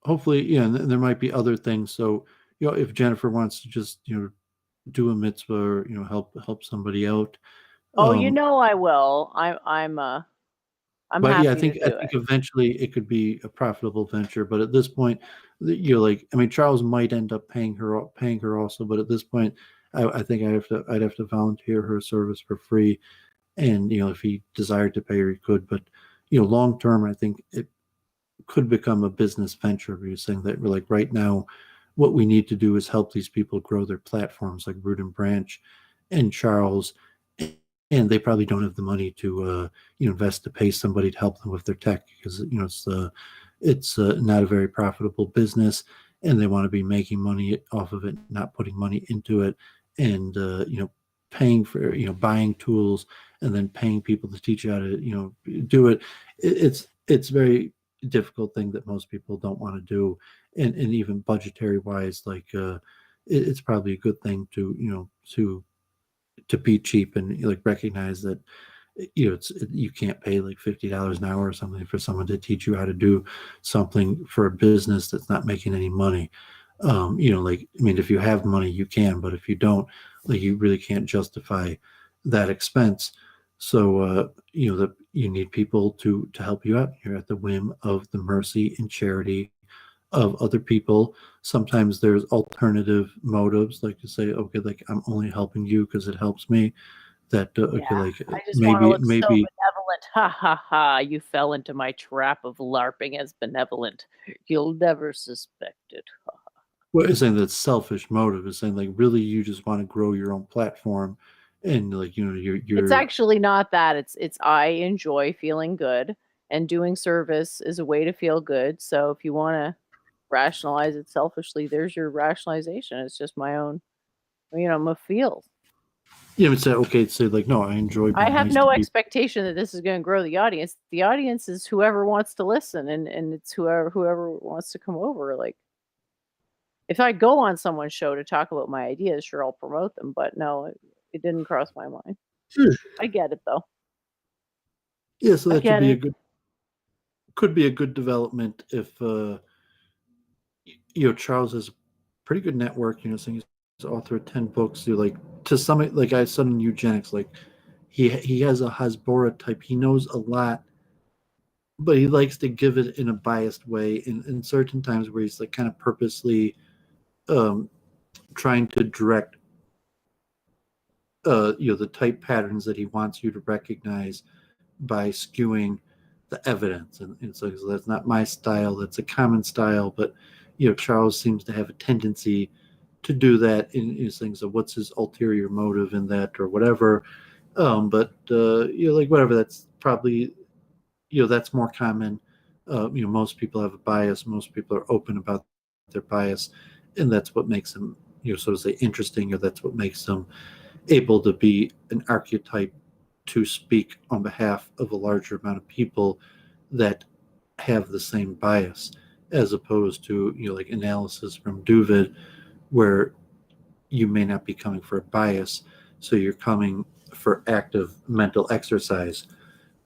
[SPEAKER 2] Hopefully, yeah, and there might be other things. So, if Jennifer wants to just do a mitzvah or help somebody out.
[SPEAKER 3] Oh, I will. I'm
[SPEAKER 2] but
[SPEAKER 3] happy
[SPEAKER 2] yeah, I think
[SPEAKER 3] to do it.
[SPEAKER 2] Eventually it could be a profitable venture. But at this point, Charles might end up paying her also. But at this point, I think I'd have to volunteer her service for free, and if he desired to pay her, he could. But long term, I think it could become a business venture. We're saying that we're like right now, what we need to do is help these people grow their platforms, like Root and Branch and Charles. And they probably don't have the money to invest to pay somebody to help them with their tech, because it's not a very profitable business, and they want to be making money off of it, not putting money into it, and paying for buying tools and then paying people to teach you how to do it. It's very difficult thing that most people don't want to do, and even budgetary wise, like it's probably a good thing to to be cheap and like recognize that you can't pay like $50 an hour or something for someone to teach you how to do something for a business that's not making any money. Like, I mean, if you have money you can, but if you don't, like, you really can't justify that expense. So that you need people to help you out. You're at the whim of the mercy and charity of other people. Sometimes there's alternative motives, like to say, okay, like I'm only helping you because it helps me. That okay,
[SPEAKER 3] Yeah,
[SPEAKER 2] like
[SPEAKER 3] I just want to look so
[SPEAKER 2] maybe
[SPEAKER 3] benevolent. Ha ha ha! You fell into my trap of LARPing as benevolent. You'll never suspect it.
[SPEAKER 2] what is saying that's selfish motive is saying like really you just want to grow your own platform, and like
[SPEAKER 3] It's
[SPEAKER 2] you're
[SPEAKER 3] actually not that. It's I enjoy feeling good, and doing service is a way to feel good. So if you want to rationalize it selfishly, there's your rationalization. It's just my own, my feel.
[SPEAKER 2] it's say okay, say like no, I enjoy
[SPEAKER 3] I
[SPEAKER 2] being
[SPEAKER 3] have
[SPEAKER 2] nice
[SPEAKER 3] no
[SPEAKER 2] to people.
[SPEAKER 3] expectation that this is going to grow the audience. The audience is whoever wants to listen, and it's whoever wants to come over. Like, if I go on someone's show to talk about my ideas, sure, I'll promote them. But no, it didn't cross my mind.
[SPEAKER 2] Sure.
[SPEAKER 3] I get it though.
[SPEAKER 2] Yeah, so
[SPEAKER 3] I
[SPEAKER 2] that
[SPEAKER 3] get it.
[SPEAKER 2] could be a good development if Charles has a pretty good network, saying he's author of 10 books. You like to some, like I said in eugenics, like he has a Hasbora type. He knows a lot, but he likes to give it in a biased way in certain times where he's like kind of purposely um, trying to direct the type patterns that he wants you to recognize by skewing the evidence. And so that's not my style, that's a common style, but Charles seems to have a tendency to do that in his things of what's his ulterior motive in that or whatever. But like whatever, that's probably that's more common. Most people have a bias, most people are open about their bias, and that's what makes them sort of say interesting, or that's what makes them able to be an archetype to speak on behalf of a larger amount of people that have the same bias, as opposed to like analysis from Doooovid, where you may not be coming for a bias, so you're coming for active mental exercise.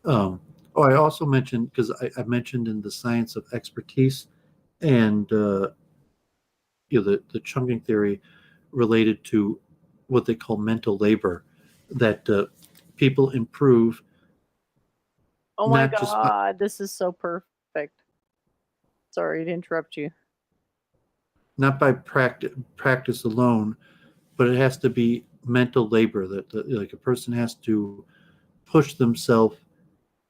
[SPEAKER 2] I also mentioned, because I mentioned in the science of expertise and the chunking theory related to what they call mental labor, that people improve
[SPEAKER 3] Oh my
[SPEAKER 2] not just by,
[SPEAKER 3] god, this is so perfect. Sorry to interrupt you.
[SPEAKER 2] not by practice alone, but it has to be mental labor that like a person has to push themselves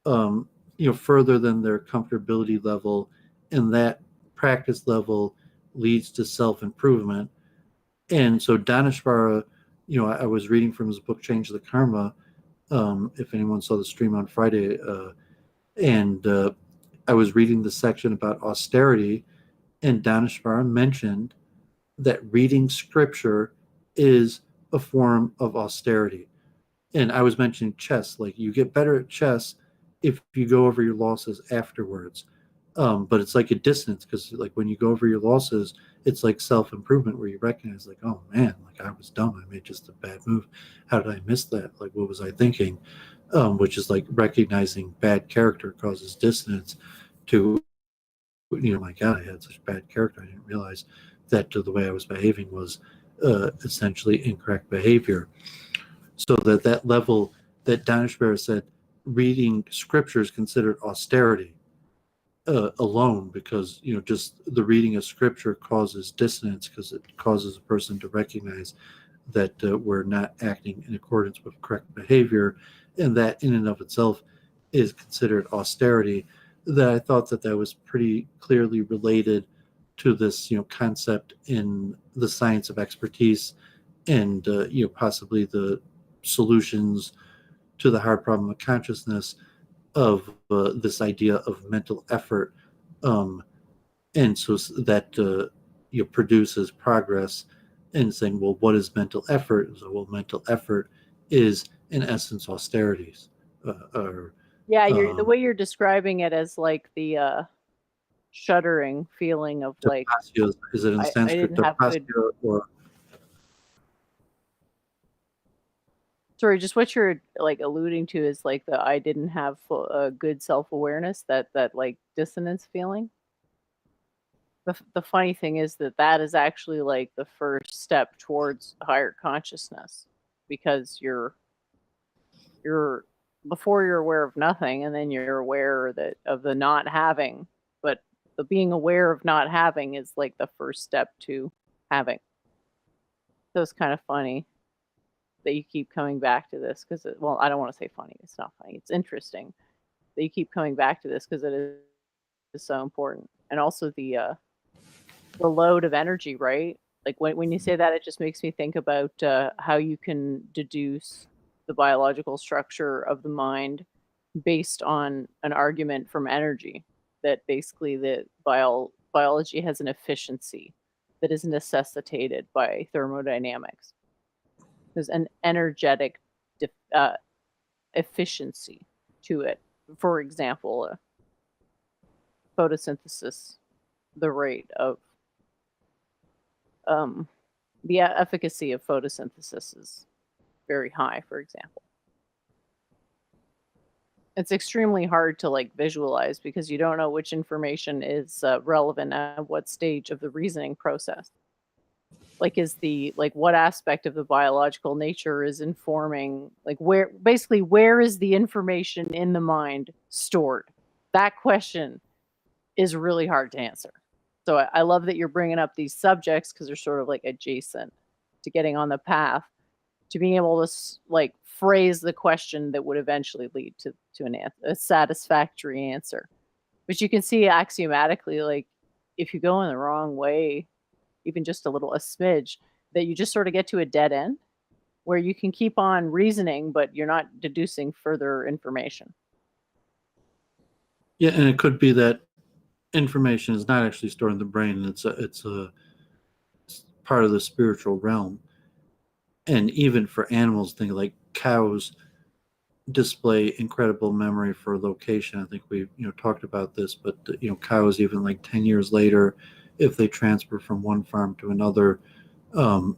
[SPEAKER 2] further than their comfortability level, and that practice level leads to self-improvement. And so Danishvara, I was reading from his book Change the Karma, if anyone saw the stream on Friday, and I was reading the section about austerity, and Danishvara mentioned that reading scripture is a form of austerity. And I was mentioning chess, like you get better at chess if you go over your losses afterwards. But it's like a dissonance, because like when you go over your losses, it's like self-improvement where you recognize like, oh man, like I was dumb, I made just a bad move, how did I miss that, like what was I thinking? Which is like recognizing bad character causes dissonance to my god, I had such bad character, I didn't realize that the way I was behaving was essentially incorrect behavior. So that level that Danishvara said, reading scripture is considered austerity alone, because just the reading of scripture causes dissonance, because it causes a person to recognize that we're not acting in accordance with correct behavior, and that in and of itself is considered austerity. That I thought that was pretty clearly related to this concept in the science of expertise, and possibly the solutions to the hard problem of consciousness of this idea of mental effort, and so that produces progress. And saying, well, what is mental effort? So, well, mental effort is in essence austerities, or
[SPEAKER 3] Yeah, the way you're describing it as like the shuddering feeling of like
[SPEAKER 2] Tapasya, is it in
[SPEAKER 3] I
[SPEAKER 2] Sanskrit
[SPEAKER 3] didn't have good.
[SPEAKER 2] tapasya or
[SPEAKER 3] Sorry, just what you're like alluding to is like the I didn't have good self-awareness, that like dissonance feeling. The funny thing is that is actually like the first step towards higher consciousness, because you're before you're aware of nothing, and then you're aware that of the not having, but the being aware of not having is like the first step to having. So it's kind of funny that you keep coming back to this, because well, I don't want to say funny, it's not funny, it's interesting that you keep coming back to this because it is so important. And also the load of energy, right? Like when you say that, it just makes me think about how you can deduce the biological structure of the mind based on an argument from energy, that basically the biology has an efficiency that is necessitated by thermodynamics. There's an energetic efficiency to it. For example, photosynthesis, the rate of the efficacy of photosynthesis is very high, for example. It's extremely hard to like visualize because you don't know which information is relevant at what stage of the reasoning process. Like what aspect of the biological nature is informing, like where is the information in the mind stored? That question is really hard to answer. So I love that you're bringing up these subjects, because they're sort of like adjacent to getting on the path to being able to like phrase the question that would eventually lead to a satisfactory answer. But you can see axiomatically, like if you go in the wrong way, even just a smidge, that you just sort of get to a dead end where you can keep on reasoning, but you're not deducing further information.
[SPEAKER 2] yeah, and it could be that information is not actually stored in the brain. It's a part of the spiritual realm. And even for animals, think like cows display incredible memory for location. I think we've talked about this, but cows, even like 10 years later, if they transfer from one farm to another,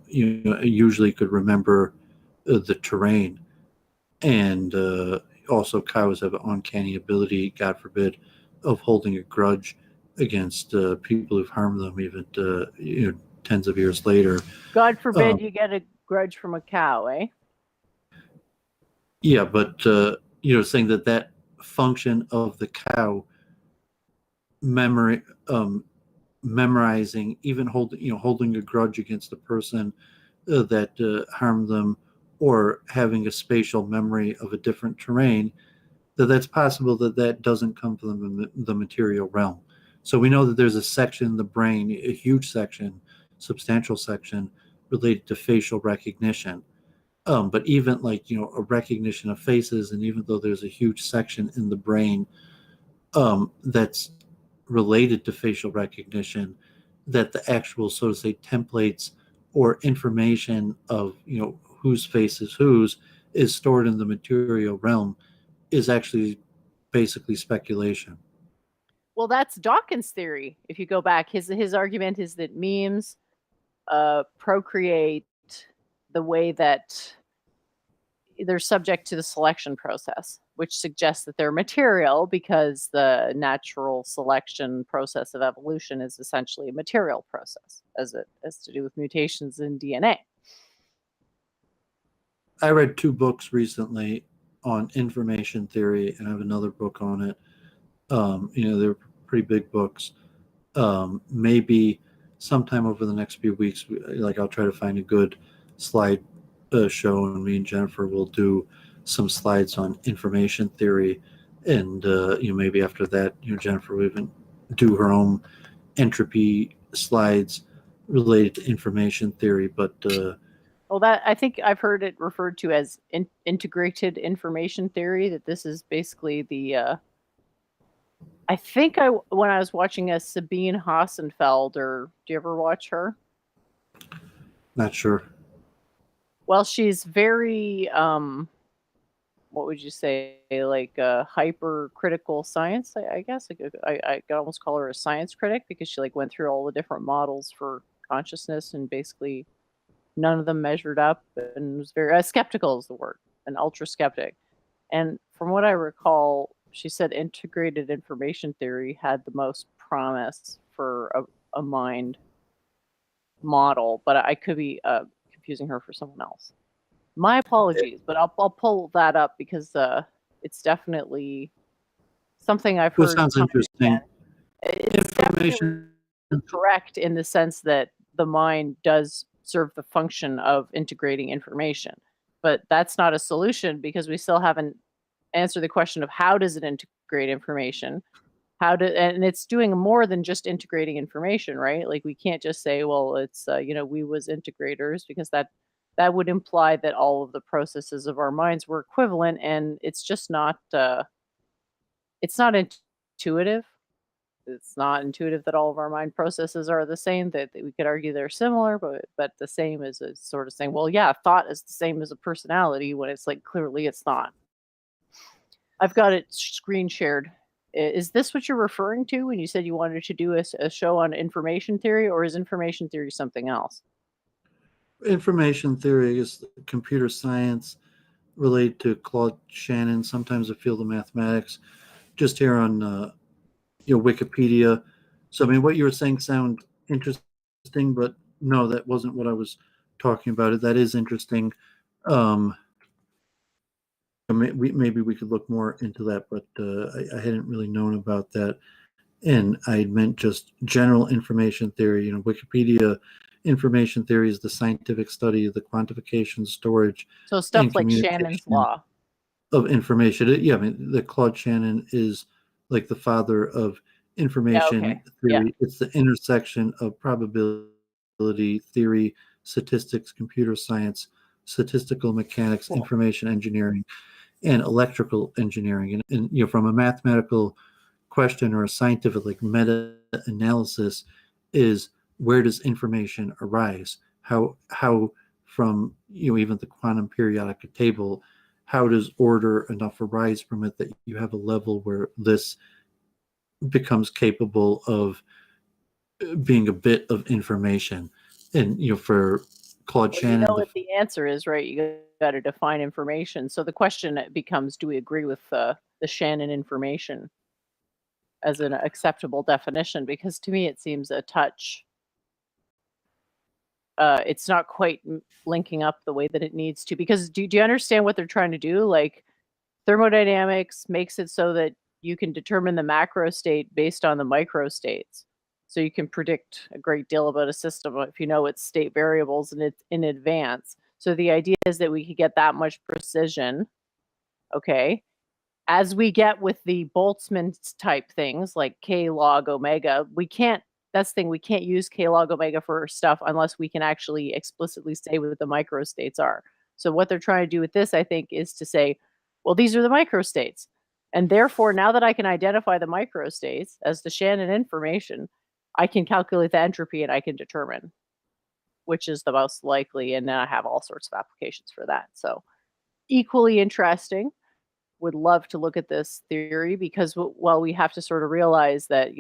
[SPEAKER 2] usually could remember the terrain. And also cows have an uncanny ability, God forbid, of holding a grudge against people who've harmed them even tens of years later.
[SPEAKER 3] God forbid you get a grudge from a cow, eh?
[SPEAKER 2] Yeah, but saying that function of the cow memorizing, even holding a grudge against a person that harmed them, or having a spatial memory of a different terrain, that's possible that doesn't come from the material realm. So we know that there's a section in the brain, a huge section, substantial section, related to facial recognition. But even like a recognition of faces, and even though there's a huge section in the brain that's related to facial recognition, that the actual, so to say, templates or information of whose face is whose is stored in the material realm, is actually basically speculation.
[SPEAKER 3] Well, that's Dawkins' theory. If you go back, his argument is that memes procreate the way that they're subject to the selection process, which suggests that they're material, because the natural selection process of evolution is essentially a material process, as it has to do with mutations in DNA.
[SPEAKER 2] I read 2 books recently on information theory, and I have another book on it. They're pretty big books. Maybe sometime over the next few weeks, I'll try to find a good slide show, and me and Jennifer will do some slides on information theory, and maybe after that, Jennifer will even do her own entropy slides related to information theory. But
[SPEAKER 3] well, that I think I've heard it referred to as integrated information theory. That this is basically the I think when I was watching a Sabine Hassenfelder, do you ever watch her?
[SPEAKER 2] not sure.
[SPEAKER 3] Well, she's very what would you say, like hypercritical science, I guess. I could almost call her a science critic because she like went through all the different models for consciousness and basically none of them measured up, and was very skeptical is the word, an ultra skeptic. And from what I recall, she said integrated information theory had the most promise for a mind model, but I could be confusing her for someone else. My apologies, but I'll pull that up because it's definitely something I've
[SPEAKER 2] Well,
[SPEAKER 3] heard.
[SPEAKER 2] sounds
[SPEAKER 3] time and
[SPEAKER 2] interesting.
[SPEAKER 3] again. It's definitely
[SPEAKER 2] Information.
[SPEAKER 3] correct in the sense that the mind does serve the function of integrating information, but that's not a solution because we still haven't answered the question of how does it integrate information. And it's doing more than just integrating information, right? Like we can't just say, well, it's we was integrators, because that would imply that all of the processes of our minds were equivalent, and it's just not it's not intuitive. It's not intuitive that all of our mind processes are the same. That we could argue they're similar, but the same is sort of saying, well, yeah, thought is the same as a personality, when it's like clearly it's not. I've got it screen shared. Is this what you're referring to when you said you wanted to do a show on information theory, or is information theory something else?
[SPEAKER 2] Information theory is computer science related to Claude Shannon, sometimes the field of mathematics. Just here on Wikipedia. So I mean, what you were saying sound interesting, but no, that wasn't what I was talking about. That is interesting. Maybe we could look more into that, but I hadn't really known about that. And I meant just general information theory. Wikipedia information theory is the scientific study of the quantification, storage,
[SPEAKER 3] So stuff
[SPEAKER 2] and
[SPEAKER 3] like Shannon's law
[SPEAKER 2] of information. I mean, the Claude Shannon is like the father of information theory.
[SPEAKER 3] Yeah.
[SPEAKER 2] It's the intersection of probability theory, statistics, computer science, statistical mechanics,
[SPEAKER 3] Cool.
[SPEAKER 2] information engineering, and electrical engineering. And from a mathematical question or a scientific like meta-analysis is, where does information arise? How from even the quantum periodic table, how does order enough arise from it that you have a level where this becomes capable of being a bit of information? And for Claude Shannon,
[SPEAKER 3] you know what the answer is, right? You got to define information. So the question becomes, do we agree with the Shannon information as an acceptable definition? Because to me, it seems a touch. It's not quite linking up the way that it needs to. Because do you understand what they're trying to do? Like thermodynamics makes it so that you can determine the macro state based on the micro states. So you can predict a great deal about a system if you know its state variables and it's in advance. So the idea is that we could get that much precision, okay? As we get with the Boltzmann type things like K log omega, that's the thing, we can't use K log omega for stuff unless we can actually explicitly say what the micro states are. So what they're trying to do with this, I think, is to say, well, these are the micro states. And therefore, now that I can identify the micro states as the Shannon information, I can calculate the entropy and I can determine which is the most likely. And then I have all sorts of applications for that. So equally interesting. Would love to look at this theory, because while we have to sort of realize that,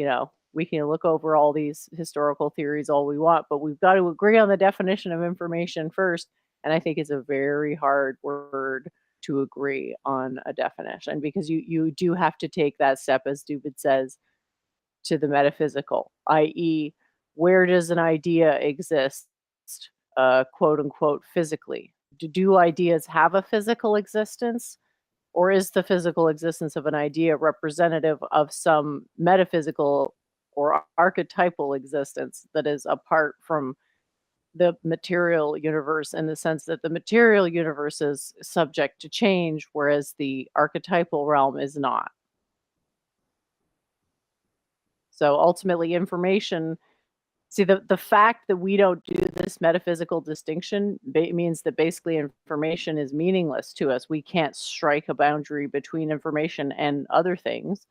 [SPEAKER 3] we can look over all these historical theories all we want, but we've got to agree on the definition of information first. And I think it's a very hard word to agree on a definition, because you do have to take that step, as Doooovid says, to the metaphysical, i.e., where does an idea exist, quote unquote, physically? Do ideas have a physical existence? Or is the physical existence of an idea representative of some metaphysical or archetypal existence that is apart from the material universe, in the sense that the material universe is subject to change, whereas the archetypal realm is not? So ultimately, information, see, the fact that we don't do this metaphysical distinction means that basically information is meaningless to us. We can't strike a boundary between information and other things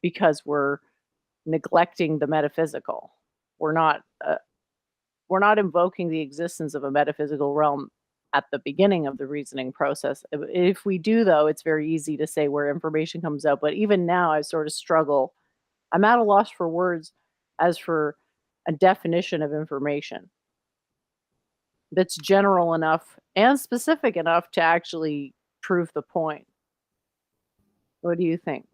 [SPEAKER 3] because we're neglecting the metaphysical. We're not invoking the existence of a metaphysical realm at the beginning of the reasoning process. If we do, though, it's very easy to say where information comes out. But even now, I sort of struggle. I'm at a loss for words as for a definition of information that's general enough and specific enough to actually prove the point. What do you think?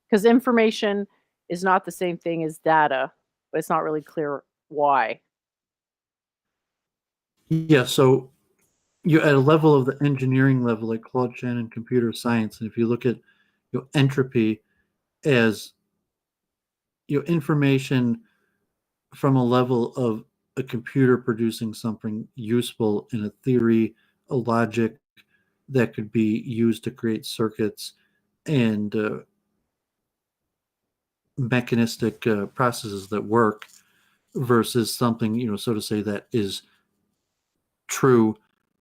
[SPEAKER 3] Because information is not the same thing as data, but it's not really clear why.
[SPEAKER 2] Yeah, so you're at a level of the engineering level, like Claude Shannon computer science, and if you look at entropy as information from a level of a computer producing something useful in a theory, a logic that could be used to create circuits and mechanistic processes that work, versus something, so to say, that is true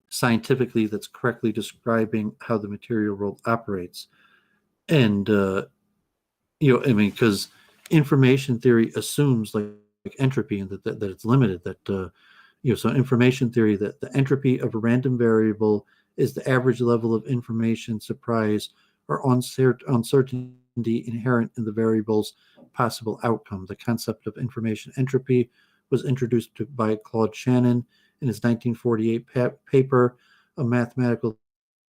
[SPEAKER 2] scientifically, that's correctly describing how the material world operates. And I mean, because information theory assumes like entropy, and that it's limited, that so information theory, that the entropy of a random variable is the average level of information surprise or uncertainty inherent in the variable's possible outcome. The concept of information entropy was introduced by Claude Shannon in his 1948 paper, A Mathematical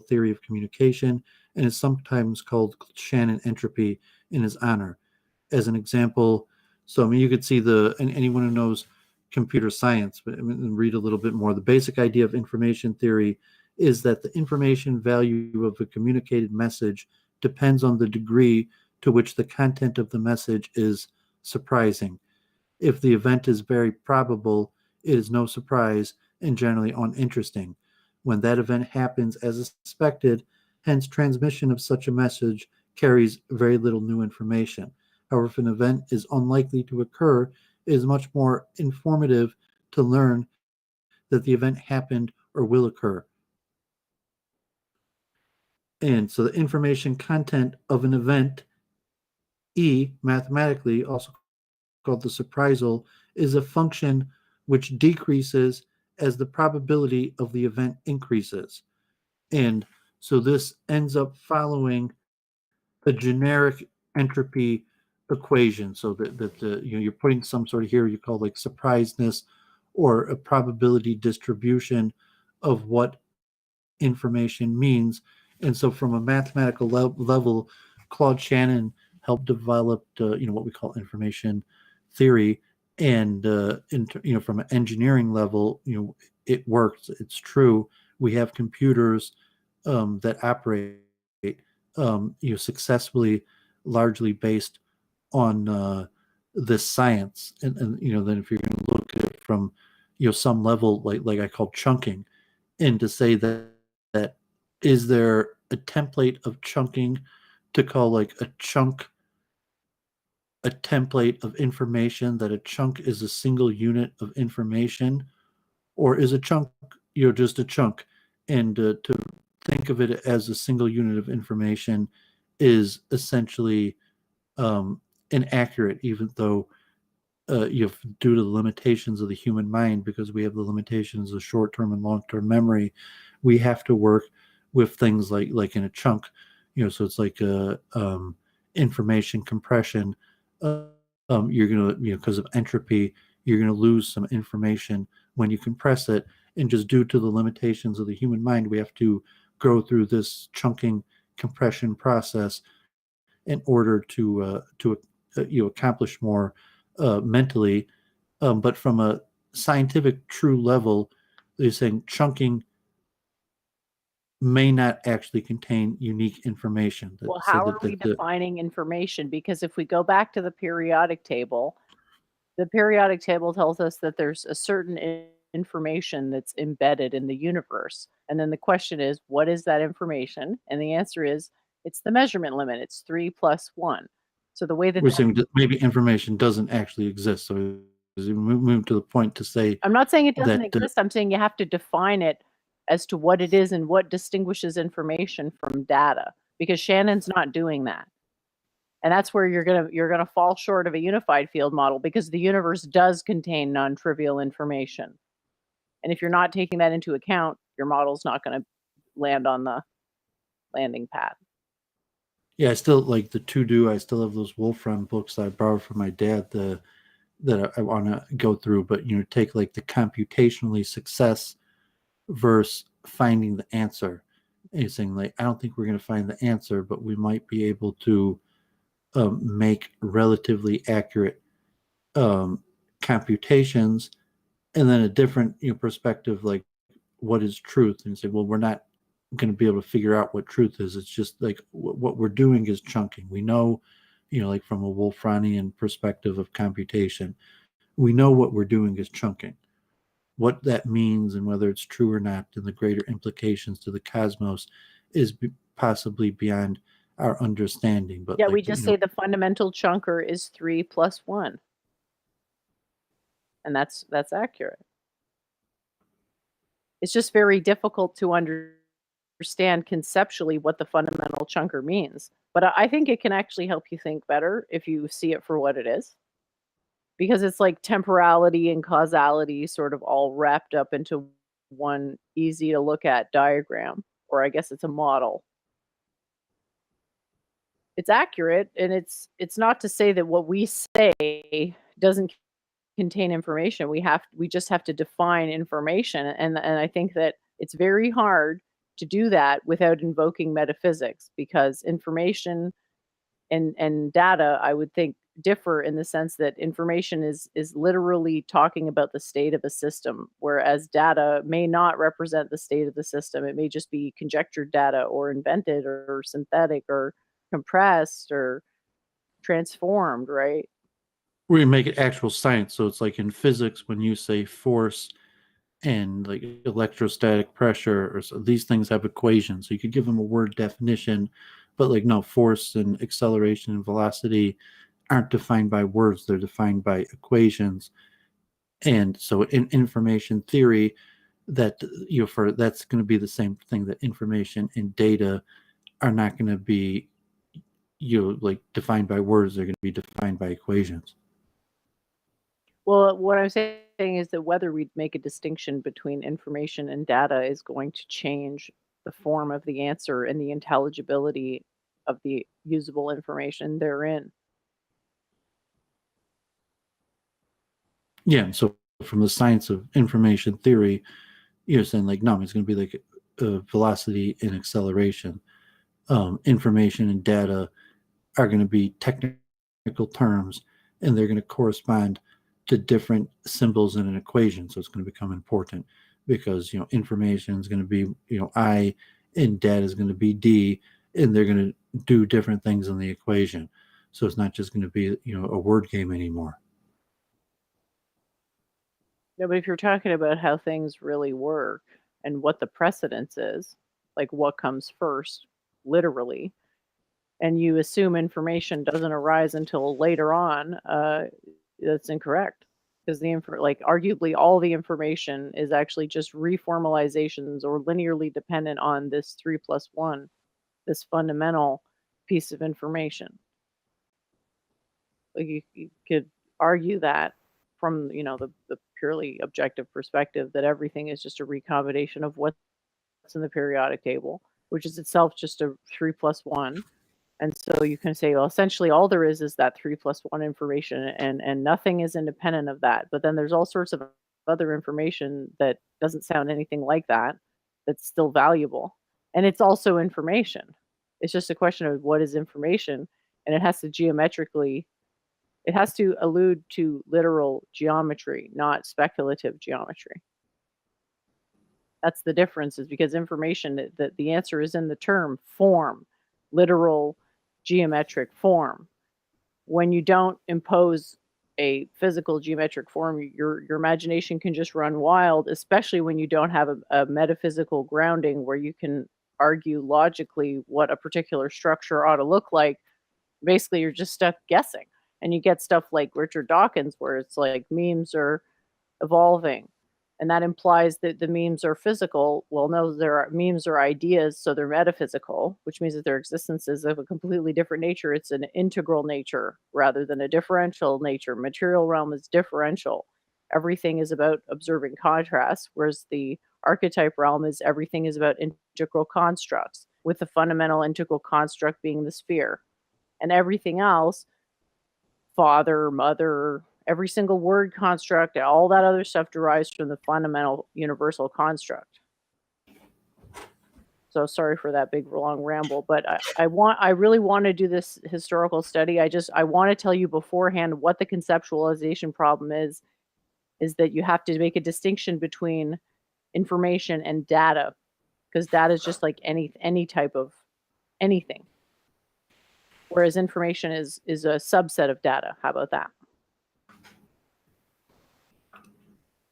[SPEAKER 2] Theory of Communication, and is sometimes called Shannon entropy in his honor. As an example, so I mean, you could see and anyone who knows computer science, but read a little bit more. The basic idea of information theory is that the information value of a communicated message depends on the degree to which the content of the message is surprising. If the event is very probable, it is no surprise and generally uninteresting. When that event happens as expected, hence transmission of such a message carries very little new information. However, if an event is unlikely to occur, it is much more informative to learn that the event happened or will occur. And so the information content of an event, mathematically, also called the surprisal, is a function which decreases as the probability of the event increases. And so this ends up following a generic entropy equation. So that you're putting some sort of, here you call like surpriseness, or a probability distribution of what information means. And so from a mathematical level, Claude Shannon helped develop what we call information theory. And from an engineering level, it works. It's true. We have computers that operate successfully, largely based on this science. And then if you're going to look at it from some level, like I call chunking, and to say that is there a template of chunking to call like a chunk a template of information, that a chunk is a single unit of information, or is a chunk just a chunk? And to think of it as a single unit of information is essentially inaccurate, even though due to the limitations of the human mind, because we have the limitations of short-term and long-term memory, we have to work with things like in a chunk, so it's like information compression. You're gonna, because of entropy, you're gonna lose some information when you compress it, and just due to the limitations of the human mind, we have to go through this chunking compression process in order to accomplish more mentally. But from a scientific true level, they're saying chunking may not actually contain unique information.
[SPEAKER 3] Well, how are we defining information? Because if we go back to the periodic table tells us that there's a certain information that's embedded in the universe. And then the question is, what is that information? And the answer is, it's the measurement limit. It's 3 + 1. So the way that
[SPEAKER 2] we're saying that maybe information doesn't actually exist. So we move to the point to say,
[SPEAKER 3] I'm not saying it doesn't exist. I'm saying you have to define it as to what it is and what distinguishes information from data, because Shannon's not doing that. And that's where you're gonna fall short of a unified field model, because the universe does contain non-trivial information. And if you're not taking that into account, your model's not going to land on the landing pad.
[SPEAKER 2] Yeah, I still like the to do. I still have those Wolfram books that I borrowed from my dad. That I want to go through, but take like the computationally success versus finding the answer. And he's saying like, I don't think we're going to find the answer, but we might be able to make relatively accurate computations, and then a different perspective, like what is truth, and say, well, we're not going to be able to figure out what truth is. It's just like what we're doing is chunking. We know, like from a Wolframian perspective of computation, we know what we're doing is chunking. What that means and whether it's true or not, and the greater implications to the cosmos is possibly beyond our understanding. But
[SPEAKER 3] yeah, we just say the fundamental chunker is 3 plus 1, and that's accurate. It's just very difficult to understand conceptually what the fundamental chunker means. But I think it can actually help you think better if you see it for what it is. Because it's like temporality and causality sort of all wrapped up into one easy to look at diagram, or I guess it's a model. It's accurate, and it's not to say that what we say doesn't contain information. We just have to define information, and I think that it's very hard to do that without invoking metaphysics, because information and data, I would think, differ in the sense that information is literally talking about the state of a system, whereas data may not represent the state of the system. It may just be conjectured data, or invented, or synthetic, or compressed, or transformed, right?
[SPEAKER 2] we make it actual science. So it's like in physics, when you say force and like electrostatic pressure, or so, these things have equations. So you could give them a word definition, but like no, force and acceleration and velocity aren't defined by words, they're defined by equations. And so in information theory, that for that's going to be the same thing, that information and data are not going to be like defined by words, they're going to be defined by equations.
[SPEAKER 3] Well, what I'm saying is that whether we make a distinction between information and data is going to change the form of the answer and the intelligibility of the usable information therein.
[SPEAKER 2] Yeah, so from the science of information theory, you're saying like, no, it's going to be like velocity and acceleration. Information and data are going to be technical terms, and they're going to correspond to different symbols in an equation. So it's going to become important because information is going to be I, and data is going to be D, and they're going to do different things in the equation. So it's not just going to be a word game anymore.
[SPEAKER 3] No, but if you're talking about how things really work and what the precedence is, like what comes first, literally, and you assume information doesn't arise until later on, that's incorrect. Because arguably all the information is actually just reformalizations or linearly dependent on this 3 plus 1, this fundamental piece of information. Like you could argue that from the purely objective perspective, that everything is just a recombination of what's in the periodic table, which is itself just a 3 plus 1. And so you can say, well, essentially all there is that 3 plus 1 information, and nothing is independent of that. But then there's all sorts of other information that doesn't sound anything like that, that's still valuable. And it's also information. It's just a question of what is information, and it has to allude to literal geometry, not speculative geometry. That's the difference, is because information, the answer is in the term form, literal geometric form. When you don't impose a physical geometric form, your imagination can just run wild, especially when you don't have a metaphysical grounding where you can argue logically what a particular structure ought to look like. Basically, you're just stuck guessing. And you get stuff like Richard Dawkins, where it's like memes are evolving. And that implies that the memes are physical. Well, no, memes are ideas, so they're metaphysical, which means that their existence is of a completely different nature. It's an integral nature rather than a differential nature. Material realm is differential. everything is about observing contrasts, whereas the archetype realm is everything is about integral constructs, with the fundamental integral construct being the sphere. And everything else, father, mother, every single word construct, all that other stuff derives from the fundamental universal construct. So sorry for that big long ramble, but I really want to do this historical study. I want to tell you beforehand what the conceptualization problem is that you have to make a distinction between information and data, because data is just like any type of anything, whereas information is a subset of data. How about that?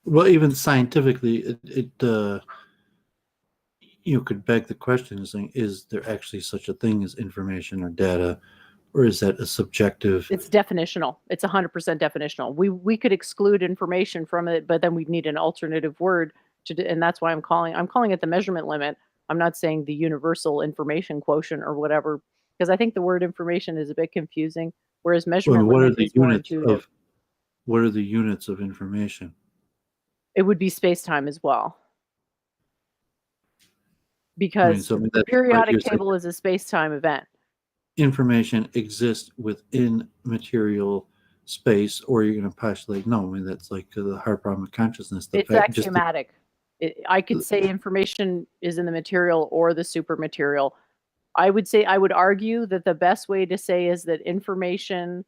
[SPEAKER 2] Well, even scientifically, it could beg the question: is there actually such a thing as information or data, or is that a subjective?
[SPEAKER 3] It's definitional. It's 100% definitional. We could exclude information from it, but then we'd need an alternative word and that's why I'm calling it the measurement limit. I'm not saying the universal information quotient or whatever, because I think the word information is a bit confusing, whereas measurement limit is more intuitive.
[SPEAKER 2] What are the units of information?
[SPEAKER 3] It would be space-time as well. Because the periodic table is a space-time event.
[SPEAKER 2] Information exists within material space, or you're going to postulate no. I mean, that's like the hard problem of consciousness.
[SPEAKER 3] It's axiomatic. I could say information is in the material or the supermaterial. I would argue that the best way to say is that information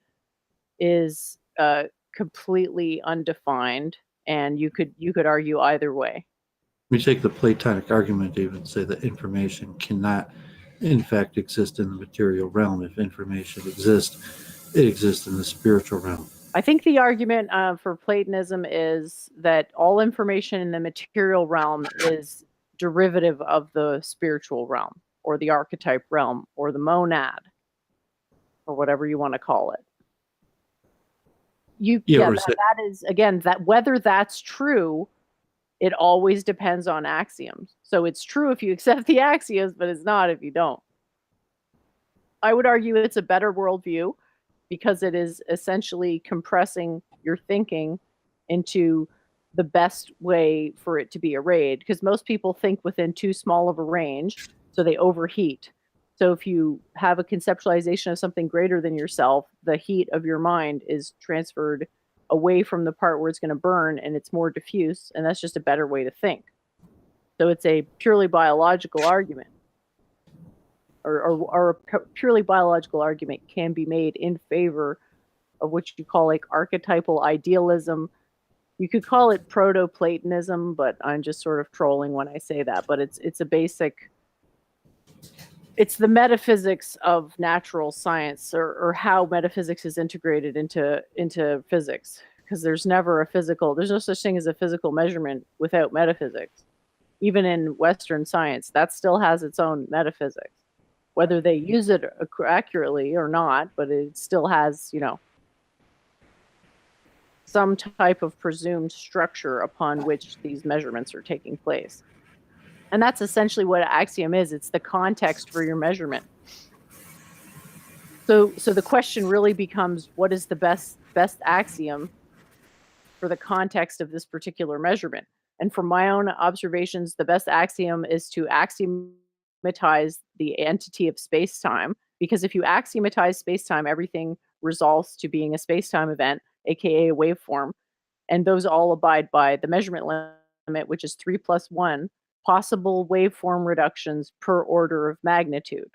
[SPEAKER 3] is completely undefined, and you could argue either way.
[SPEAKER 2] We take the Platonic argument to even say that information cannot, in fact, exist in the material realm. If information exists, it exists in the spiritual realm.
[SPEAKER 3] I think the argument for Platonism is that all information in the material realm is derivative of the spiritual realm, or the archetype realm, or the monad, or whatever you want to call it. That is, again, that whether that's true, it always depends on axioms. So it's true if you accept the axioms, but it's not if you don't. I would argue it's a better worldview because it is essentially compressing your thinking into the best way for it to be arrayed, because most people think within too small of a range, so they overheat. So if you have a conceptualization of something greater than yourself, the heat of your mind is transferred away from the part where it's going to burn, and it's more diffuse, and that's just a better way to think. So it's a purely biological argument, or a purely biological argument can be made in favor of what you call like archetypal idealism. You could call it proto-Platonism, but I'm just sort of trolling when I say that. But it's a basic, it's the metaphysics of natural science, or how metaphysics is integrated into physics, because there's no such thing as a physical measurement without metaphysics. Even in Western science, that still has its own metaphysics, whether they use it accurately or not, but it still has, some type of presumed structure upon which these measurements are taking place. And that's essentially what an axiom is. It's the context for your measurement. So the question really becomes, what is the best axiom for the context of this particular measurement? And from my own observations, the best axiom is to axiomatize the entity of space-time, because if you axiomatize space-time, everything resolves to being a space-time event, aka a waveform, and those all abide by the measurement limit, which is 3 + 1 possible waveform reductions per order of magnitude.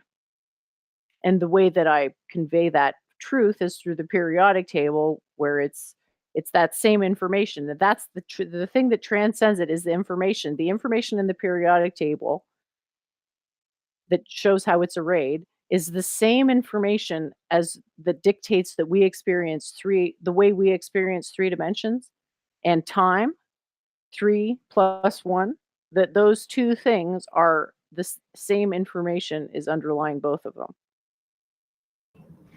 [SPEAKER 3] And the way that I convey that truth is through the periodic table, where it's that same information. That's the thing that transcends it is the information. The information in the periodic table that shows how it's arrayed is the same information as that dictates that we experience the way we experience 3 dimensions and time, 3 + 1. That those two things are the same information is underlying both of them.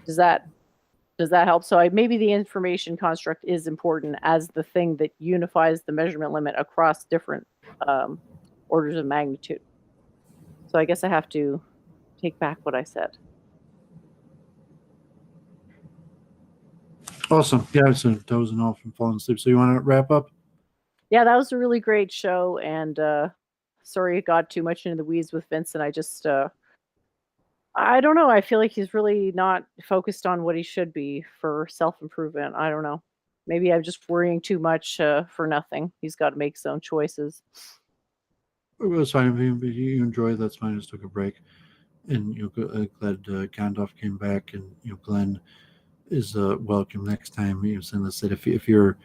[SPEAKER 3] Does that help? So maybe the information construct is important as the thing that unifies the measurement limit across different orders of magnitude. So I guess I have to take back what I said.
[SPEAKER 2] Awesome. Yeah, I was dozing off and falling asleep. So you want to wrap up?
[SPEAKER 3] Yeah, that was a really great show, and sorry it got too much into the weeds with Vincent. I just I don't know. I feel like he's really not focused on what he should be for self improvement. I don't know. Maybe I'm just worrying too much for nothing. He's got to make his own choices.
[SPEAKER 2] It was fine. If you enjoy, that's fine. Just took a break, and glad Gandalf came back, and Glenn is welcome next time. Send us that if you're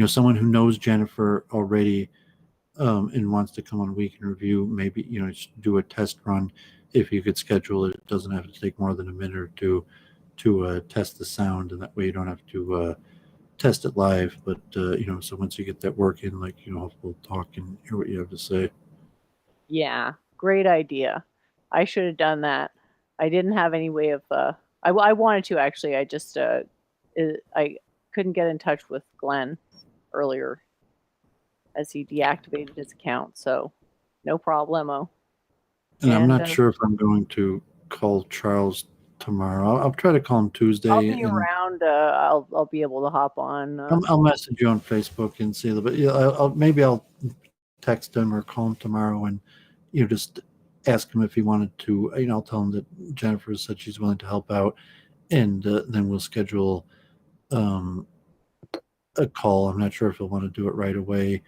[SPEAKER 2] someone who knows Jennifer already, and wants to come on Week in Review, maybe just do a test run. If you could schedule it, it doesn't have to take more than a minute or two to test the sound, and that way you don't have to test it live. But so once you get that working, we'll talk and hear what you have to say.
[SPEAKER 3] Yeah, great idea. I should have done that. I didn't have any way of. I wanted to actually. I just I couldn't get in touch with Glenn earlier as he deactivated his account. So no problemo.
[SPEAKER 2] And I'm
[SPEAKER 3] And
[SPEAKER 2] not sure if I'm going to call Charles tomorrow. I'll try to call him Tuesday.
[SPEAKER 3] I'll be around. I'll be able to hop on.
[SPEAKER 2] I'll message you on Facebook and see a little bit. Yeah, maybe I'll text him or call him tomorrow and just ask him if he wanted to. I'll tell him that Jennifer said she's willing to help out, and then we'll schedule a call. I'm not sure if he'll want to do it right away,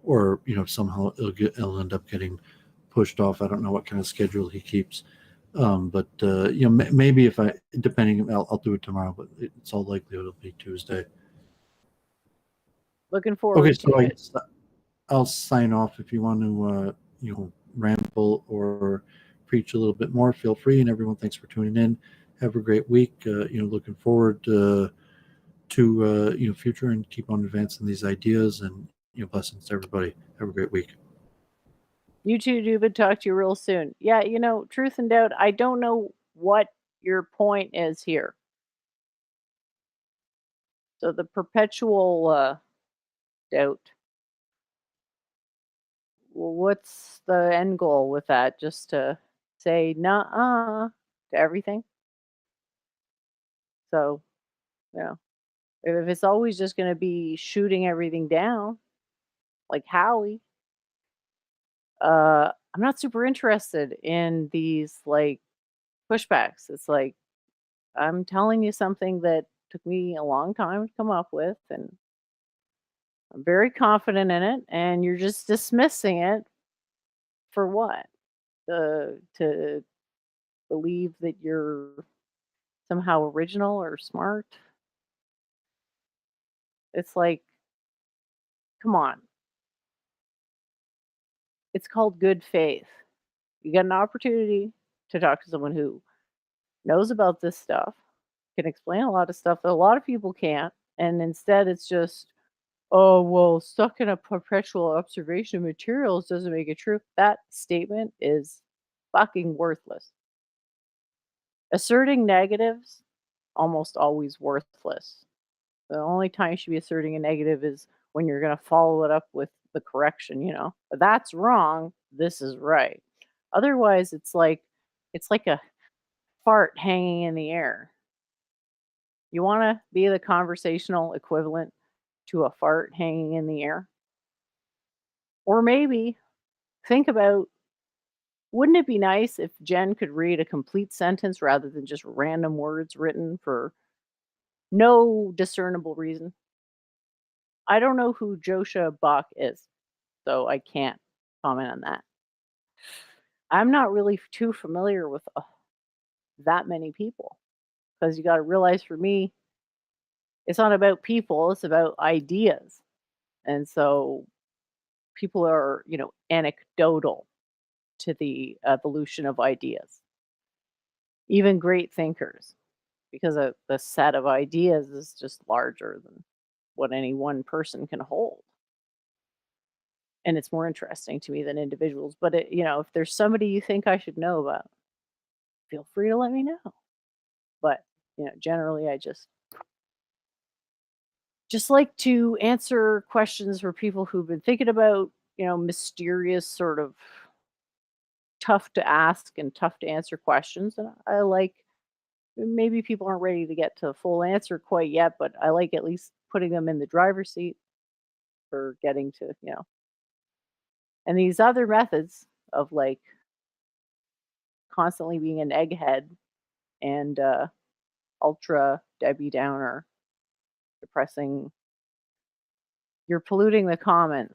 [SPEAKER 2] or somehow it'll end up getting pushed off. I don't know what kind of schedule he keeps. But maybe if depending, I'll do it tomorrow, but it's all likely it'll be Tuesday.
[SPEAKER 3] Looking forward to it.
[SPEAKER 2] I'll sign off. If you want to ramble or preach a little bit more, feel free. And everyone, thanks for tuning in. Have a great week. Looking forward to future, and keep on advancing these ideas, and blessings to everybody. Have a great week.
[SPEAKER 3] You too, Doooovid. Talk to you real soon. Yeah, truth and doubt. I don't know what your point is here. So the perpetual doubt. Well, what's the end goal with that? Just to say nah to everything? So, if it's always just going to be shooting everything down, like Howie, I'm not super interested in these pushbacks. It's like, I'm telling you something that took me a long time to come up with, and I'm very confident in it, and you're just dismissing it for what? To believe that you're somehow original or smart? It's like, come on. It's called good faith. You get an opportunity to talk to someone who knows about this stuff, can explain a lot of stuff that a lot of people can't, and instead it's just, oh, well, stuck in a perpetual observation of materials doesn't make it true. That statement is fucking worthless. Asserting negatives, almost always worthless. The only time you should be asserting a negative is when you're going to follow it up with the correction, That's wrong, this is right. Otherwise, it's like a fart hanging in the air. You want to be the conversational equivalent to a fart hanging in the air? Or maybe think about, wouldn't it be nice if Jen could read a complete sentence rather than just random words written for no discernible reason? I don't know who Josha Bach is, so I can't comment on that. I'm not really too familiar with that many people, because you got to realize, for me, it's not about people, it's about ideas. And so people are, anecdotal to the evolution of ideas. Even great thinkers, because the set of ideas is just larger than what any one person can hold. And it's more interesting to me than individuals. But if there's somebody you think I should know about, feel free to let me know. But generally, I just like to answer questions for people who've been thinking about mysterious, sort of tough to ask and tough to answer questions. And I like maybe people aren't ready to get to a full answer quite yet, but I like at least putting them in the driver's seat for getting to, and these other methods of like constantly being an egghead and ultra Debbie Downer, depressing, you're polluting the commons.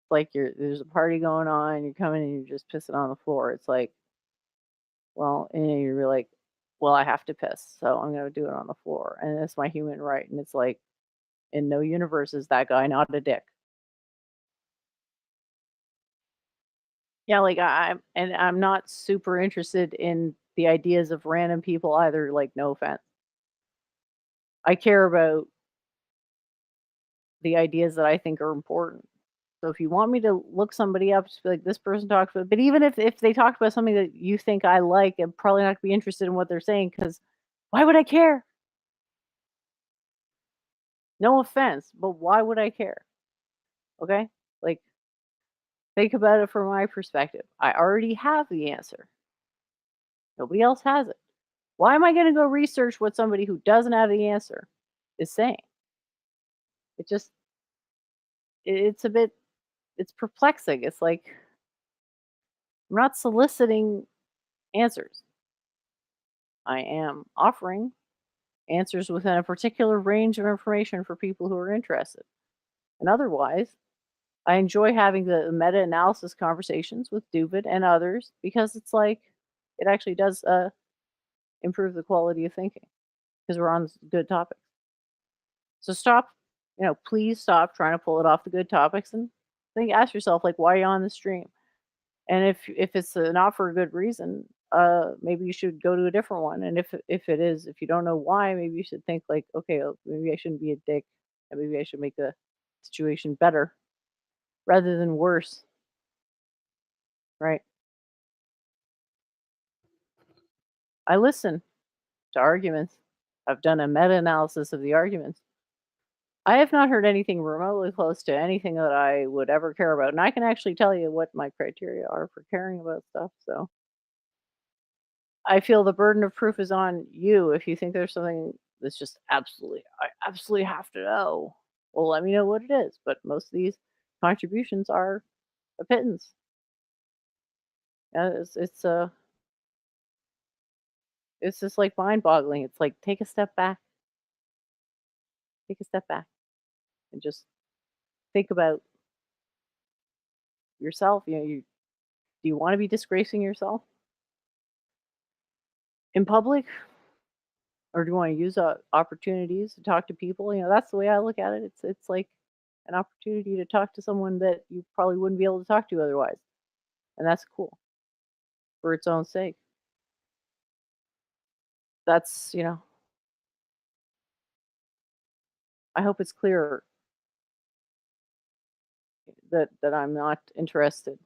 [SPEAKER 3] Like there's a party going on, you're coming and you're just pissing on the floor. It's like, well, and you're like, well, I have to piss, so I'm gonna do it on the floor, and it's my human right. And it's like, in no universe is that guy not a dick. Yeah, like I'm not super interested in the ideas of random people either. Like, no offense, I care about the ideas that I think are important. So if you want me to look somebody up, just be like, this person talks about, but even if they talk about something that you think I like, I'm probably not gonna be interested in what they're saying, because why would I care? No offense, but why would I care? Okay? Like, think about it from my perspective. I already have the answer. Nobody else has it. Why am I gonna go research what somebody who doesn't have the answer is saying? It just it's a bit it's perplexing. It's like, I'm not soliciting answers. I am offering answers within a particular range of information for people who are interested. And otherwise, I enjoy having the meta-analysis conversations with Doovid and others, because it's like, it actually does improve the quality of thinking because we're on good topics. So stop, please stop trying to pull it off the good topics, and ask yourself, like, why are you on the stream? And if it's not for a good reason, maybe you should go to a different one. And if you don't know why, maybe you should think like, okay, maybe I shouldn't be a dick, and maybe I should make the situation better rather than worse, right? I listen to arguments. I've done a meta-analysis of the arguments. I have not heard anything remotely close to anything that I would ever care about, and I can actually tell you what my criteria are for caring about stuff. So I feel the burden of proof is on you. If you think there's something that's just I absolutely have to know, well, let me know what it is. But most of these contributions are a pittance. It's just like mind-boggling. It's like, take a step back, and just think about yourself. Do you want to be disgracing yourself in public, or do you want to use opportunities to talk to people? That's the way I look at it. It's like an opportunity to talk to someone that you probably wouldn't be able to talk to otherwise, and that's cool for its own sake. That's I hope it's clear that I'm not interested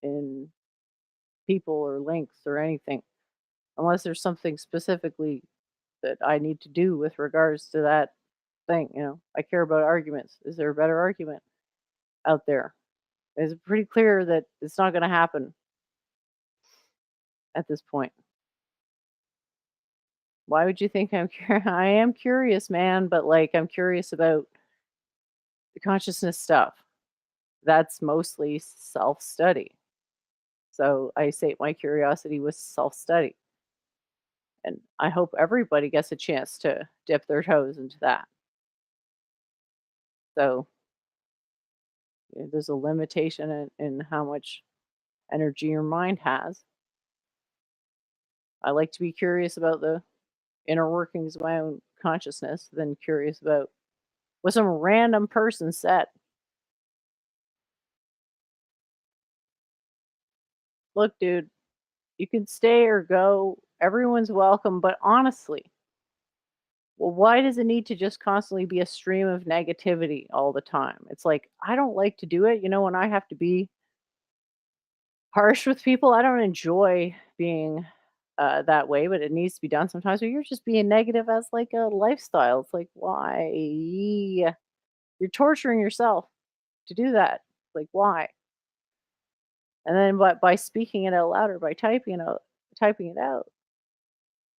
[SPEAKER 3] in people or links or anything, unless there's something specifically that I need to do with regards to that thing. I care about arguments. Is there a better argument out there? It's pretty clear that it's not going to happen at this point. Why would you think I'm curious? I am curious, man, but like, I'm curious about the consciousness stuff. That's mostly self-study. So I sate my curiosity with self-study. And I hope everybody gets a chance to dip their toes into that. So there's a limitation in how much energy your mind has. I like to be curious about the inner workings of my own consciousness than curious about what some random person said. Look, dude, you can stay or go. Everyone's welcome. But honestly, well, why does it need to just constantly be a stream of negativity all the time? It's like, I don't like to do it. When I have to be harsh with people, I don't enjoy being that way, but it needs to be done sometimes. But you're just being negative as like a lifestyle. It's like, why? You're torturing yourself to do that. Like, why? And then by speaking it out loud, or by typing it out,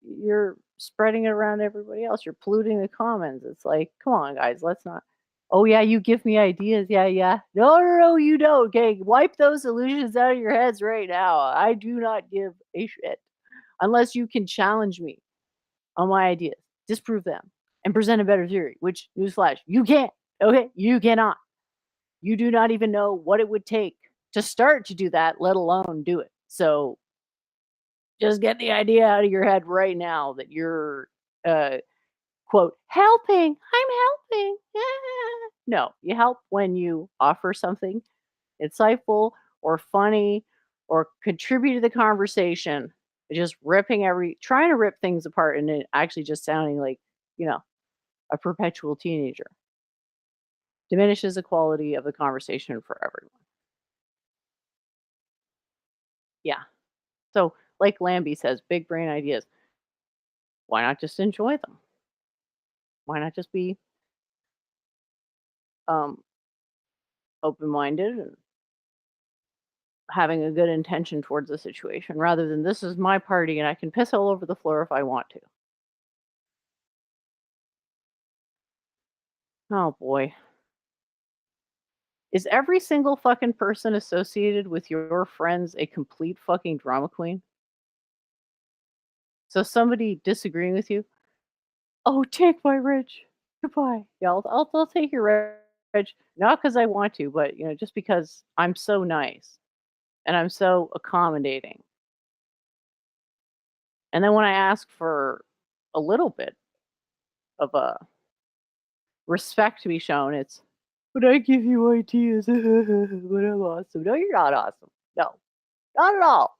[SPEAKER 3] you're spreading it around to everybody else. You're polluting the commons. It's like, come on, guys, let's not. Oh yeah, you give me ideas. Yeah. No, you don't. Okay, wipe those illusions out of your heads right now. I do not give a shit unless you can challenge me on my ideas, disprove them, and present a better theory. Which, newsflash, you can't. Okay, you cannot. You do not even know what it would take to start to do that, let alone do it. So just get the idea out of your head right now that you're, quote, helping. I'm helping. No, you help when you offer something insightful or funny or contribute to the conversation. Just trying to rip things apart and it actually just sounding like, a perpetual teenager diminishes the quality of the conversation for everyone. Yeah. So, like Lambie says, big brain ideas. Why not just enjoy them? Why not just be open-minded and having a good intention towards the situation rather than this is my party and I can piss all over the floor if I want to. Oh boy. Is every single fucking person associated with your friends a complete fucking drama queen? So somebody disagreeing with you, oh, take my Rich. Goodbye. Yeah, I'll take your Rich. Not because I want to, but just because I'm so nice and I'm so accommodating. And then when I ask for a little bit of a respect to be shown, it's, but I give you ideas, but I'm awesome. No, you're not awesome. No, not at all.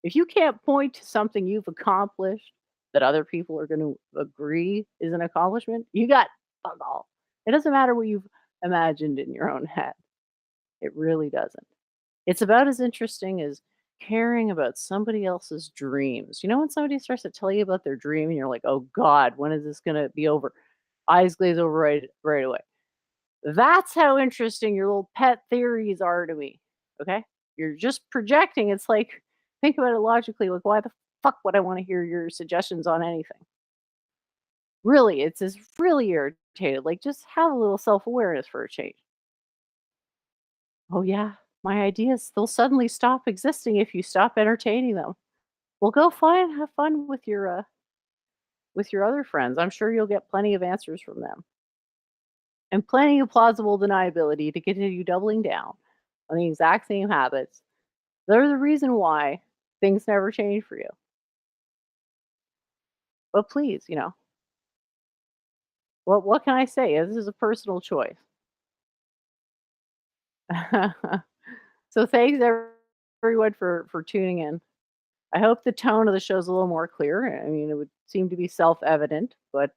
[SPEAKER 3] If you can't point to something you've accomplished that other people are going to agree is an accomplishment, you got fuck all. It doesn't matter what you've imagined in your own head. It really doesn't. It's about as interesting as caring about somebody else's dreams. When somebody starts to tell you about their dream and you're like, oh God, when is this going to be over? Eyes glaze over right away. That's how interesting your little pet theories are to me. Okay? You're just projecting. It's like, think about it logically. Like, why the fuck would I want to hear your suggestions on anything? Really, it's really irritated. Like, just have a little self-awareness for a change. Oh yeah, my ideas, they'll suddenly stop existing if you stop entertaining them. Well, go have fun with your other friends. I'm sure you'll get plenty of answers from them. And plenty of plausible deniability to continue doubling down on the exact same habits. They're the reason why things never change for you. But please, what can I say? This is a personal choice. So thanks everyone for tuning in. I hope the tone of the show is a little more clear. I mean, it would seem to be self-evident, but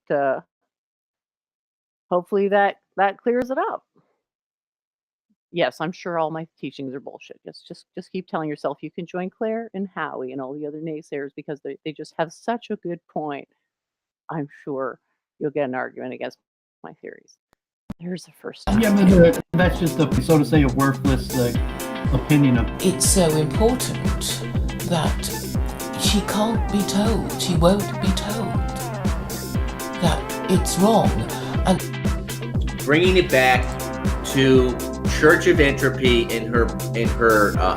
[SPEAKER 3] hopefully that clears it up. Yes, I'm sure all my teachings are bullshit. Just keep telling yourself you can join Claire and Howie and all the other naysayers because they just have such a good point. I'm sure you'll get an argument against my theories. There's the first time.
[SPEAKER 1] Yeah, but that's just so to say, a worthless opinion of.
[SPEAKER 6] It's so important that she can't be told, she won't be told that it's wrong. And
[SPEAKER 7] bringing it back to Church of Entropy and her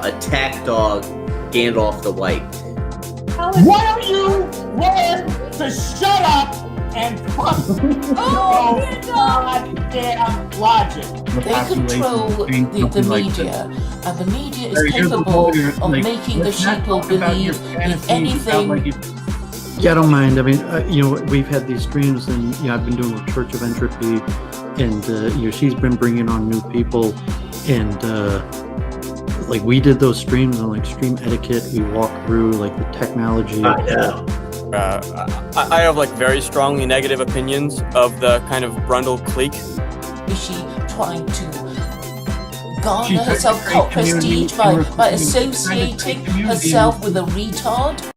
[SPEAKER 7] attack dog Gandalf the White.
[SPEAKER 8] Why don't you learn to shut up and fuck your goddamn logic?
[SPEAKER 6] They control the media, and the media is capable of making the sheeple believe in anything.
[SPEAKER 2] Yeah, I don't mind. I mean, we've had these streams, and I've been doing with Church of Entropy, and she's been bringing on new people, and like we did those streams on like stream etiquette. We walked through like the technology.
[SPEAKER 9] I have like very strongly negative opinions of the kind of Brundle clique.
[SPEAKER 6] Is she trying to garner herself cult prestige by associating herself with a retard?